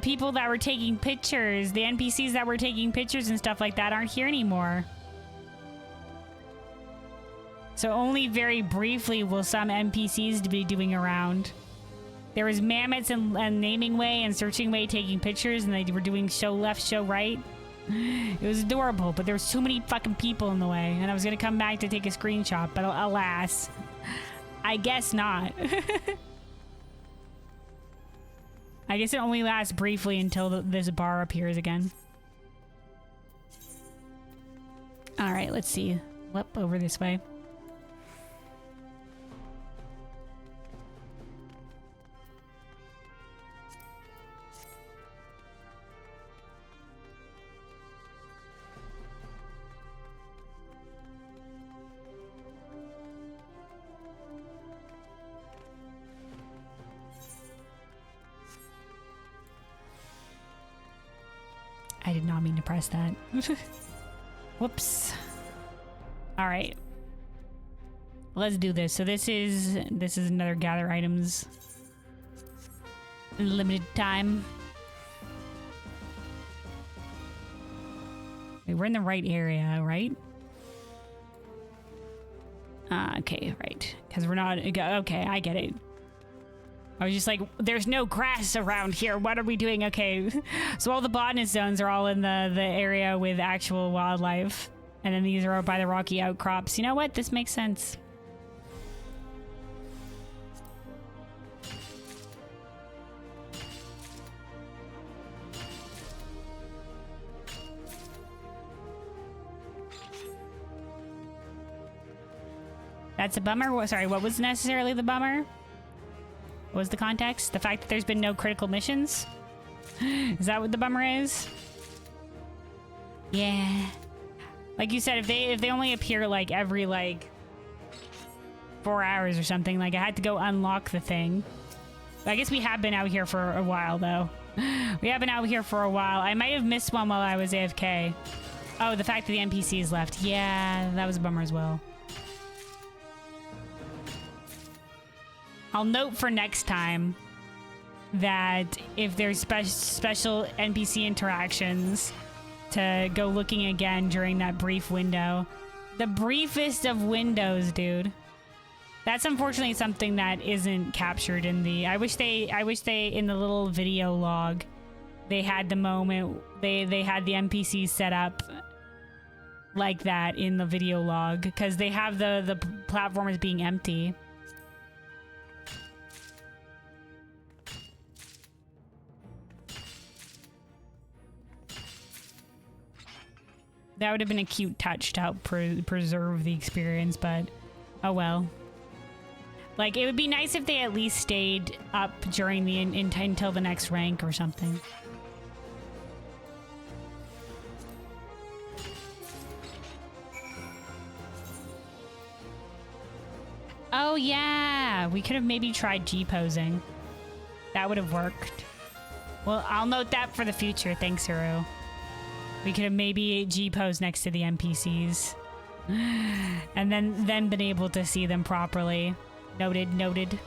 people that were taking pictures, the NPCs that were taking pictures and stuff like that aren't here anymore. So only very briefly will some NPCs be doing around. There was mammoths and naming way and searching way taking pictures, and they were doing show left, show right. It was adorable, but there was too many fucking people in the way, and I was gonna come back to take a screenshot, but alas, I guess not. I guess it only lasts briefly until this bar appears again. All right, let's see. Whoop, over this way. I did not mean to press that. Whoops. All right. Let's do this. So this is another gather items. Limited time. Wait, we're in the right area, right? Okay, right. Because we're not... Okay, I get it. I was just like, there's no grass around here. What are we doing? Okay. So all the botanist zones are all in the area with actual wildlife. And then these are out by the rocky outcrops. You know what? This makes sense. That's a bummer. Sorry, what was necessarily the bummer? What was the context? The fact that there's been no critical missions? Is that what the bummer is? Yeah. Like you said, if they only appear like every like 4 hours or something, like I had to go unlock the thing. I guess we have been out here for a while though. We have been out here for a while. I might have missed one while I was AFK. Oh, the fact that the NPCs left. Yeah, that was a bummer as well. I'll note for next time that if there's special NPC interactions to go looking again during that brief window. The briefest of windows, dude. That's unfortunately something that isn't captured in the... I wish they in the little video log, they had the moment, they had the NPCs set up like that in the video log, because they have the platform as being empty. That would have been a cute touch to help preserve the experience, but oh well. Like, it would be nice if they at least stayed up during the until the next rank or something. Oh yeah, we could have maybe tried G-posing. That would have worked. Well, I'll note that for the future. Thanks, Hiro. We could have maybe G-posed next to the NPCs. And then been able to see them properly. Noted, noted.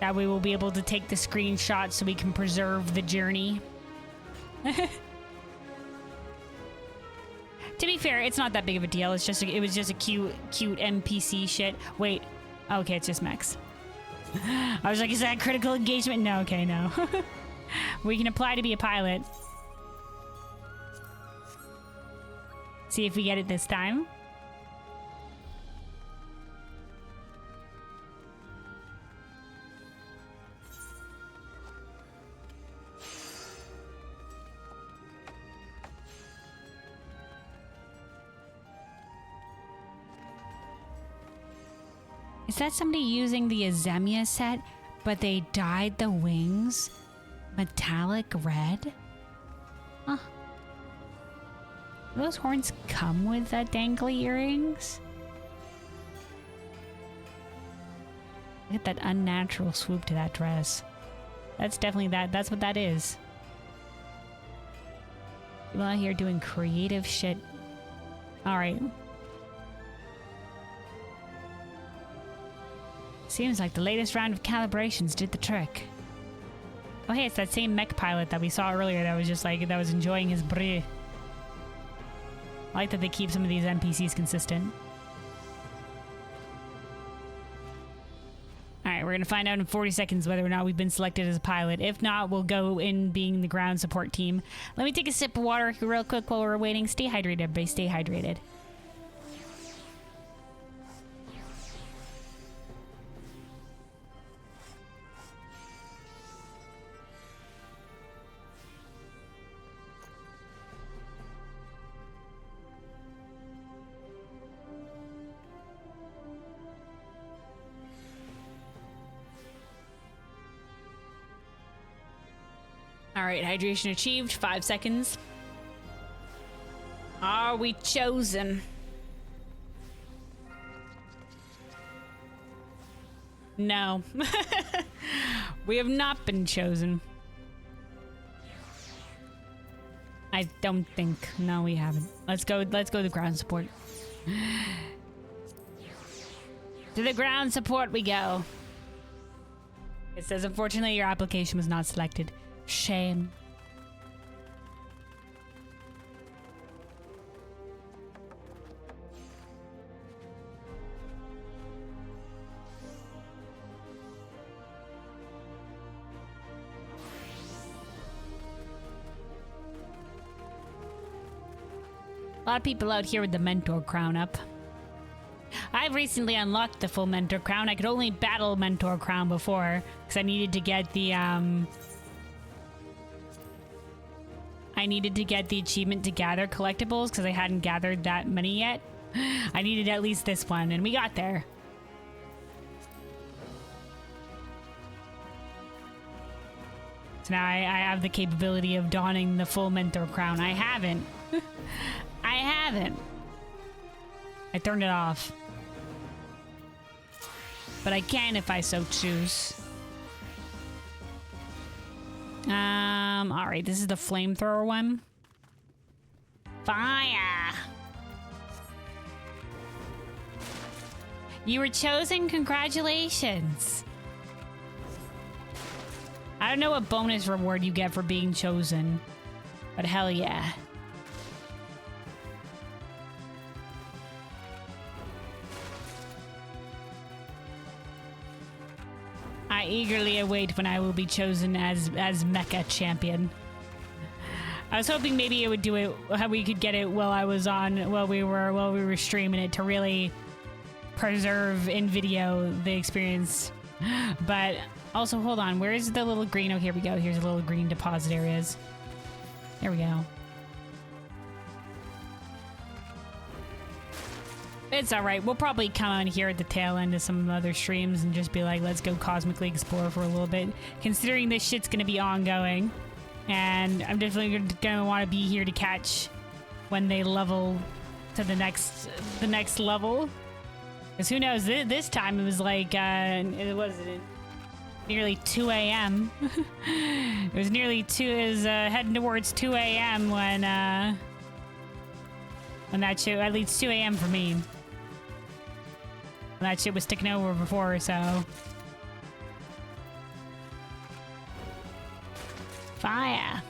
That way we'll be able to take the screenshots so we can preserve the journey. To be fair, it's not that big of a deal. It's just it was just a cute NPC shit. Wait. Okay, it's just mechs. I was like, is that critical engagement? No, okay, no. We can apply to be a pilot. See if we get it this time. Is that somebody using the Azemia set, but they dyed the wings metallic red? Huh. Do those horns come with dangly earrings? Look at that unnatural swoop to that dress. That's definitely that's what that is. People out here doing creative shit. Alright. Seems like the latest round of calibrations did the trick. Oh hey, it's that same mech pilot that we saw earlier that was just like, that was enjoying his brie. I like that they keep some of these NPCs consistent. Alright, we're gonna find out in 40 seconds whether or not we've been selected as a pilot. If not, we'll go in being the ground support team. Let me take a sip of water real quick while we're waiting. Stay hydrated, everybody. Stay hydrated. Alright, hydration achieved. 5 seconds. Are we chosen? No. We have not been chosen. I don't think. No, we haven't. Let's go to ground support. To the ground support we go. It says, unfortunately, your application was not selected. Shame. A lot of people out here with the Mentor Crown up. I've recently unlocked the full Mentor Crown. I could only battle Mentor Crown before because I needed to get the achievement to gather collectibles because I hadn't gathered that many yet. I needed at least this one, and we got there. So now I have the capability of donning the full Mentor Crown. I haven't. I haven't. I turned it off. But I can if I so choose. Alright, this is the flamethrower one. Fire! You were chosen, congratulations! I don't know what bonus reward you get for being chosen, but hell yeah. I eagerly await when I will be chosen as Mecha Champion. I was hoping maybe it would do it, how we could get it while we were streaming it to really preserve in video the experience. But also, hold on, where is the little green? Oh, here we go. Here's a little green deposit areas. There we go. It's alright. We'll probably come on here at the tail end of some other streams and just be like, let's go cosmically explore for a little bit. Considering this shit's gonna be ongoing. And I'm definitely gonna want to be here to catch when they level to the next level. Because who knows, this time it was like, it was nearly 2 a.m. It was nearly heading towards 2 a.m. when that shit, at least 2 a.m. for me. When that shit was sticking over before, so. Fire.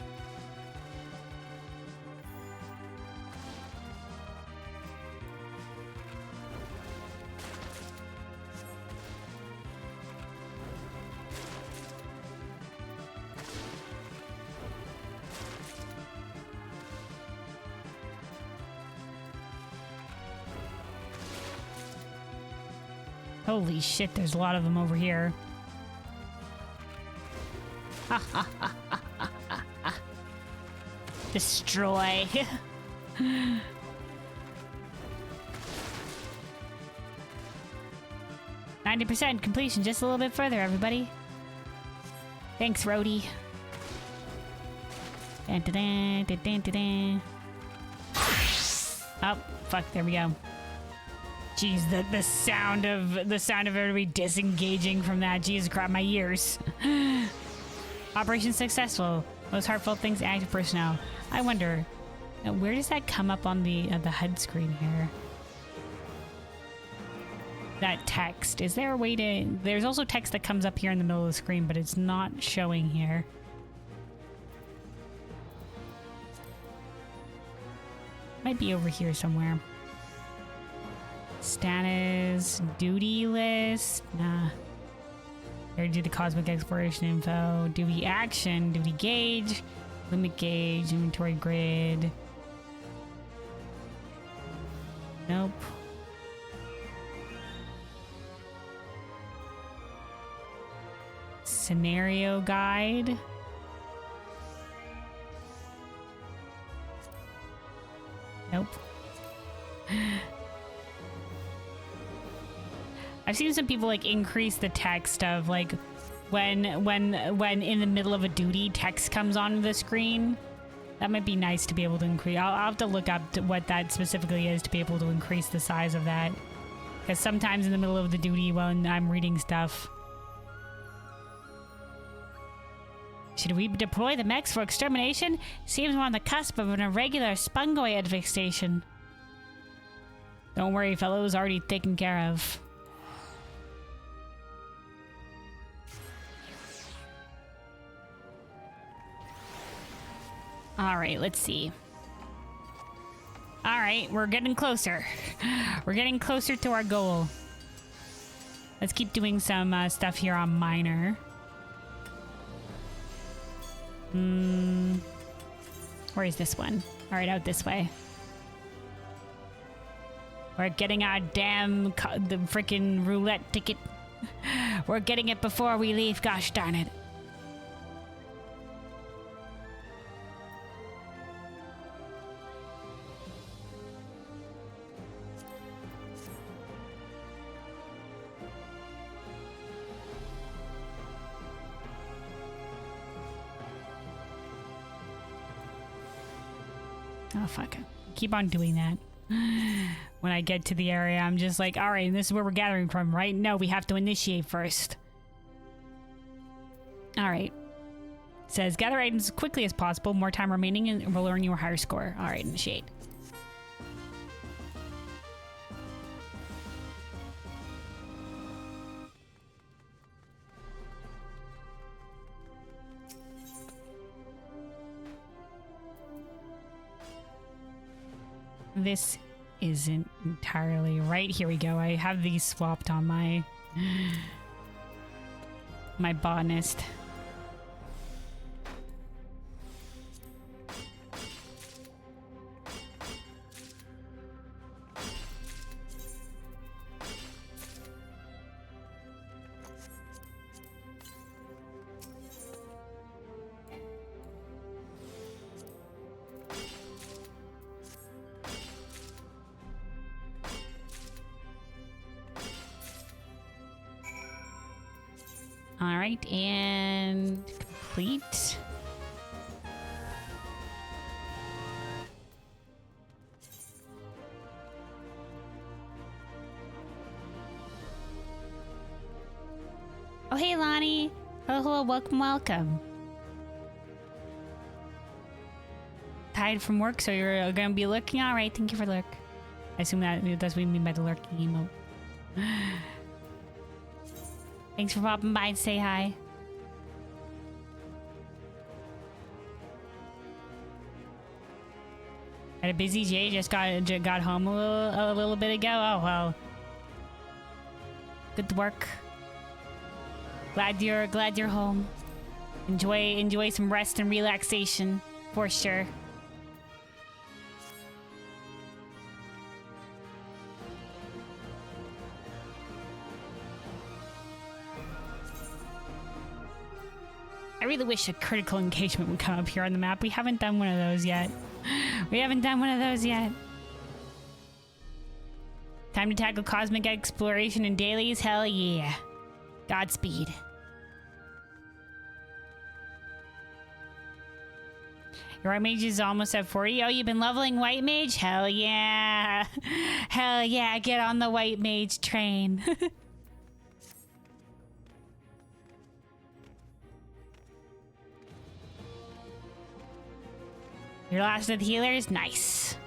Holy shit, there's a lot of them over here. Destroy. %, completion, just a little bit further, everybody. Thanks, Rhodey. Dun, dun, dun, dun, dun, dun, dun. Oh, fuck, there we go. Jeez, the sound of everybody disengaging from that. Jesus Christ, my ears. Operation successful. Most heartfelt thanks to active personnel. I wonder, where does that come up on the HUD screen here? That text. Is there a way to... There's also text that comes up here in the middle of the screen, but it's not showing here. Might be over here somewhere. Status, duty list, nah. Here, do the cosmic exploration info, duty action, duty gauge, limit gauge, inventory grid. Nope. Scenario guide. Nope. I've seen some people like increase the text of like when in the middle of a duty text comes on the screen. That might be nice to be able to increase. I'll have to look up what that specifically is to be able to increase the size of that. Because sometimes in the middle of the duty when I'm reading stuff, Should we deploy the mechs for extermination? Seems we're on the cusp of an irregular spungoid infestation. Don't worry, fellows, already taken care of. Alright, let's see. Alright, we're getting closer. We're getting closer to our goal. Let's keep doing some stuff here on minor. Where is this one? Alright, out this way. We're getting our damn the freaking roulette ticket. We're getting it before we leave, gosh darn it. Oh, fuck. Keep on doing that. When I get to the area, I'm just like, all right, and this is where we're gathering from, right? No, we have to initiate first. All right. It says, gather items as quickly as possible. More time remaining and we'll earn you a higher score. All right, initiate. This isn't entirely right. Here we go. I have these swapped on my botanist. All right, and complete. Oh, hey, Lonnie. Hello, hello, welcome, welcome. Tired from work, so you're gonna be lurking? All right, thank you for lurk. I assume that's what you mean by the lurking emote. Thanks for popping by and say hi. Had a busy day, just got home a little bit ago. Oh well. Good work. Glad you're home. Enjoy some rest and relaxation for sure. I really wish a critical engagement would come up here on the map. We haven't done one of those yet. Time to tackle cosmic exploration and dailies? Hell yeah. Godspeed. Your white mage is almost at 40. Oh, you've been leveling white mage? Hell yeah. Hell yeah, get on the white mage train. Your last of the healers? Nice.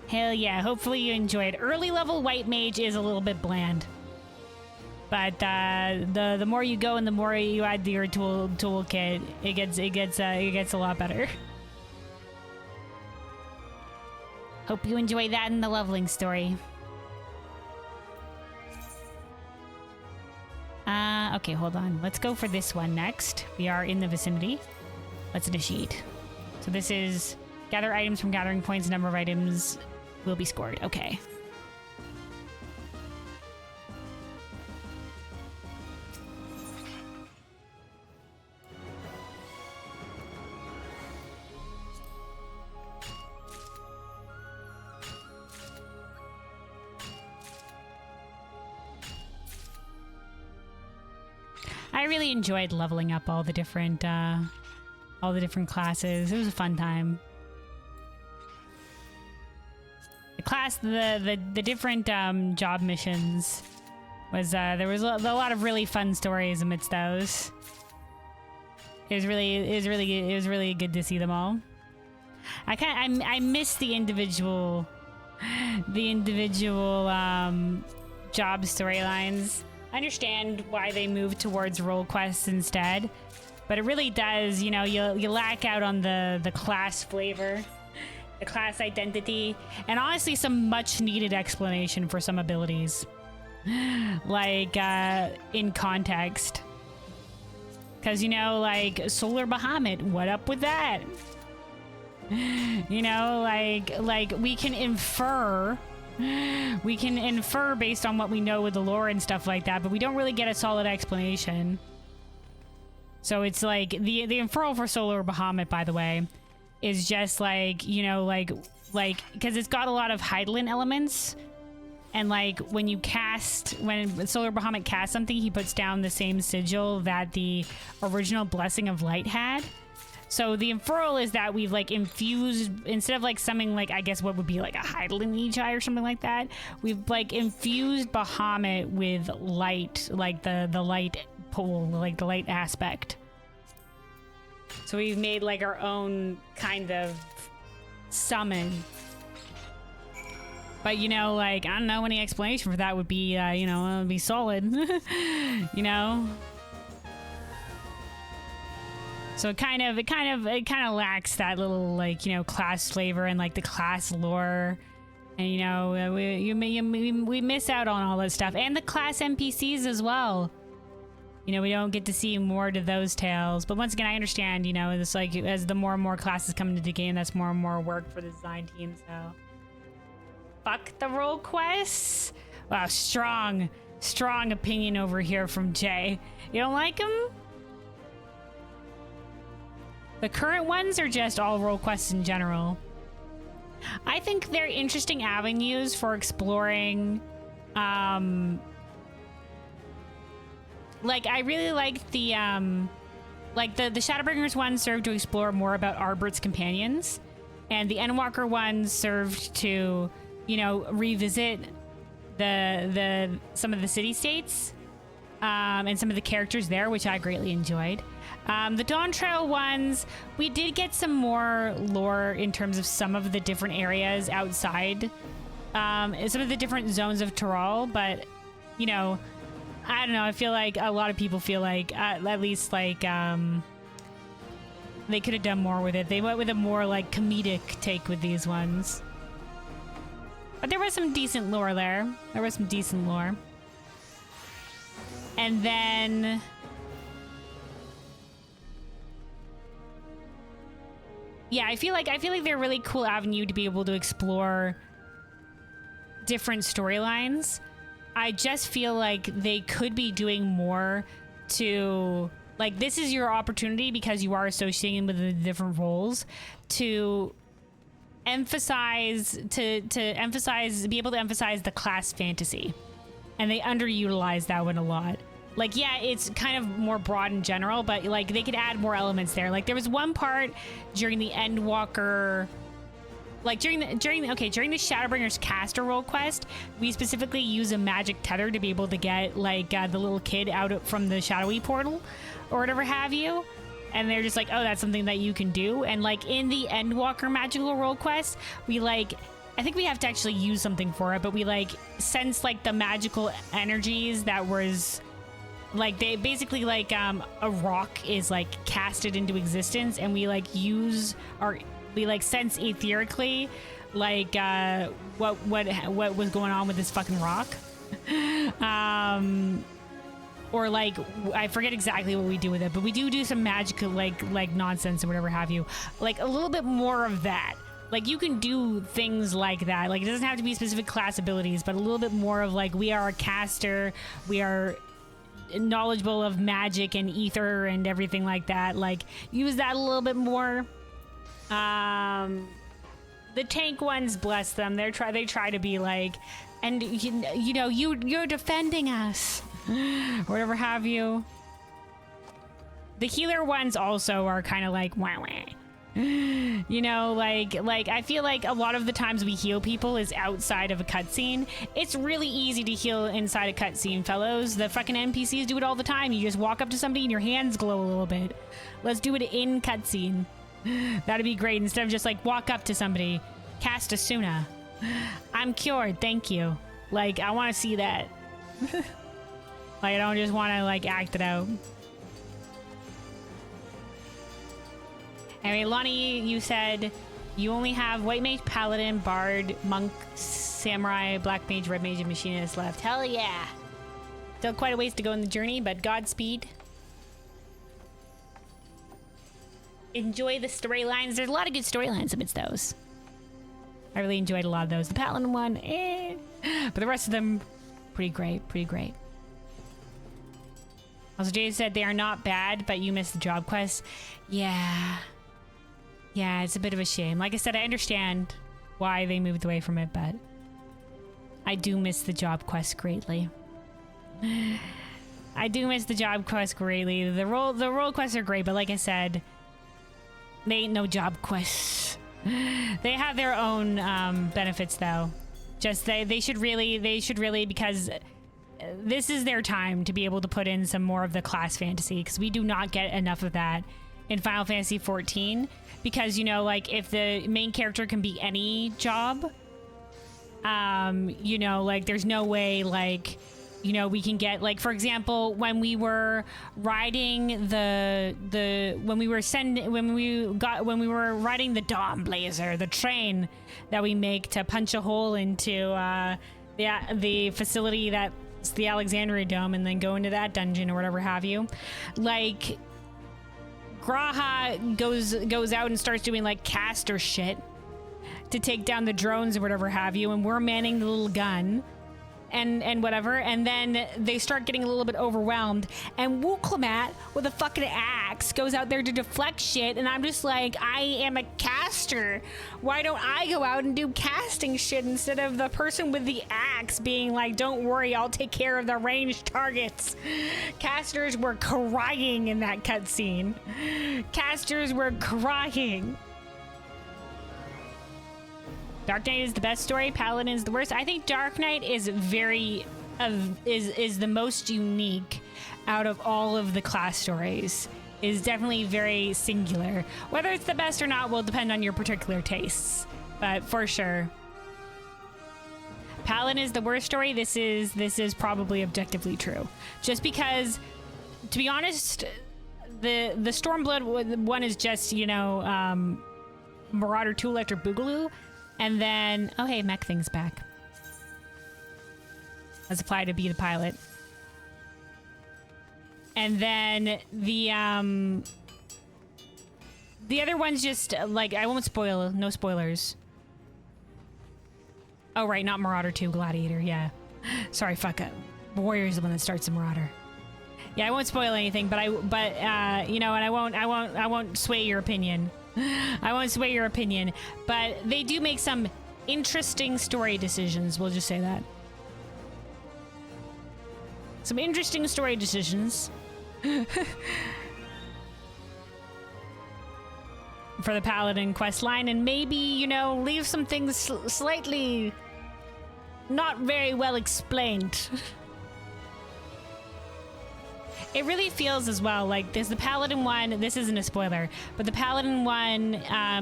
Hell yeah, hopefully you enjoyed. Early level white mage is a little bit bland. But the more you go and the more you add to your toolkit, it gets a lot better. Hope you enjoy that in the leveling story. Okay, hold on. Let's go for this one next. We are in the vicinity. Let's initiate. So this is gather items from gathering points. Number of items will be scored. Okay. I really enjoyed leveling up all the different classes. It was a fun time. The different job missions was there was a lot of really fun stories amidst those. It was really good to see them all. I miss the individual job storylines. I understand why they moved towards role quests instead, but it really does, you know, you lack out on the class flavor, the class identity, and honestly some much needed explanation for some abilities. Like in context. Because, you know, like Solar Bahamut, what up with that? You know, like we can infer based on what we know with the lore and stuff like that, but we don't really get a solid explanation. So it's like the inferral for Solar Bahamut, by the way, is just like, you know, like because it's got a lot of Hydaelyn elements. And like when Solar Bahamut casts something, he puts down the same sigil that the original Blessing of Light had. So the inferral is that we've like infused, instead of like something like, I guess what would be like a Hydaelyn Ejai or something like that, we've like infused Bahamut with light, like the light pole, like the light aspect. So we've made like our own kind of summon. But, you know, like, I don't know, any explanation for that would be, you know, it would be solid, you know? So it kind of lacks that little, like, you know, class flavor and, like, the class lore. And, you know, we miss out on all that stuff. And the class NPCs as well. You know, we don't get to see more to those tales. But once again, I understand, you know, it's like, as the more and more classes come into the game, that's more and more work for the design team, so... Fuck the role quests. Wow, strong opinion over here from Jay. You don't like them? The current ones are just all role quests in general. I think they're interesting avenues for exploring. Like I really like the Shadowbringers one served to explore more about Arbert's companions, and the Endwalker one served to, you know, revisit some of the city-states and some of the characters there, which I greatly enjoyed. The Dawntrail ones, we did get some more lore in terms of some of the different areas outside, some of the different zones of Tyrol, but, you know, I don't know, I feel like a lot of people feel like, at least, like, they could have done more with it. They went with a more, like, comedic take with these ones. But there was some decent lore there. And then... yeah, I feel like they're a really cool avenue to be able to explore different storylines. I just feel like they could be doing more to... like, this is your opportunity, because you are associating with the different roles, to... be able to emphasize the class fantasy, and they underutilize that one a lot. Like, yeah, it's kind of more broad in general, but like they could add more elements there. Like there was one part during the Endwalker, like during the Shadowbringers caster role quest, we specifically use a magic tether to be able to get like the little kid out from the shadowy portal or whatever have you. And they're just like, oh, that's something that you can do. And like in the Endwalker magical role quest, we like, I think we have to actually use something for it, but we like sense like the magical energies that was like, they basically like a rock is like casted into existence, and we like sense etherically like what was going on with this fucking rock. Or like, I forget exactly what we do with it, but we do some magical like nonsense or whatever have you. Like a little bit more of that. Like you can do things like that. Like it doesn't have to be specific class abilities, but a little bit more of like, we are a caster, we are knowledgeable of magic and ether and everything like that. Like use that a little bit more. The tank ones, bless them, they try to be like, and you know, you're defending us. Whatever have you. The healer ones also are kind of like wah wah. You know, like I feel like a lot of the times we heal people is outside of a cutscene. It's really easy to heal inside a cutscene, fellows. The fucking NPCs do it all the time. You just walk up to somebody and your hands glow a little bit. Let's do it in cutscene. That'd be great. Instead of just like walk up to somebody, cast Asuna. I'm cured, thank you. Like, I want to see that. Like, I don't just want to like act it out. Anyway, Lonnie, you said you only have White Mage, Paladin, Bard, Monk, Samurai, Black Mage, Red Mage, and Machinist left. Hell yeah! Still quite a ways to go in the journey, but Godspeed. Enjoy the storylines. There's a lot of good storylines amidst those. I really enjoyed a lot of those. The Paladin one, but the rest of them, pretty great, pretty great. Also, Jay said they are not bad, but you missed the job quest. Yeah. Yeah, it's a bit of a shame. Like I said, I understand why they moved away from it, but I do miss the job quest greatly. I do miss the job quest greatly. The role quests are great, but like I said, they ain't no job quests. They have their own benefits, though. Just they should really, because this is their time to be able to put in some more of the class fantasy, because we do not get enough of that in Final Fantasy XIV. Because, you know, like, if the main character can be any job, you know, like, there's no way, like, you know, we can get, like, for example, when we were riding when we were riding the Dawn Blazer, the train that we make to punch a hole into the facility that's the Alexandria Dome, and then go into that dungeon or whatever have you, like, Graha goes out and starts doing like caster shit to take down the drones or whatever have you, and we're manning the little gun and whatever, and then they start getting a little bit overwhelmed, and Wooklamat with a fucking axe goes out there to deflect shit, and I'm just like, I am a caster. Why don't I go out and do casting shit instead of the person with the axe being like, don't worry, I'll take care of the ranged targets. Casters were crying in that cutscene. Casters were crying. Dark Knight is the best story. Paladin is the worst. I think Dark Knight is is the most unique out of all of the class stories. Is definitely very singular. Whether it's the best or not will depend on your particular tastes, but for sure, Paladin is the worst story. This is probably objectively true. Just because, to be honest, the Stormblood one is just, you know, Marauder 2 Electric Boogaloo. And then, oh hey, Mech Thing's back. Let's apply to be the pilot. And then the other one's just like, I won't spoil, no spoilers. Oh right, not Marauder 2, Gladiator, yeah. Sorry, fuck up. Warrior is the one that starts the Marauder. Yeah, I won't spoil anything, but you know, and I won't sway your opinion. I won't sway your opinion, but they do make some interesting story decisions. We'll just say that. Some interesting story decisions. For the Paladin quest line, and maybe, you know, leave some things slightly not very well explained. It really feels as well like there's the Paladin one. This isn't a spoiler, but the Paladin one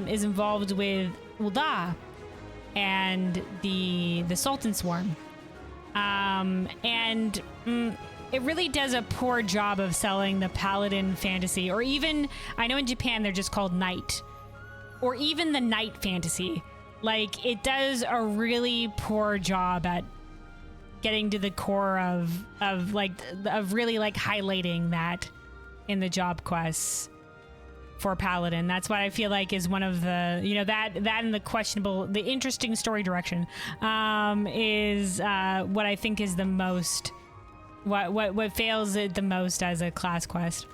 is involved with Ul'dah and the Sultan Swarm, and it really does a poor job of selling the Paladin fantasy, or even, I know in Japan they're just called Knight, or even the Knight fantasy. Like, it does a really poor job at getting to the core of really like highlighting that in the job quests for Paladin. That's what I feel like is one of the, you know, that and the interesting story direction is what I think is the most, what fails it the most as a class quest.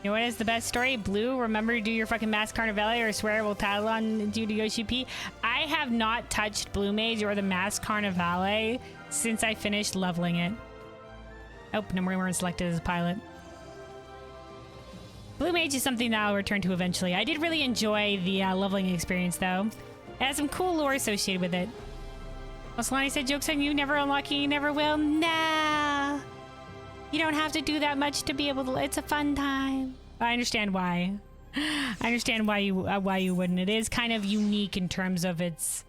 You know what is the best story? Blue, remember to do your fucking Mask Carnivale or swear we'll tattle on due to Yoshi P. I have not touched Blue Mage or the Mass Carnivale since I finished leveling it. Oh, no, we weren't selected as a pilot. Blue Mage is something that I'll return to eventually. I did really enjoy the leveling experience, though. It has some cool lore associated with it. Well, Solani said, joke's on you, never unlocking, you never will. Nah. You don't have to do that much to be able to. It's a fun time. I understand why. I understand why you wouldn't. It is kind of unique in terms of its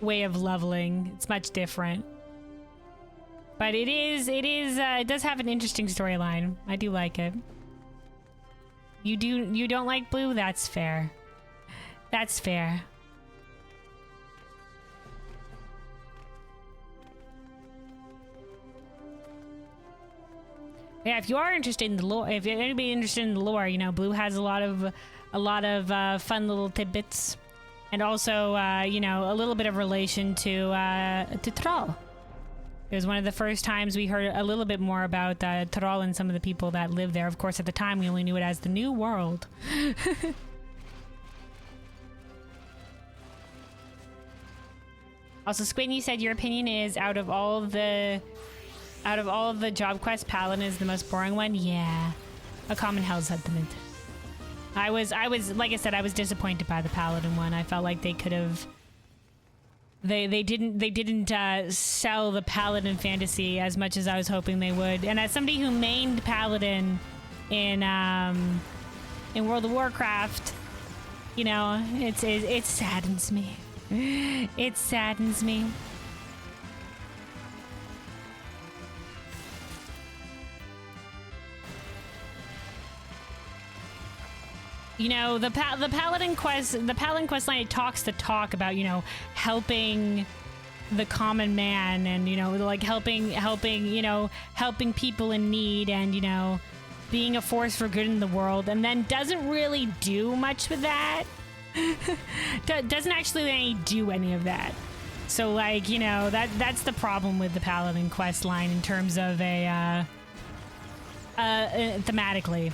way of leveling. It's much different. But it does have an interesting storyline. I do like it. You don't like blue? That's fair. That's fair. Yeah, if you are interested in the lore, if anybody interested in the lore, you know, blue has a lot of fun little tidbits, and also you know, a little bit of relation to Troll. It was one of the first times we heard a little bit more about Troll and some of the people that live there. Of course, at the time, we only knew it as the New World. Also, Squin, you said your opinion is out of all of the job quests, Paladin is the most boring one. Yeah, a common hell sentiment. I was like I said, I was disappointed by the Paladin one. I felt like they could have. They didn't sell the Paladin fantasy as much as I was hoping they would. And as somebody who mained Paladin in World of Warcraft, you know, it saddens me. It saddens me. You know, the Paladin quest line, it talks the talk about, you know, helping the common man and, you know, like helping people in need and, you know, being a force for good in the world, and then doesn't really do much with that. Doesn't actually do any of that. So, like, you know, that's the problem with the Paladin quest line in terms of thematically.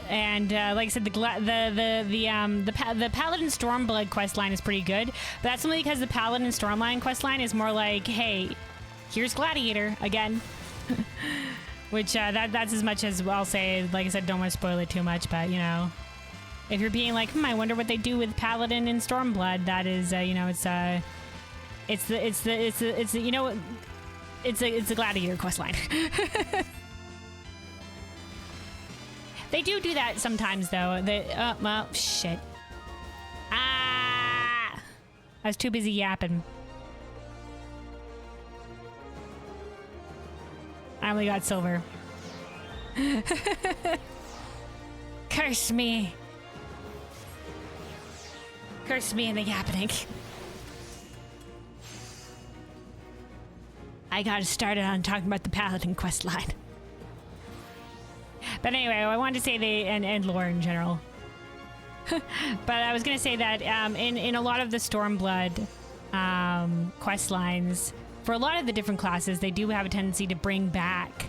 And like I said, the Paladin Stormblood quest line is pretty good, but that's only because the Paladin Stormline quest line is more like, hey, here's Gladiator again, which that's as much as I'll say. Like I said, don't want to spoil it too much, but you know, if you're being like, I wonder what they do with Paladin and Stormblood, that is, you know, it's you know, it's a Gladiator quest line. They do that sometimes, though. Well, shit. I was too busy yapping. I only got silver. Curse me. Curse me and the yapping. I got started on talking about the Paladin quest line. But anyway, I wanted to say and lore in general. But I was going to say that in a lot of the Stormblood quest lines, for a lot of the different classes, they do have a tendency to bring back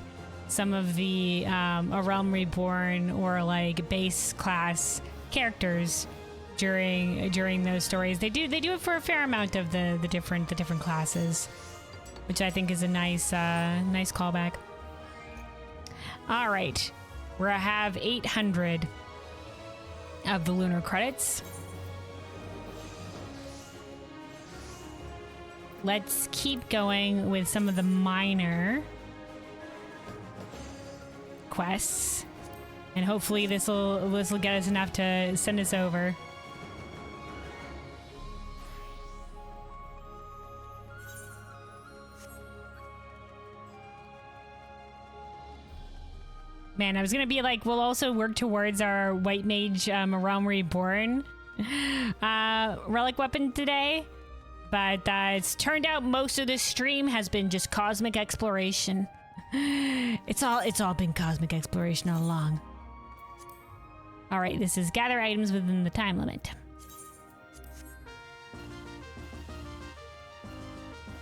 some of the A Realm Reborn or like base class characters during those stories. They do it for a fair amount of the different classes, which I think is a nice callback. All right. Where I have 800 of the lunar credits. Let's keep going with some of the minor quests, and hopefully this will get us enough to send us over. Man, I was gonna be like, we'll also work towards our White Mage A Realm Reborn relic weapon today, but it's turned out most of this stream has been just cosmic exploration. It's all been cosmic exploration all along. All right, this is gather items within the time limit.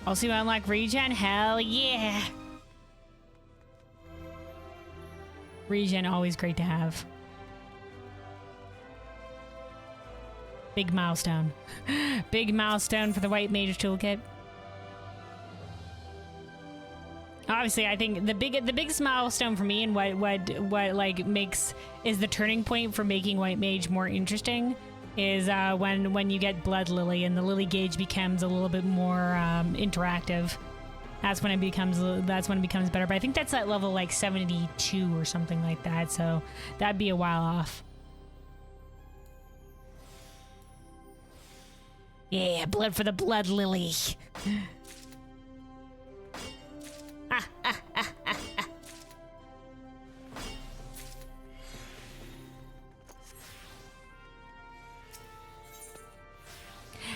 Also, you unlock regen? Hell yeah! Regen, always great to have. Big milestone. Big milestone for the White Mage Toolkit. Obviously, I think the biggest milestone for me and what like makes is the turning point for making White Mage more interesting is when you get Blood Lily and the Lily gauge becomes a little bit more interactive. That's when it becomes better. But I think that's at level like 72 or something like that. So that'd be a while off. Yeah, blood for the Blood Lily.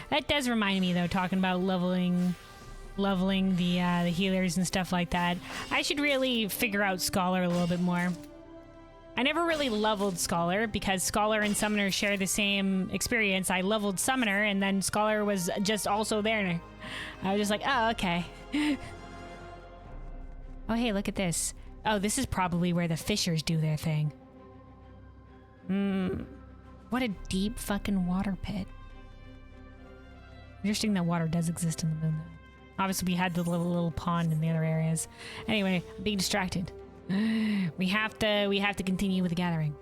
That does remind me, though, talking about leveling the healers and stuff like that. I should really figure out Scholar a little bit more. I never really leveled Scholar because Scholar and Summoner share the same experience. I leveled Summoner and then Scholar was just also there. I was just like, oh, okay. Oh, hey, look at this. Oh, this is probably where the fishers do their thing. What a deep fucking water pit. Interesting that water does exist in the moon, though. Obviously, we had the little pond in the other areas. Anyway, I'm being distracted. We have to continue with the gathering.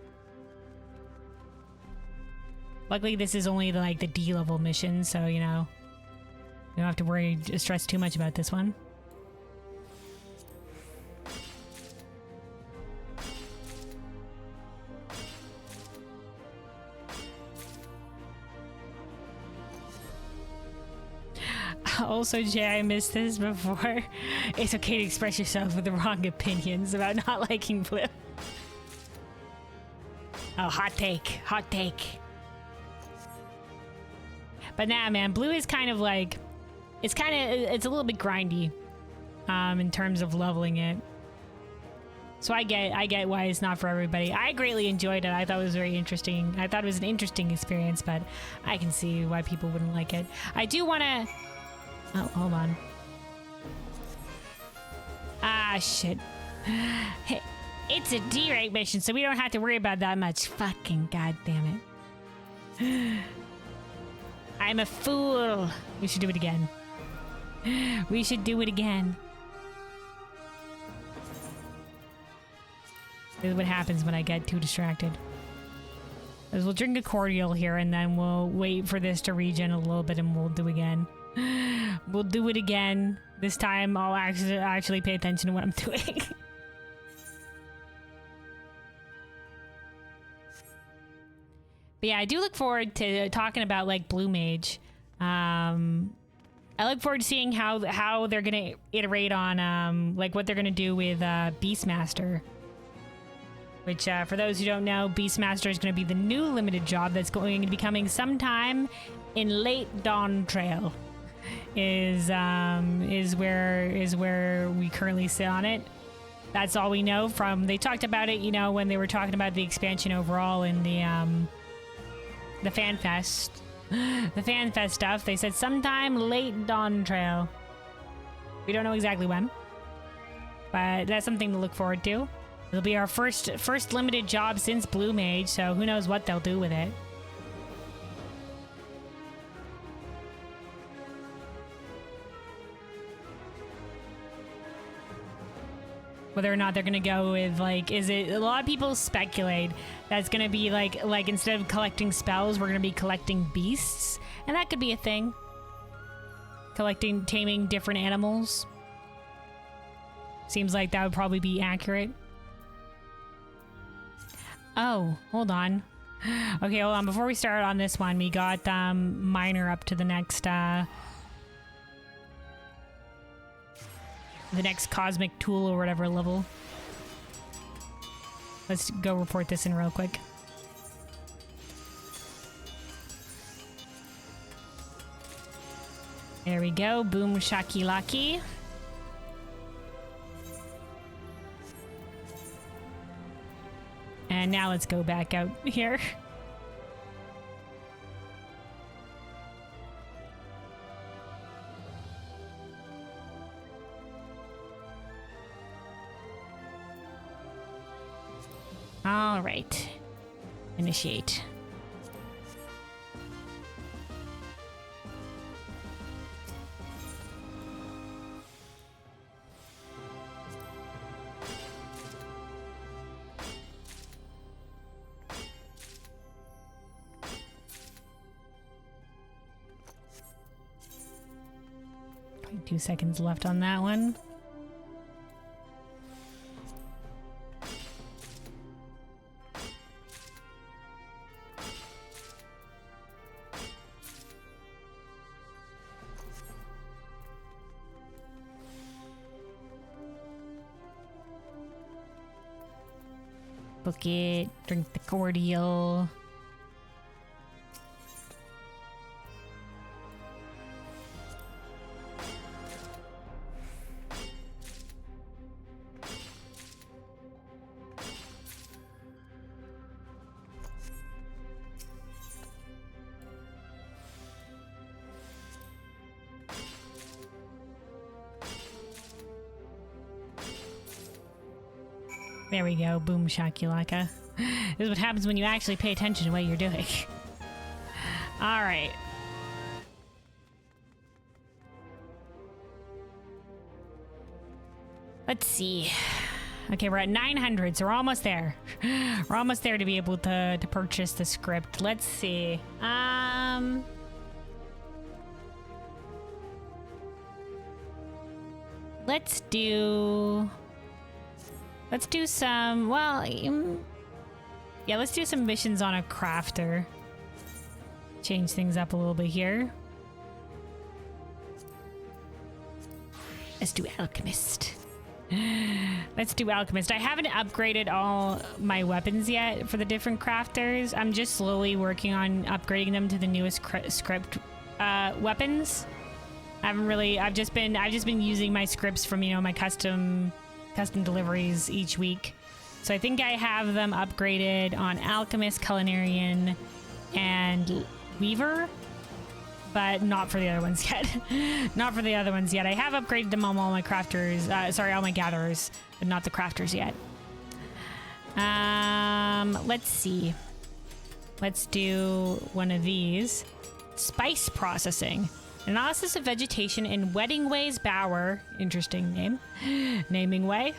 Luckily, this is only the D level mission, so you know, you don't have to stress too much about this one. Also, Jay, I missed this before. It's okay to express yourself with the wrong opinions about not liking blue. Oh, hot take. Hot take. But nah, man, blue is kind of like... it's a little bit grindy in terms of leveling it. So I get why it's not for everybody. I greatly enjoyed it. I thought it was very interesting. I thought it was an interesting experience, but I can see why people wouldn't like it. I do want to... oh, hold on. Ah, shit. Hey, it's a D-rank mission, so we don't have to worry about that much. Fucking goddamn it. I'm a fool. We should do it again. We should do it again. This is what happens when I get too distracted. We'll drink a cordial here, and then we'll wait for this to regen a little bit, and we'll do it again. We'll do it again. This time I'll actually pay attention to what I'm doing. But yeah, I do look forward to talking about Blue Mage. I look forward to seeing how they're gonna iterate on what they're gonna do with Beastmaster. Which, for those who don't know, Beastmaster is going to be the new limited job that's going to be coming sometime in late Dawntrail. Is where we currently sit on it. That's all we know from. They talked about it, you know, when they were talking about the expansion overall in the FanFest, the FanFest stuff. They said sometime late Dawntrail. We don't know exactly when, but that's something to look forward to. It'll be our first limited job since Blue Mage, so who knows what they'll do with it. Whether or not they're gonna go with is it? A lot of people speculate that's gonna be like instead of collecting spells, we're gonna be collecting beasts, and that could be a thing. Taming different animals. Seems like that would probably be accurate. Oh, hold on. Okay, hold on. Before we start on this one, we got Miner up to the next cosmic tool or whatever level. Let's go report this in real quick. There we go. Boom shakilaki. And now let's go back out here. All right. Initiate. .2 seconds left on that one. Book it, drink the cordial. There we go. Boom shakalaka. This is what happens when you actually pay attention to what you're doing. All right. Let's see. Okay, we're at 900, so we're almost there. We're almost there to be able to purchase the script. Let's see. Let's do some, well, yeah, let's do some missions on a crafter. Change things up a little bit here. Let's do alchemist. Let's do alchemist. I haven't upgraded all my weapons yet for the different crafters. I'm just slowly working on upgrading them to the newest script weapons. I've just been using my scripts from, my custom deliveries each week. So I think I have them upgraded on Alchemist, Culinarian, and Weaver, but not for the other ones yet. Not for the other ones yet. I have upgraded them on all my crafters, all my gatherers, but not the crafters yet. Let's see. Let's do one of these. Spice processing. Analysis of vegetation in Wedding Way's Bower, interesting name, naming way,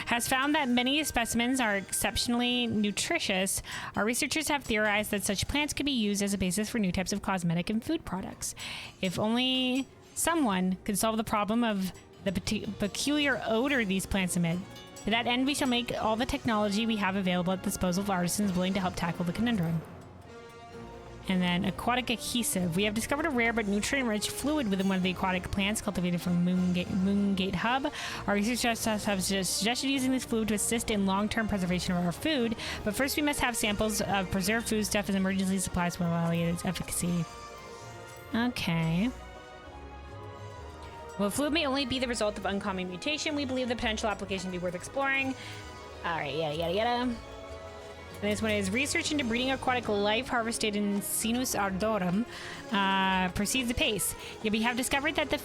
has found that many specimens are exceptionally nutritious. Our researchers have theorized that such plants could be used as a basis for new types of cosmetic and food products. If only someone could solve the problem of the peculiar odor these plants emit. To that end, we shall make all the technology we have available at the disposal of artisans willing to help tackle the conundrum. And then aquatic adhesive. We have discovered a rare but nutrient-rich fluid within one of the aquatic plants cultivated from Moongate Hub. Our researchers have suggested using this fluid to assist in long-term preservation of our food, but first we must have samples of preserved foodstuff as emergency supplies will evaluate its efficacy. Okay. Well, fluid may only be the result of uncommon mutation. We believe the potential application to be worth exploring. All right, yada. This one is research into breeding aquatic life harvested in Sinus Ardorum proceeds apace. Yet we have discovered that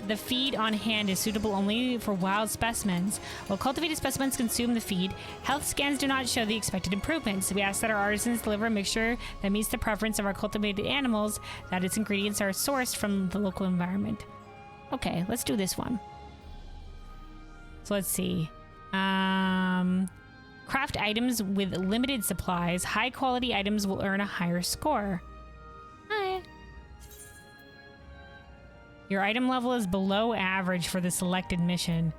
the feed on hand is suitable only for wild specimens. While cultivated specimens consume the feed, health scans do not show the expected improvements. We ask that our artisans deliver a mixture that meets the preference of our cultivated animals, that its ingredients are sourced from the local environment. Okay, let's do this one. So let's see. Craft items with limited supplies. High quality items will earn a higher score. Hi. Your item level is below average for the selected mission.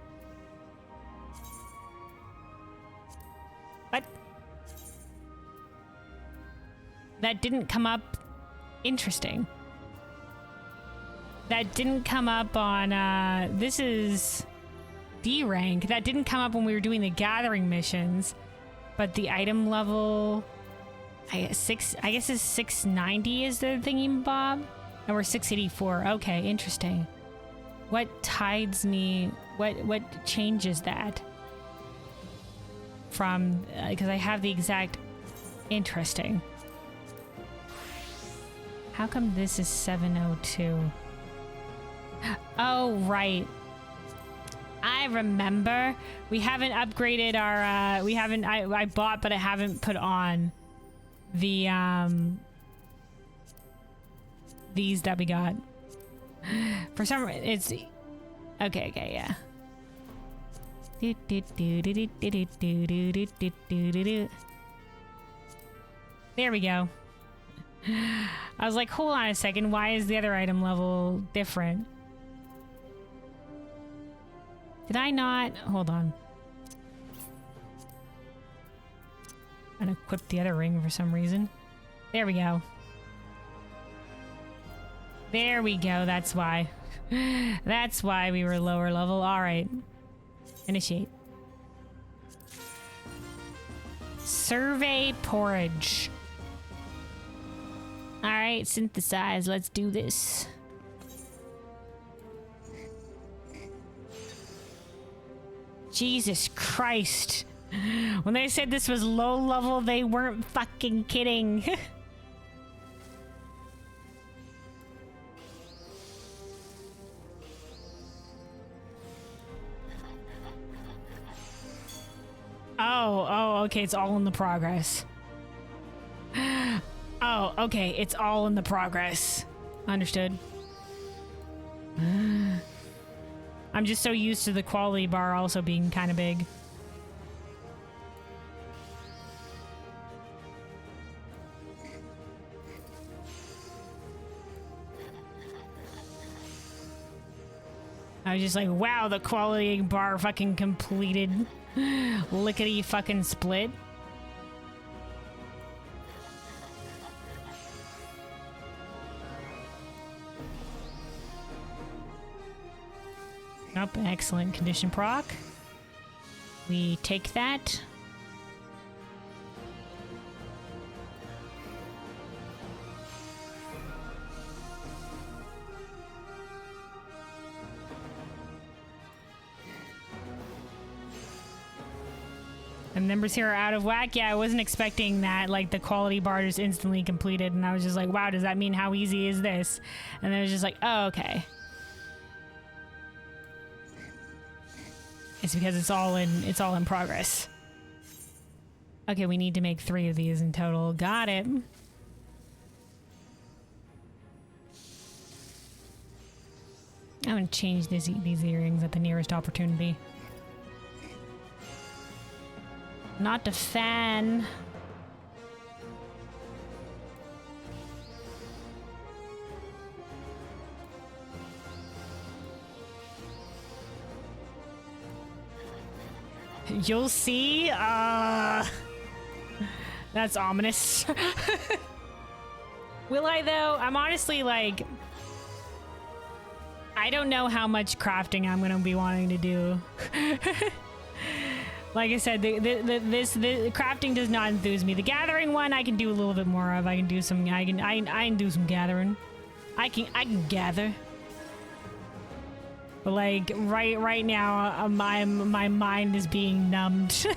What? That didn't come up. Interesting. That didn't come up on, this is D rank. That didn't come up when we were doing the gathering missions, but the item level, I guess is 690 is the thingy bob, and we're 684. Okay, interesting. What tides me? What changes that from? Because I have the exact. Interesting. How come this is 702? Oh, right. I remember. We haven't upgraded our, we haven't, I bought, but I haven't put on the, these that we got. For some reason, it's, okay, yeah. There we go. I was like, hold on a second, why is the other item level different? Did I not? Hold on. I unequipped the other ring for some reason. There we go. There we go, that's why. That's why we were lower level. Alright. Initiate. Survey porridge. Alright, synthesize. Let's do this. Jesus Christ. When they said this was low level, they weren't fucking kidding. Oh, okay, it's all in the progress. Oh, okay, it's all in the progress. Understood. I'm just so used to the quality bar also being kind of big. I was just like, wow, the quality bar fucking completed. Lickety fucking split. Nope, excellent condition proc. We take that. And numbers here are out of whack. Yeah, I wasn't expecting that. Like, the quality bar just instantly completed. And I was just like, wow, does that mean how easy is this? And then it was just like, oh, okay. It's because it's all in progress. Okay, we need to make 3 of these in total. Got it. I'm gonna change these earrings at the nearest opportunity. Not a fan. You'll see. That's ominous. Will I though? I'm honestly like, I don't know how much crafting I'm gonna be wanting to do. Like I said, the crafting does not enthuse me. The gathering one I can do a little bit more of. I can do some. I can do some gathering. I can gather. But like right now, my mind is being numbed.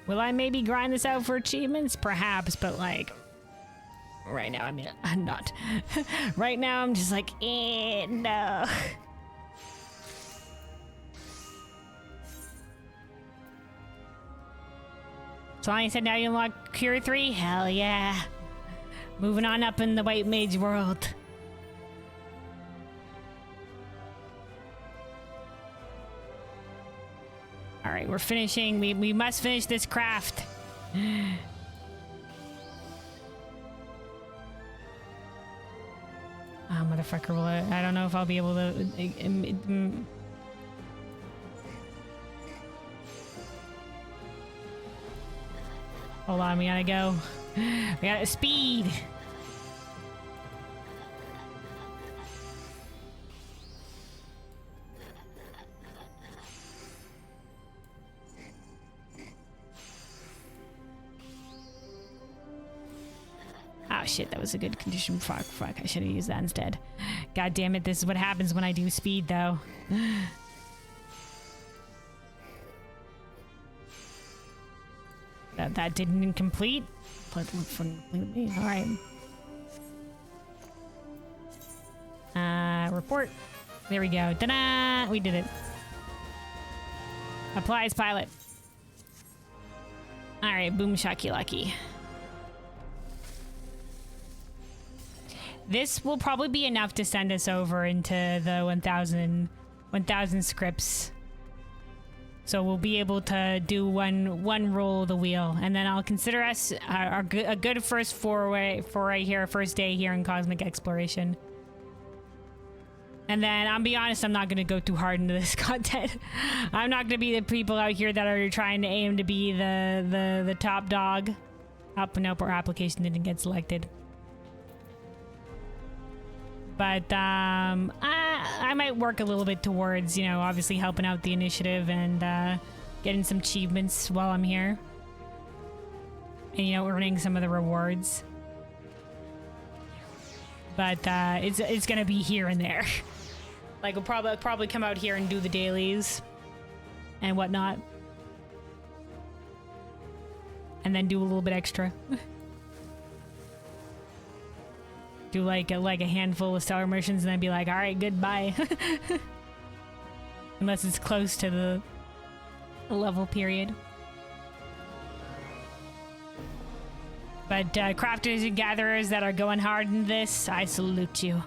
Will I maybe grind this out for achievements? Perhaps, but like, right now, I mean, I'm not. Right now, I'm just like, no. So I said now you unlock Cure 3? Hell yeah. Moving on up in the White Mage world. All right, we're finishing. We must finish this craft. Oh, motherfucker, will I don't know if I'll be able to... Hold on, we gotta go. We gotta... Speed! Oh shit, that was a good condition. Fuck, I should have used that instead. God damn it, this is what happens when I do speed, though. That didn't complete. But alright. Report. There we go. Ta-da! We did it. Applies pilot. Alright, boom shaky lucky. This will probably be enough to send us over into the 1,000 scripts. So we'll be able to do one roll of the wheel, and then I'll consider us a good first foray here, first day here in Cosmic Exploration. And then I'll be honest, I'm not gonna go too hard into this content. I'm not gonna be the people out here that are trying to aim to be the top dog. Nope, our application didn't get selected. But I might work a little bit towards, you know, obviously helping out the initiative and getting some achievements while I'm here. And, you know, earning some of the rewards. But it's gonna be here and there. Like, we'll probably come out here and do the dailies and whatnot. And then do a little bit extra. Do like a handful of stellar missions and then be like, all right, goodbye. Unless it's close to the level period. But crafters and gatherers that are going hard in this, I salute you.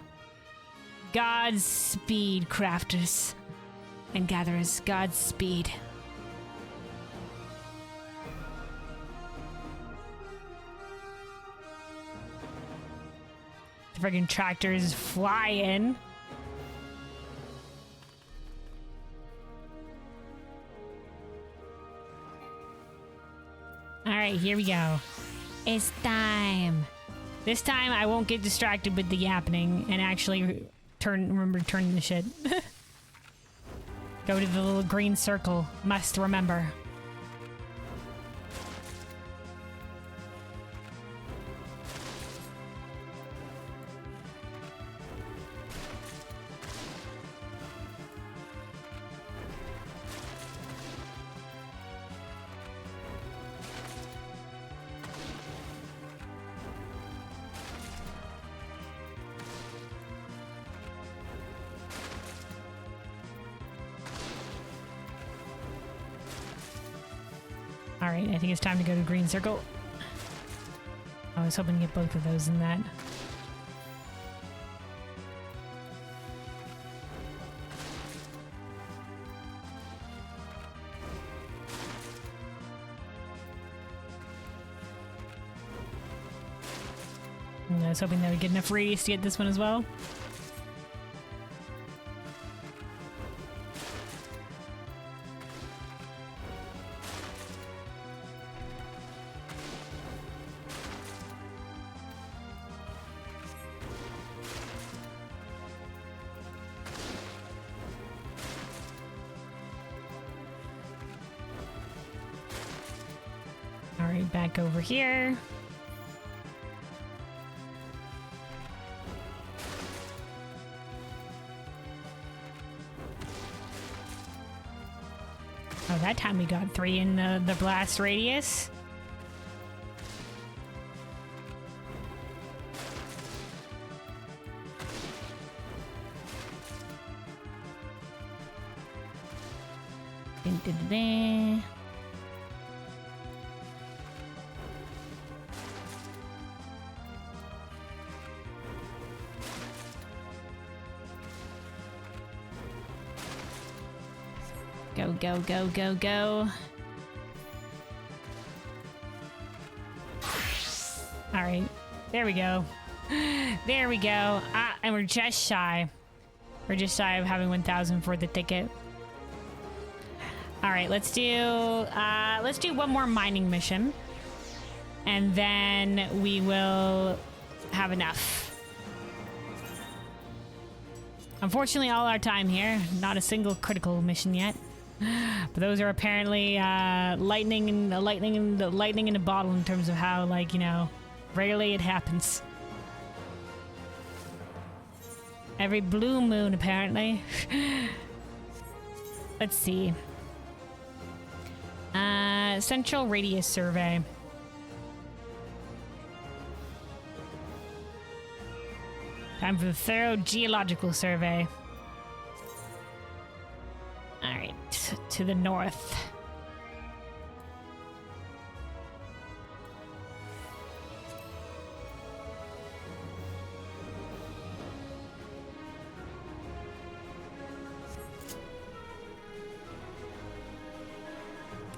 Godspeed, crafters and gatherers. Godspeed. Friggin' tractors flying. All right, here we go. It's time. This time I won't get distracted with the yapping and actually remember to turn the shit. Go to the little green circle. Must remember. Alright, I think it's time to go to green circle. I was hoping to get both of those in that. And I was hoping that would get enough radius to get this one as well. Back over here. Oh, that time we got 3 in the blast radius. Da-da-da. Go, go, go, go, go. All right, there we go. There we go. And we're just shy. We're just shy of having 1,000 for the ticket. All right, let's do one more mining mission, and then we will have enough. Unfortunately, all our time here, not a single critical mission yet. But those are apparently lightning in a bottle in terms of how, like, you know, rarely it happens. Every blue moon, apparently. Let's see. Central radius survey. Time for the thorough geological survey. All right, to the north.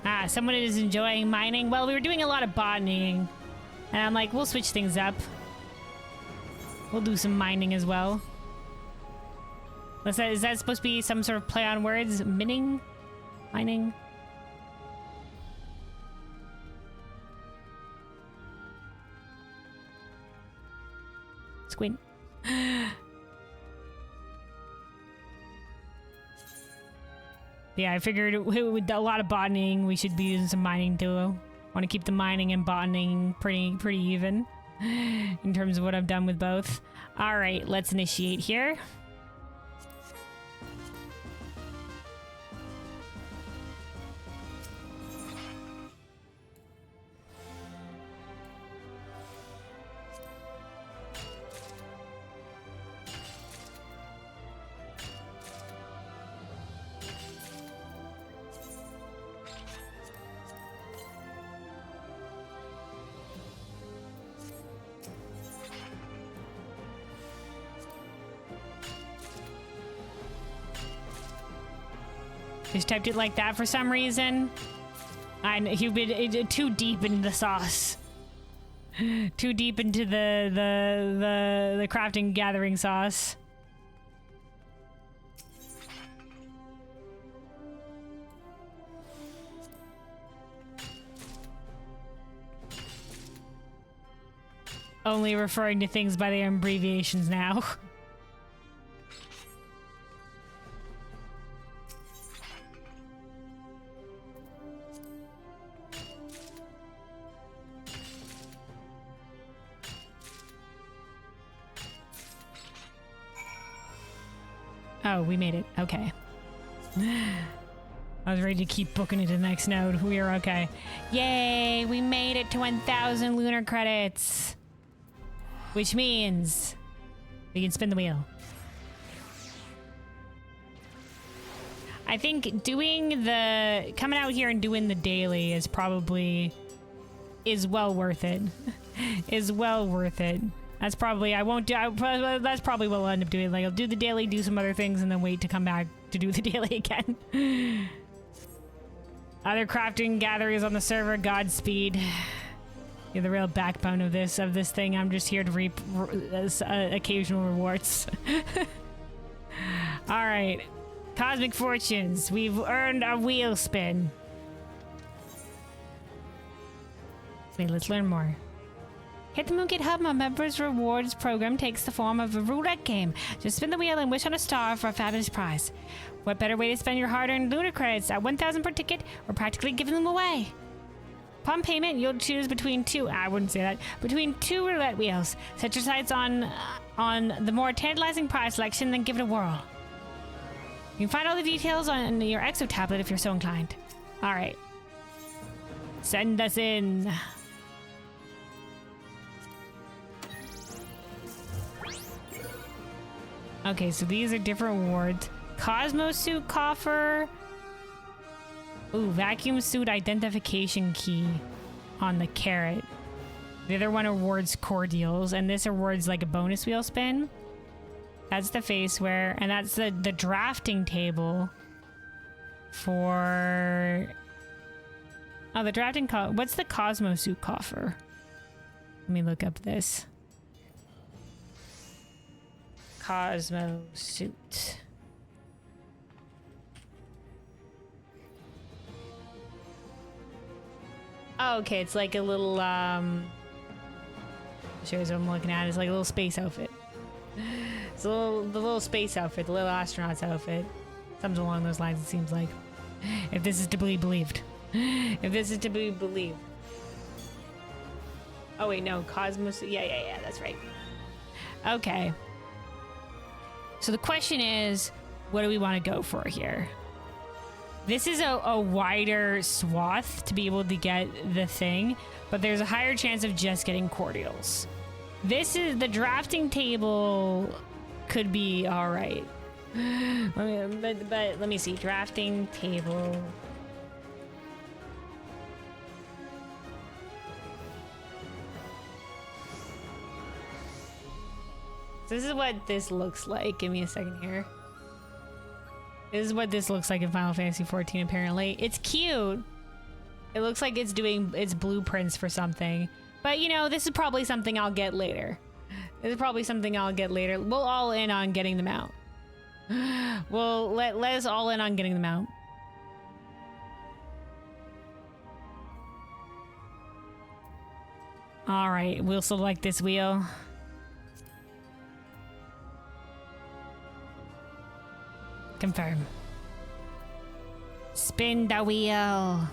Ah, someone is enjoying mining. Well, we were doing a lot of botanying, and I'm like, we'll switch things up. We'll do some mining as well. Is that supposed to be some sort of play on words? Mining? Mining? Squint. Yeah, I figured with a lot of botanying, we should be using some mining too. Want to keep the mining and botanying pretty even in terms of what I've done with both. All right, let's initiate here. Just typed it like that for some reason. You've been too deep into the sauce. Too deep into the crafting gathering sauce. Only referring to things by their abbreviations now. Oh, we made it. Okay. I was ready to keep booking it to the next node. We are okay. Yay! We made it to 1,000 lunar credits. Which means we can spin the wheel. I think coming out here and doing the daily is well worth it. Is well worth it. That's probably, that's probably what we'll end up doing. Like, I'll do the daily, do some other things, and then wait to come back to do the daily again. Other crafting gatherers on the server, Godspeed. You're the real backbone of this thing. I'm just here to reap occasional rewards. All right. Cosmic Fortunes. We've earned a wheel spin. Wait, let's learn more. Hit the Moon GitHub. My members' rewards program takes the form of a roulette game. Just spin the wheel and wish on a star for a fabulous prize. What better way to spend your hard-earned lunar credits? At 1,000 per ticket, we're practically giving them away. Upon payment, you'll choose between two roulette wheels. Set your sights on the more tantalizing prize selection, then give it a whirl. You can find all the details on your Exo tablet if you're so inclined. All right. Send us in. Okay, so these are different rewards. Cosmo Suit Coffer. Ooh, Vacuum Suit Identification Key on the carrot. The other one awards core deals, and this awards like a bonus wheel spin. That's the faceware, and that's the drafting table for... Oh, the drafting... What's the Cosmo Suit Coffer? Let me look up this. Cosmo Suit. Oh, okay, it's like a little, shows what I'm looking at. It's like a little space outfit. It's the little space outfit, the little astronaut's outfit. Something along those lines, it seems like. If this is to be believed. If this is to be believed. Oh, wait, no, Cosmos. Yeah, that's right. Okay. So the question is, what do we want to go for here? This is a wider swath to be able to get the thing, but there's a higher chance of just getting cordials. This is the drafting table could be all right. But let me see. Drafting table. This is what this looks like. Give me a second here. This is what this looks like in Final Fantasy XIV, apparently. It's cute. It looks like it's doing its blueprints for something. But, you know, this is probably something I'll get later. This is probably something I'll get later. We'll all in on getting them out. Well, let us all in on getting them out. All right, we'll select this wheel. Confirm. Spin the wheel.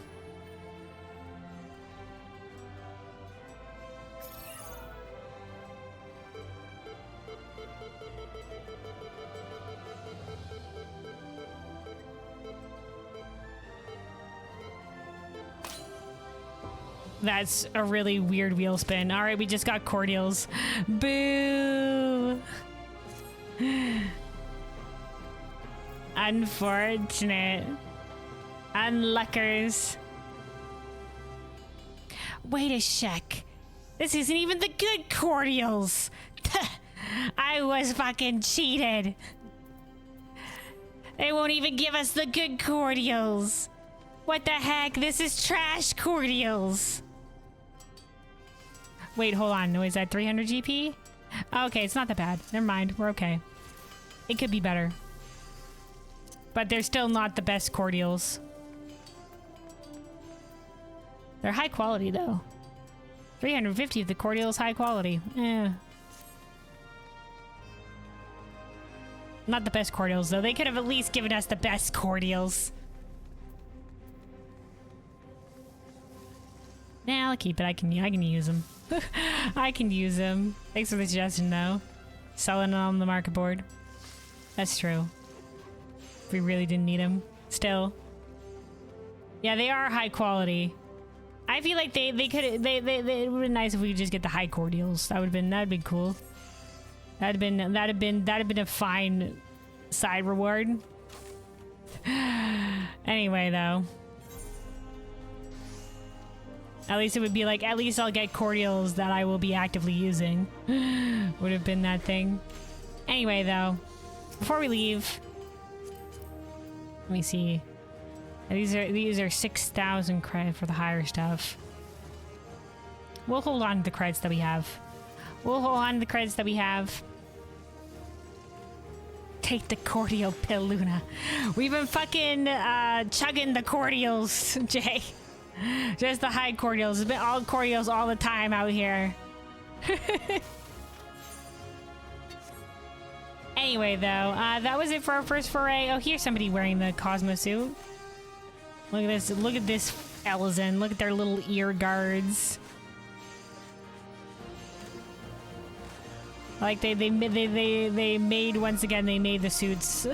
That's a really weird wheel spin. All right, we just got cordials. Boo. Unfortunate. Unluckers. Wait a sec. This isn't even the good cordials. I was fucking cheated. They won't even give us the good cordials. What the heck? This is trash cordials. Wait, hold on. No, is that 300 GP? Okay, it's not that bad. Never mind. We're okay. It could be better. But they're still not the best cordials. They're high quality, though. 350 of the cordials high quality. Not the best cordials, though. They could have at least given us the best cordials. Nah, I'll keep it. I can use them. I can use them. Thanks for the suggestion, though. Selling it on the market board. That's true. If we really didn't need them. Still. Yeah, they are high quality. I feel like they could it would have been nice if we could just get the high cordials. That'd been cool. That'd have been a fine side reward. Anyway, though. At least it would be like, at least I'll get cordials that I will be actively using. Would have been that thing. Anyway, though, before we leave, let me see. These are 6,000 credit for the higher stuff. We'll hold on to the credits that we have. We'll hold on to the credits that we have. Take the cordial pill, Luna. We've been fucking chugging the cordials, Jay. Just the high cordials. It's been all cordials all the time out here. Anyway, though, that was it for our first foray. Oh, here's somebody wearing the Cosmo suit. Look at this. Look at this, Elzen. Look at their little ear guards. Like they made, once again, they made the suits.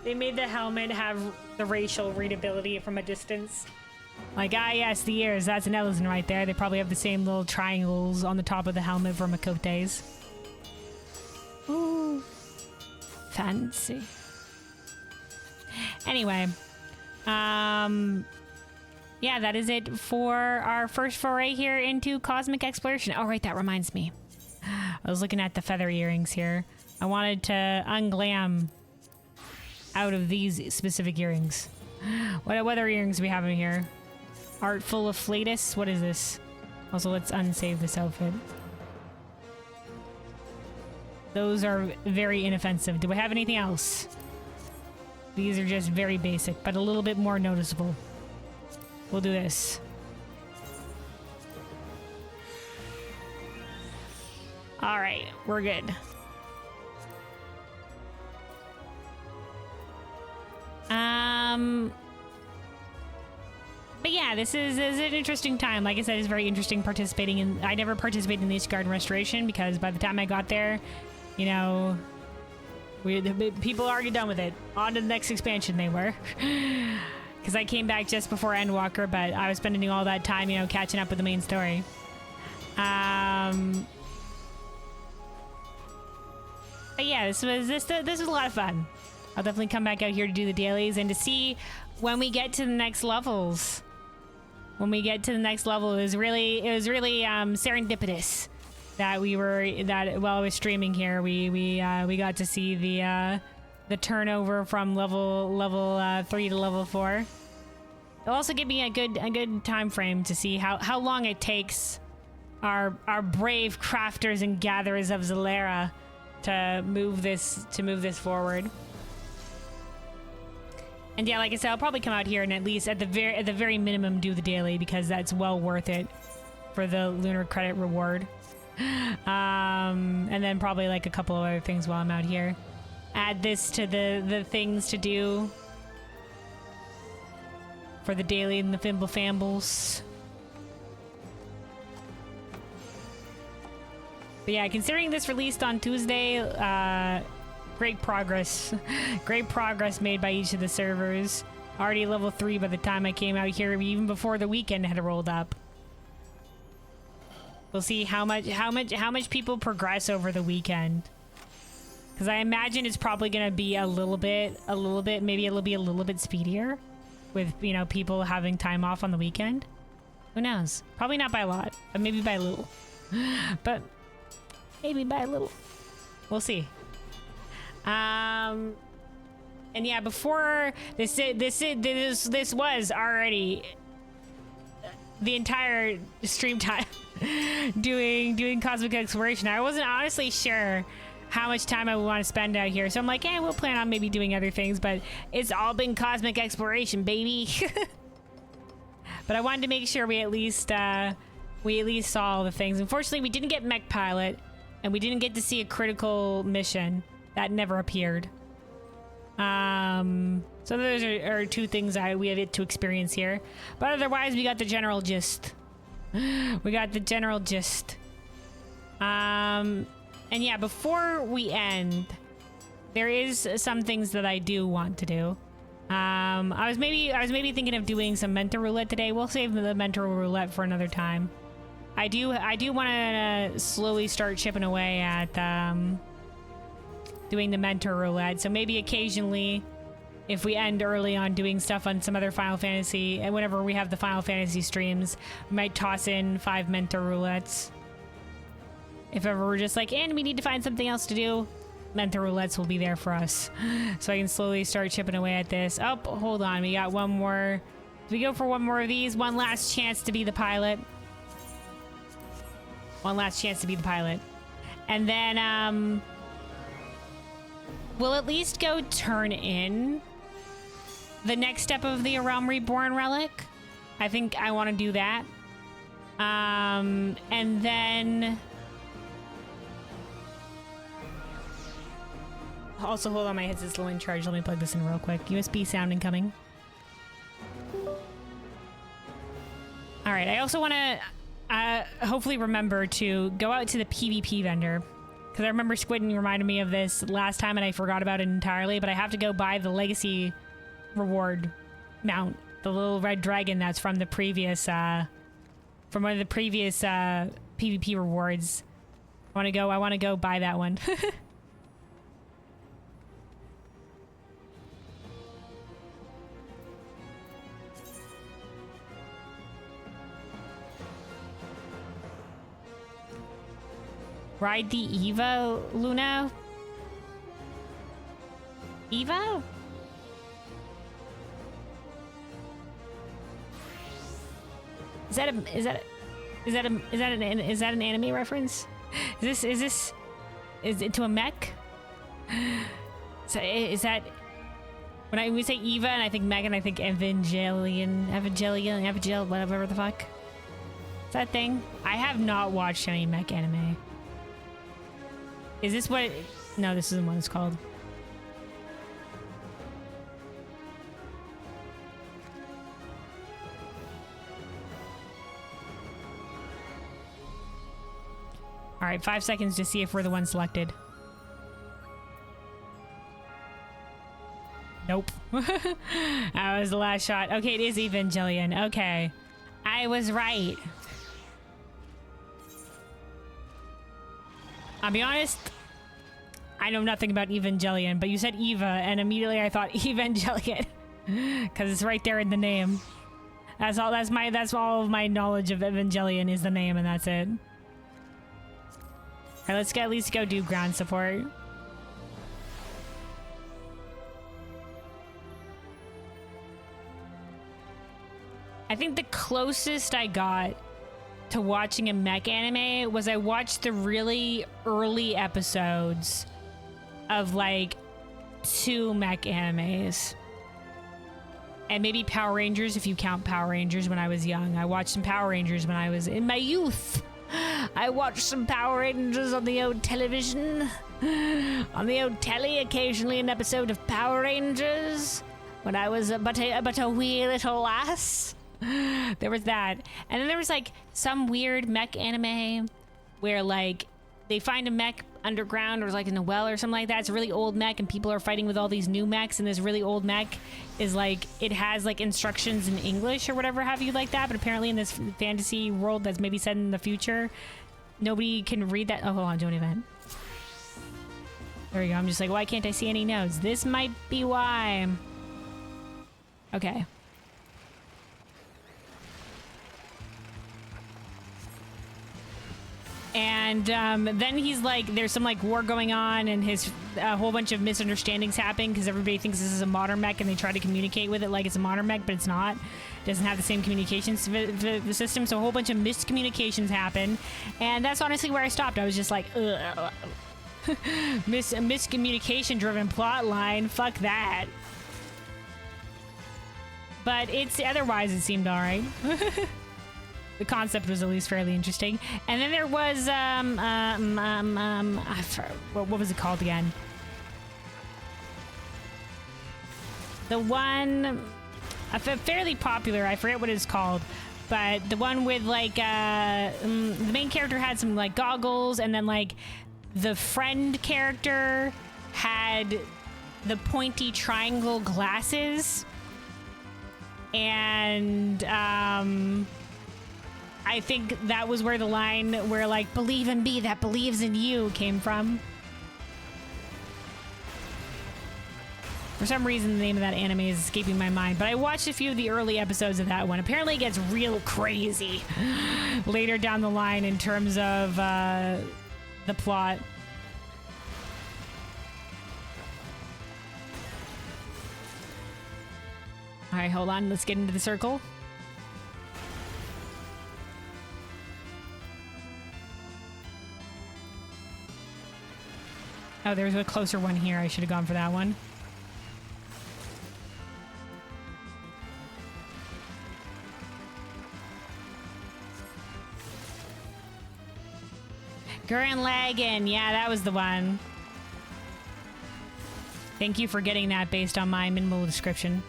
They made the helmet have the racial readability from a distance. Like, ah, yes, the ears. That's an Elzen right there. They probably have the same little triangles on the top of the helmet from Makote's. Ooh. Fancy. Anyway. Yeah, that is it for our first foray here into cosmic exploration. Oh, right, that reminds me. I was looking at the feather earrings here. I wanted to unglam out of these specific earrings. What other earrings do we have in here? Artful of Flatus? What is this? Also, let's unsave this outfit. Those are very inoffensive. Do we have anything else? These are just very basic, but a little bit more noticeable. We'll do this. All right, we're good. But yeah, this is an interesting time. Like I said, it's very interesting participating in... I never participated in the Ishgard Restoration because by the time I got there, you know, People are already done with it. On to the next expansion they were. Because I came back just before Endwalker, but I was spending all that time, you know, catching up with the main story. But yeah, this was a lot of fun. I'll definitely come back out here to do the dailies and to see when we get to the next levels. When we get to the next level, it was really serendipitous that while I was streaming here, we got to see the turnover from level 3 to level 4. It'll also give me a good time frame to see how long it takes our brave crafters and gatherers of Zalera to move this forward. And yeah, like I said, I'll probably come out here and at least at the very minimum do the daily, because that's well worth it for the lunar credit reward. And then probably like a couple of other things while I'm out here. Add this to the things to do for the daily and the Fimble Fambles. But yeah, considering this released on Tuesday, great progress. Great progress made by each of the servers. Already level 3 by the time I came out here, even before the weekend had rolled up. We'll see how much people progress over the weekend. Because I imagine it's probably gonna be a little bit, maybe it'll be a little bit speedier with, you know, people having time off on the weekend. Who knows? Probably not by a lot, but maybe by a little. But maybe by a little. We'll see. And yeah, before this was already the entire stream time doing cosmic exploration. I wasn't honestly sure how much time I would want to spend out here, so I'm like, we'll plan on maybe doing other things, but it's all been cosmic exploration, baby. But I wanted to make sure we at least saw all the things. Unfortunately, we didn't get mech pilot, and we didn't get to see a critical mission. That never appeared. So those are two things we have yet to experience here. But otherwise, we got the general gist. We got the general gist. And yeah, before we end, there is some things that I do want to do. I was maybe thinking of doing some mentor roulette today. We'll save the mentor roulette for another time. I do want to slowly start chipping away at doing the mentor roulette. So maybe occasionally, if we end early on doing stuff on some other Final Fantasy, and whenever we have the Final Fantasy streams, we might toss in 5 mentor roulettes. If ever we're just like, and we need to find something else to do, mentor roulettes will be there for us. So I can slowly start chipping away at this. Oh, hold on. We got one more. Do we go for one more of these? One last chance to be the pilot. One last chance to be the pilot. And then, we'll at least go turn in the next step of the A Realm Reborn relic. I think I want to do that. And then... Also, hold on, my headset's low in charge. Let me plug this in real quick. USB sound incoming. Alright, I also want to hopefully remember to go out to the PvP vendor. Because I remember Squidden reminded me of this last time and I forgot about it entirely. But I have to go buy the Legacy reward mount. The little red dragon that's from the previous... from one of the previous PvP rewards. I want to go buy that one. Ride the Eva, Luna? Eva? Is that an anime reference? Is it to a mech? So is that when we say Eva and I think Megan, I think Evangelion, whatever the fuck. Is that thing? I have not watched any mech anime. Is this what... No, this isn't what it's called. Alright, 5 seconds to see if we're the one selected. That was the last shot. Okay, it is Evangelion. Okay. I was right. I'll be honest, I know nothing about Evangelion, but you said Eva, and immediately I thought Evangelion. Because it's right there in the name. That's all of my knowledge of Evangelion is the name, and that's it. Alright, let's at least go do ground support. I think the closest I got to watching a mech anime was I watched the really early episodes of like 2 mech animes. And maybe Power Rangers if you count Power Rangers when I was young. I watched some Power Rangers when I was in my youth. I watched some Power Rangers on the old television. On the old telly, occasionally an episode of Power Rangers. When I was but a wee little lass. There was that. And then there was like some weird mech anime where like they find a mech underground or like in a well or something like that. It's a really old mech and people are fighting with all these new mechs, and this really old mech is like, it has like instructions in English or whatever have you like that, but apparently in this fantasy world that's maybe set in the future, nobody can read that. Oh, hold on, do an event. There we go. I'm just like, why can't I see any nodes? This might be why. Okay. And then he's like, there's some like war going on, and a whole bunch of misunderstandings happen because everybody thinks this is a modern mech, and they try to communicate with it like it's a modern mech, but it's not. It doesn't have the same communication system, so a whole bunch of miscommunications happen, and that's honestly where I stopped. I was just like, ugh. Miscommunication driven plot line, fuck that. But otherwise it seemed all right. The concept was at least fairly interesting. And then there was what was it called again? The one fairly popular, I forget what it's called, but the one with like the main character had some like goggles, and then like the friend character had the pointy triangle glasses. And I think that was where the line where like believe in me that believes in you came from. For some reason the name of that anime is escaping my mind, but I watched a few of the early episodes of that one. Apparently it gets real crazy later down the line in terms of the plot. All right, hold on. Let's get into the circle. Oh, there's a closer one here. I should have gone for that one. Gurren Lagann. Yeah, that was the one. Thank you for getting that based on my minimal description.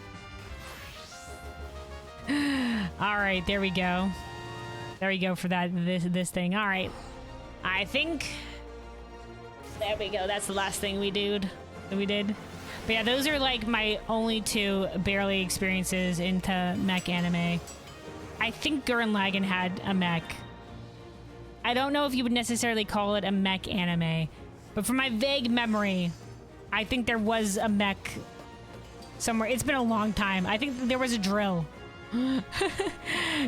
All right, there we go. There we go for that this thing. All right, I think there we go. That's the last thing we did. But yeah, those are like my only 2 barely experiences into mech anime. I think Gurren Lagann had a mech. I don't know if you would necessarily call it a mech anime, but from my vague memory, I think there was a mech somewhere. It's been a long time. I think there was a drill.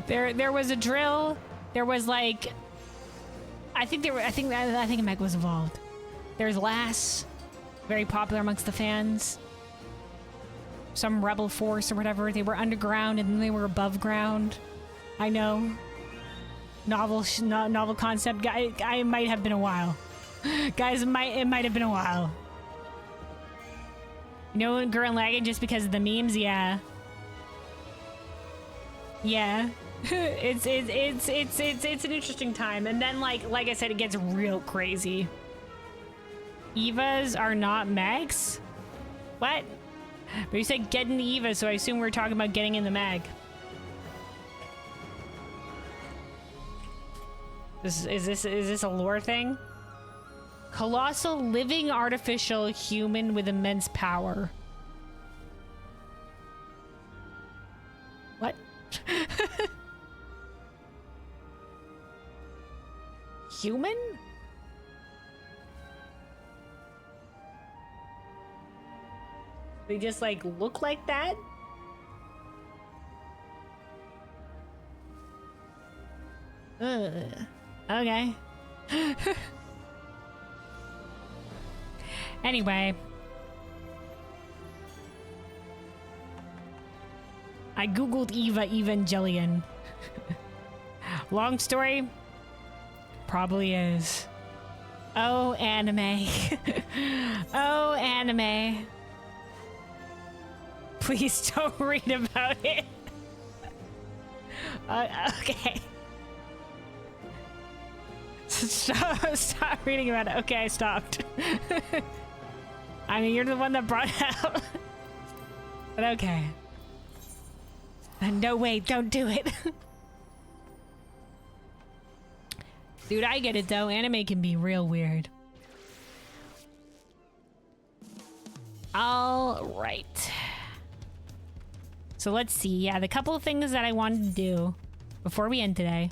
there was a drill. There was like, I think a mech was involved. There's Lass, very popular amongst the fans. Some rebel force or whatever. They were underground and then they were above ground. I know. Novel concept. It might have been a while. Guys, it might have been a while. You know, Gurren Lagann just because of the memes, yeah. Yeah. it's an interesting time, and then like I said, it gets real crazy. Evas are not mechs? What? But you said get in the Eva, so I assume we're talking about getting in the mag. Is this a lore thing? Colossal living artificial human with immense power. What? Human? They just like look like that? Okay. Anyway. I googled Eva Evangelion. Long story? Probably is. Oh, anime. Oh, anime. Please don't read about it. Okay. Stop reading about it. Okay, I stopped. I mean, you're the one that brought it out. But okay. No, wait, don't do it. Dude, I get it though. Anime can be real weird. All right. So let's see. Yeah, the couple of things that I wanted to do before we end today.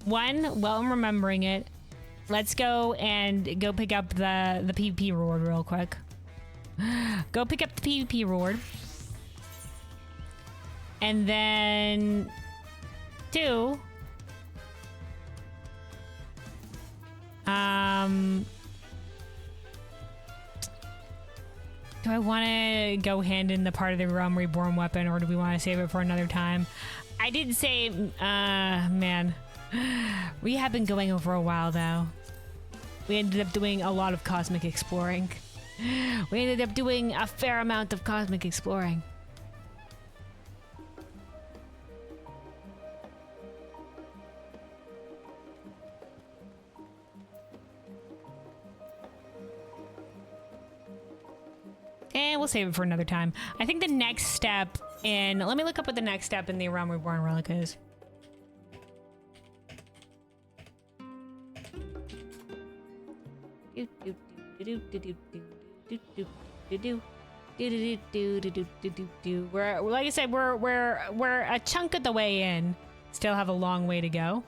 One, while I'm remembering it, let's go and go pick up the PvP reward real quick. Go pick up the PvP reward. And then... two... do I want to go hand in the part of the Realm Reborn weapon, or do we want to save it for another time? I did say, man, we have been going over a while though. We ended up doing a lot of cosmic exploring. We ended up doing a fair amount of cosmic exploring. And we'll save it for another time. I think the next step in... let me look up what the next step in the A Realm Reborn relic is. We're like I said, we're a chunk of the way in. Still have a long way to go.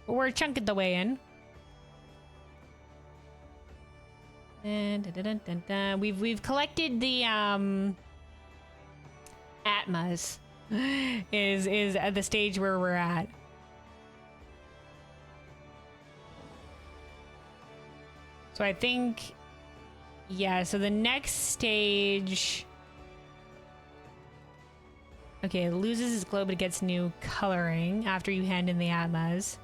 But we're a chunk of the way in. We've collected the Atmas is at the stage where we're at. So I think, yeah, so the next stage, okay, it loses its glow but it gets new coloring after you hand in the Atmas.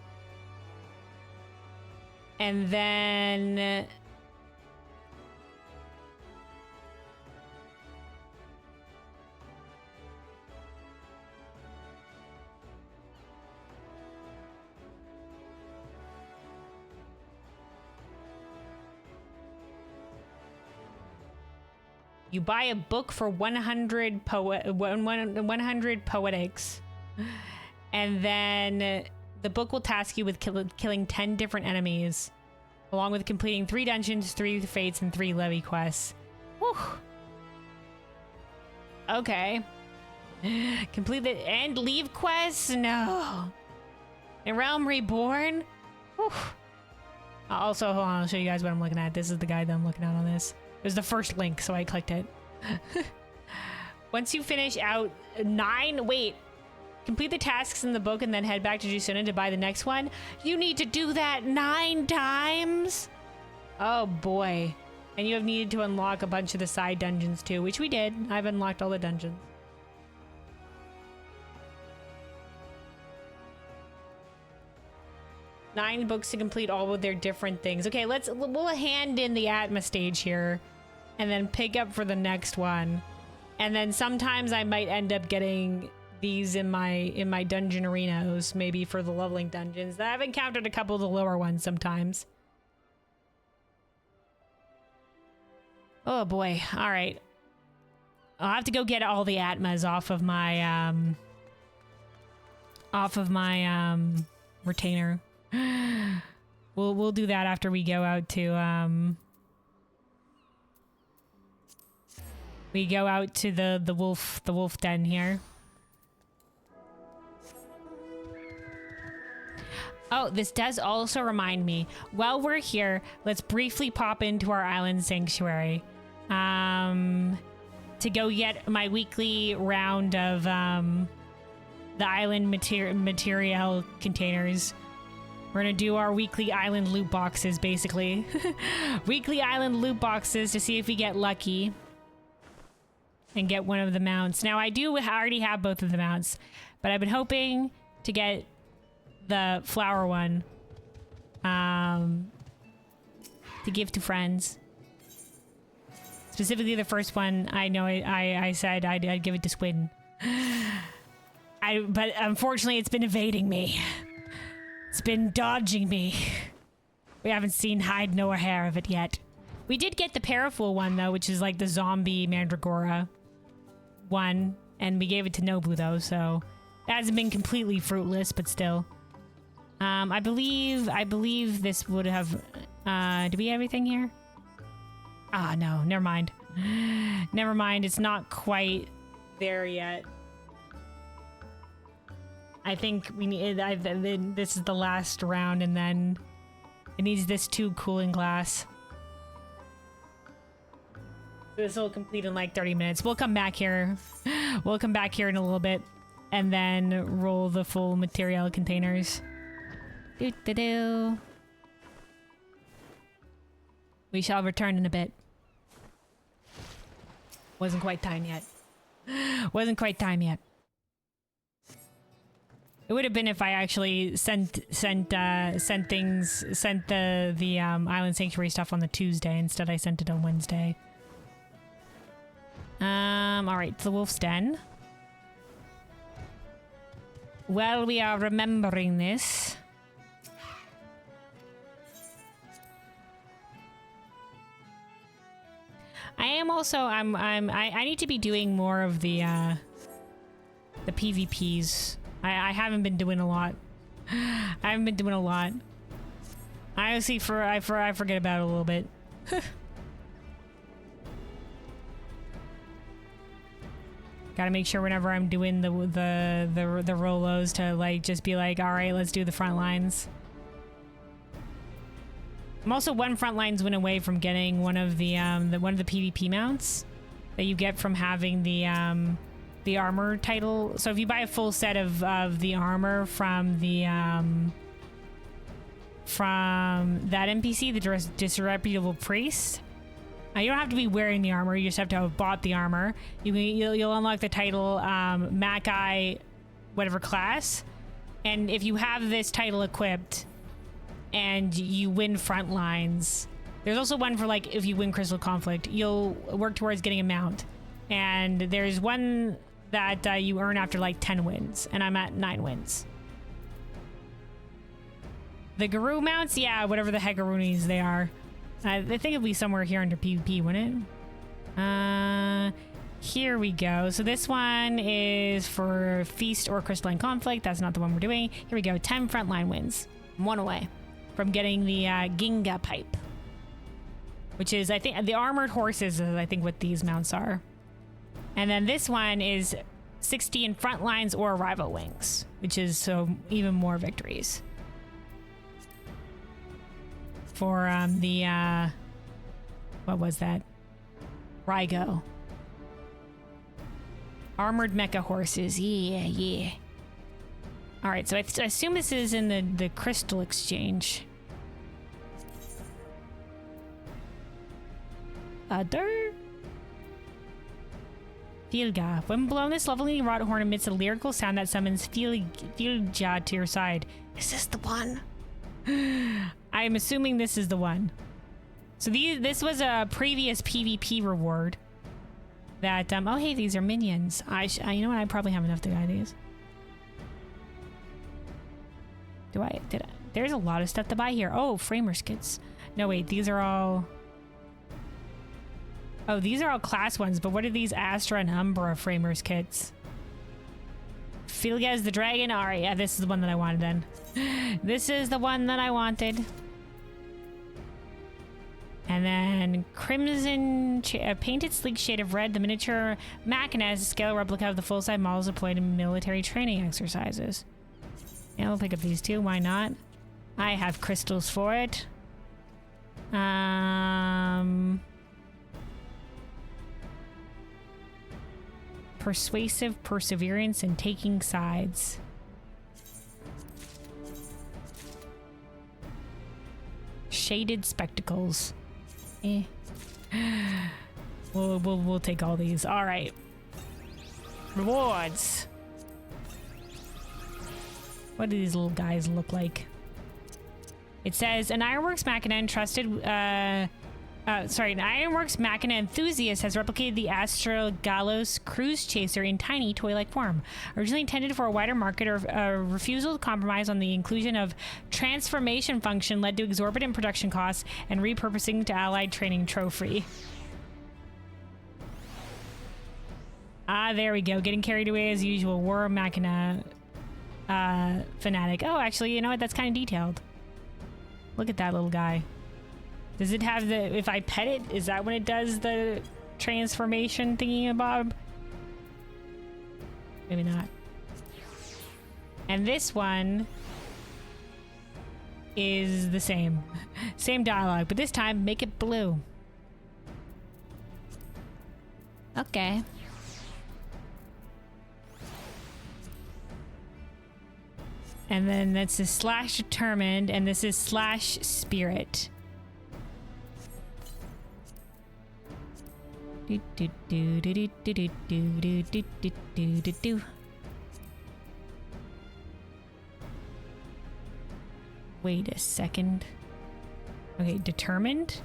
And then you buy a book for 100 poetics, and then the book will task you with killing 10 different enemies, along with completing 3 dungeons, 3 fates, and 3 levy quests. Whew. Okay. Complete the and leave quests? No. A Realm Reborn? Whew. Also, hold on, I'll show you guys what I'm looking at. This is the guide that I'm looking at on this. It was the first link, so I clicked it. Once you finish out 9... wait. Complete the tasks in the book and then head back to Jusuna to buy the next one? You need to do that 9 times? Oh, boy. And you have needed to unlock a bunch of the side dungeons, too, which we did. I've unlocked all the dungeons. Nine books to complete all of their different things. Okay, we'll hand in the Atma stage here and then pick up for the next one. And then sometimes I might end up getting these in my dungeon arenas, maybe for the leveling dungeons. I've encountered a couple of the lower ones sometimes. Oh boy. All right. I'll have to go get all the Atmas off of my retainer. We'll do that after we go out to the wolf den here. Oh, this does also remind me. While we're here, let's briefly pop into our island sanctuary. To go get my weekly round of the island material containers. We're gonna do our weekly island loot boxes, basically. Weekly island loot boxes to see if we get lucky and get one of the mounts. Now, I do already have both of the mounts, but I've been hoping to get the flower one to give to friends. Specifically, the first one, I know I said I'd give it to Squid. But unfortunately, it's been evading me. It's been dodging me. We haven't seen hide nor hair of it yet. We did get the Parafool one, though, which is like the zombie Mandragora one. And we gave it to Nobu, though, so it hasn't been completely fruitless, but still. I believe this would have... do we have everything here? Ah, no, never mind. Never mind, it's not quite there yet. I think we need... this is the last round, and then it needs this 2 cooling glass. This will complete in like 30 minutes. We'll come back here. We'll come back here in a little bit, and then roll the full material containers. Do-do-do. We shall return in a bit. Wasn't quite time yet. Wasn't quite time yet. It would have been if I actually sent the Island Sanctuary stuff on the Tuesday. Instead, I sent it on Wednesday. All right, the Wolf's Den. While we are remembering this, I am also I need to be doing more of the PvPs. I haven't been doing a lot. I haven't been doing a lot. I honestly I forget about it a little bit. Gotta make sure whenever I'm doing the Rolos to like just be like, all right, let's do the front lines. I'm also one front lines win away from getting one of the PvP mounts that you get from having the armor title. So if you buy a full set of the armor from the from that NPC, the disreputable priest, you don't have to be wearing the armor. You just have to have bought the armor. You'll unlock the title Makai, whatever class, and if you have this title equipped and you win front lines, there's also one for like if you win Crystal Conflict, you'll work towards getting a mount. And there's one that you earn after like 10 wins, and I'm at 9 wins. The Guru mounts, yeah, whatever the heckaroonies they are. I think it'll be somewhere here under PvP, wouldn't it? Here we go. So this one is for Feast or Crystalline Conflict. That's not the one we're doing. Here we go. 10 frontline wins. 1 away from getting the Ginga Pipe, which is, I think, the armored horses is, I think, what these mounts are. And then this one is 60 in front lines or rival wings, which is so even more victories. For the what was that? Rygo. Armored mecha horses. Yeah. All right, so I assume this is in the crystal exchange. Other Filga. When blown, this lovely wrought horn emits a lyrical sound that summons Filja to your side. Is this the one? I'm assuming this is the one. So this was a previous PvP reward. That oh hey, these are minions. You know what? I probably have enough to buy these. There's a lot of stuff to buy here. Oh, framers kits. No wait, these are all. Oh, these are all class ones, but what are these Astra and Umbra framers kits? Filgaz the dragon. All right, yeah, this is the one that I wanted then. This is the one that I wanted. And then Crimson, a painted sleek shade of red, the miniature Machina as a scale replica of the full-size models deployed in military training exercises. Yeah, we'll pick up these two, why not? I have crystals for it. Persuasive, perseverance, and taking sides. Shaded spectacles. Eh. We'll take all these. All right. Rewards. What do these little guys look like? It says an Ironworks Machina entrusted. An Ironworks Machina enthusiast has replicated the Astral Gallos Cruise Chaser in tiny toy-like form. Originally intended for a wider market, a refusal to compromise on the inclusion of transformation function led to exorbitant production costs and repurposing to allied training trophy. Ah, there we go. Getting carried away as usual. War Machina fanatic. Oh, actually, you know what? That's kind of detailed. Look at that little guy. Does it have the... If I pet it, is that when it does the transformation thingy-bob? Maybe not. And this one is the same. Same dialogue, but this time, make it blue. Okay. And then that's a slash determined, and this is slash spirit. Do do do do do do do do do do do do. Wait a second. Okay, determined.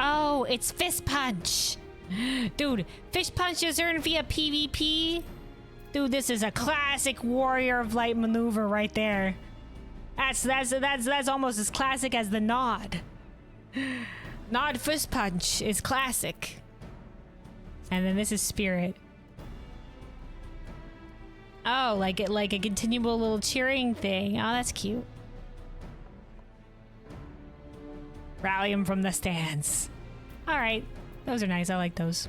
Oh, it's fist punch. Dude, fist punch is earned via PvP. Dude, this is a classic Warrior of Light maneuver right there. That's almost as classic as the nod. Nod fist punch is classic. And then this is spirit. Oh, like a continual little cheering thing. Oh, that's cute. Rally him from the stands. All right, those are nice. I like those.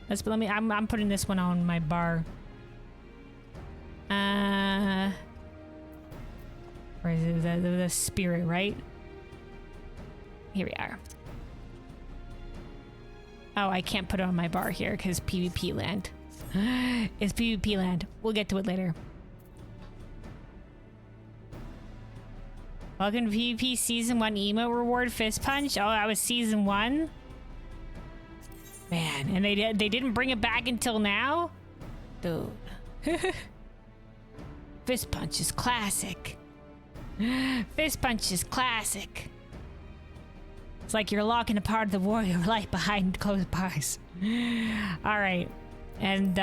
I'm putting this one on my bar. Where is it? The spirit, right? Here we are. Oh, I can't put it on my bar here because PvP land. It's PvP land. We'll get to it later. Welcome to PvP Season 1 Emo Reward Fist Punch. Oh, that was Season 1? Man, and they didn't bring it back until now? Dude. Fist Punch is classic. Fist Punch is classic. It's like you're locking a part of the Warrior of Light behind closed bars. Alright. And,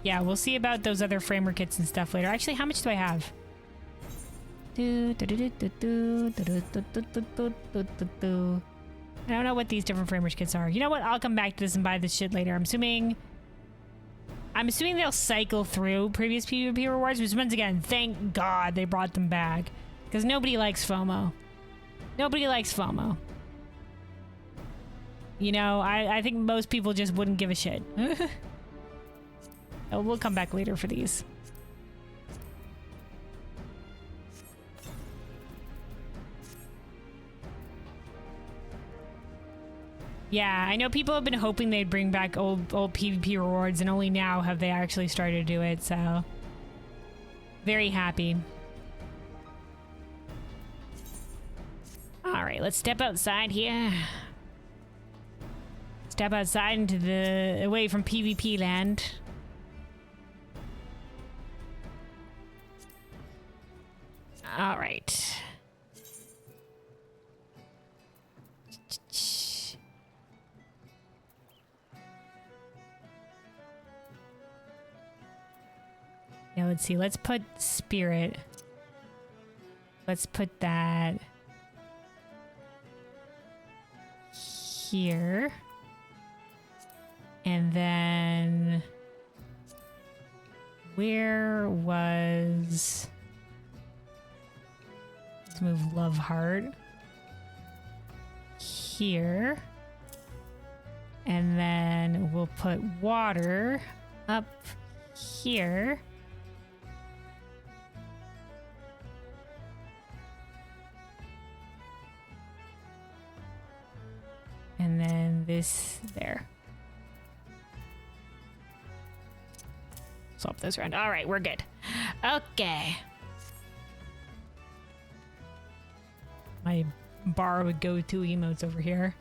yeah, we'll see about those other framer kits and stuff later. Actually, how much do I have? I don't know what these different framers kits are. You know what? I'll come back to this and buy this shit later. I'm assuming they'll cycle through previous PvP rewards, which once again, thank God they brought them back. Because nobody likes FOMO. Nobody likes FOMO. You know, I think most people just wouldn't give a shit. Oh, we'll come back later for these. Yeah, I know people have been hoping they'd bring back old PvP rewards, and only now have they actually started to do it, so... Very happy. Alright, let's step outside here. Step outside into the... away from PvP land. Alright. Yeah, let's see. Let's put spirit. Let's put that here. And then where was... Let's move Love Heart here. And then we'll put water up here. And then this there. Swap those around. All right, we're good. Okay. My borrowed go-to emotes over here.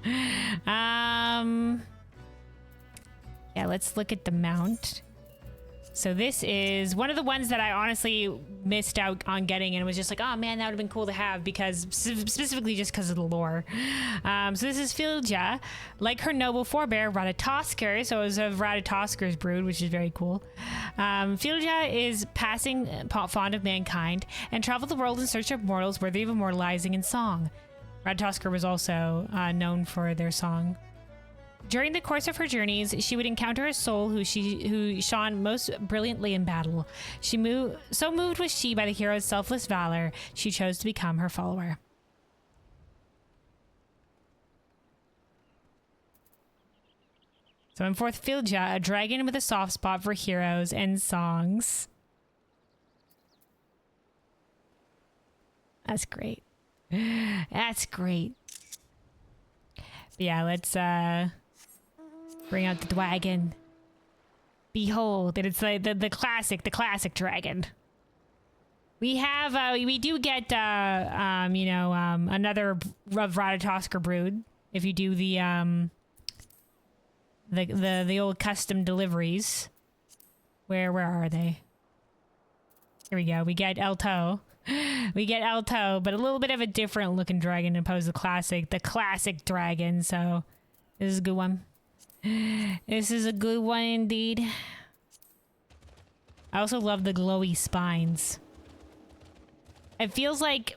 Yeah, let's look at the mount. So this is one of the ones that I honestly missed out on getting and was just like, oh man, that would have been cool to have because specifically just because of the lore. So this is Filja, like her noble forebear, Ratatoskr. So it was of Ratatoskr's brood, which is very cool. Filja is passing fond of mankind and traveled the world in search of mortals worthy of immortalizing in song. Ratatoskr was also known for their song. During the course of her journeys, she would encounter a soul who shone most brilliantly in battle. So moved was she by the hero's selfless valor, she chose to become her follower. So in fourth Filja, a dragon with a soft spot for heroes and songs. That's great. That's great. But yeah, let's bring out the dragon. Behold, and it's like the classic dragon. We have we do get another of Ratatoskr brood if you do the old custom deliveries. Where are they? Here we go. We get Elto. We get Elto, but a little bit of a different looking dragon opposed to the classic dragon. So this is a good one. This is a good one indeed. I also love the glowy spines. It feels like,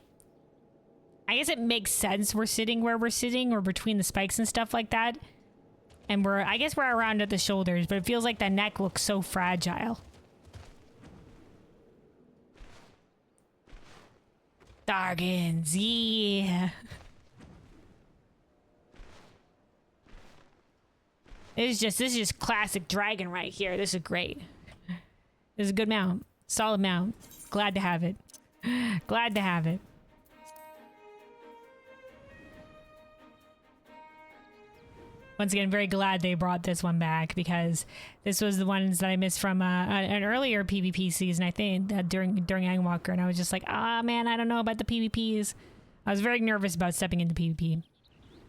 I guess it makes sense we're sitting where we're sitting or between the spikes and stuff like that. And I guess we're around at the shoulders, but it feels like the neck looks so fragile. Dargans, yeah. This is just classic dragon right here. This is great. This is a good mount. Solid mount. Glad to have it. Glad to have it. Once again, very glad they brought this one back because this was the ones that I missed from an earlier PvP season, I think, during Angwalker, and I was just like, ah, man, I don't know about the PvPs. I was very nervous about stepping into PvP.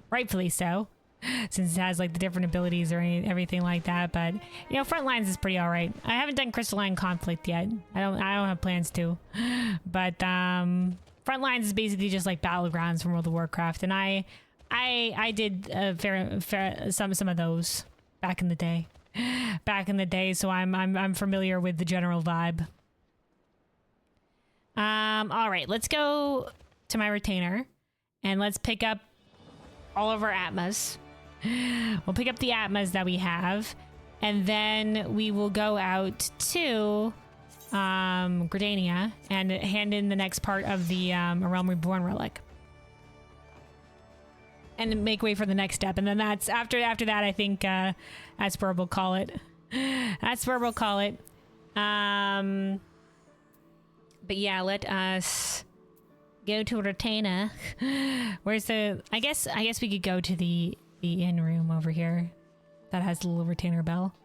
Rightfully so, since it has like the different abilities or everything like that. But you know, Frontlines is pretty all right. I haven't done Crystalline Conflict yet. I don't have plans to. But Frontlines is basically just like Battlegrounds from World of Warcraft, and I did some of those back in the day. So I'm familiar with the general vibe. All right, let's go to my retainer and let's pick up all of our Atmas. We'll pick up the Atmas that we have, and then we will go out to Gridania and hand in the next part of the A Realm Reborn relic. And make way for the next step, and then that's after that. I think Asper will call it. Asper will call it. But yeah, let us go to a retainer. Where's the? I guess we could go to the inn room over here. That has the little retainer bell,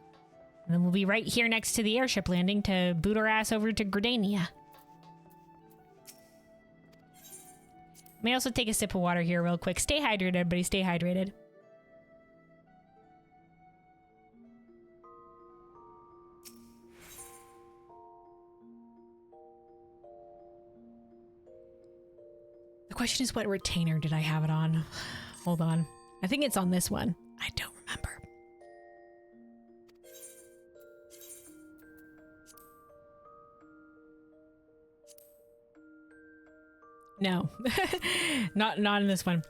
and then we'll be right here next to the airship landing to boot our ass over to Gridania. May also take a sip of water here real quick. Stay hydrated, everybody. Stay hydrated. The question is, what retainer did I have it on? Hold on. I think it's on this one. I don't remember. No, not in this one.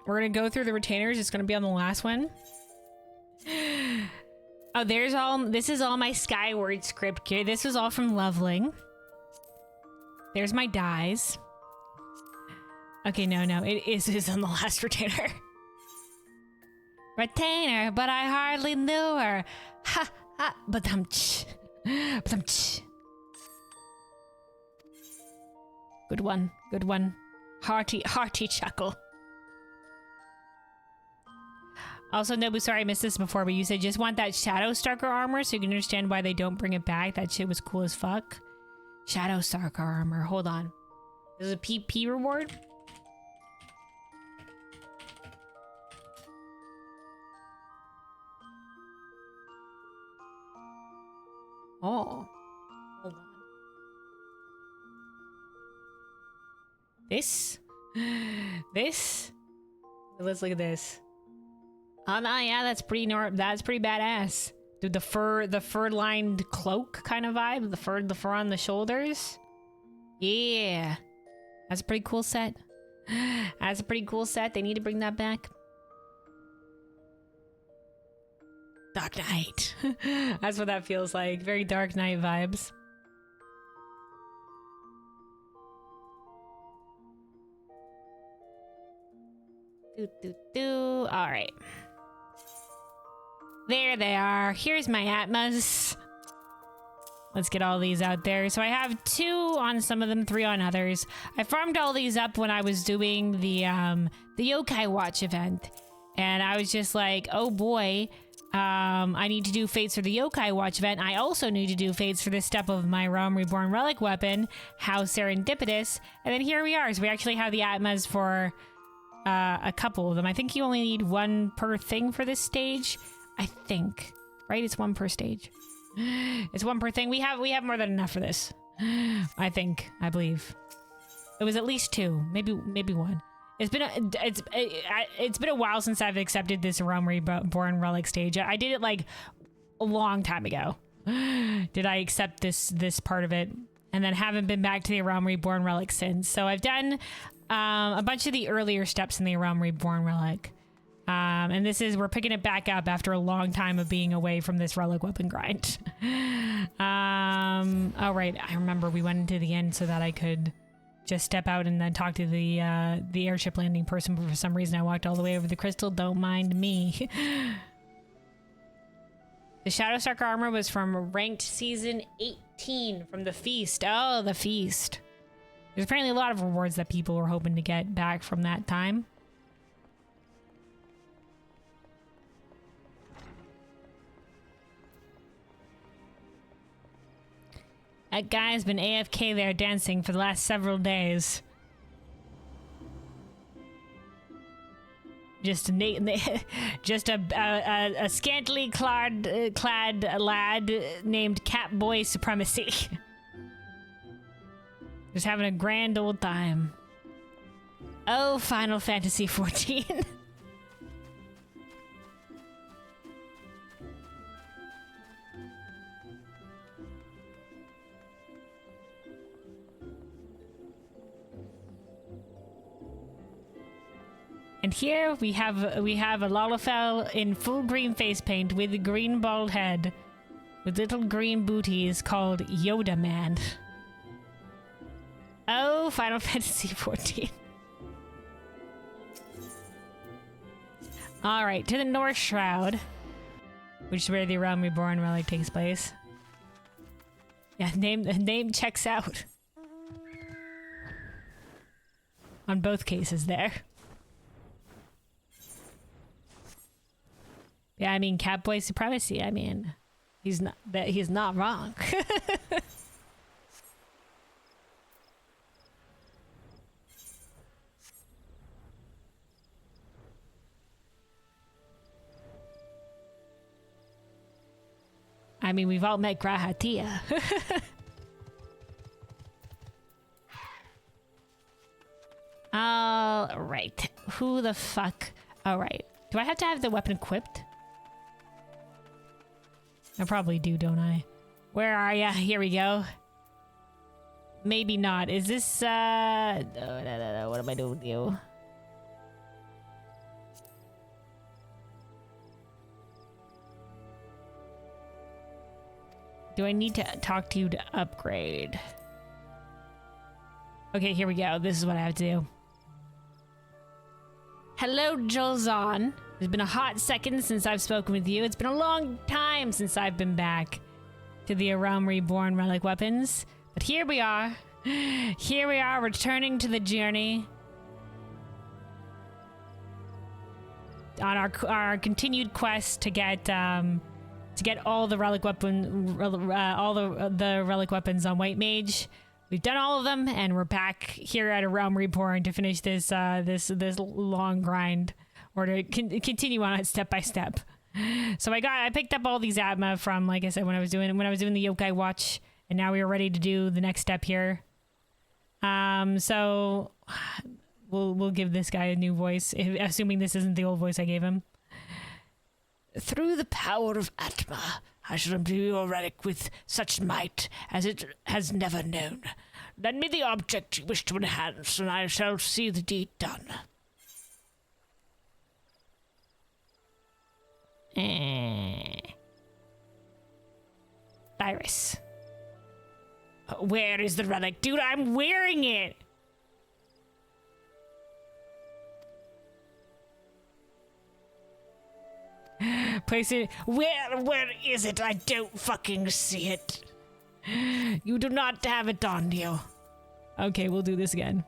We're gonna go through the retainers. It's gonna be on the last one. Oh, this is all my Skyward script gear. This was all from Loveling. There's my dies. Okay, no, it is on the last retainer. Retainer, but I hardly knew her. Ha ha, but-um-tch. But-um-tch. Good one. Hearty chuckle. Also, Nobu, sorry I missed this before, but you said just want that Shadow Stalker armor so you can understand why they don't bring it back. That shit was cool as fuck. Shadow Stalker armor. Hold on. This is a PP reward? Oh. Hold on. This? This? Let's look at this. Oh no, yeah, that's pretty badass. Dude, the fur lined cloak kind of vibe, the fur on the shoulders. Yeah. That's a pretty cool set. That's a pretty cool set. They need to bring that back. Dark Knight. That's what that feels like. Very Dark Knight vibes. All right. There they are. Here's my Atmas. Let's get all these out there. So I have 2 on some of them, 3 on others. I farmed all these up when I was doing the Yokai Watch event. And I was just like, oh boy, I need to do fates for the Yokai Watch event. I also need to do fates for this step of my Realm Reborn relic weapon. How serendipitous. And then here we are. So we actually have the Atmas for a couple of them. I think you only need 1 per thing for this stage. I think, right? It's 1 per stage. It's 1 per thing. We have more than enough for this. I believe. It was at least 2, maybe 1. It's been a while since I've accepted this Realm Reborn relic stage. I did it like a long time ago. Did I accept this part of it, and then haven't been back to the Realm Reborn relic since. So I've done a bunch of the earlier steps in the Realm Reborn relic. And we're picking it back up after a long time of being away from this relic weapon grind. Oh right, I remember we went into the end so that I could just step out and then talk to the airship landing person, but for some reason I walked all the way over the crystal. Don't mind me. The Shadow Stalker armor was from ranked season 18 from the feast. Oh, the feast. There's apparently a lot of rewards that people were hoping to get back from that time. That guy's been AFK there dancing for the last several days. Just a scantily clad lad named Catboy Supremacy. Just having a grand old time. Oh, Final Fantasy 14. And here we have a Lalafell in full green face paint with a green bald head with little green booties called Yoda Man. Oh, Final Fantasy 14. All right, to the North Shroud, which is where the Realm Reborn relic takes place. Yeah, name checks out on both cases there. Yeah, I mean, Catboy Supremacy. I mean, he's not wrong. I mean, we've all met Grahatia. All right. Who the fuck? All right. Do I have to have the weapon equipped? I probably do, don't I? Where are ya? Here we go. Maybe not. Is this, no, what am I doing with you? Do I need to talk to you to upgrade? Okay, here we go. This is what I have to do. Hello, Jolzon. It's been a hot second since I've spoken with you. It's been a long time since I've been back to the A Realm Reborn relic weapons. But here we are. Here we are, returning to the journey. on our continued quest to get all the relic weapons on White Mage. We've done all of them, and we're back here at A Realm Reborn to finish this long grind, or to continue on it step by step. So I picked up all these Atma from, like I said, when I was doing the Yokai Watch, and now we are ready to do the next step here. So we'll give this guy a new voice, assuming this isn't the old voice I gave him. Through the power of Atma, I shall imbue your relic with such might as it has never known. Lend me the object you wish to enhance, and I shall see the deed done. Iris. Where is the relic? Dude, I'm wearing it! Place it. Where is it? I don't fucking see it. You do not have it on you. Okay, we'll do this again.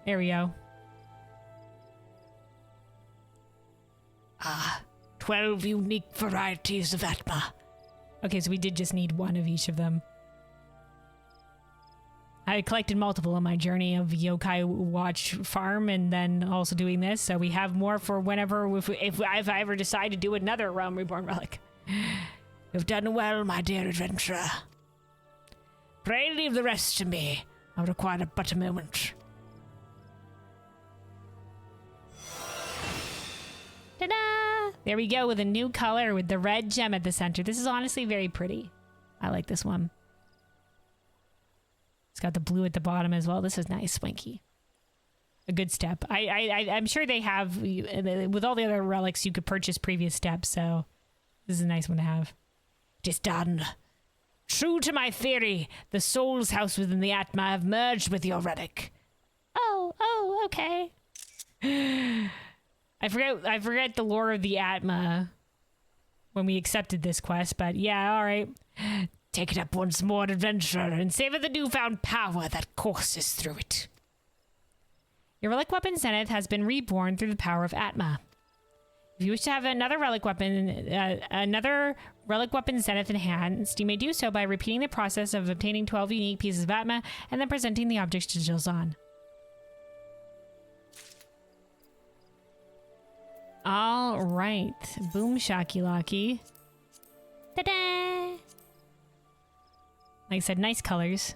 There we go. 12 unique varieties of Atma. Okay, so we did just need one of each of them. I collected multiple on my journey of Yokai Watch Farm, and then also doing this, so we have more for whenever, if I ever decide to do another Realm Reborn relic. You've done well, my dear adventurer. Pray leave the rest to me. I require but a moment. Ta-da! There we go, with a new color with the red gem at the center. This is honestly very pretty. I like this one. It's got the blue at the bottom as well. This is nice, swanky. A good step. I'm sure they have, with all the other relics, you could purchase previous steps, so this is a nice one to have. It is done. True to my theory, the soul's house within the Atma have merged with your relic. Oh, okay. I forget the lore of the Atma when we accepted this quest, but yeah, all right. Take it up once more, adventurer, and savor the newfound power that courses through it. Your relic weapon Zenith has been reborn through the power of Atma. If you wish to have another relic weapon Zenith enhanced, you may do so by repeating the process of obtaining 12 unique pieces of Atma and then presenting the objects to Jilzan. All right, boom shaky locky. Ta-da! Like I said, nice colors.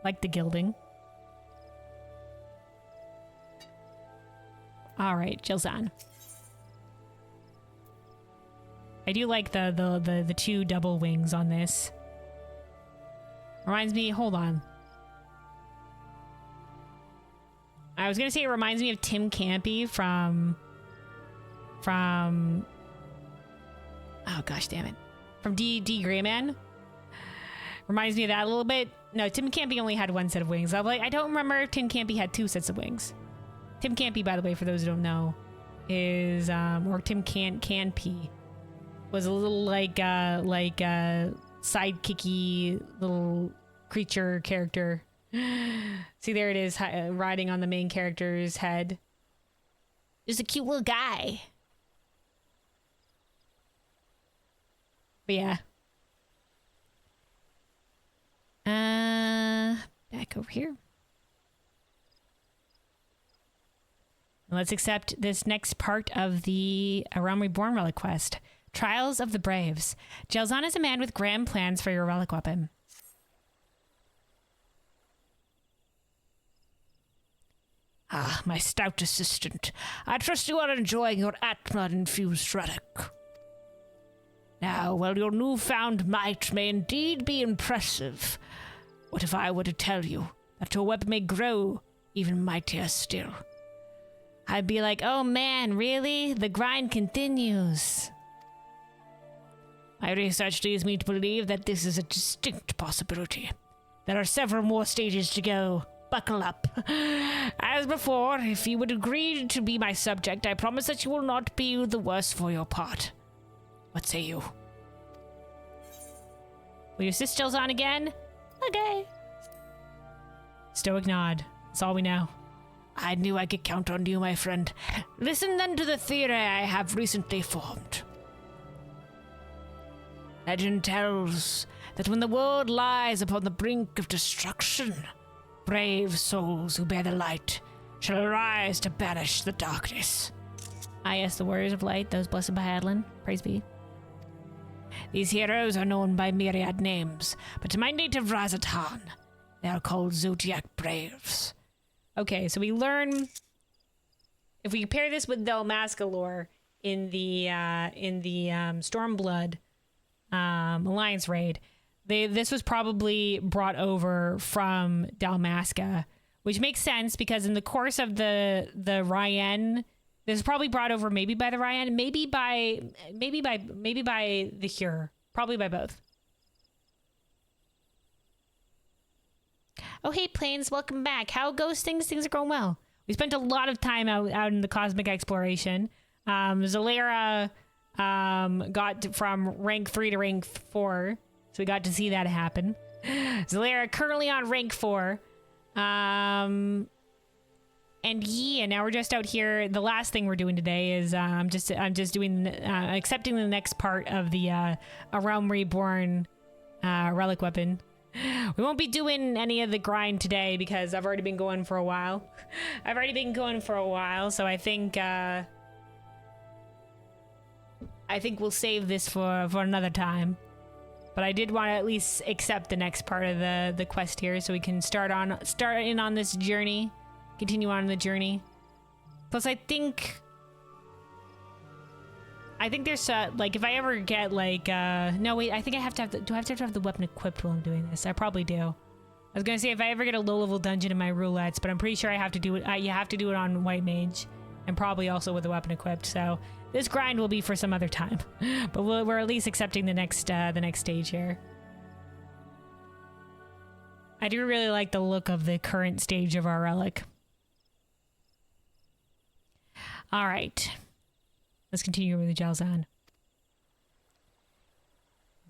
Like the gilding. All right, Jilzan. I do like the two double wings on this. Reminds me, hold on. I was gonna say it reminds me of Tim Campy from oh gosh damn it. From D Greyman. Reminds me of that a little bit. No, Tim Campy only had one set of wings. I don't remember if Tim Campy had two sets of wings. Tim Campy, by the way, for those who don't know, is or Tim Campy was a little like sidekicky little creature character. See, there it is, riding on the main character's head. Just a cute little guy. But yeah. Back over here. Let's accept this next part of the A Realm Reborn relic quest. Trials of the Braves. Jilzan is a man with grand plans for your relic weapon. Ah, my stout assistant. I trust you are enjoying your Atma-infused relic. Now, while your newfound might may indeed be impressive, what if I were to tell you that your weapon may grow even mightier still? I'd be like, oh man, really? The grind continues. My research leads me to believe that this is a distinct possibility. There are several more stages to go. Buckle up. As before, if you would agree to be my subject, I promise that you will not be the worse for your part. What say you? Will you assist Jilzan again? Okay. Stoic nod. That's all we know. I knew I could count on you, my friend. Listen then to the theory I have recently formed. Legend tells that when the world lies upon the brink of destruction, brave souls who bear the light shall arise to banish the darkness. Ah, yes, the warriors of light, those blessed by Adlin. Praise be. These heroes are known by myriad names, but to my native Razatan, they are called Zodiac Braves. Okay, so we learn, if we compare this with Dalmasca lore in the Stormblood Alliance raid, this was probably brought over from Dalmasca, which makes sense because in the course of the Ryan, this is probably brought over maybe by the Ryan, maybe by the Hure, probably by both. Oh, hey, Plains, welcome back. How goes things? Things are going well. We spent a lot of time out in the cosmic exploration. Zalera got from rank 3 to rank 4, so we got to see that happen. Zalera currently on rank 4. And yeah, now we're just out here. The last thing we're doing today is I'm just doing accepting the next part of the A Realm Reborn relic weapon. We won't be doing any of the grind today because I've already been going for a while. So I think we'll save this for another time. But I did want to at least accept the next part of the quest here so we can start in on this journey, continue on the journey. Plus I think there's like if I ever get like no wait, I think I have to have do I have to have the weapon equipped while I'm doing this? I probably do. I was gonna say if I ever get a low level dungeon in my roulettes, but I'm pretty sure I have to do it. You have to do it on White Mage, and probably also with the weapon equipped. So this grind will be for some other time, but we're at least accepting the next stage here. I do really like the look of the current stage of our relic. All right. Let's continue with the Jalzan.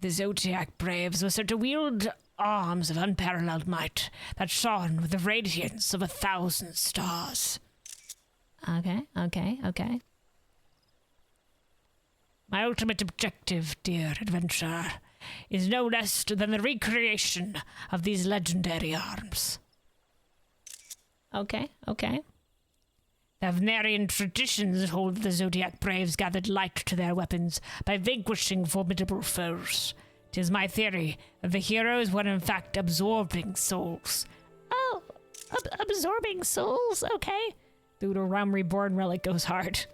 The Zodiac Braves were said to wield arms of unparalleled might that shone with the radiance of 1,000 stars. Okay. My ultimate objective, dear adventurer, is no less than the recreation of these legendary arms. Okay. The Avnarian traditions hold the Zodiac Braves gathered light to their weapons by vanquishing formidable foes. 'Tis my theory that the heroes were in fact absorbing souls. Oh, absorbing souls, okay. Dude, A Realm Reborn relic goes hard.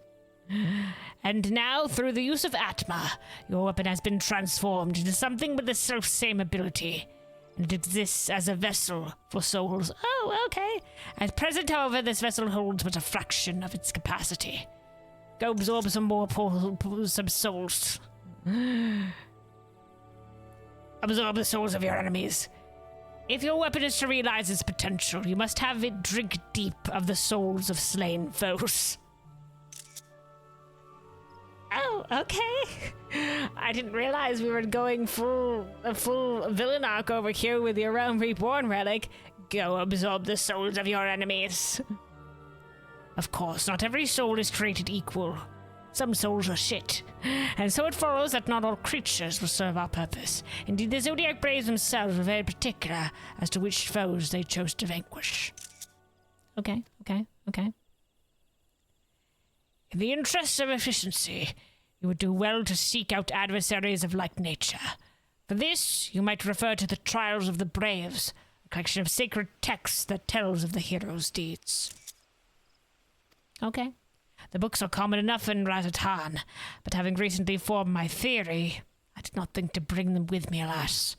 And now, through the use of Atma, your weapon has been transformed into something with the self-same ability. And it exists as a vessel for souls. Oh, okay. At present, however, this vessel holds but a fraction of its capacity. Go absorb some more some souls. Absorb the souls of your enemies. If your weapon is to realize its potential, you must have it drink deep of the souls of slain foes. Oh, okay. I didn't realize we were going a full villain arc over here with the Realm Reborn relic. Go absorb the souls of your enemies. Of course, not every soul is created equal. Some souls are shit, and so it follows that not all creatures will serve our purpose. Indeed, the Zodiac Braves themselves were very particular as to which foes they chose to vanquish. Okay. In the interest of efficiency, you would do well to seek out adversaries of like nature. For this, you might refer to the Trials of the Braves, a collection of sacred texts that tells of the heroes' deeds. Okay. The books are common enough in Razatan, but having recently formed my theory, I did not think to bring them with me, alas.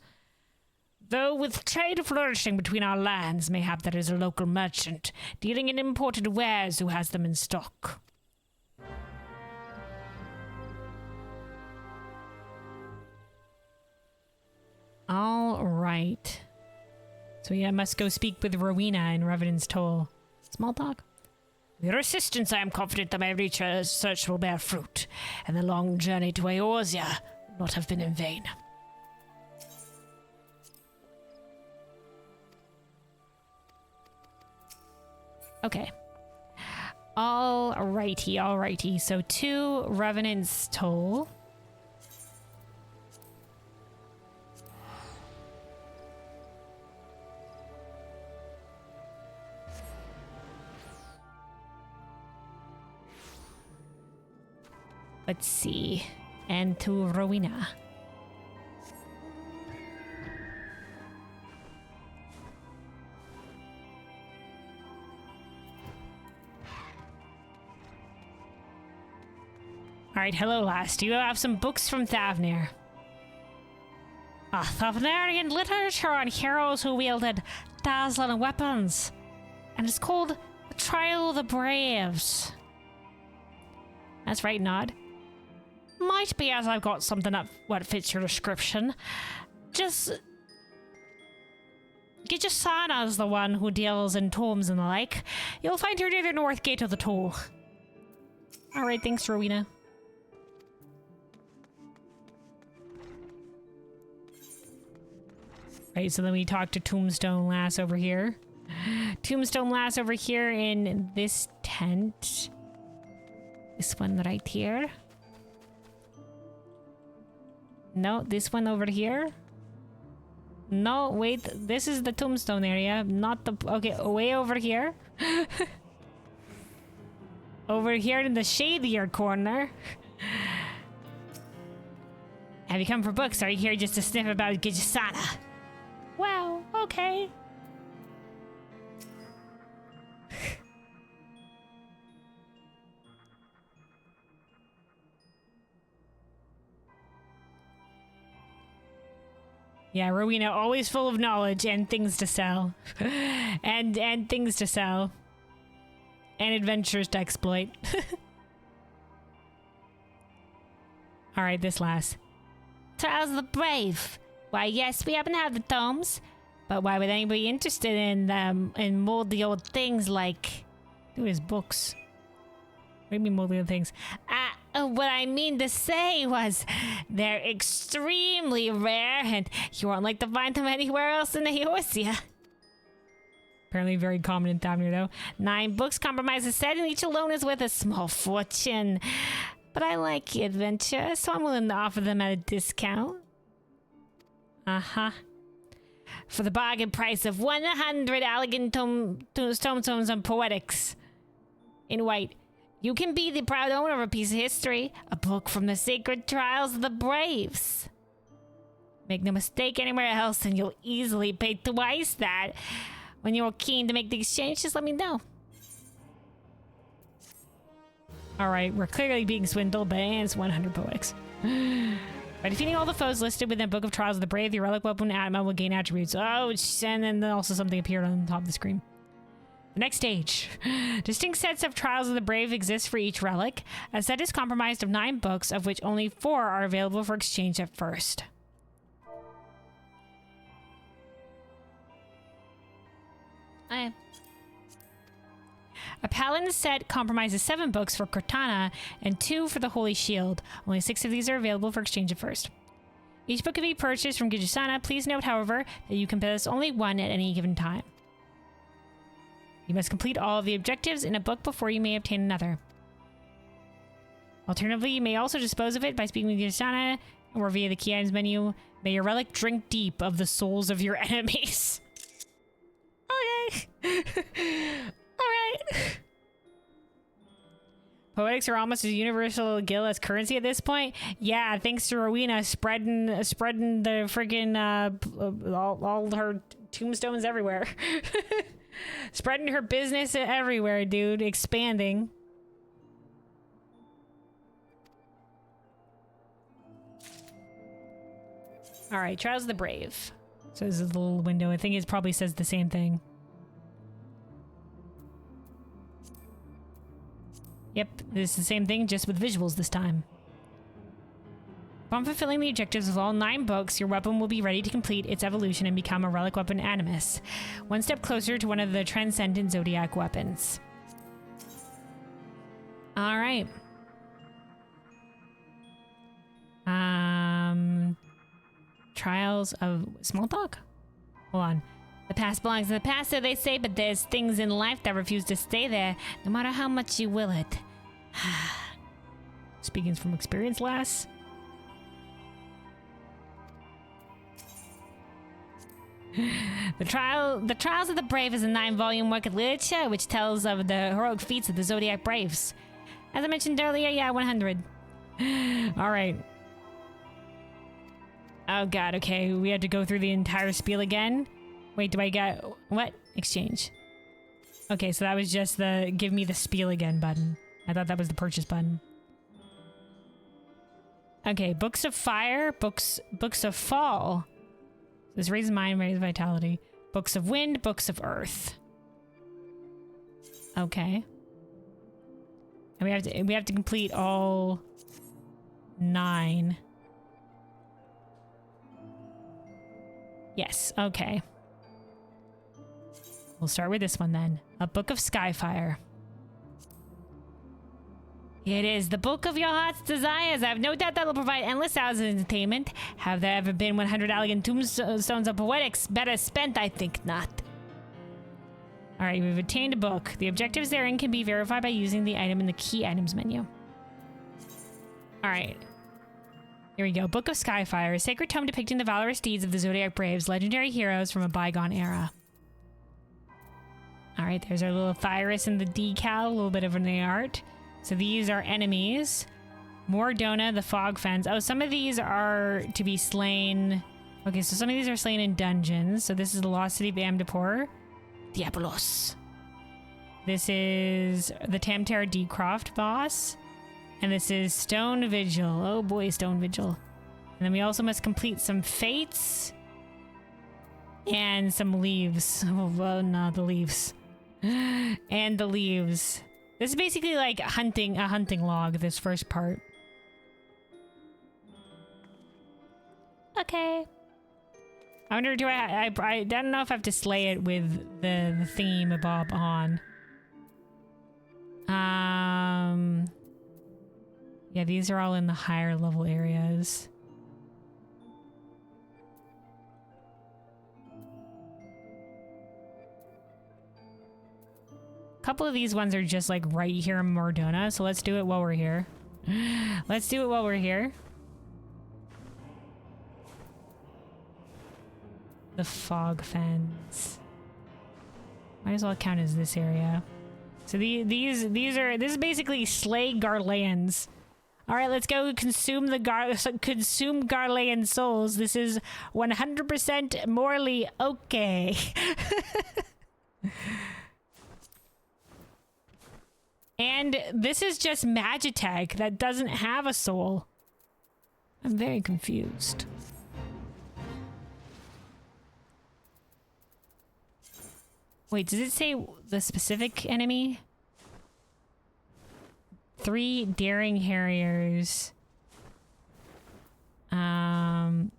Though with trade flourishing between our lands, mayhap there is a local merchant dealing in imported wares who has them in stock. All right. So yeah, I must go speak with Rowena in Revenant's Toll. Small talk. With your assistance, I am confident that my research will bear fruit, and the long journey to Eorzea will not have been in vain. Okay. Alrighty. So 2 Revenant's Toll. Let's see. And 2 Rowena. Alright, hello lass. Do you have some books from Thavnir? Thavnarian literature on heroes who wielded dazzling weapons. And it's called A Trial of the Braves. That's right, Nod. Might be as I've got something that what fits your description. Just get your son as the one who deals in tomes and the like. You'll find her near the north gate of the toll. Alright, thanks, Rowena. Right, so then we talk to Tombstone Lass over here. Tombstone Lass over here in this tent. This one right here. No, this one over here. No, wait, this is the tombstone area, not the... Okay, way over here. Over here in the shadier corner. Have you come for books? Are you here just to sniff about Gijasana? Wow, okay. Yeah, Rowena, always full of knowledge and things to sell. and things to sell. And adventures to exploit. Alright, this last. Trials of the Brave. Why, yes, we happen to have the tomes. But why would anybody interested in them and moldy old things like... Ooh, his books. What do you mean moldy old things? What I mean to say was they're extremely rare and you won't like to find them anywhere else in the Eorzea. Apparently very common in Thavnir, though. 9 books comprise a set and each alone is worth a small fortune. But I like the adventure, so I'm willing to offer them at a discount. Uh-huh. For the bargain price of 100 elegant tomes on poetics. In white. You can be the proud owner of a piece of history, a book from the sacred trials of the Braves. Make no mistake anywhere else and you'll easily pay twice that. When you're keen to make the exchange, just let me know. Alright, we're clearly being swindled, but it's 100 poetics. By defeating all the foes listed within the Book of Trials of the Brave, the relic weapon Atma will gain attributes. Oh, and then also something appeared on the top of the screen. The next stage. Distinct sets of Trials of the Brave exist for each relic. A set is comprised of 9 books, of which only 4 are available for exchange at first. A Paladin set comprises 7 books for Cortana and 2 for the Holy Shield. Only 6 of these are available for exchange at first. Each book can be purchased from Gijasana. Please note, however, that you can possess only 1 at any given time. You must complete all of the objectives in a book before you may obtain another. Alternatively, you may also dispose of it by speaking with Gijasana or via the key items menu. May your relic drink deep of the souls of your enemies. Okay. Alright. Poetics are almost as universal guild as currency at this point. Yeah, thanks to Rowena spreading the friggin' all her tombstones everywhere. Spreading her business everywhere, dude. Expanding. Alright, Trials of the Brave. So this is a little window. I think it probably says the same thing. Yep, this is the same thing, just with visuals this time. Upon fulfilling the objectives of all 9 books, your weapon will be ready to complete its evolution and become a relic weapon animus. One step closer to one of the transcendent zodiac weapons. Alright. Trials of... Small talk? Hold on. The past belongs in the past, so they say, but there's things in life that refuse to stay there, no matter how much you will it. Speaking from experience, lass. The Trials of the Brave is a 9-volume work of literature which tells of the heroic feats of the Zodiac Braves. As I mentioned earlier, yeah, 100. All right. Oh god, okay. We had to go through the entire spiel again. Wait, do I get... What? Exchange. Okay, so that was just the give me the spiel again button. I thought that was the purchase button. Okay, Books of Fire, Books of Fall. This raises mind, raises vitality. Books of Wind, Books of Earth. Okay. And we have to complete all 9. Yes, okay. We'll start with this one then. A Book of Skyfire. It is the book of your heart's desires. I have no doubt that will provide endless hours of entertainment. Have there ever been 100 elegant tombstones of poetics better spent? I think not. Alright, we've obtained a book. The objectives therein can be verified by using the item in the key items menu. Alright. Here we go. Book of Skyfire, a sacred tome depicting the valorous deeds of the Zodiac Braves, legendary heroes from a bygone era. Alright, there's our little Thyrus and the decal, a little bit of an art. So these are enemies. Mordona, the Fog Fens. Oh, some of these are to be slain. Okay, so some of these are slain in dungeons. So this is the Lost City of Amdapur. Diabolos. This is the Tamtara Decroft boss. And this is Stone Vigil. Oh boy, Stone Vigil. And then we also must complete some fates. And some leaves. Oh, well, no, the leaves. And the leaves. This is basically like a hunting log, this first part. Okay. I wonder, I don't know if I have to slay it with the theme bob on. Yeah, these are all in the higher level areas. A couple of these ones are just like right here in Mordona, so let's do it while we're here. Let's do it while we're here. The Fog Fens. Might as well count as this area. So this is basically slay Garleans. All right, let's go consume Garlean souls. This is 100% morally okay. And this is just Magitech that doesn't have a soul. I'm very confused. Wait, does it say the specific enemy? 3 Daring Harriers. 3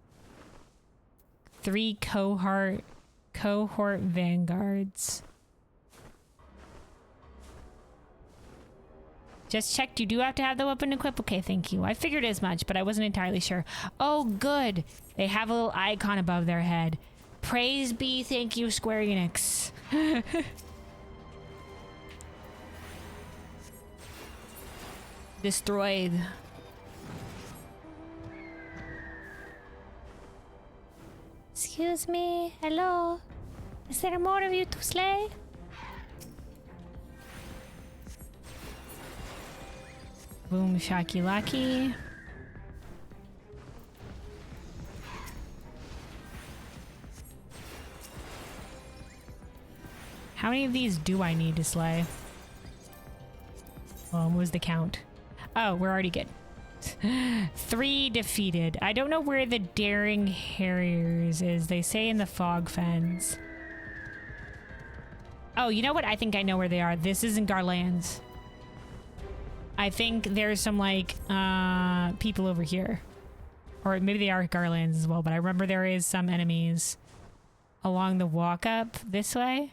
Cohort Vanguards. Just checked, you do have to have the weapon equipped. Okay, thank you. I figured as much, but I wasn't entirely sure. Oh, good. They have a little icon above their head. Praise be, thank you, Square Enix. Destroyed. Excuse me, hello. Is there more of you to slay? Boom Shaki Laki. How many of these do I need to slay? What was the count? Oh, we're already good. 3 defeated. I don't know where the Daring Harriers is. They say in the Fog Fens. Oh, you know what? I think I know where they are. This isn't Garlands. I think there's some, like, people over here. Or maybe they are Garlands as well, but I remember there is some enemies along the walk up this way.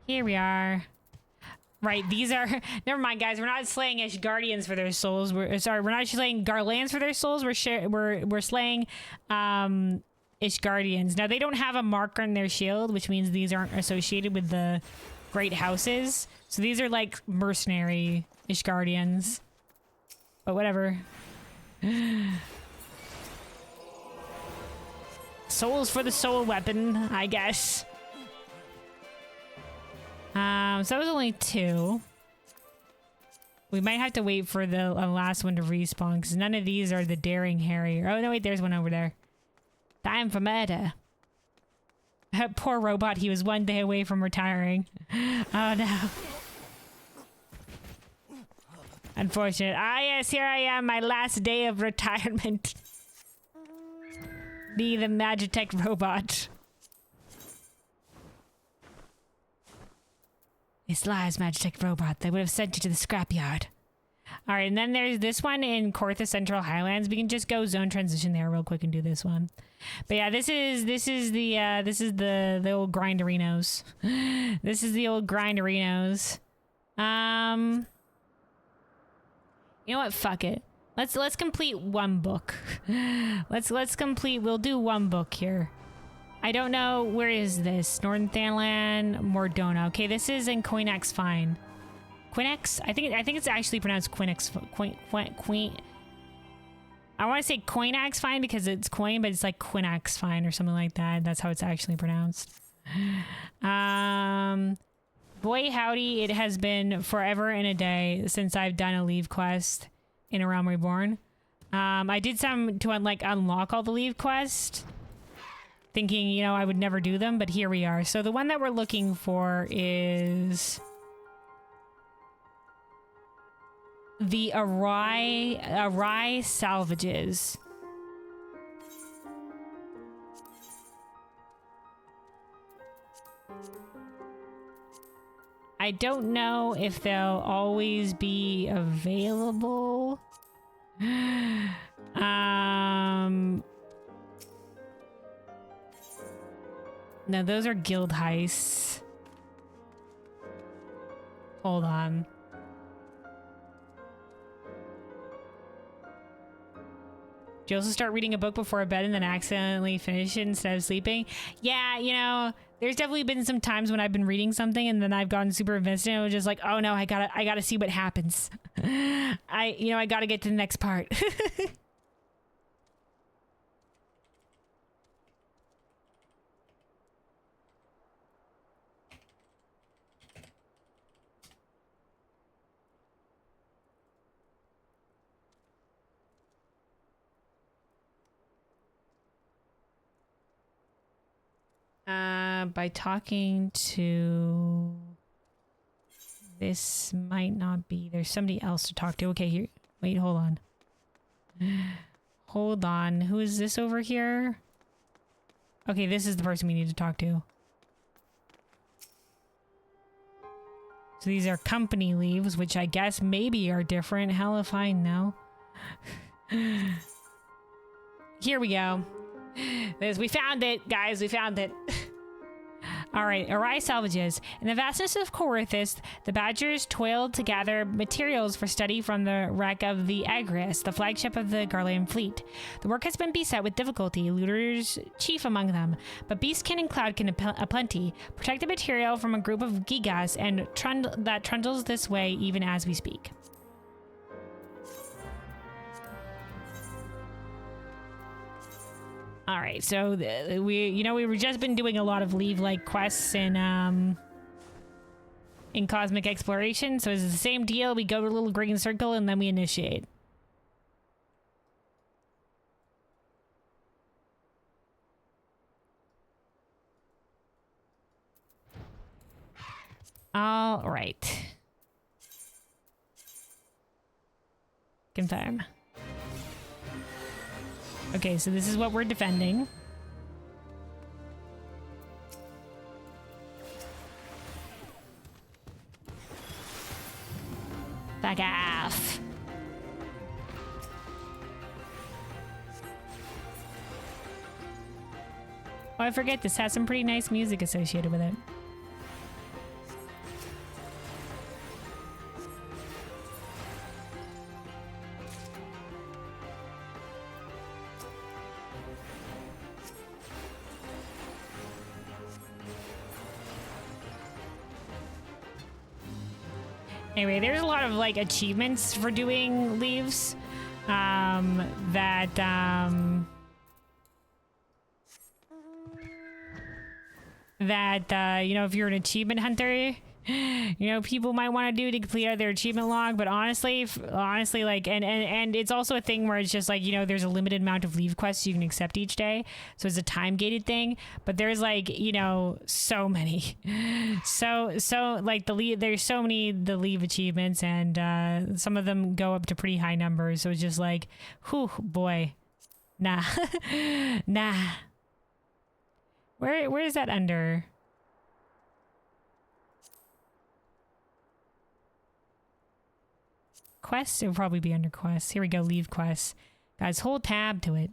Here we are. Right, these are... Never mind, guys. We're not slaying Ish Guardians for their souls. We're not slaying Garlands for their souls. We're slaying Ish Guardians. Now, they don't have a marker on their shield, which means these aren't associated with the great houses. So these are like mercenary Ish Guardians. But whatever. Souls for the soul weapon, I guess. So that was only 2. We might have to wait for the last one to respawn because none of these are the Daring Harrier. Oh, no, wait, there's one over there. Time for murder. Poor robot, he was 1 day away from retiring. Oh, no. Unfortunate. Ah, yes, here I am, my last day of retirement. Be the Magitech robot. This lies, Magitech robot. They would have sent you to the scrapyard. All right, and then there's this one in Cortha Central Highlands. We can just go zone transition there real quick and do this one. But yeah, this is the old grinderinos. This is the old grinderinos. You know what? Fuck it. Let's complete 1 book. Let's complete. We'll do 1 book here. I don't know, where is this? Northern Thanlan, Mordona. Okay, this is in Quinax Fine. Quinax? I think it's actually pronounced Quinax. I want to say Quinax Fine because it's coin, but it's like Quinax Fine or something like that. That's how it's actually pronounced. Boy howdy, it has been forever and a day since I've done a leave quest in A Realm Reborn. I did some to unlock all the leave quests, thinking, you know, I would never do them, but here we are. So the one that we're looking for is the Arrai salvages. I don't know if they'll always be available. No, those are guild heists. Hold on. Do you also start reading a book before bed and then accidentally finish it instead of sleeping? Yeah, you know, there's definitely been some times when I've been reading something and then I've gotten super invested and I was just like, oh no, I gotta see what happens. I gotta get to the next part. By talking to... This might not be... There's somebody else to talk to. Okay, here. Wait, hold on. Hold on. Who is this over here? Okay, this is the person we need to talk to. So these are company leaves, which I guess maybe are different. Hell if I know. Here we go. We found it, guys. We found it. Alright, Arrai salvages. In the vastness of Corythus, the Badgers toiled to gather materials for study from the wreck of the Agrius, the flagship of the Garland fleet. The work has been beset with difficulty, looters chief among them, but Beastkin and Cloudkin aplenty protect the material from a group of gigas and that trundles this way even as we speak. All right, so we've just been doing a lot of leave-like quests in Cosmic Exploration. So it's the same deal. We go to a little green circle and then we initiate. All right. Confirm. Okay, so this is what we're defending. Back off. Oh, I forget, this has some pretty nice music associated with it. Anyway, there's a lot of like achievements for doing leaves. That you know, if you're an achievement hunter, you know, people might want to do to complete out their achievement log. But honestly, like, and it's also a thing where it's just like, you know, there's a limited amount of leave quests you can accept each day, so it's a time gated thing. But there's like, you know, so many, so like there's so many the leave achievements, and some of them go up to pretty high numbers. So it's just like, whew, boy, nah, nah. Where is that under? Quests? It would probably be under quests. Here we go, leave quests. Guys, hold tab to it.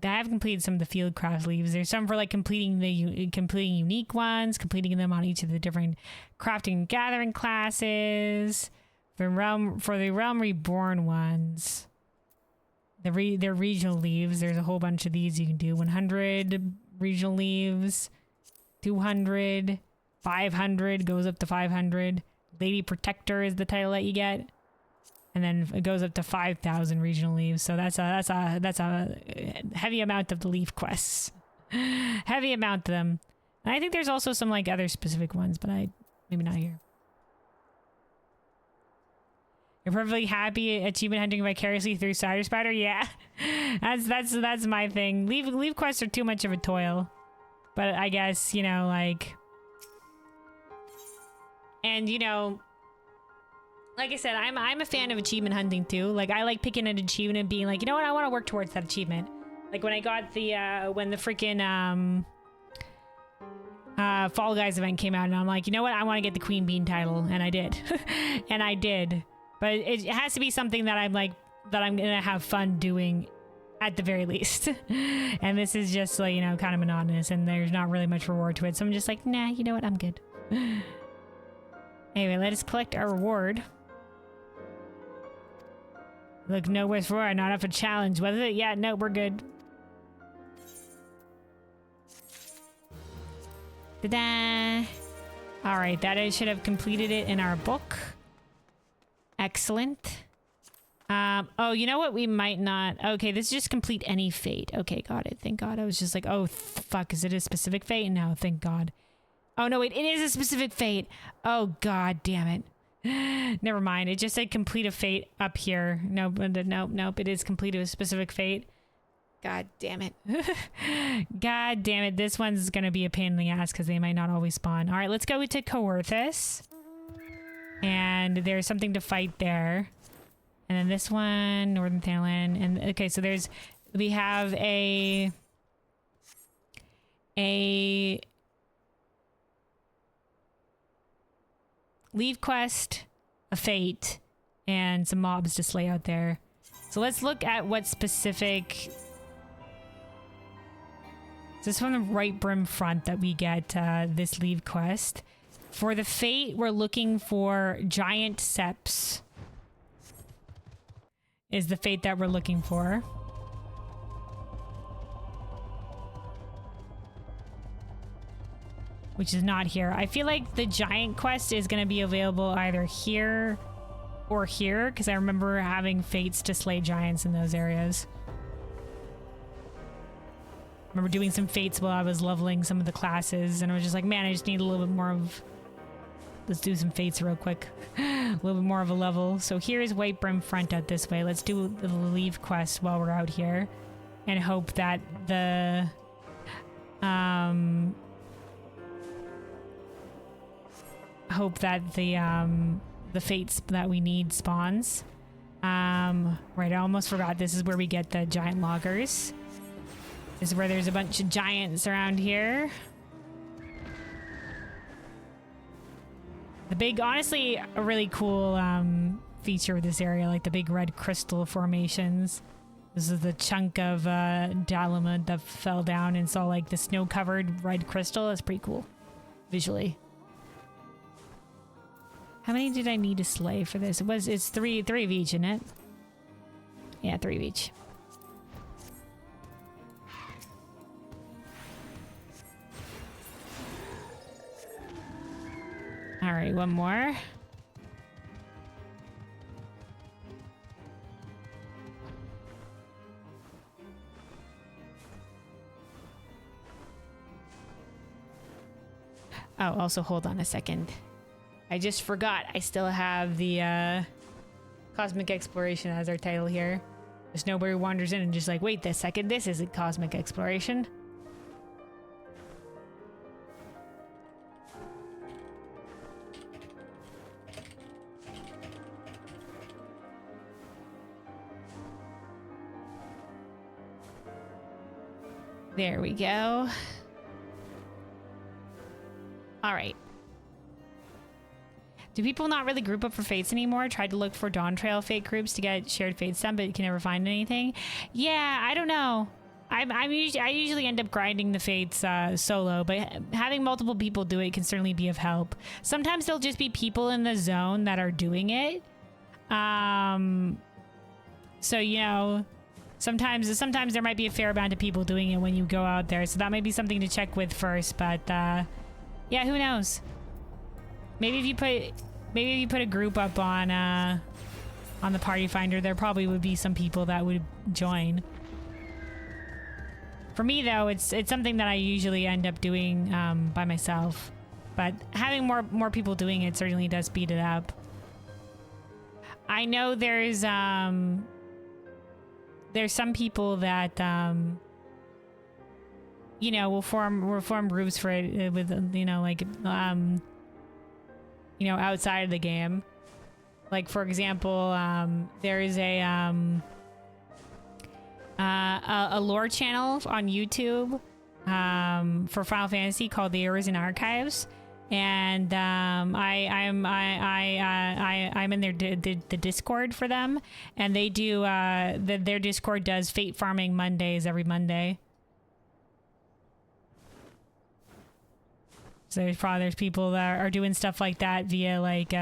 I've completed some of the field craft leaves. There's some for like completing unique ones, completing them on each of the different crafting and gathering classes. For the Realm Reborn ones. They're regional leaves. There's a whole bunch of these you can do. 100 regional leaves, 200, 500 goes up to 500. Lady Protector is the title that you get, and then it goes up to 5,000 regional leaves. So that's a heavy amount of the leaf quests. Heavy amount of them. And I think there's also some like other specific ones, but maybe not here. You're perfectly happy achievement hunting vicariously through Cider Spider? Yeah. That's my thing. Leave quests are too much of a toil. But I guess, you know, like, and you know, like I said, I'm a fan of achievement hunting too. Like, I like picking an achievement and being like, you know what, I want to work towards that achievement. Like when I got the when the freaking Fall Guys event came out, and I'm like, you know what, I want to get the Queen Bean title, and I did. And I did. But it has to be something that I'm like, that I'm gonna have fun doing at the very least. And this is just like, you know, kind of monotonous, and there's not really much reward to it. So I'm just like, nah, you know what, I'm good. Anyway, let us collect our reward. Look, no West Roar, not up a challenge. Was it? Yeah, no, we're good. Ta-da! Alright, that should have completed it in our book. Excellent. Oh, you know what? We might not. Okay, this is just complete any fate. Okay, got it. Thank God. I was just like, oh, fuck. Is it a specific fate? No, thank God. Oh, no, wait. It is a specific fate. Oh, God damn it. Never mind. It just said complete a fate up here. Nope. It is complete a specific fate. God damn it. God damn it. This one's going to be a pain in the ass because they might not always spawn. All right, let's go to Coerthus. And there's something to fight there. And then this one, Northern Thailand. And okay, so we have a leave quest, a fate, and some mobs to slay out there. So let's look at what specific. Is this from the right brim front that we get this leave quest? For the fate, we're looking for giant seps. Is the fate that we're looking for. Which is not here. I feel like the giant quest is going to be available either here or here, because I remember having fates to slay giants in those areas. I remember doing some fates while I was leveling some of the classes, and I was just like, man, I just need a little bit more of... Let's do some fates real quick. A little bit more of a level. So here's White Brim Front out this way. Let's do the leave quest while we're out here, and hope that the fates that we need spawns. Right, I almost forgot. This is where we get the giant loggers. This is where there's a bunch of giants around here. The big, honestly, a really cool feature of this area, like the big red crystal formations. This is the chunk of Dalamud that fell down and saw like the snow-covered red crystal. That's pretty cool, visually. How many did I need to slay for this? It's three of each, isn't it? Yeah, 3 of each. All right, one more. Oh, also hold on a second. I just forgot. I still have the Cosmic Exploration as our title here. Just nobody wanders in and just like, wait a second, this isn't Cosmic Exploration. There we go. All right. Do people not really group up for fates anymore? Tried to look for Dawntrail fate groups to get shared fates done, but you can never find anything. Yeah, I don't know. I usually end up grinding the fates solo, but having multiple people do it can certainly be of help. Sometimes there'll just be people in the zone that are doing it. So you know, sometimes there might be a fair amount of people doing it when you go out there. So that might be something to check with first. But yeah, who knows? Maybe if you put a group up on the party finder, there probably would be some people that would join. For me though, it's something that I usually end up doing by myself. But having more people doing it certainly does speed it up. I know there's some people that you know will form groups for it with you know like you know, outside of the game. Like for example, there is a lore channel on YouTube for Final Fantasy called the Arisen Archives, and I'm in their the Discord for them, and they do their Discord does fate farming Mondays every Monday. So there's people that are doing stuff like that via like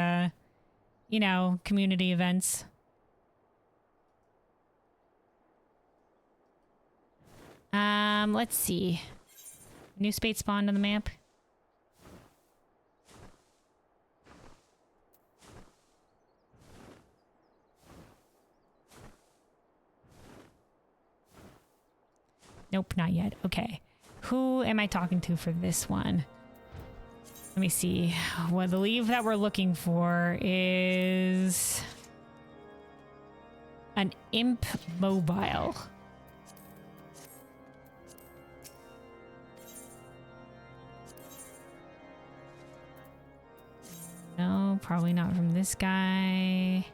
you know, community events. Let's see. New spate spawned on the map. Nope, not yet. Okay. Who am I talking to for this one? Let me see. Well, the leave that we're looking for is an imp mobile. No, probably not from this guy.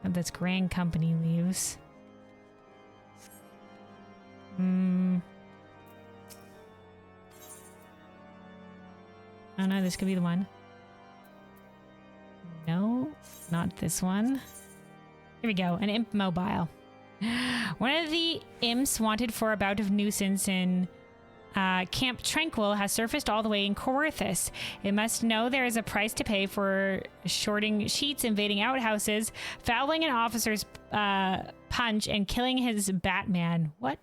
Oh, that's Grand Company leaves. Oh no, this could be the one. No, not this one. Here we go, an imp mobile. One of the imps wanted for a bout of nuisance in Camp Tranquil has surfaced all the way in Corythus. It must know there is a price to pay for shorting sheets, invading outhouses, fouling an officer's punch, and killing his Batman. What?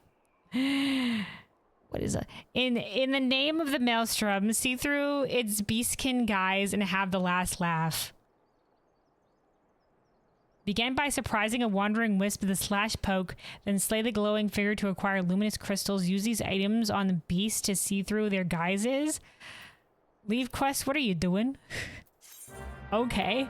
What is it? In the name of the Maelstrom, see through its beastkin guise and have the last laugh. Begin by surprising a wandering wisp with a slash poke, then slay the glowing figure to acquire luminous crystals. Use these items on the beast to see through their guises. Leave quest, what are you doing? Okay.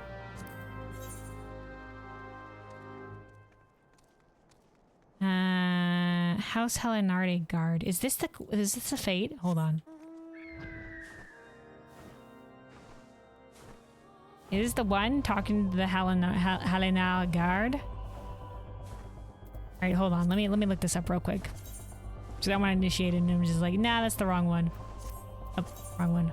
House Helenarde Guard. Is this the fate? Hold on. Is the one talking to the Helena Guard? Alright, hold on. Let me look this up real quick. So that one I initiated and I'm just like, nah, that's the wrong one. Oh, wrong one.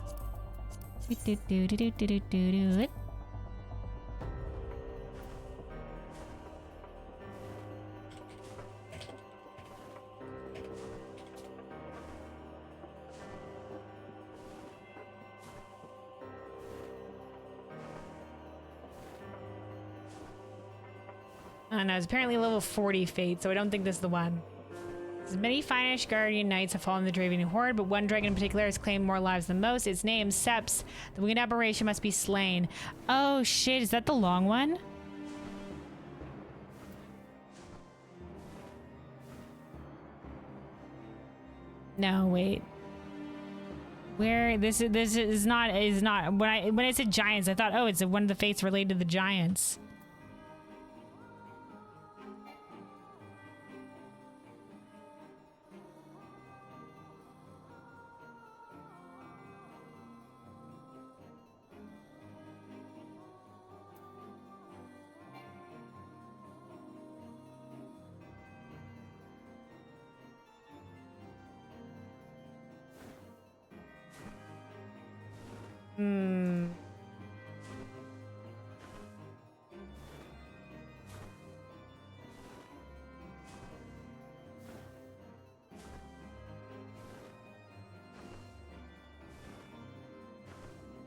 I don't know, it's apparently level 40 fate, so I don't think this is the one. Many fine Guardian Knights have fallen in the Dravian Horde, but one dragon in particular has claimed more lives than most. Its name, Seps. The winged aberration must be slain. Oh shit, is that the long one? No, wait. Where this is not when I said giants, I thought, oh, it's one of the fates related to the giants.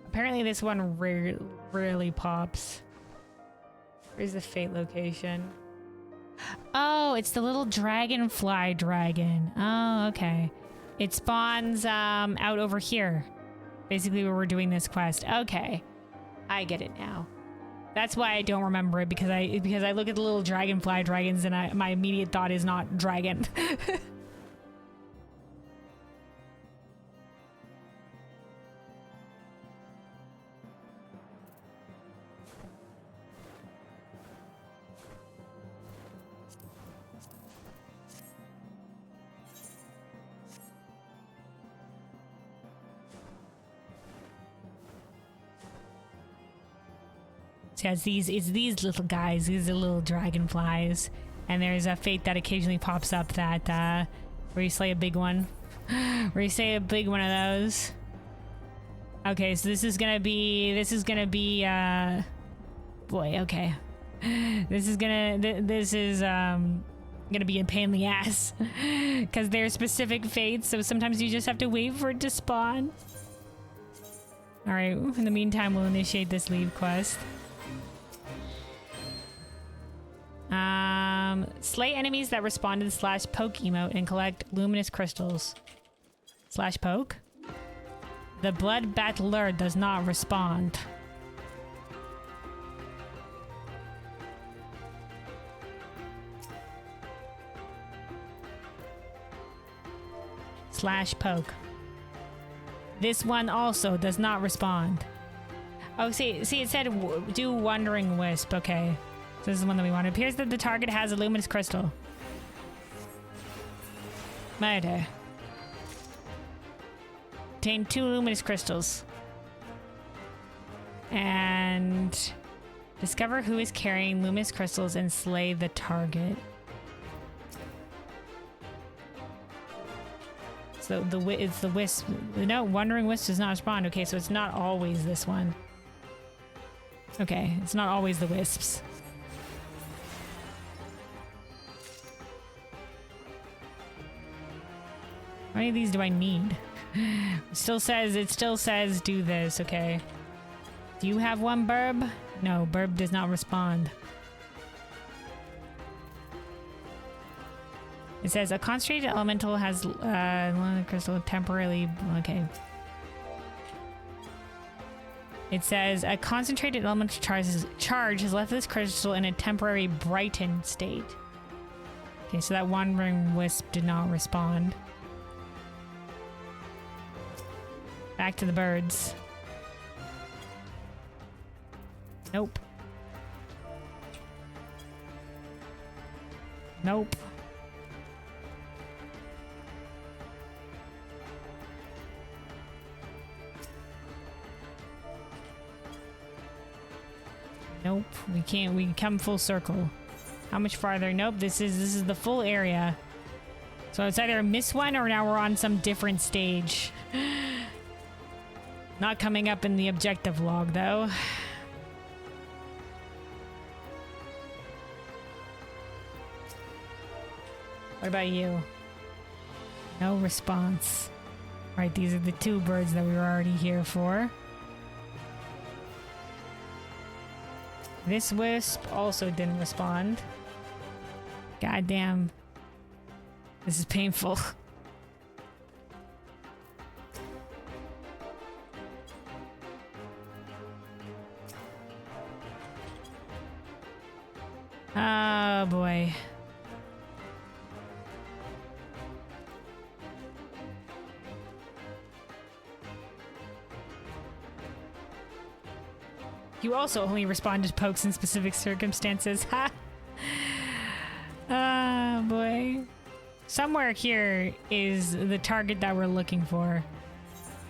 Apparently this one rarely pops. Where's the fate location? Oh, it's the little dragonfly dragon. Oh, okay. It spawns out over here. Basically where we're doing this quest. Okay. I get it now. That's why I don't remember it, because I look at the little dragonfly dragons and my immediate thought is not dragon. So it's these little guys, these are little dragonflies, and there's a fate that occasionally pops up that where you slay a big one, where you slay a big one of those. Okay, so this is gonna be boy, okay, this is gonna be a pain in the ass because they're specific fates, so sometimes you just have to wait for it to spawn. All right, in the meantime, we'll initiate this leave quest. Slay enemies that respond to the /poke emote and collect luminous crystals. /poke? The blood battler does not respond. /poke. This one also does not respond. Oh, see, it said do Wandering Wisp. Okay. So this is the one that we want. It appears that the target has a luminous crystal. Murder. Obtain 2 luminous crystals. And discover who is carrying luminous crystals and slay the target. So it's the wisp. No, Wandering Wisp does not respond. Okay, so it's not always this one. Okay, it's not always the wisps. How many of these do I need? It still says do this, okay. Do you have one, Burb? No, Burb does not respond. It says a concentrated elemental has one crystal temporarily. Okay. It says a concentrated elemental charge has left this crystal in a temporary brightened state. Okay, so that Wandering Wisp did not respond. Back to the birds. Nope. Nope. Nope. We can't. We come full circle. How much farther? Nope. This is the full area. So it's either miss one or now we're on some different stage. Not coming up in the objective log, though. What about you? No response. Right, these are the 2 birds that we were already here for. This wisp also didn't respond. Goddamn. This is painful. Oh boy. You also only respond to pokes in specific circumstances. Ha! Oh boy. Somewhere here is the target that we're looking for.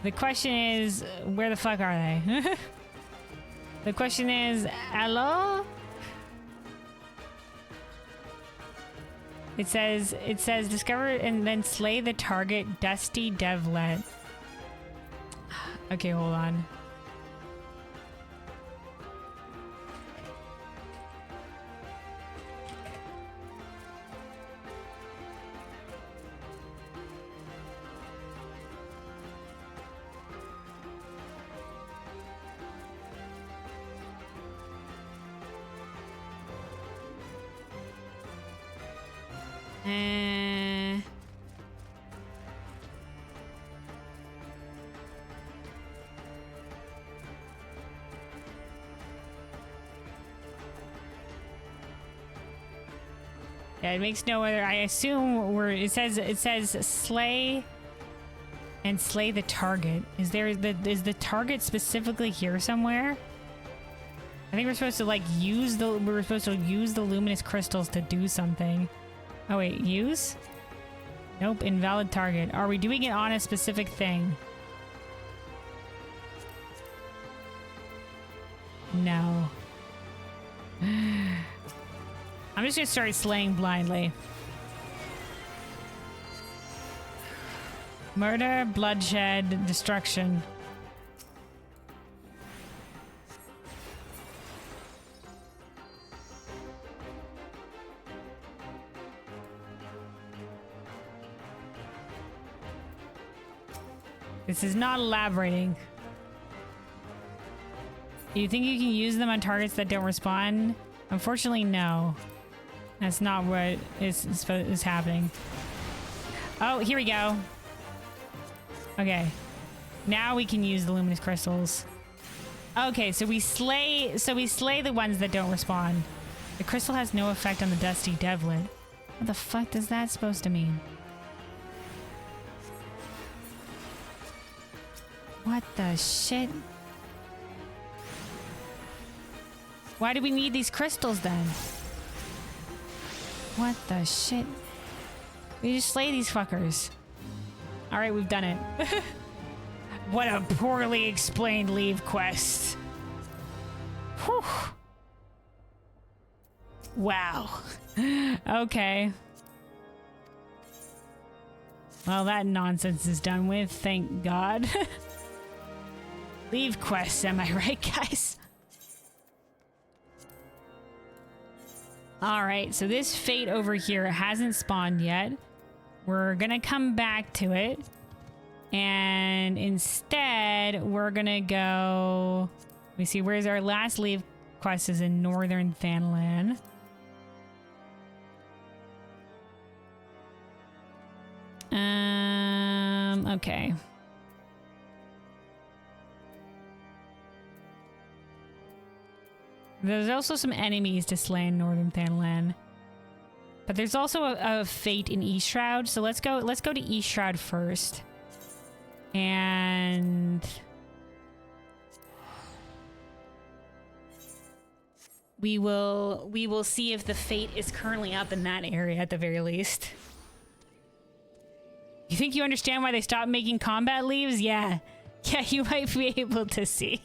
The question is, where the fuck are they? The question is, hello? It says discover and then slay the target, Dusty Devlet. Okay, hold on. Yeah, it makes no other. I assume it says slay and slay the target. Is the target specifically here somewhere? I think we're supposed to use the luminous crystals to do something. Oh wait, use? Nope, invalid target. Are we doing it on a specific thing? No. I'm just gonna start slaying blindly. Murder, bloodshed, destruction. This is not elaborating. You think you can use them on targets that don't respond? Unfortunately, no. That's not what is happening. Oh, here we go. Okay. Now we can use the luminous crystals. Okay, so we slay the ones that don't respond. The crystal has no effect on the Dusty Devlet. What the fuck does that supposed to mean? What the shit? Why do we need these crystals then? What the shit? We just slay these fuckers. Alright, we've done it. What a poorly explained leave quest. Whew. Wow. Okay. Well, that nonsense is done with, thank God. Leave quests, am I right, guys? Alright, so this fate over here hasn't spawned yet. We're gonna come back to it. And instead, we're gonna go... Let me see, where's our last leave quest is in Northern Thanlan. Okay. There's also some enemies to slay in Northern Thanlan. But there's also a fate in East Shroud, so let's go to East Shroud first. And we will see if the fate is currently up in that area at the very least. You think you understand why they stopped making combat leaves? Yeah. Yeah, you might be able to see.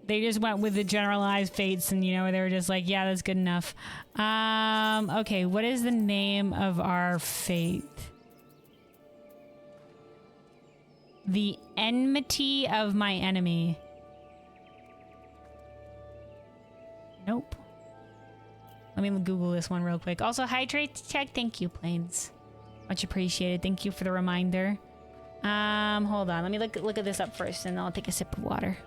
They just went with the generalized fates and, you know, they were just like, yeah, that's good enough. Okay, what is the name of our fate? The enmity of my enemy. Nope. Let me Google this one real quick. Also, hydrate check. Thank you, Plains. Much appreciated. Thank you for the reminder. Hold on. Let me look at this up first, and I'll take a sip of water.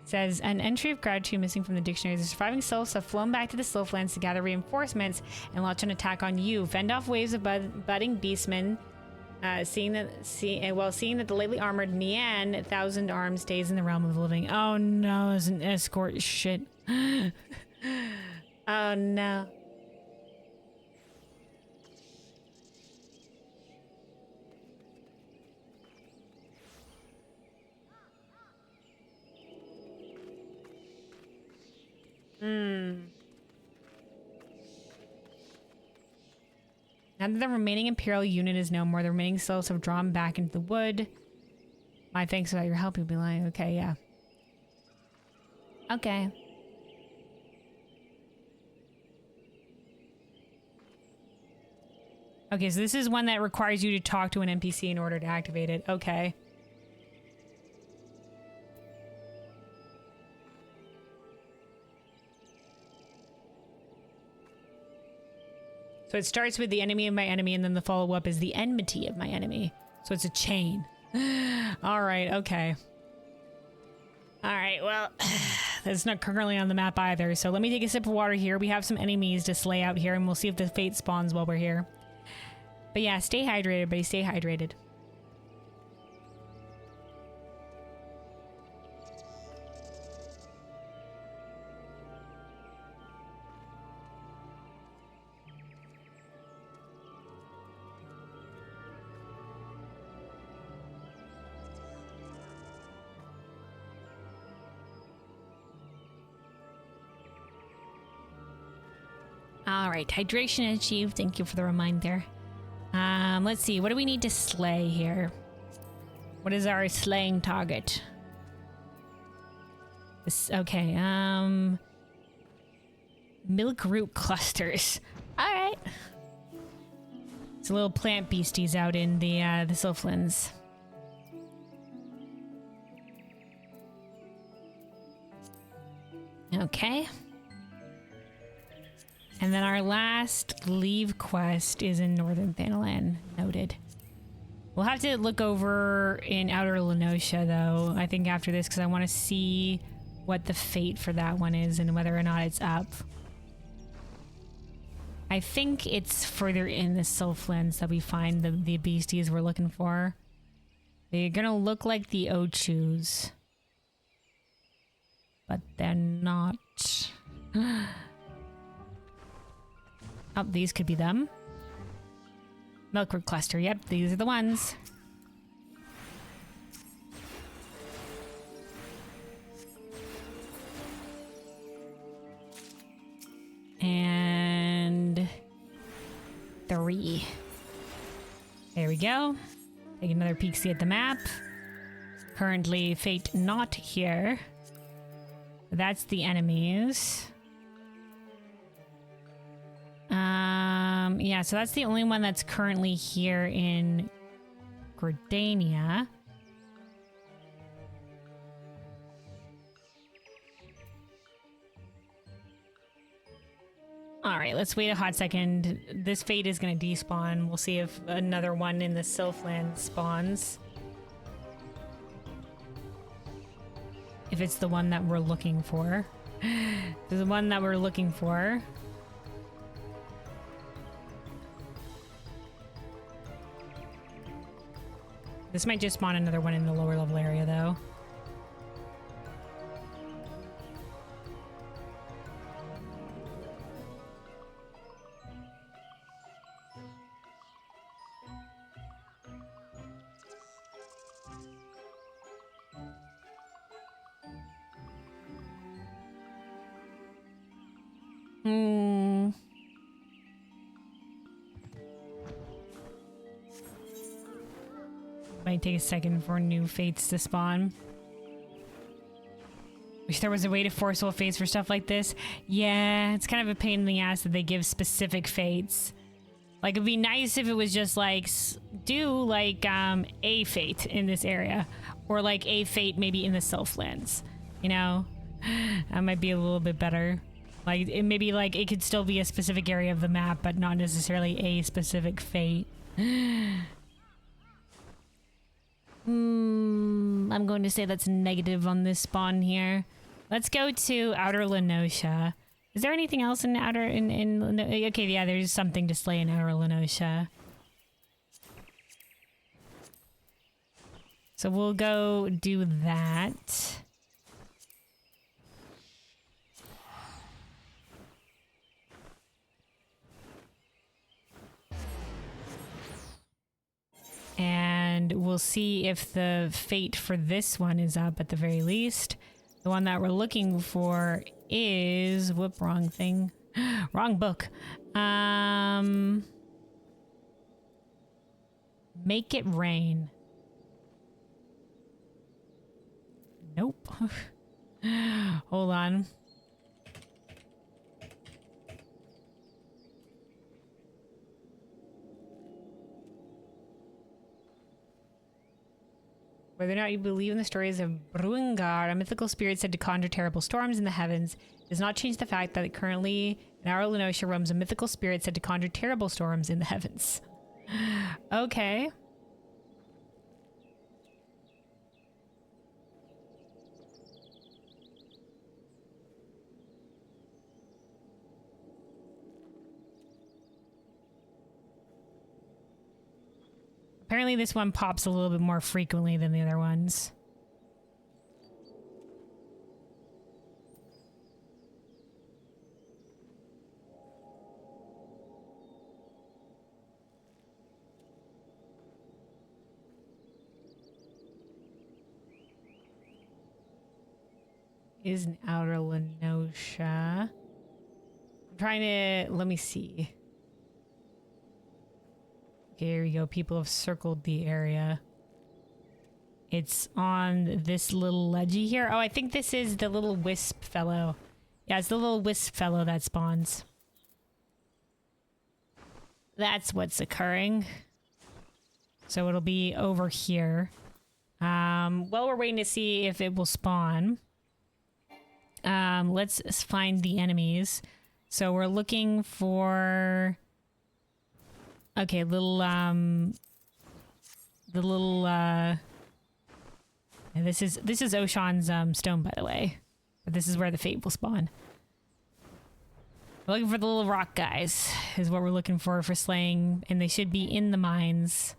Says an entry of gratitude missing from the dictionary. The surviving souls have flown back to the Slothlands to gather reinforcements and launch an attack on you. Fend off waves of budding beastmen. Seeing that the lately armored Nian Thousand Arms stays in the realm of the living. Oh no, it's an escort shit. Oh no. Now that the remaining Imperial unit is no more, the remaining souls have drawn back into the wood. My thanks about your help, you'll be like, okay, yeah. Okay. Okay, so this is one that requires you to talk to an NPC in order to activate it. Okay. So it starts with the enemy of my enemy, and then the follow-up is the enmity of my enemy. So it's a chain. All right, okay. All right, well, that's not currently on the map either. So let me take a sip of water here. We have some enemies to slay out here, and we'll see if the fate spawns while we're here. But yeah, stay hydrated, everybody. Stay hydrated. All right, hydration achieved. Thank you for the reminder. Let's see. What do we need to slay here? What is our slaying target? This, okay. Milk root clusters. All right. It's a little plant beasties out in the Sylphlands. Okay. And then our last leave quest is in Northern Thanalan. Noted. We'll have to look over in Outer Lenosha, though, I think after this, because I want to see what the fate for that one is and whether or not it's up. I think it's further in the Sylphlands that we find the beasties we're looking for. They're going to look like the Ochus. But they're not. Oh, these could be them. Milkroot cluster. Yep, these are the ones. And 3. There we go. Take another peek-see at the map. Currently, fate not here. That's the enemies. Yeah, so that's the only one that's currently here in Gridania. All right, let's wait a hot second. This fate is going to despawn. We'll see if another one in the Sylphland spawns. If it's the one that we're looking for. There's the one that we're looking for. This might just spawn another one in the lower level area, though. Might take a second for new fates to spawn. Wish there was a way to force fates for stuff like this. Yeah, it's kind of a pain in the ass that they give specific fates. Like, it'd be nice if it was just like, do like a fate in this area. Or like a fate maybe in the Sylphlands. You know? That might be a little bit better. Like, it maybe like it could still be a specific area of the map, but not necessarily a specific fate. I'm going to say that's negative on this spawn here. Let's go to Outer Lenosha. Is there anything else in Outer... Okay, yeah, there's something to slay in Outer Lenosha. So we'll go do that. And we'll see if the fate for this one is up at the very least. The one that we're looking for is... Whoop, wrong thing. Wrong book. Make it rain. Nope. Hold on. Whether or not you believe in the stories of Bruingar, a mythical spirit said to conjure terrible storms in the heavens, does not change the fact that currently in our Lenosha roams a mythical spirit said to conjure terrible storms in the heavens. Okay. Apparently this one pops a little bit more frequently than the other ones. Is an Outer Lenosha. I'm trying to... Let me see. Okay, here we go. People have circled the area. It's on this little ledgy here. Oh, I think this is the little wisp fellow. Yeah, it's the little wisp fellow that spawns. That's what's occurring. So it'll be over here. Well, we're waiting to see if it will spawn. Let's find the enemies. So we're looking for... Okay, this is Oshan's stone, by the way. But this is where the fate will spawn. We're looking for the little rock guys, is what we're looking for slaying, and they should be in the mines.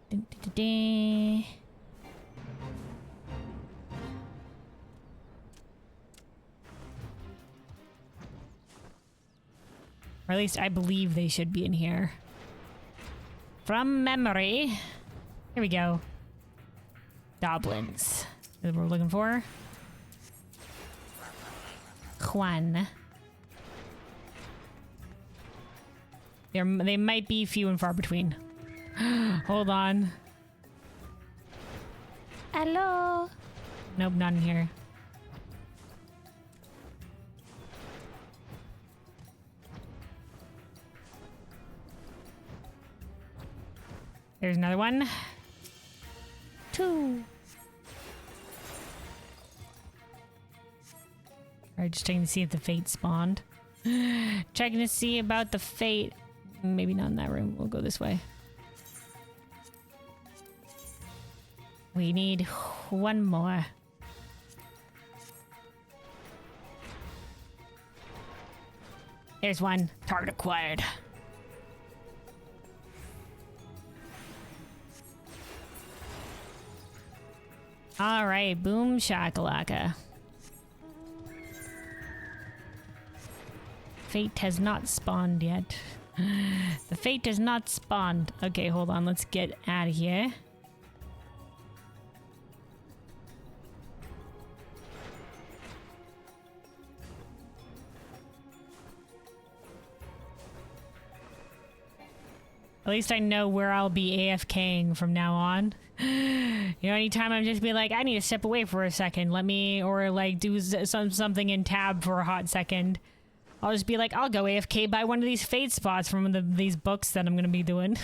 Dun, dun, dun, dun. Or at least I believe they should be in here. From memory. Here we go. Goblins. That's what we're looking for. Juan. They might be few and far between. Hold on. Hello. Nope, not in here. There's another one. 2. Alright, just checking to see if the fate spawned. Checking to see about the fate. Maybe not in that room. We'll go this way. We need one more. There's one. Target acquired. All right, boom shakalaka. Fate has not spawned yet. The fate has not spawned. Okay, hold on. Let's get out of here. At least I know where I'll be AFKing from now on. You know, anytime I'm just be like, I need to step away for a second. Let me, or like do something in tab for a hot second. I'll just be like, I'll go AFK by one of these fate spots from these books that I'm gonna be doing.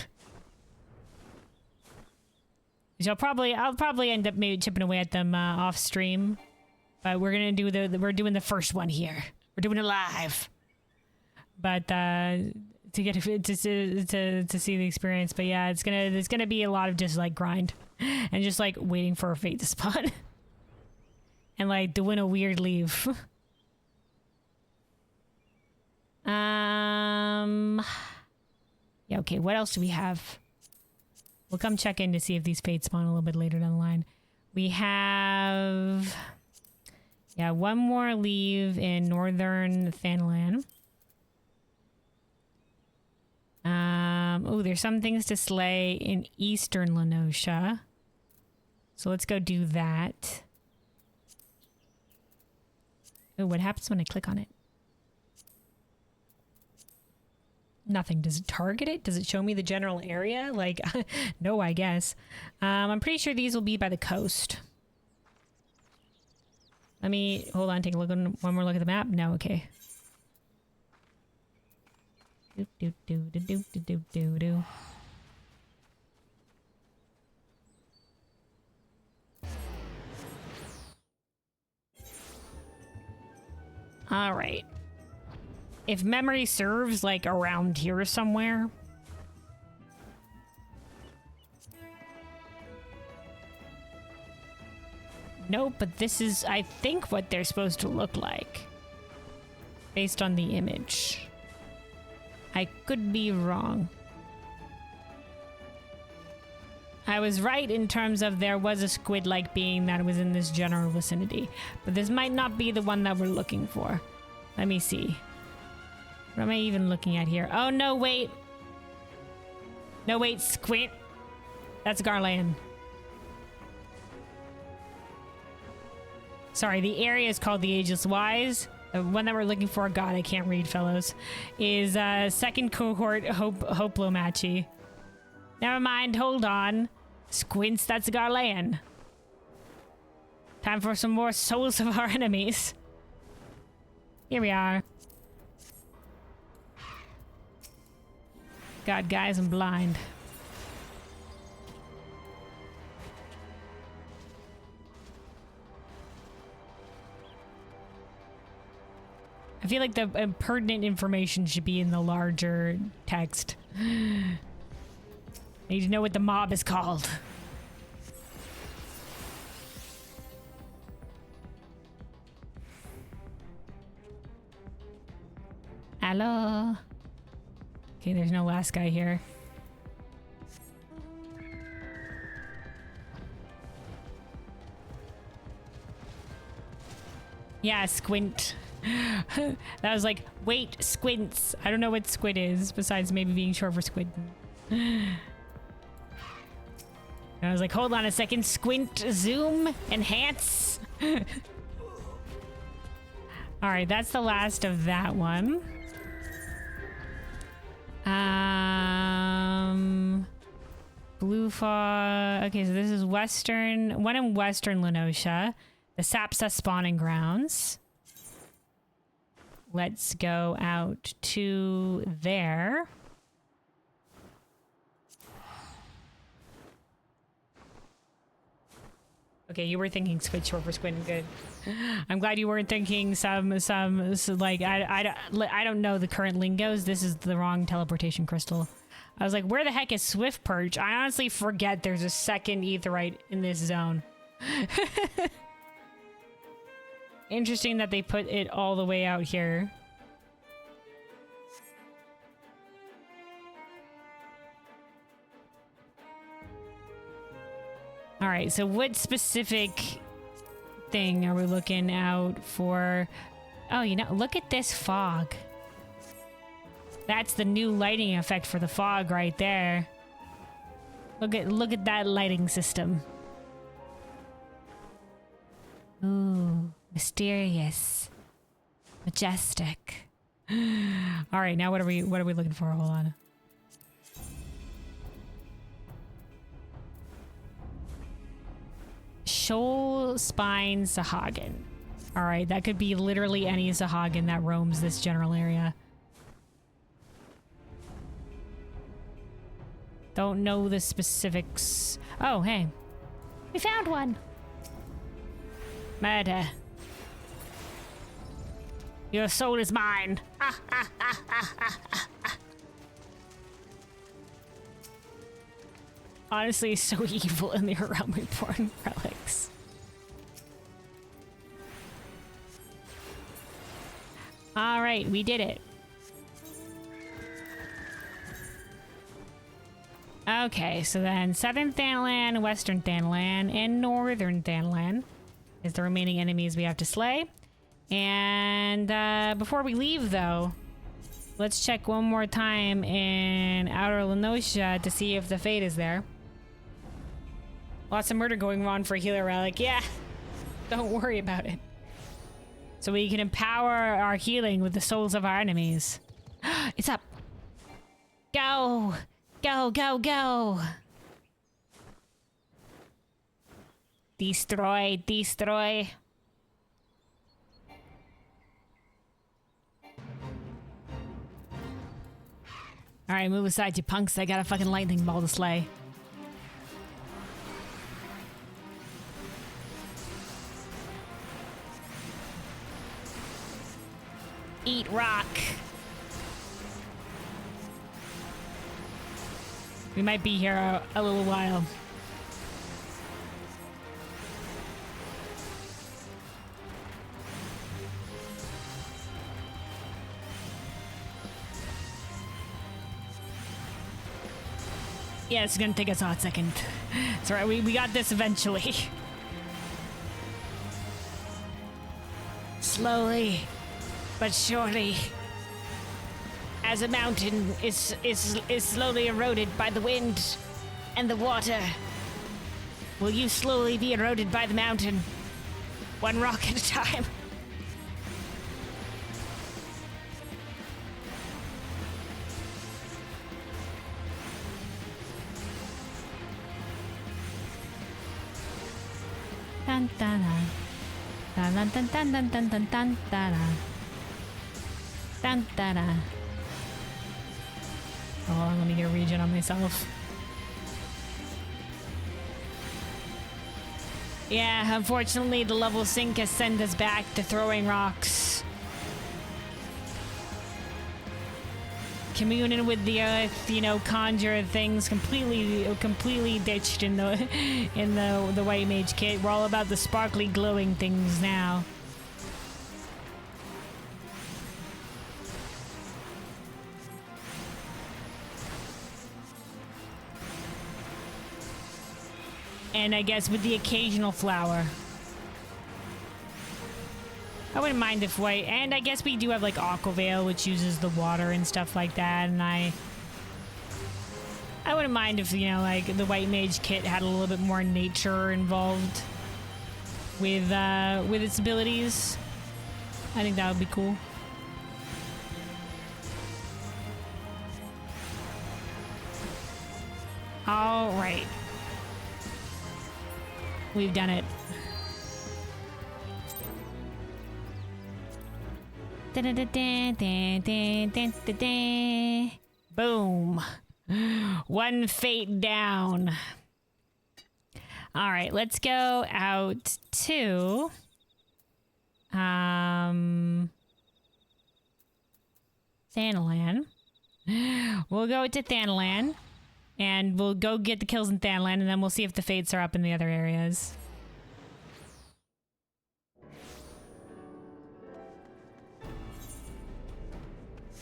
So I'll probably end up maybe chipping away at them off stream, but we're gonna do we're doing the first one here. We're doing it live. but to get to see the experience. But yeah, it's gonna be a lot of just like grind and just like waiting for a fate to spawn and like doing a weird leave. Yeah, okay, what else do we have? We'll come check in to see if these fates spawn a little bit later down the line. We have... yeah, one more leave in northern Thanalan. Oh, there's some things to slay in eastern Lenosha. So let's go do that. Oh, what happens when I click on it? Nothing. Does it target it? Does it show me the general area? Like, no, I guess. I'm pretty sure these will be by the coast. Let me, hold on, take a look, one more look at the map. No, okay. Do, do, do, do, do, do, do, do. All right. If memory serves, like around here somewhere. Nope, but this is, I think, what they're supposed to look like. Based on the image. I could be wrong. I was right in terms of there was a squid-like being that was in this general vicinity. But this might not be the one that we're looking for. Let me see. What am I even looking at here? Oh, no, wait. No, wait, squint. That's Garland. Sorry, the area is called the Ageless Wise. The one that we're looking for, God, I can't read, fellows, is second cohort Hoplomachi. Never mind, hold on. Squints, that's Garland. Time for some more souls of our enemies. Here we are. God, guys, I'm blind. I feel like the pertinent information should be in the larger text. I need to know what the mob is called. Hello. Okay, there's no last guy here. Yeah, squint. That was like, wait, squints. I don't know what squid is, besides maybe being short for squid. I was like, hold on a second. Squint, zoom, enhance. Alright, that's the last of that one. Blue fog. Okay, so this is western, one in western Lenosha, the Sapsa spawning grounds. Let's go out to there. Okay, you were thinking squid short for squid. Good. I'm glad you weren't thinking some like I don't know the current lingos. This is the wrong teleportation crystal. I was like, where the heck is Swift Perch? I honestly forget there's a second aetheryte in this zone. Interesting that they put it all the way out here. All right, so what specific thing are we looking out for? Oh, you know, look at this fog. That's the new lighting effect for the fog right there. Look at that lighting system. Ooh, mysterious, majestic. All right, now what are we looking for? Hold on. Shoal Spine Sahagin. All right, that could be literally any Sahagin that roams this general area. Don't know the specifics. Oh, hey. We found one. Murder. Your soul is mine. Honestly, so evil in the A Realm Reborn relics. All right, we did it. Okay, so then Southern Thanalan, Western Thanalan, and Northern Thanalan is the remaining enemies we have to slay. And before we leave, though, let's check one more time in Outer Lenosha to see if the Fate is there. Lots of murder going on for Healer Relic. Yeah, don't worry about it. So we can empower our healing with the souls of our enemies. It's up. Go! Go, go, go! Destroy, destroy. Alright, move aside, you punks. I got a fucking lightning ball to slay. Eat rock. We might be here a little while. Yeah, it's gonna take us a hot second. It's alright, we got this eventually. Slowly, but surely, as a mountain is slowly eroded by the wind and the water, will you slowly be eroded by the mountain, one rock at a time? Dun dun dun dun dun dun dun dun dun dun dun dun dun dun. Oh, let me get a regen on myself. Yeah, unfortunately the level sync has sent us back to throwing rocks. Communing with the earth, you know, conjure things completely ditched in the white mage kit. We're all about the sparkly glowing things now. And I guess with the occasional flower. I wouldn't mind if white, and I guess we do have like Aquaveil, which uses the water and stuff like that, and I wouldn't mind if, you know, like the white mage kit had a little bit more nature involved with its abilities. I think that would be cool. All right. We've done it. Boom. One fate down. All right, let's go out to Thanalan. We'll go to Thanalan and we'll go get the kills in Thanalan, and then we'll see if the fates are up in the other areas.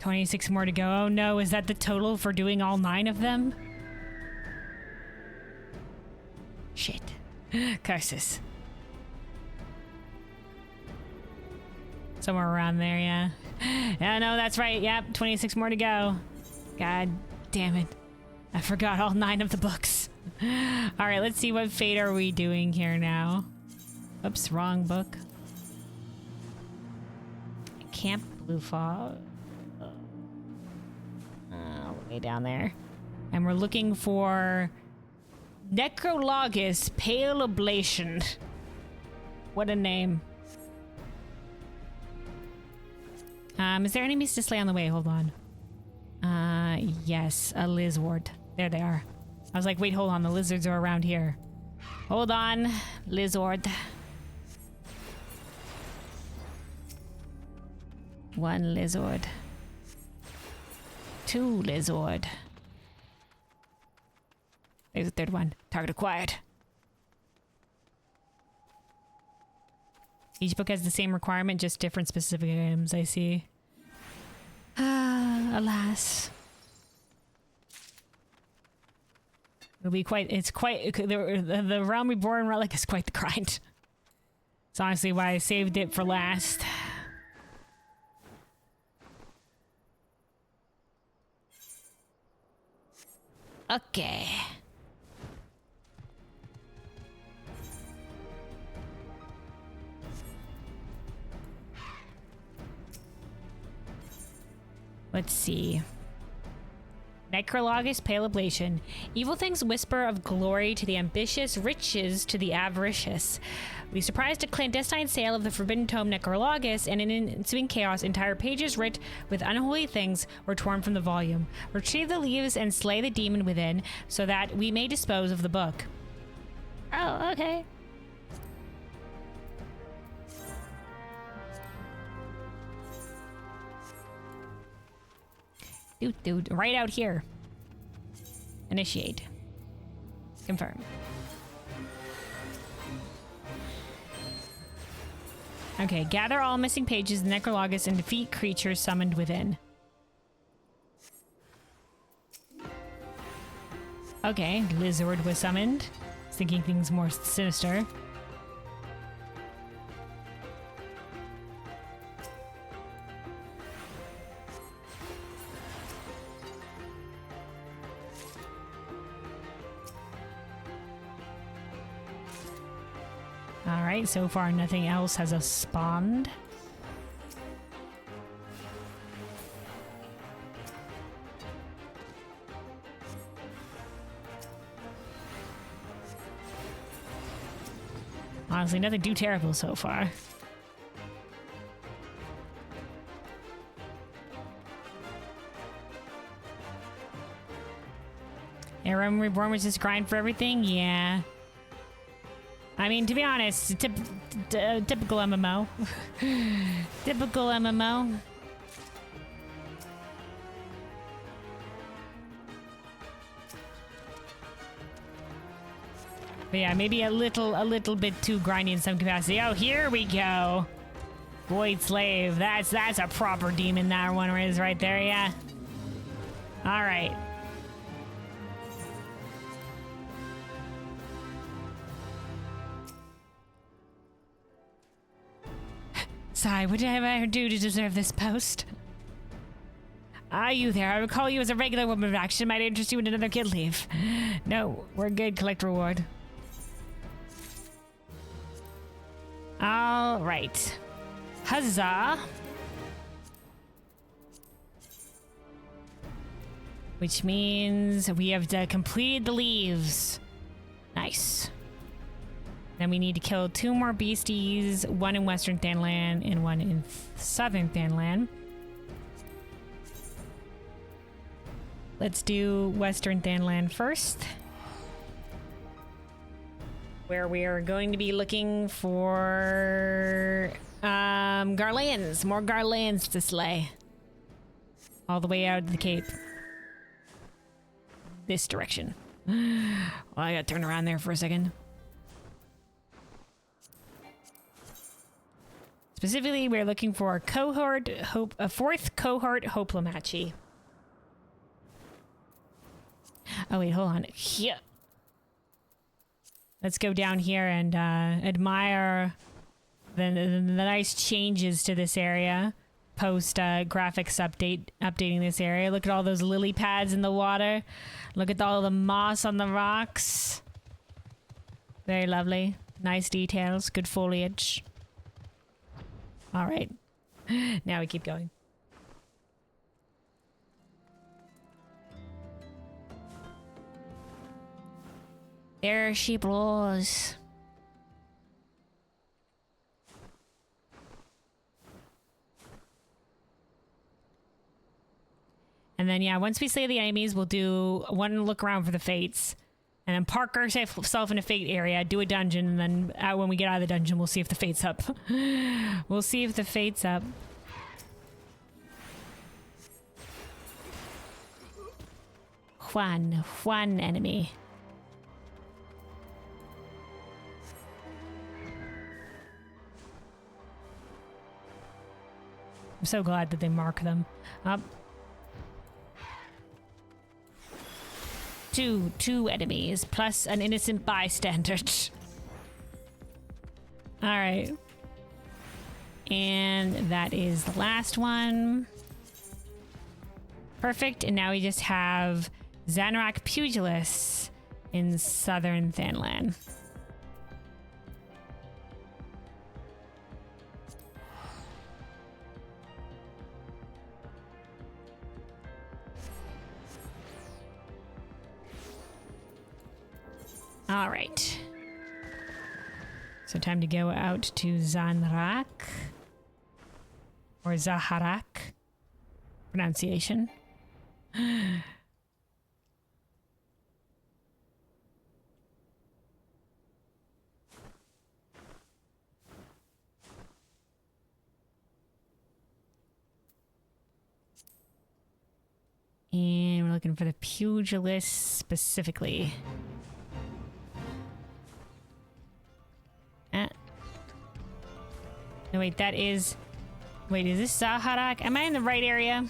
$26 more to go. Oh no, is that the total for doing all 9 of them? Shit. Curses. Somewhere around there, yeah. Yeah, no, that's right. Yep, 26 more to go. God damn it. I forgot all 9 of the books. Alright, let's see what fate are we doing here now. Oops, wrong book. Camp Bluefall. Way down there. And we're looking for Necrologus Pale Oblation. What a name. Is there enemies to slay on the way? Hold on. Yes, a lizard. There they are. I was like, wait, hold on. The lizards are around here. Hold on, lizard. 1 lizard. 2 lizard. There's a 3rd one. Target acquired. Each book has the same requirement, just different specific items, I see. Alas. It'll be quite, it's quite, the Realm Reborn relic is quite the grind. It's honestly why I saved it for last. Okay. Let's see. Necrologus Pale Ablation. Evil things whisper of glory to the ambitious, riches to the avaricious. We surprised a clandestine sale of the Forbidden Tome Necrologus, and in ensuing chaos, entire pages writ with unholy things were torn from the volume. Retrieve the leaves and slay the demon within, so that we may dispose of the book. Oh, okay. Dude, right out here. Initiate. Confirm. Okay, gather all missing pages in the Necrologus and defeat creatures summoned within. Okay, lizard was summoned. Thinking things more sinister. Alright, so far nothing else has spawned. Honestly, nothing too terrible so far. A Realm Reborn was just grind for everything? Yeah. I mean, to be honest, typical MMO. Typical MMO. But yeah, maybe a little bit too grindy in some capacity. Oh, here we go. Void Slave. That's a proper demon. That one is right there. Yeah. All right. Sigh, what did I ever do to deserve this post? Ah, you there. I recall you as a regular woman of action. Might interest you in another guild leave. No, we're good. Collect reward. All right. Huzzah. Which means we have completed the leaves. Nice. Then we need to kill 2 more beasties, 1 in Western Thanland and 1 in Southern Thanland. Let's do Western Thanland first, where we are going to be looking for Garlands, more Garlands to slay. All the way out of the Cape. This direction. Well, I gotta turn around there for a second. Specifically, we're looking for a 4th cohort Hoplamachi. Oh wait, hold on. Here. Let's go down here and admire the nice changes to this area. Post graphics updating this area. Look at all those lily pads in the water. Look at all the moss on the rocks. Very lovely. Nice details. Good foliage. All right. Now we keep going. There she blows. And then, yeah, once we slay the enemies, we'll do 1 look around for the fates. And then park ourselves in a fate area, do a dungeon, and then when we get out of the dungeon, we'll see if the fate's up. We'll see if the fate's up. One enemy. I'm so glad that they mark them up. Two enemies plus an innocent bystander. All right. And that is the last one. Perfect. And now we just have Zanrak Pugilists in southern Thanlan. All right. So time to go out to Zanrak. Or Zaharak. Pronunciation. And we're looking for the pugilists specifically. No, wait, that is... Wait, is this Zaharak? Am I in the right area?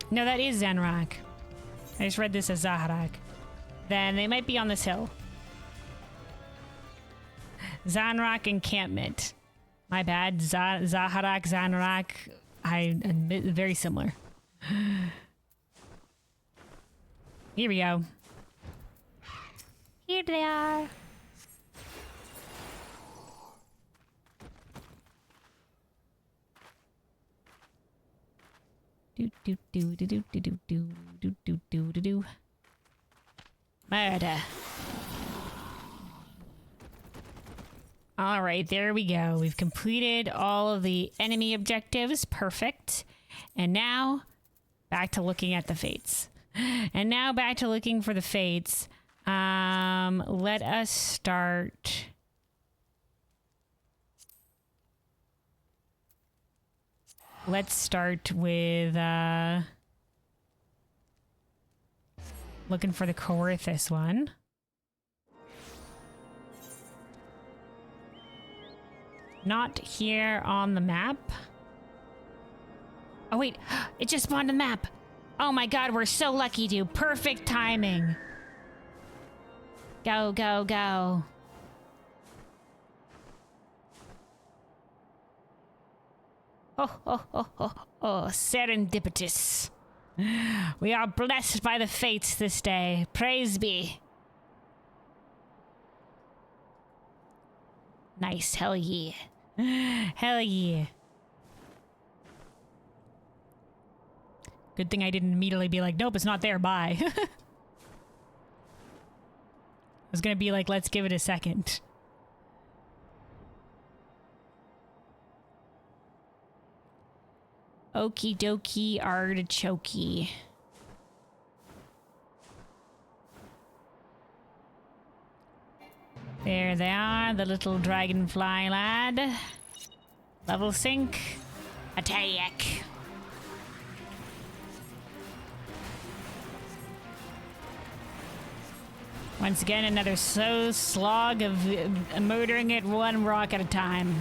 No, that is Zanrak. I just read this as Zaharak. Then they might be on this hill. Zanrak encampment. My bad. Zaharak, Zanrak. I admit, very similar. Here we go. Here they are. Do. Murder. All right, there we go. We've completed all of the enemy objectives. Perfect. And now back to looking at the fates. And now back to looking for the fates. Let us start. Let's start with looking for the Coerthus one. Not here on the map. Oh wait, it just spawned on the map. Oh my god, we're so lucky, dude. Perfect timing. Go, go, go. Oh, serendipitous. We are blessed by the fates this day. Praise be. Nice, hell yeah. Hell yeah. Good thing I didn't immediately be like, nope, it's not there, bye. I was gonna be like, let's give it a second. Okie dokie artichokey. There they are, the little dragonfly lad. Level sync. Attack. Once again, another slow slog of murdering it one rock at a time.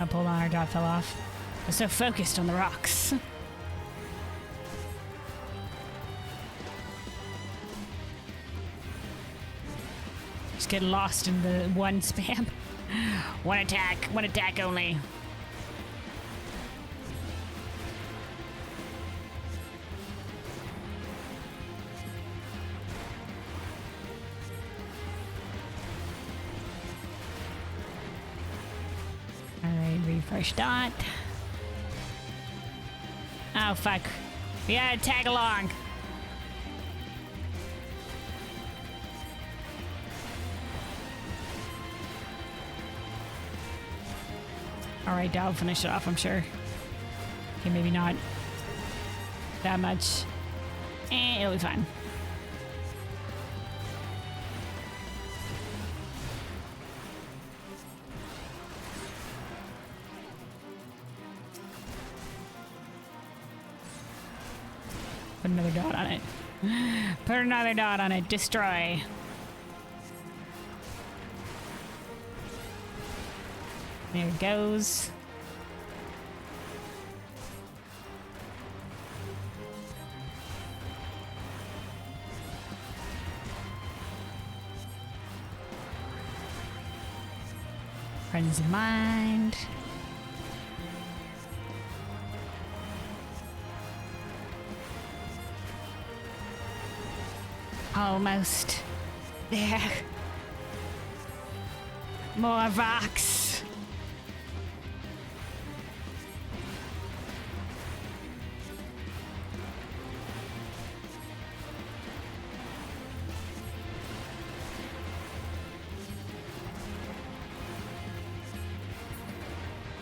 I pulled on, our dot fell off. I was so focused on the rocks. Just get lost in the one spam. One attack only. Refresh dot. Oh, fuck. We gotta tag along. Alright, that'll finish it off, I'm sure. Okay, maybe not that much. It'll be fine. Put another dot on it. Put another dot on it. Destroy. There it goes. Friends in mind. Almost there. More rocks.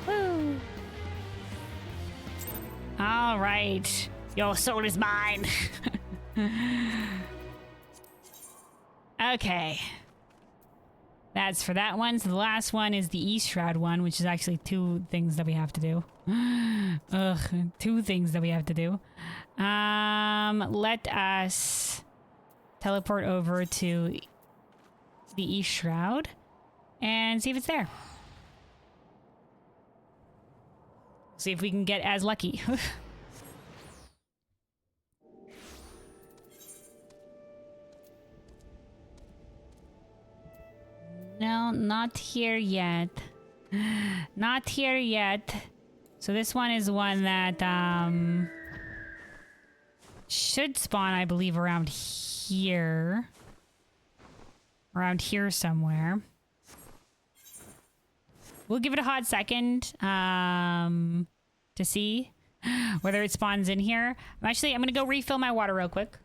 Woo. All right. Your soul is mine. Okay. That's for that one. So the last one is the East Shroud one, which is actually 2 things that we have to do. Ugh, 2 things that we have to do. Let us teleport over to the East Shroud and see if it's there. See if we can get as lucky. No, not here yet. Not here yet. So this one is one that should spawn, I believe, around here. Around here somewhere. We'll give it a hot second to see whether it spawns in here. I'm gonna go refill my water real quick.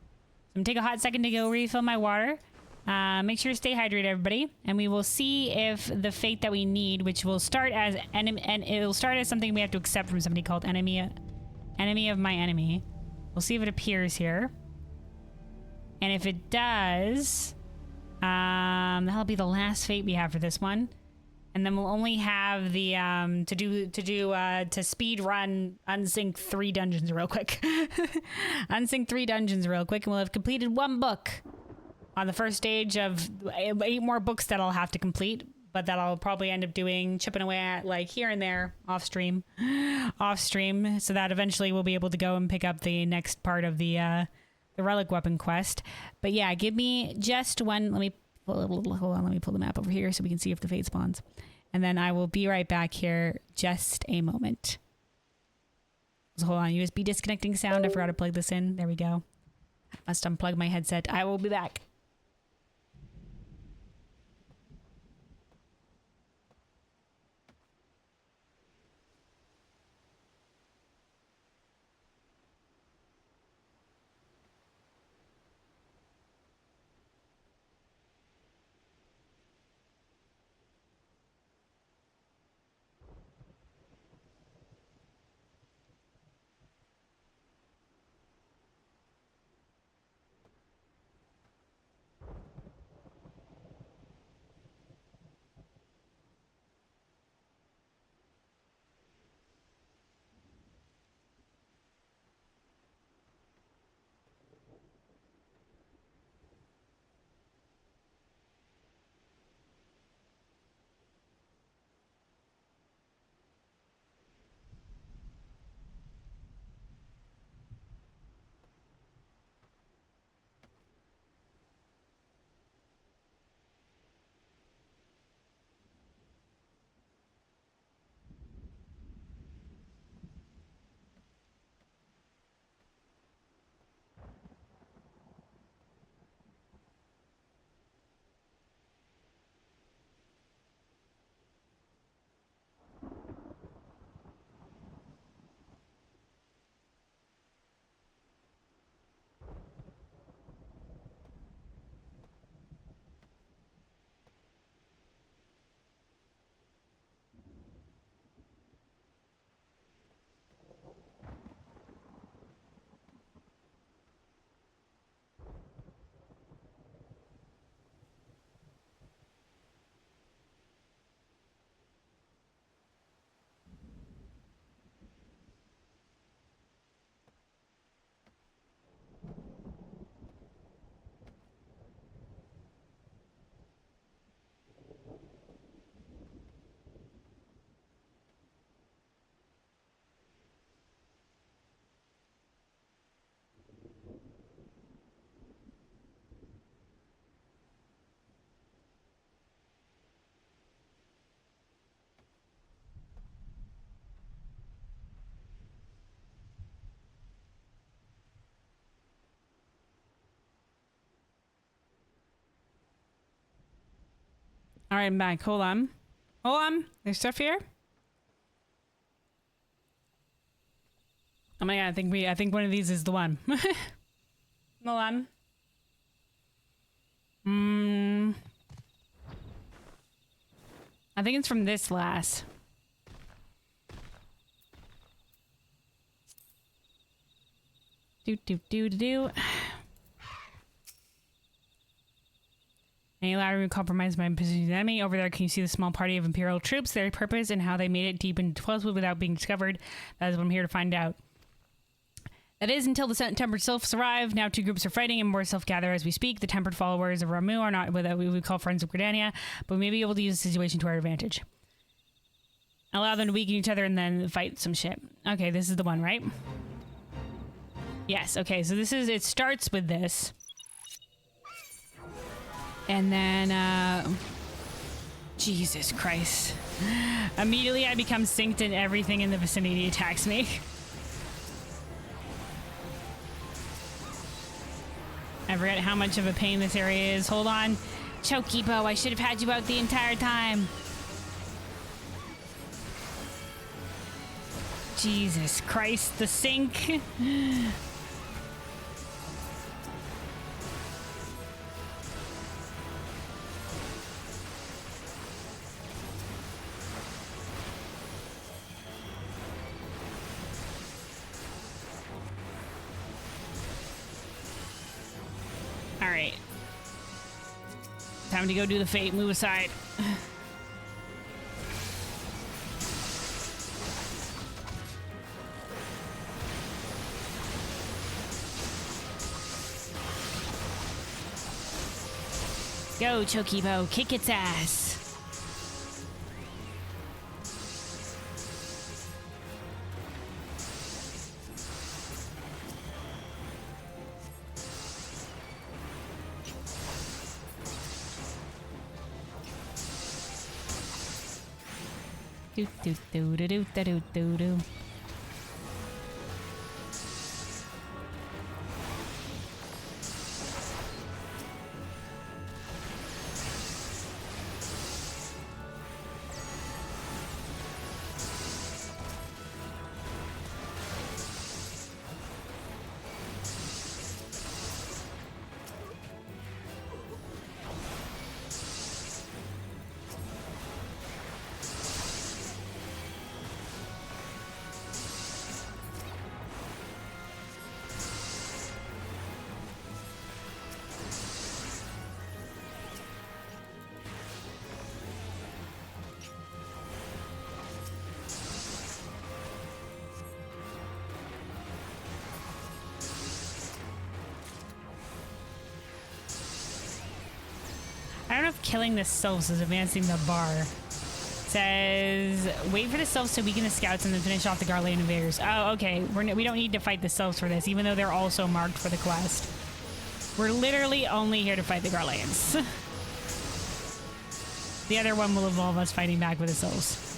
I'm gonna take a hot second to go refill my water. Make sure to stay hydrated, everybody, and we will see if the fate that we need, which will start as enemy, and it'll start as something we have to accept from somebody called enemy of my enemy. We'll see if it appears here, and if it does, that'll be the last fate we have for this one, and then we'll only have the to speed run unsync 3 dungeons real quick. Unsync 3 dungeons real quick, and we'll have completed 1 book. On the first stage of 8 more books that I'll have to complete, but that I'll probably end up doing, chipping away at, like, here and there, off stream, so that eventually we'll be able to go and pick up the next part of the relic weapon quest. But yeah, give me just one. Let me hold on. Let me pull the map over here so we can see if the fate spawns, and then I will be right back here. Just a moment. So hold on. USB disconnecting sound. I forgot to plug this in. There we go. I must unplug my headset. I will be back. All right, I'm back. Hold on. Hold on. There's stuff here. Oh my god, I think one of these is the one. Hold on. I think it's from this last. Do. Any ladder compromised by positioning the enemy. Over there, can you see the small party of Imperial troops, their purpose, and how they made it deep into Tweleswood without being discovered? That is what I'm here to find out. That is until the Tempered Sylphs arrive. Now 2 groups are fighting and more self-gather as we speak. The Tempered followers of Ramu are not what we would call friends of Gridania, but we may be able to use the situation to our advantage. Allow them to weaken each other and then fight some shit. Okay, this is the one, right? Yes, okay, so it starts with this. And then, Jesus Christ. Immediately I become synced and everything in the vicinity attacks me. I forget how much of a pain this area is. Hold on. Chokibo, I should have had you out the entire time. Jesus Christ, the sync. Alright. Time to go do the fate. Move aside. Go, Chokibo. Kick its ass. Do do do do do do do do. I don't know if killing the sylphs is advancing the bar. Says, wait for the sylphs to weaken the scouts and then finish off the Garlean invaders. Oh, okay. We don't need to fight the sylphs for this, even though they're also marked for the quest. We're literally only here to fight the Garleans. The other one will involve us fighting back with the sylphs.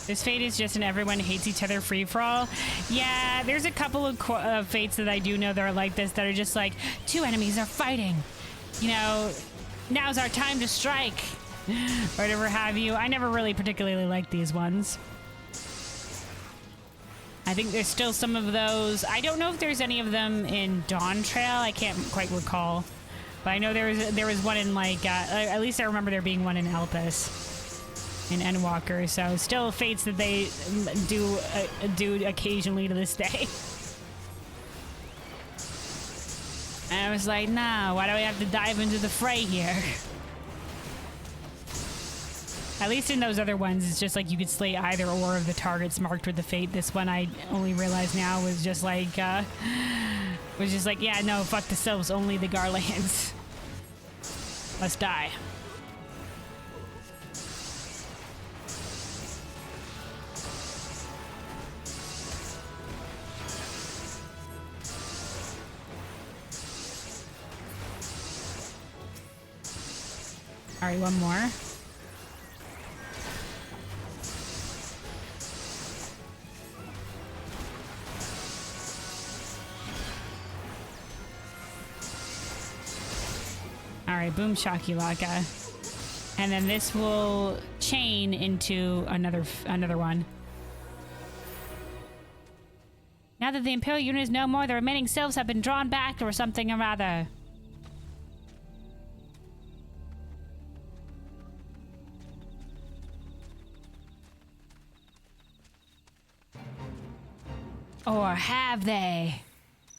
This fate is just an everyone hates each other free-for-all. Yeah, there's a couple of fates that I do know that are like this, that are just like, 2 enemies are fighting. You know, now's our time to strike. Or whatever have you. I never really particularly liked these ones. I think there's still some of those. I don't know if there's any of them in Dawntrail. I can't quite recall. But I know there was one in, like, at least I remember there being one in Elpis. In Endwalker, so still fates that they do occasionally to this day. And I was like, nah, why do I have to dive into the fray here? At least in those other ones, it's just like you could slay either or of the targets marked with the fate. This one I only realize now was just like, yeah, no, fuck the sylphs, only the Garleans. Let's die. All right, one more. right, boom shakalaka. And then this will chain into another one. Now that the Imperial unit is no more, the remaining sylphs have been drawn back or something or other. Or have they?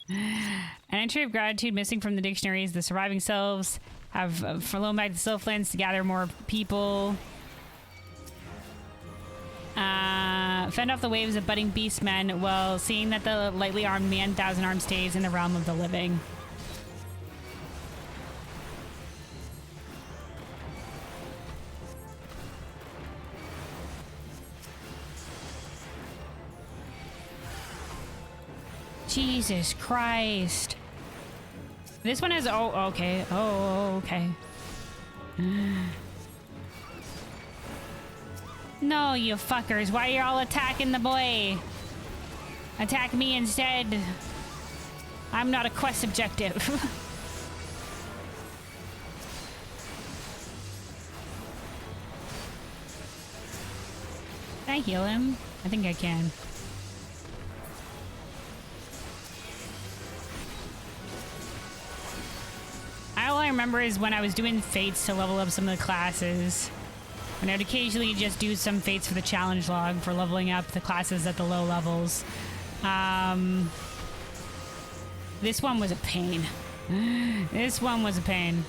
An entry of gratitude missing from the dictionaries. The surviving selves have flown back to Sylphlands to gather more people. Fend off the waves of budding beastmen while seeing that the lightly armed man Thousand Arms stays in the realm of the living. Jesus Christ. This one has, oh, okay. Oh, okay. No, you fuckers. Why are you all attacking the boy? Attack me instead. I'm not a quest objective. Can I heal him? I think I can. All I remember is when I was doing fates to level up some of the classes. And I'd occasionally just do some fates for the challenge log for leveling up the classes at the low levels. This one was a pain. This one was a pain.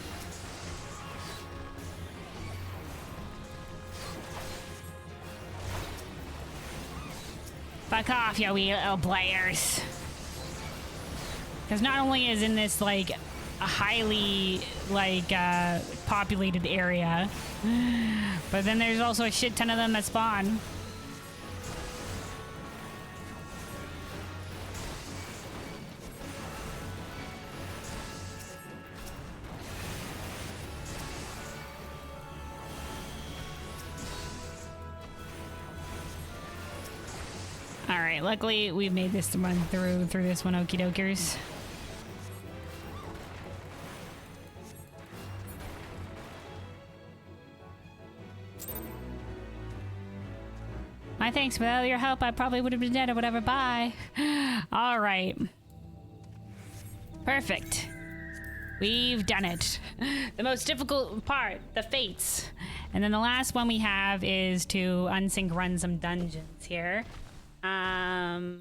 Fuck off, you wee little players. Because not only is in this, like, a highly, like, populated area, but then there's also a shit ton of them that spawn. Alright, luckily we made this to run through this one, okie dokers. My thanks, without your help I probably would have been dead or whatever, bye. Alright. Perfect. We've done it. The most difficult part, the fates. And then the last one we have is to unsync run some dungeons here. Yeah,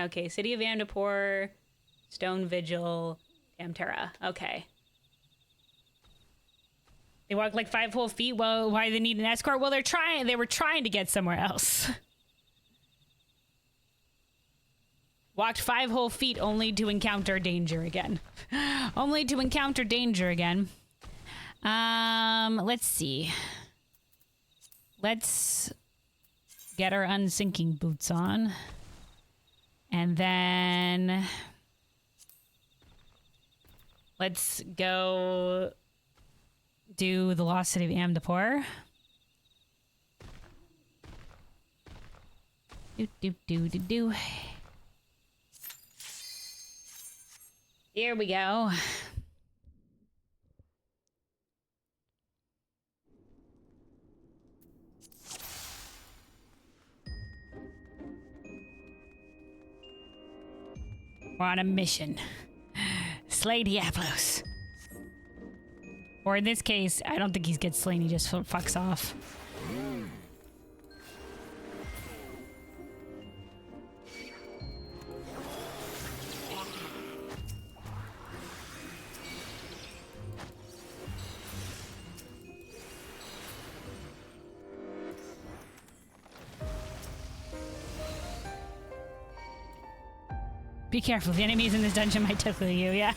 okay. City of Amdapor, Stone Vigil, Tamterra. Okay. They walk like 5 whole feet. Well, why do they need an escort? Well, they were trying to get somewhere else. Walked 5 whole feet only to encounter danger again. Only to encounter danger again. Let's see. Let's get our unsinking boots on. And then let's go do the Lost City of Amdapor. Do. Here we go. We're on a mission. Slay Diablos. Or in this case, I don't think he gets slain, he just fucks off. Be careful, the enemies in this dungeon might tickle you, yeah?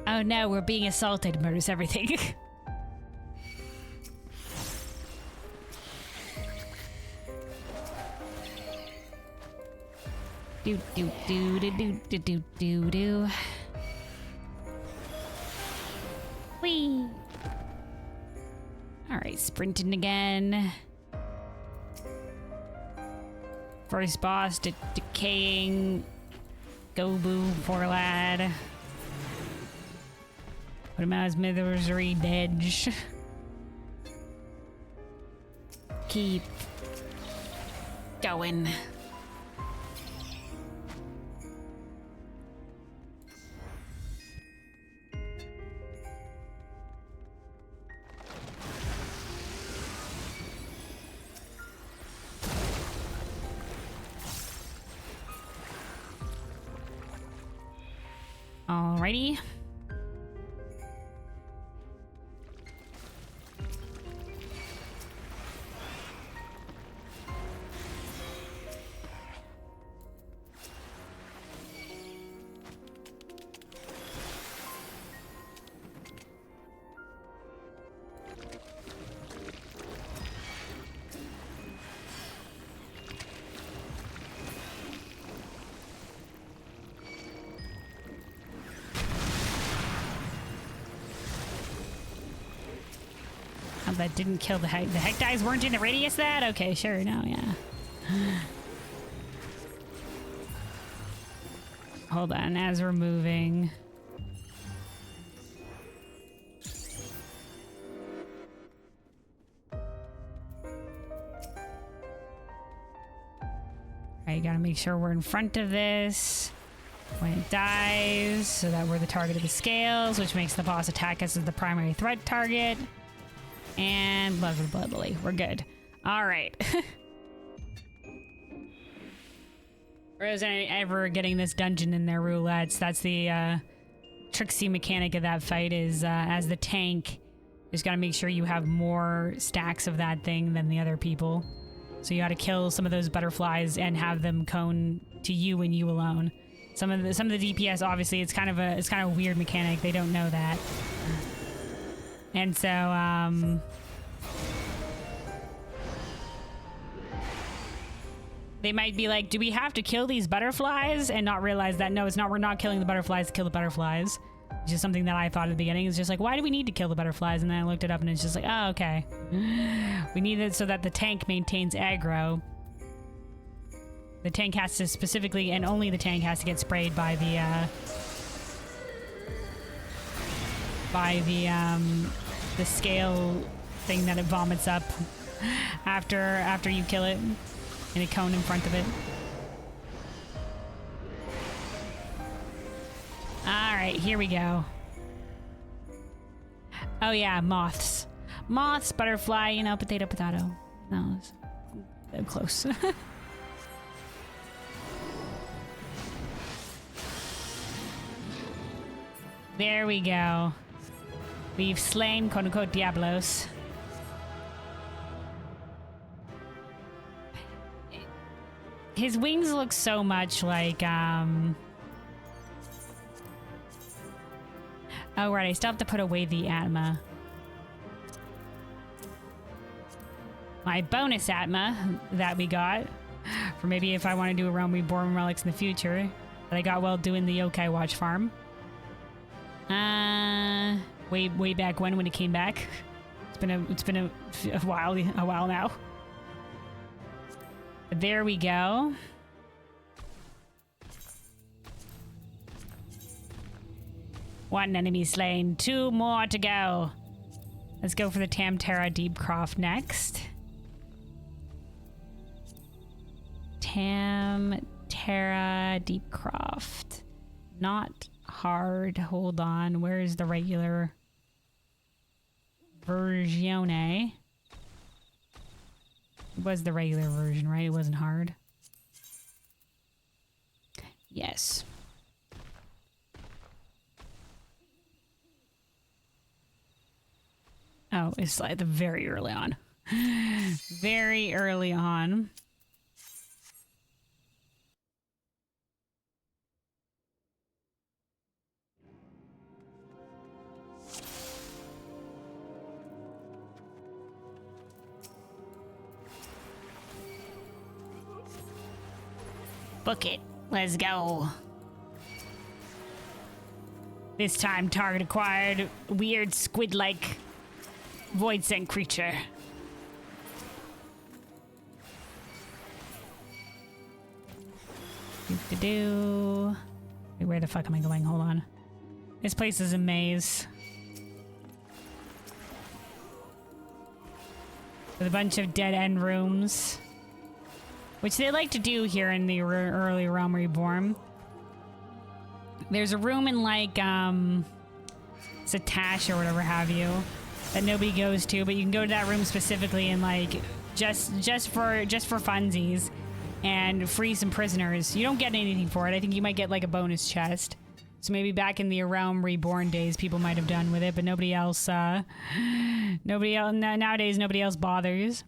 Oh no, we're being assaulted. Murders everything. do. Whee! sprinting again. First boss, decaying. Go boo, poor lad. Put him out his misery bedge. Keep going. Alrighty. Oh, that didn't kill the heck. The heck dies weren't in the radius of that? Okay, sure, no, yeah. Hold on, as we're moving. Alright, gotta make sure we're in front of this when it dies, so that we're the target of the scales, which makes the boss attack us as the primary threat target. And lovely. We're good. All right. For those ever getting this dungeon in their roulettes, that's the tricksy mechanic of that fight is as the tank, you just got to make sure you have more stacks of that thing than the other people. So you got to kill some of those butterflies and have them cone to you and you alone. Some of the DPS, obviously, it's kind of a weird mechanic. They don't know that. And so, they might be like, do we have to kill these butterflies? And not realize that, no, it's not. We're not killing the butterflies to kill the butterflies. It's just something that I thought at the beginning. It's just like, why do we need to kill the butterflies? And then I looked it up and it's just like, oh, okay. We need it so that the tank maintains aggro. The tank has to specifically, and only the tank has to get sprayed by the scale thing that it vomits up after you kill it in a cone in front of it. Alright, here we go. Oh yeah, moths. Moths, butterfly, you know, potato. No, they're close. There we go. We've slain quote-unquote Diablos. His wings look so much like, Oh, right, I still have to put away the Atma. My bonus Atma that we got, for maybe if I want to do a Realm Reborn relics in the future, that I got while doing the Yokai Watch farm. Way back when it came back. It's been a while now. But there we go. One enemy slain, 2 more to go. Let's go for the Tamtara Deepcroft next. Tamtara Deepcroft. Not hard. Hold on. Where's the regular version? It was the regular version, right? It wasn't hard. Yes. Oh, it's like the very early on. Very early on. Book it. Let's go. This time, target acquired. Weird squid-like void scent creature. Wait, where the fuck am I going? Hold on. This place is a maze. With a bunch of dead-end rooms. Which they like to do here in the early Realm Reborn. There's a room in, like, Satash or whatever have you that nobody goes to, but you can go to that room specifically and, like, just for funsies and free some prisoners. You don't get anything for it. I think you might get, like, a bonus chest. So maybe back in the Realm Reborn days, people might have done with it, but nobody else, nowadays, nobody else bothers.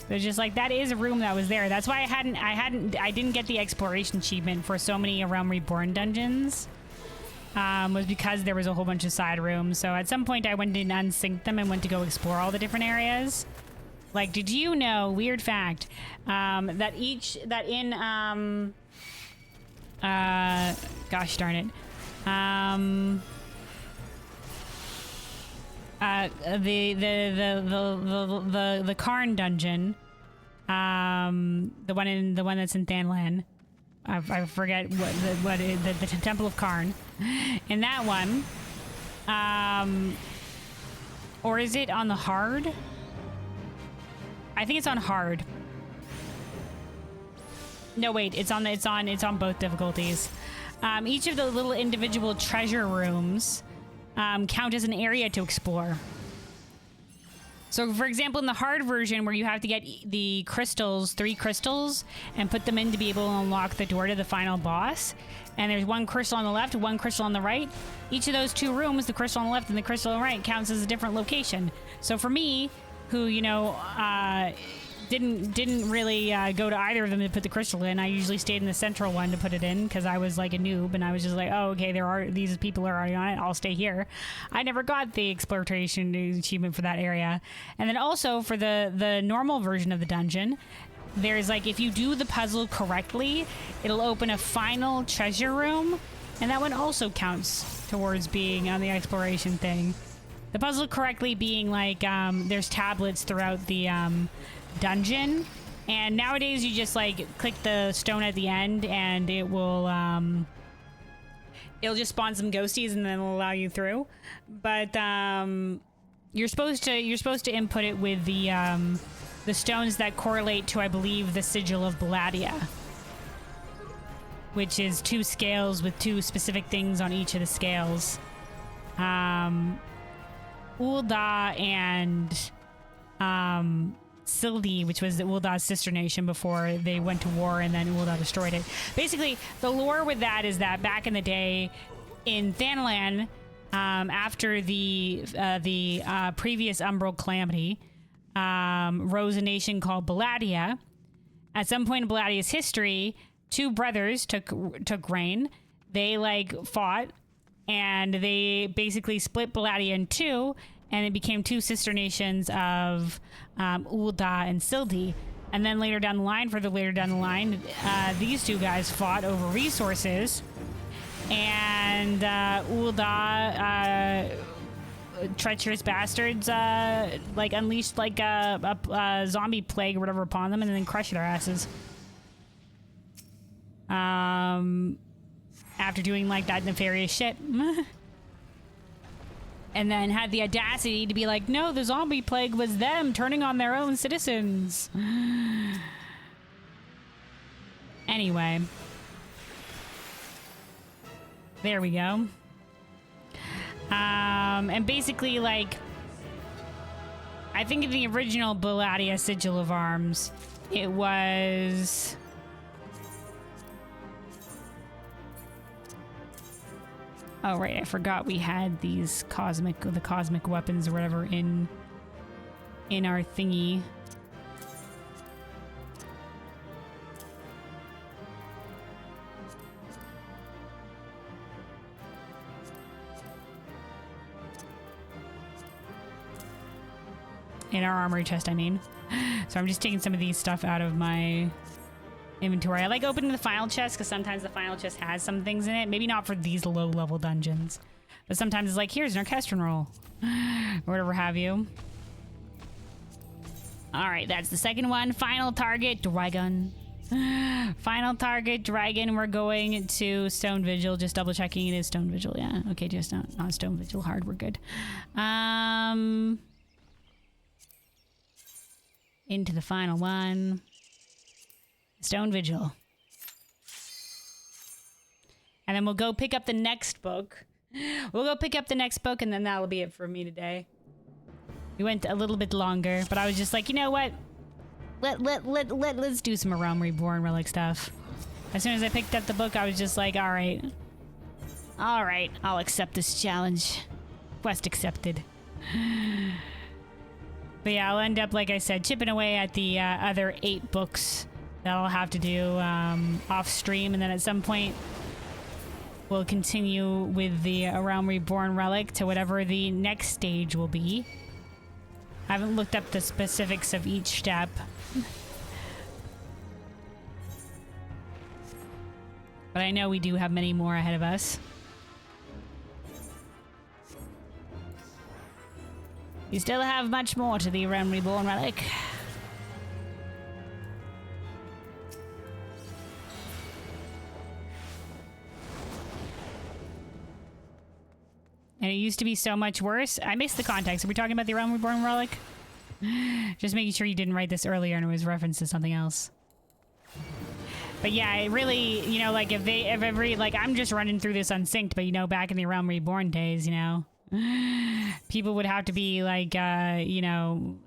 They're just like, that is a room that was there. That's why I didn't get the exploration achievement for so many Realm Reborn dungeons. Was because there was a whole bunch of side rooms. So at some point I went and unsynced them and went to go explore all the different areas. Like, did you know, weird fact, gosh darn it. The Karn dungeon, the one that's in Thanlan. I forget the Temple of Karn. In that one, or is it on the hard? I think it's on hard. No, wait, it's on both difficulties. Each of the little individual treasure rooms count as an area to explore. So, for example, in the hard version where you have to get the crystals, 3 crystals, and put them in to be able to unlock the door to the final boss, and there's 1 crystal on the left, 1 crystal on the right, each of those 2 rooms, the crystal on the left and the crystal on the right, counts as a different location. So for me, who, you know, didn't really go to either of them to put the crystal in. I usually stayed in the central one to put it in because I was like a noob and I was just like, oh, okay, these people are already on it. I'll stay here. I never got the exploration achievement for that area. And then also for the normal version of the dungeon, there's like, if you do the puzzle correctly, it'll open a final treasure room, and that one also counts towards being on the exploration thing. The puzzle correctly being like, there's tablets throughout the dungeon, and nowadays you just like click the stone at the end and it will it'll just spawn some ghosties and then it'll allow you through. But you're supposed to input it with the stones that correlate to, I believe, the sigil of Baladia, which is 2 scales with 2 specific things on each of the scales. Ul'dah and Sildi, which was Ul'dah's sister nation before they went to war and then Ul'dah destroyed it. Basically, the lore with that is that back in the day in Thanlan, after the previous Umbral Calamity, rose a nation called Baladia. At some point in Baladia's history, 2 brothers took reign. They like fought, and they basically split Baladia in 2, and it became 2 sister nations of Ul'dah and Sildi. And then later down the line, these 2 guys fought over resources, and Ul'dah, treacherous bastards, like unleashed like a zombie plague or whatever upon them, and then crushed their asses. After doing like that nefarious shit. And then had the audacity to be like, no, the zombie plague was them turning on their own citizens. Anyway. There we go. And basically, like, I think in the original Baladia Sigil of Arms, it was... Oh, right, I forgot we had these the cosmic weapons or whatever in our thingy. In our armory chest, I mean. So I'm just taking some of these stuff out of my inventory. I like opening the final chest because sometimes the final chest has some things in it. Maybe not for these low-level dungeons, but sometimes it's like, here's an orchestron roll or whatever have you. All right, that's the second one. Final target, dragon. Final target, dragon. We're going to Stone Vigil. Just double checking it is Stone Vigil. Yeah. Okay, just not Stone Vigil hard. We're good. Into the final one. Stone Vigil. And then we'll go pick up the next book. We'll go pick up the next book, and then that'll be it for me today. We went a little bit longer, but I was just like, you know what? Let's do some A Realm Reborn relic stuff. As soon as I picked up the book, I was just like, all right, I'll accept this challenge. Quest accepted. But yeah, I'll end up, like I said, chipping away at the other 8 books that I'll have to do off stream, and then at some point we'll continue with the A Realm Reborn relic to whatever the next stage will be. I haven't looked up the specifics of each step. But I know we do have many more ahead of us. We still have much more to the A Realm Reborn relic. And it used to be so much worse. I missed the context. Are we talking about the A Realm Reborn relic? Just making sure you didn't write this earlier and it was referenced to something else. But yeah, it really, you know, like if every, like I'm just running through this unsynced, but you know, back in the A Realm Reborn days, you know, people would have to be like, you know,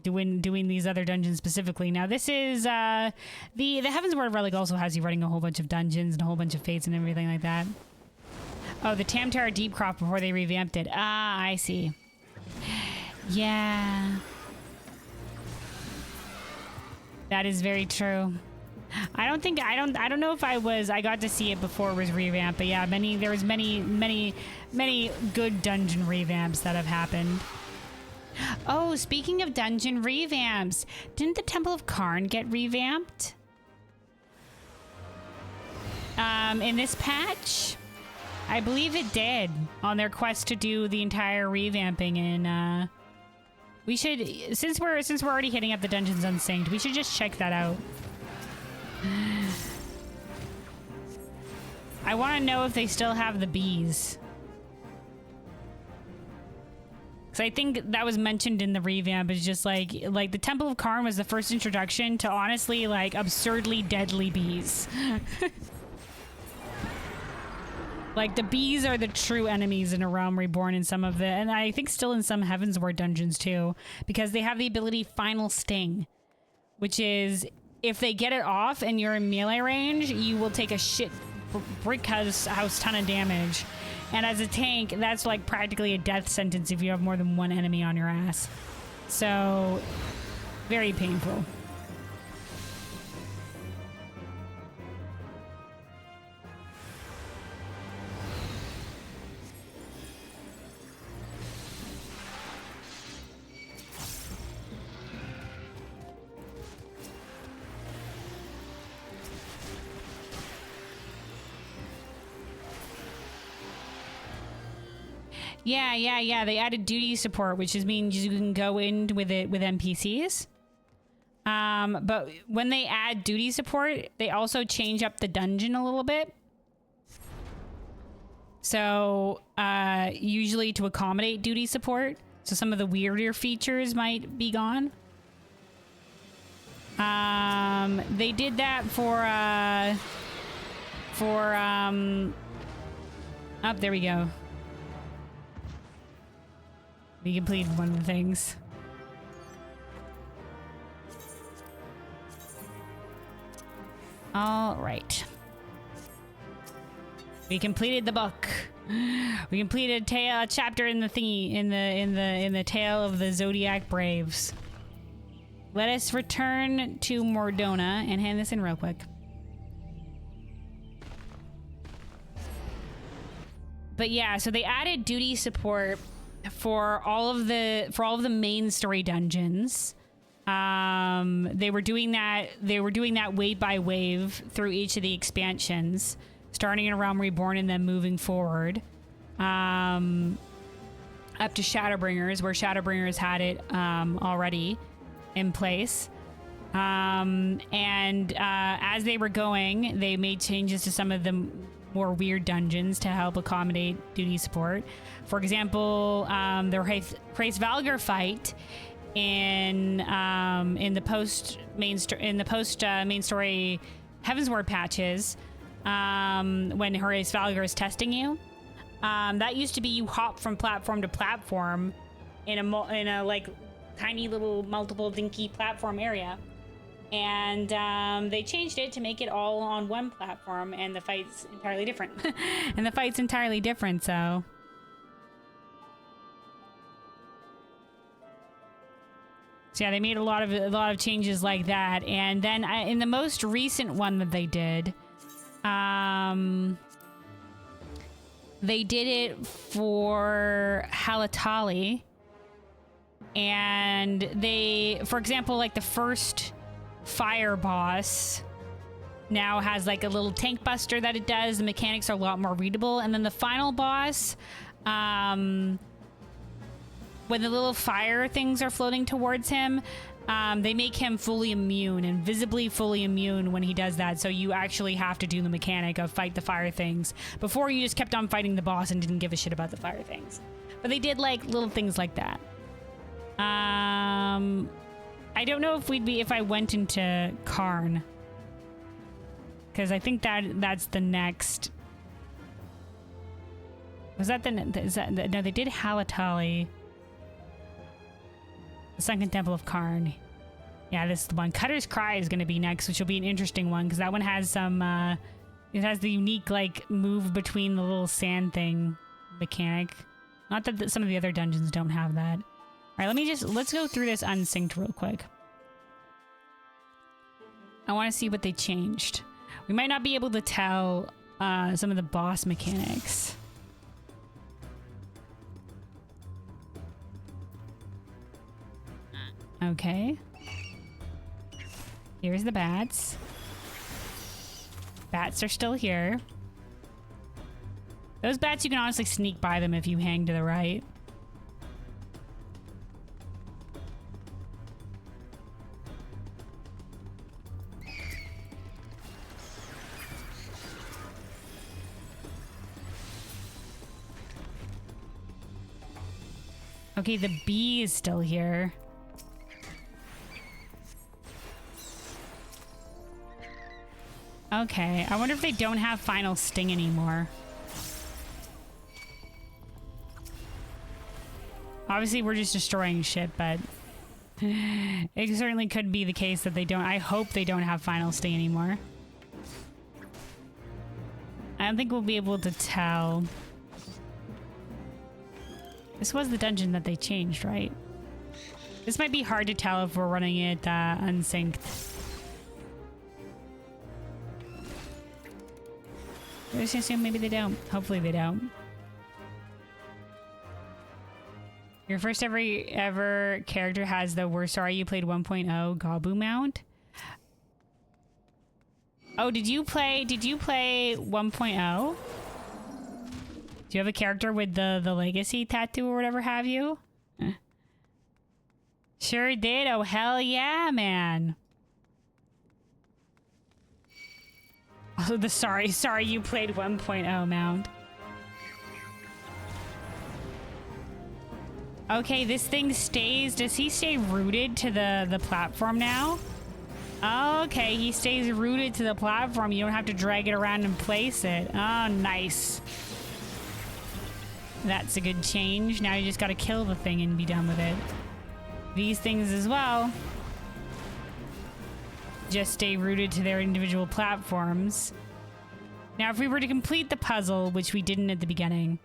doing these other dungeons specifically. Now this is, the Heavensward relic also has you running a whole bunch of dungeons and a whole bunch of fates and everything like that. Oh, the Tamtara Deepcroft before they revamped it. Ah, I see. Yeah. That is very true. I don't know if I got to see it before it was revamped, but yeah, there was many good dungeon revamps that have happened. Oh, speaking of dungeon revamps, didn't the Temple of Karn get revamped? In this patch? I believe it did, on their quest to do the entire revamping, and we should, since we're already hitting up the dungeons unsynced, we should just check that out. I want to know if they still have the bees. Because I think that was mentioned in the revamp. It's just like the Temple of Karn was the first introduction to honestly like absurdly deadly bees. Like the bees are the true enemies in A Realm Reborn in some of the, and I think still in some Heavensward dungeons too, because they have the ability Final Sting, which is if they get it off and you're in melee range, you will take a shit brick house ton of damage. And as a tank, that's like practically a death sentence if you have more than one enemy on your ass. So, very painful. Yeah. They added duty support, which means you can go in with it with NPCs. But when they add duty support, they also change up the dungeon a little bit. So, usually to accommodate duty support. So some of the weirder features might be gone. They did that for there we go. We completed one of the things. All right. We completed the book. We completed a chapter in the thingy in the tale of the Zodiac Braves. Let us return to Mordona and hand this in real quick. But yeah, so they added duty support for all of the main story dungeons. They were doing that wave by wave through each of the expansions, starting in A Realm Reborn and then moving forward up to Shadowbringers, where Shadowbringers had it already in place. As they were going, they made changes to some of the more weird dungeons to help accommodate duty support. For example, the Hraith Valgar fight in the post main story Heavensward patches, when Hraith Valgar is testing you. That used to be you hop from platform to platform in a like tiny little multiple dinky platform area. And they changed it to make it all on one platform, and the fight's entirely different. So yeah, they made a lot of changes like that. And then in the most recent one that they did it for Halatali. And they, for example, like the first fire boss now has like a little tank buster that it does. The mechanics are a lot more readable. And then the final boss, when the little fire things are floating towards him, they make him fully immune and visibly fully immune when he does that. So you actually have to do the mechanic of fight the fire things. Before, you just kept on fighting the boss and didn't give a shit about the fire things. But they did like little things like that. I don't know if I went into Karn, because I think that's the next. Was that no? They did Halatali, the Sunken Temple of Karn. Yeah, this is the one. Cutter's Cry is going to be next, which will be an interesting one because that one has some. It has the unique like move between the little sand thing mechanic. Not that some of the other dungeons don't have that. All right, let's go through this unsynced real quick. I want to see what they changed. We might not be able to tell some of the boss mechanics. Okay. Here's the bats. Bats are still here. Those bats, you can honestly sneak by them if you hang to the right. Okay, the bee is still here. Okay, I wonder if they don't have Final Sting anymore. Obviously, we're just destroying shit, but it certainly could be the case that they don't. I hope they don't have Final Sting anymore. I don't think we'll be able to tell. This was the dungeon that they changed, right? This might be hard to tell if we're running it unsynced. I just assume maybe they don't. Hopefully they don't. Your first ever character has the "We're sorry you played 1.0 Gabu mount." Oh, did you play 1.0? Do you have a character with the legacy tattoo or whatever have you? Sure did. Oh, hell yeah, man. Also, the sorry you played 1.0 mount. Okay, this thing stays. Does he stay rooted to the platform now? Okay, he stays rooted to the platform. You don't have to drag it around and place it. Oh, nice. That's a good change. Now you just gotta kill the thing and be done with it. These things as well just stay rooted to their individual platforms. Now, if we were to complete the puzzle, which we didn't at the beginning,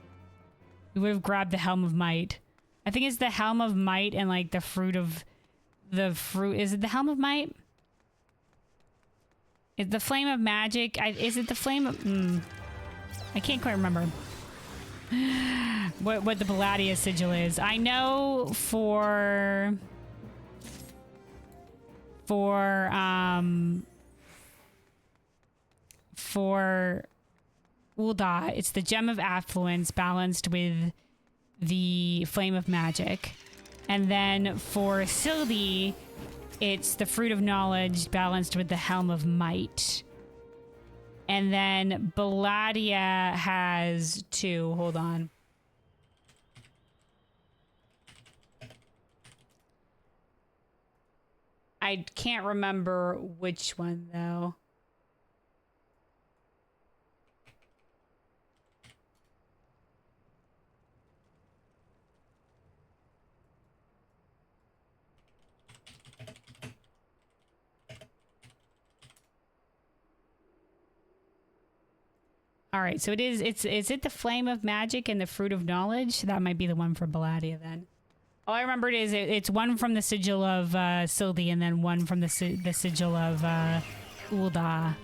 we would have grabbed the Helm of Might. I think it's the Helm of Might and like the fruit of the fruit. Is it the Helm of Might? Is the Flame of Magic? Is it the Flame of... I can't quite remember what the Palladia sigil is. I know for Ulda, it's the Gem of Affluence balanced with the Flame of Magic. And then for Sylvie, it's the Fruit of Knowledge balanced with the Helm of Might. And then Belladia has 2. Hold on. I can't remember which one, though. All right, so is it the Flame of Magic and the Fruit of Knowledge? That might be the one for Belladia then. All I remember it's one from the Sigil of Sildi and then one from the Sigil of Ulda.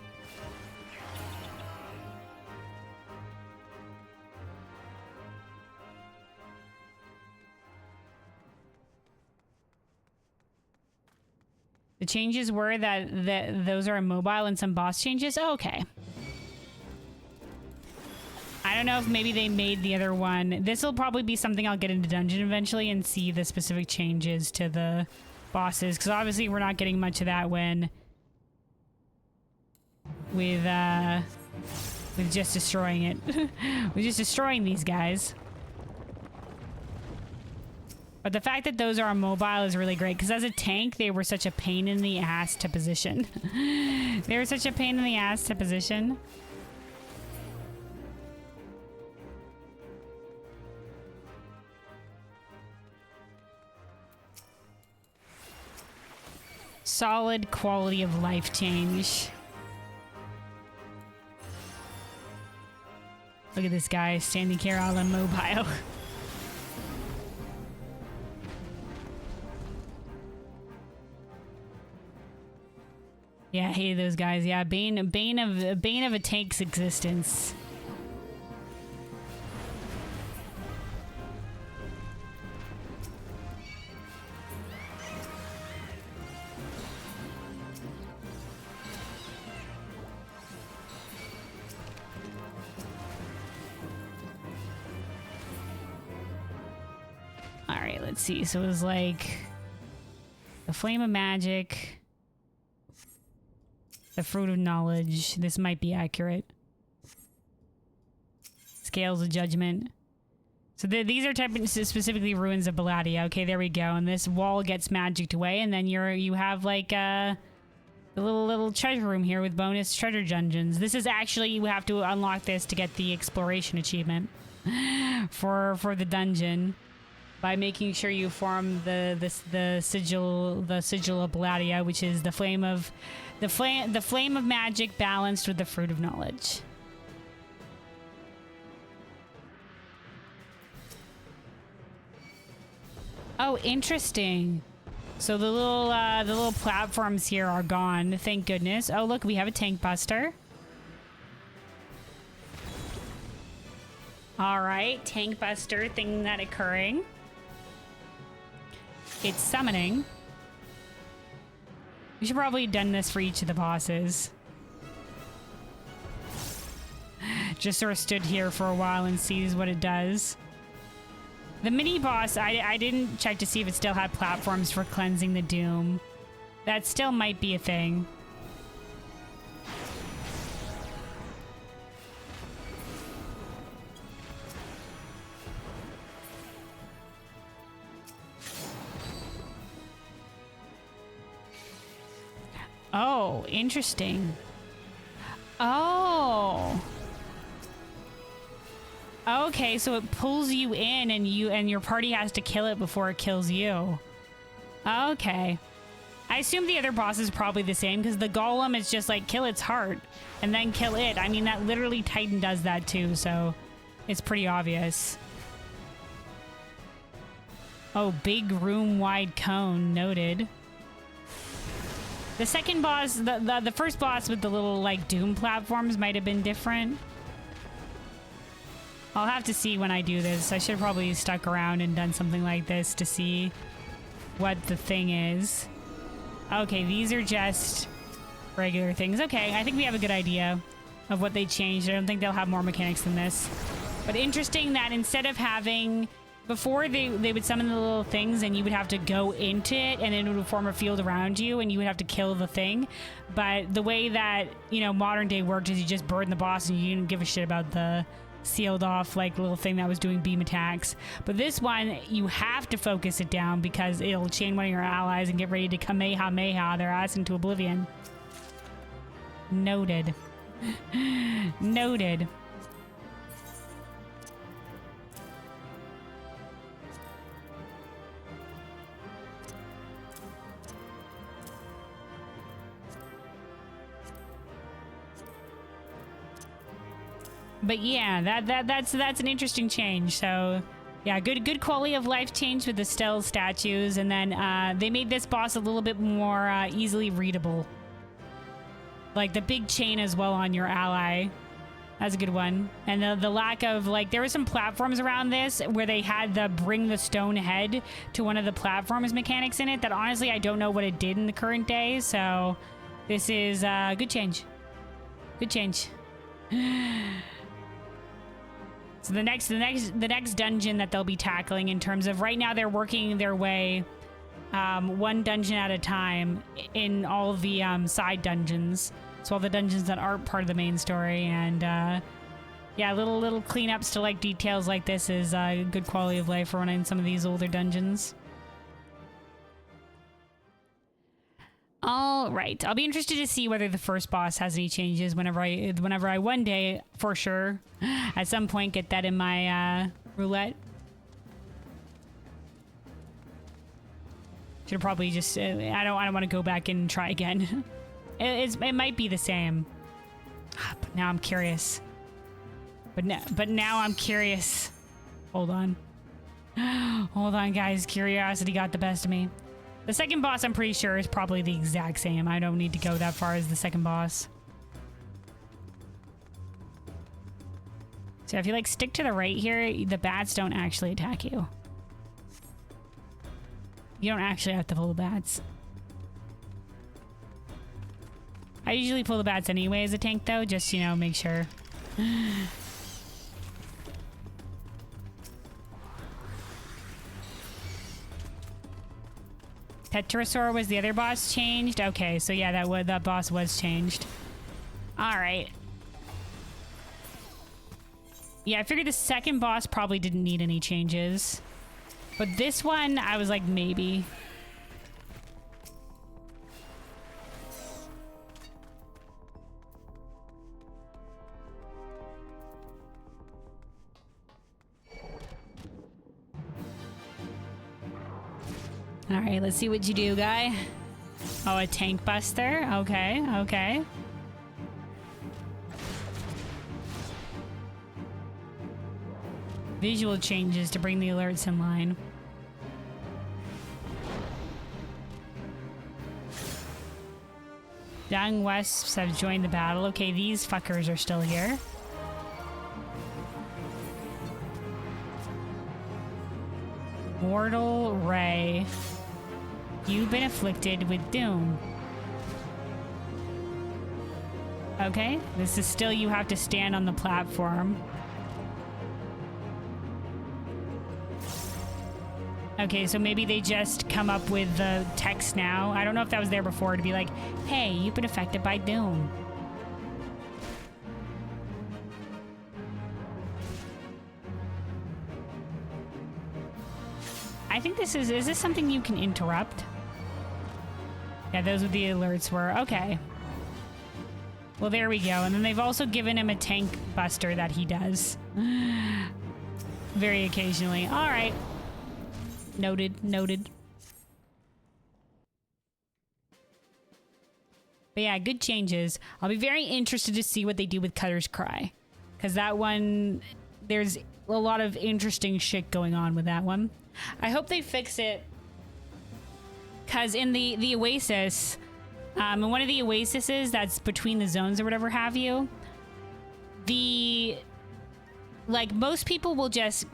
The changes were that those are immobile and some boss changes? Oh, okay. I don't know if maybe they made the other one. This will probably be something I'll get into dungeon eventually and see the specific changes to the bosses. Because obviously we're not getting much of that when... with just destroying it. We're just destroying these guys. But the fact that those are immobile is really great. Because as a tank, they were such a pain in the ass to position. They were such a pain in the ass to position. Solid quality of life change. Look at this guy standing here all immobile. Yeah, I hated those guys. Yeah, bane of a tank's existence. Alright, let's see. So it was like the Flame of Magic, the Fruit of Knowledge. This might be accurate. Scales of Judgment. So these are specifically Ruins of Belladia. Okay, there we go. And this wall gets magicked away, and then you have like a little treasure room here with bonus treasure dungeons. This is actually, you have to unlock this to get the exploration achievement for the dungeon. By making sure you form the sigil of Belladia, which is the flame of magic balanced with the Fruit of Knowledge. Oh, interesting. So the little platforms here are gone. Thank goodness. Oh, look, we have a tank buster. All right, tank buster thing that occurring. It's summoning. We should probably have done this for each of the bosses. Just sort of stood here for a while and sees what it does. The mini boss, I didn't check to see if it still had platforms for cleansing the doom. That still might be a thing. Oh, interesting. Oh. Okay, so it pulls you in and your party has to kill it before it kills you. Okay. I assume the other boss is probably the same because the golem is just like kill its heart and then kill it. I mean, that literally Titan does that too, so it's pretty obvious. Oh, big room-wide cone, noted. The second boss, the first boss with the little, like, doom platforms might have been different. I'll have to see when I do this. I should have probably stuck around and done something like this to see what the thing is. Okay, these are just regular things. Okay, I think we have a good idea of what they changed. I don't think they'll have more mechanics than this. But interesting that instead of having before they would summon the little things and you would have to go into it and then it would form a field around you and you would have to kill the thing. But the way that, you know, modern day worked is you just burn the boss and you didn't give a shit about the sealed off like little thing that was doing beam attacks. But this one, you have to focus it down because it'll chain one of your allies and get ready to Kamehameha their ass into oblivion. Noted. Noted. But yeah, that's an interesting change. So yeah, good quality of life change with the stealth statues, and then they made this boss a little bit more easily readable. Like the big chain as well on your ally. That's a good one. And the lack of, like, there were some platforms around this where they had the bring the stone head to one of the platforms mechanics in it that honestly I don't know what it did in the current day. So this is good change. Good change. So the next dungeon that they'll be tackling in terms of right now they're working their way one dungeon at a time in all of the side dungeons. So all the dungeons that aren't part of the main story, and yeah, little cleanups to like details like this is good quality of life for running some of these older dungeons. All right, I'll be interested to see whether the first boss has any changes whenever I one day, for sure, at some point get that in my roulette. Should probably just I don't want to go back and try again. It might be the same. But now I'm curious. But now I'm curious. Hold on. Hold on, guys. Curiosity got the best of me. The second boss, I'm pretty sure, is probably the exact same. I don't need to go that far as the second boss. So if you like stick to the right here, the bats don't actually attack you. You don't actually have to pull the bats. I usually pull the bats anyway as a tank though, just, you know, make sure. Tetrasaur was the other boss changed? Okay, so yeah, that boss was changed. Alright. Yeah, I figured the second boss probably didn't need any changes. But this one, I was like, maybe. All right, let's see what you do, guy. Oh, a tank buster. Okay, okay. Visual changes to bring the alerts in line. Young Wasps have joined the battle. Okay, these fuckers are still here. Mortal Ray. You've been afflicted with doom. Okay, this is still you have to stand on the platform. Okay, so maybe they just come up with the text now. I don't know if that was there before to be like, hey, you've been affected by doom. I think this is this something you can interrupt? Yeah, those are the alerts were. Okay. Well, there we go. And then they've also given him a tank buster that he does. Very occasionally. All right. Noted, noted. But yeah, good changes. I'll be very interested to see what they do with Cutter's Cry. Because that one, there's a lot of interesting shit going on with that one. I hope they fix it. Because in the Oasis, in one of the Oasises that's between the zones or whatever have you, like, most people will just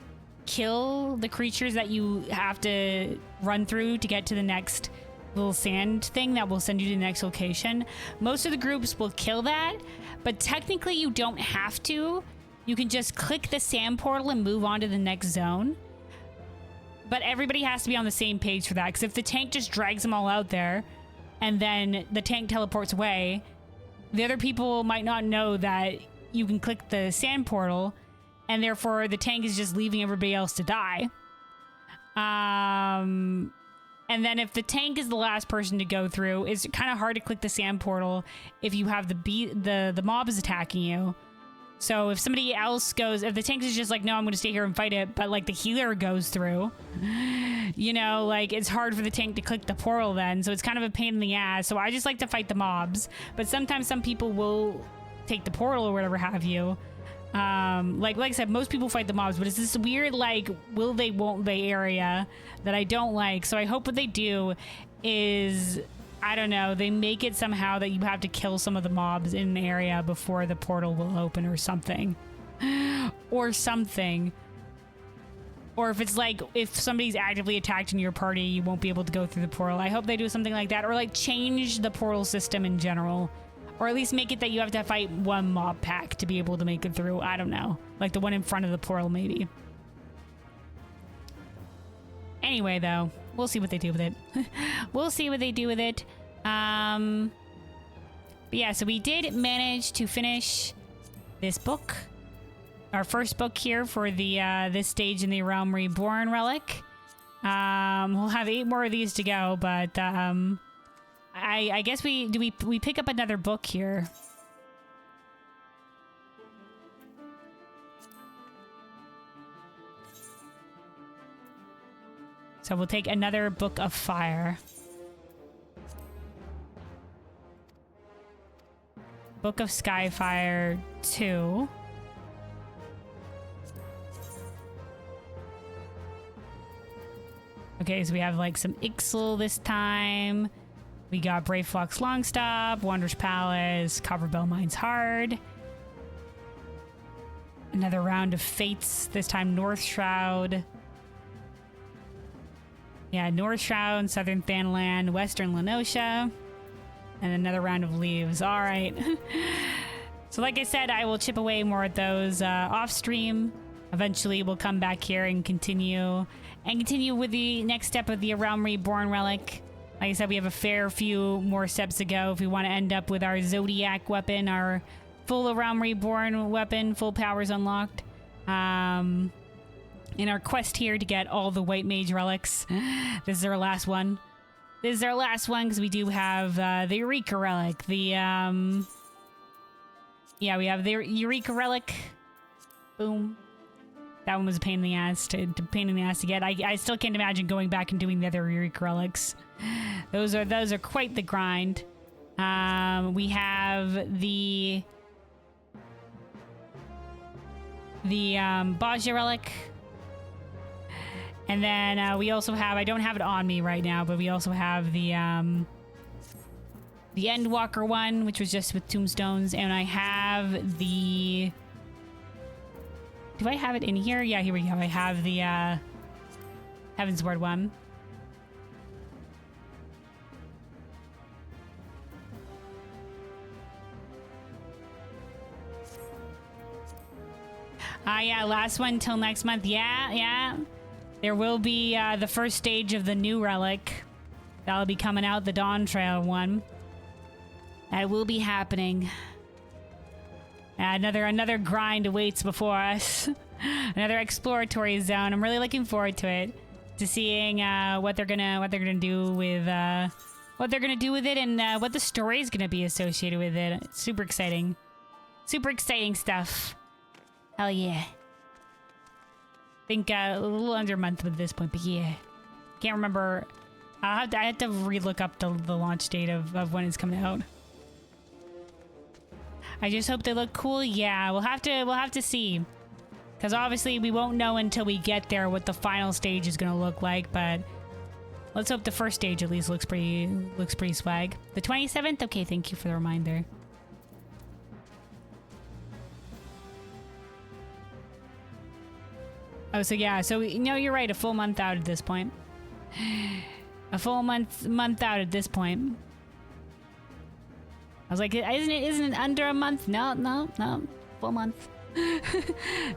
kill the creatures that you have to run through to get to the next little sand thing that will send you to the next location. Most of the groups will kill that, but technically you don't have to. You can just click the sand portal and move on to the next zone. But everybody has to be on the same page for that, because if the tank just drags them all out there and then the tank teleports away, the other people might not know that you can click the sand portal, and therefore the tank is just leaving everybody else to die. And then if the tank is the last person to go through, it's kind of hard to click the sand portal if you have the mobs attacking you. So if somebody else goes, if the tank is just like, no, I'm going to stay here and fight it, but like the healer goes through, you know, like it's hard for the tank to click the portal then. So it's kind of a pain in the ass. So I just like to fight the mobs, but sometimes some people will take the portal or whatever have you. Like I said, most people fight the mobs, but it's this weird, like, will they, won't they area that I don't like. So I hope what they do is, I don't know, they make it somehow that you have to kill some of the mobs in an area before the portal will open or something. Or something. Or if it's like, if somebody's actively attacked in your party, you won't be able to go through the portal. I hope they do something like that. Or like change the portal system in general. Or at least make it that you have to fight one mob pack to be able to make it through. I don't know. Like the one in front of the portal, maybe. Anyway, though, we'll see what they do with it. We'll see what they do with it. But yeah, so we did manage to finish this book. Our first book here for the this stage in the Realm Reborn relic. We'll have 8 more of these to go, but I guess we pick up another book here. So we'll take another Book of Fire. Book of Skyfire 2. Okay, so we have like some Ixal this time. We got Brave Fox Longstop, Wanderer's Palace, Copperbell Mines Hard. Another round of Fates, this time North Shroud. Yeah, North Shroud, Southern Fanland, Western Lenosha. And another round of Leaves. All right. So like I said, I will chip away more at those off stream. Eventually we'll come back here and continue with the next step of the A Realm Reborn relic. Like I said, we have a fair few more steps to go if we want to end up with our Zodiac weapon, our full A Realm Reborn weapon, full powers unlocked. In our quest here to get all the White Mage relics. This is our last one. This is our last one because we do have the Eureka relic. Yeah, we have the Eureka relic. Boom. That one was a pain in the ass to get. I still can't imagine going back and doing the other Eureka relics. Those are quite the grind. We have the Baja relic. And then we also have, I don't have it on me right now, but we also have the Endwalker one, which was just with tombstones. And I have the... Do I have it in here? Yeah, here we go. I have the Heavensward one. Yeah, last one till next month. Yeah. There will be the first stage of the new relic. That'll be coming out, the Dawntrail one. That will be happening. Another grind awaits before us. Another exploratory zone. I'm really looking forward to it. To seeing what they're gonna do with it, and what the story is gonna be associated with it. It's super exciting. Super exciting stuff. Hell yeah. I think a little under a month at this point, but yeah. Can't remember. I have to re-look up the launch date of when it's coming out. I just hope they look cool. Yeah, we'll have to see. Because obviously we won't know until we get there what the final stage is gonna look like, but let's hope the first stage at least looks pretty swag. The 27th? Okay, thank you for the reminder. Oh, so yeah, so no, you're right, a full month out at this point. A full month out at this point. I was like, isn't it under a month? No, full month.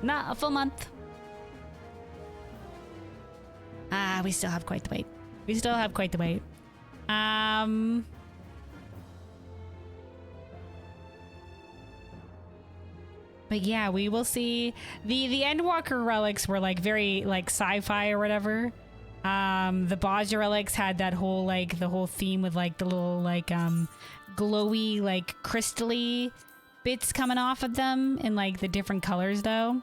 Not a full month. We still have quite the wait. We still have quite the wait. But yeah, we will see. The Endwalker relics were like very like sci-fi or whatever. The Baja relics had that whole like the whole theme with like the little like glowy like crystally bits coming off of them in like the different colors though.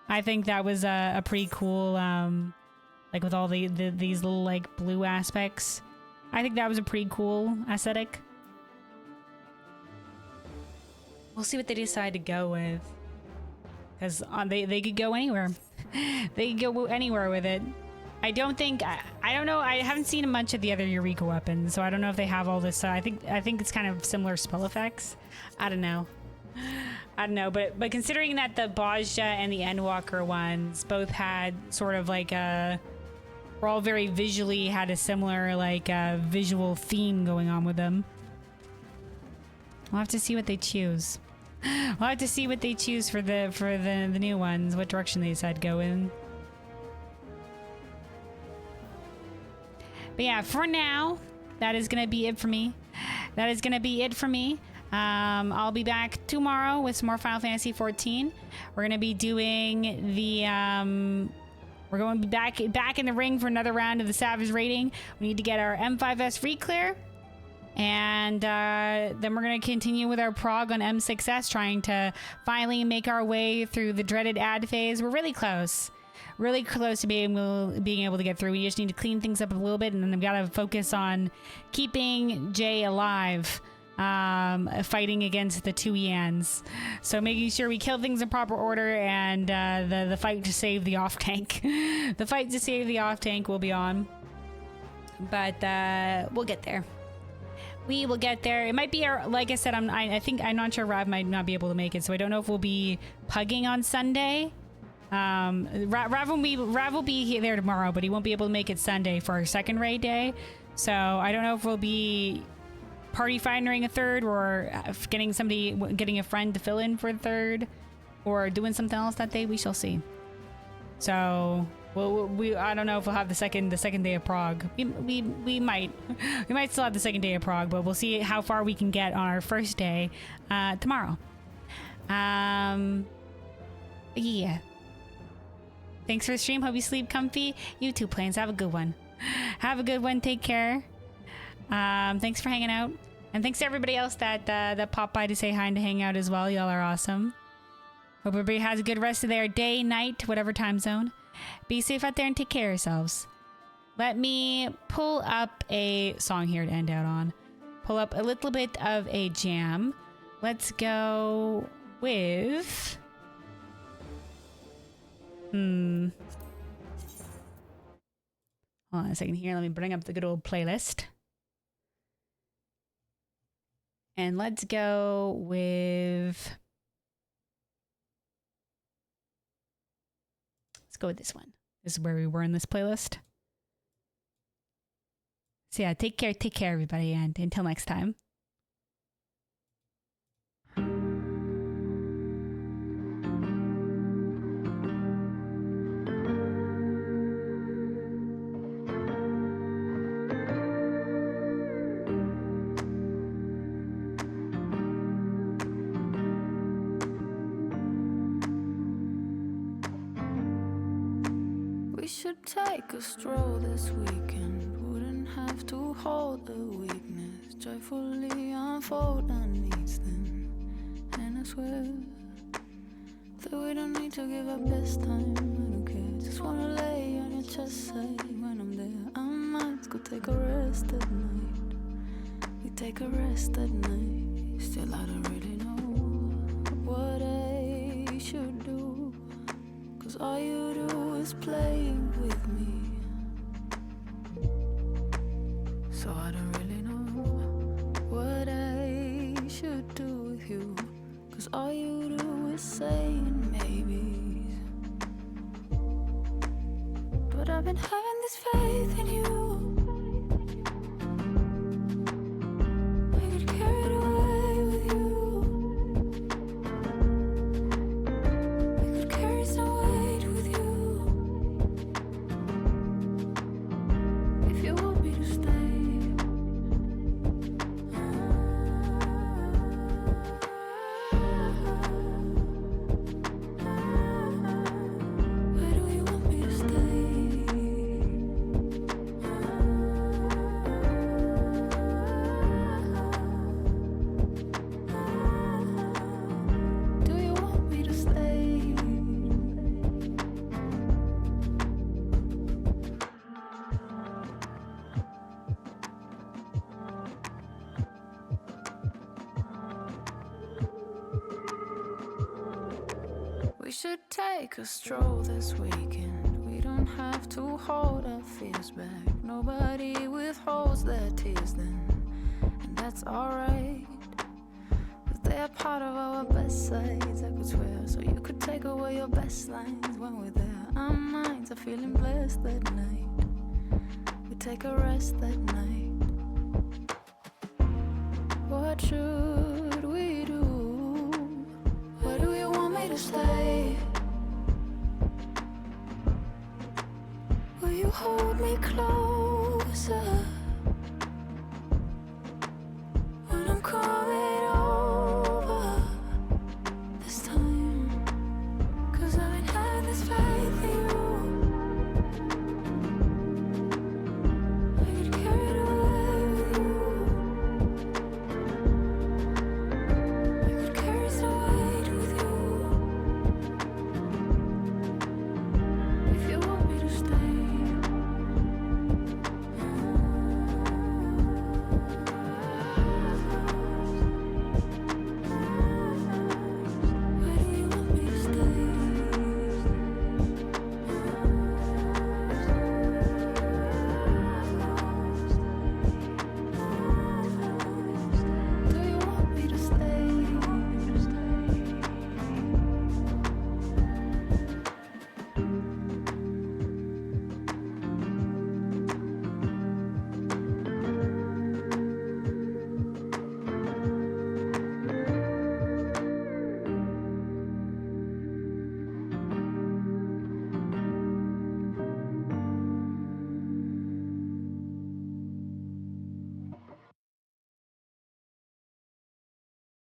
I think that was a pretty cool like with all these little like blue aspects. I think that was a pretty cool aesthetic. We'll see what they decide to go with, because they could go anywhere. They could go anywhere with it. I don't think I don't know. I haven't seen much of the other Eureka weapons, so I don't know if they have all this. I think it's kind of similar spell effects. I don't know. But considering that the Baja and the Endwalker ones both had sort of like were all very visually had a similar like visual theme going on with them. We'll have to see what they choose. We'll have to see what they choose for the new ones, what direction they decide to go in. But yeah, for now, that is going to be it for me. I'll be back tomorrow with some more Final Fantasy 14. We're going to be doing the we're going back in the ring for another round of the Savage rating. We need to get our M5S re-clear. And then we're going to continue with our prog on M6S, trying to finally make our way through the dreaded ad phase. We're really close to being able to get through. We just need to clean things up a little bit, and then we've got to focus on keeping Jay alive, fighting against the two Yans. So making sure we kill things in proper order, and the fight to save the off tank. The fight to save the off tank will be on. But we'll get there. We will get there. It might be like I said, I'm not sure Rav might not be able to make it, so I don't know if we'll be pugging on Sunday. Rav will be there tomorrow, but he won't be able to make it Sunday for our second raid day. So I don't know if we'll be party finding a third, or getting a friend to fill in for a third, or doing something else that day. We shall see. So I don't know if we'll have the second day of prog. We might still have the second day of prog, but we'll see how far we can get on our first day tomorrow. Yeah. Thanks for the stream. Hope you sleep comfy. You too, Plains. Have a good one. Have a good one. Take care. Thanks for hanging out, and thanks to everybody else that popped by to say hi and to hang out as well. Y'all are awesome. Hope everybody has a good rest of their day, night, whatever time zone. Be safe out there and take care of yourselves. Let me pull up a song here to end out on. Pull up a little bit of a jam. Let's go with... Hold on a second here. Let me bring up the good old playlist. And let's go with... Go with this one. This is where we were in this playlist. So yeah, take care everybody, and until next time. Should take a stroll this weekend. Wouldn't have to hold a weakness. Joyfully unfold our needs then. And I swear that we don't need to give our best time. I don't care. Just wanna lay on your chest side when I'm there. I might go take a rest at night. We take a rest at night. Still I don't really know what I should do. 'Cause all you do is playing with me. So I don't really know what I should do with you. 'Cause all you do is saying maybe. But I've been having this faith in you. I could carry it away with you. I could carry some weight with you. should take a stroll this weekend. We don't have to hold our fears back. Nobody withholds their tears then, and that's alright. But they're part of our best sides, I could swear. So you could take away your best lines when we're there. Our minds are feeling blessed that night. We take a rest that night. What should we do? Where do you want me to stay? Will you hold me closer?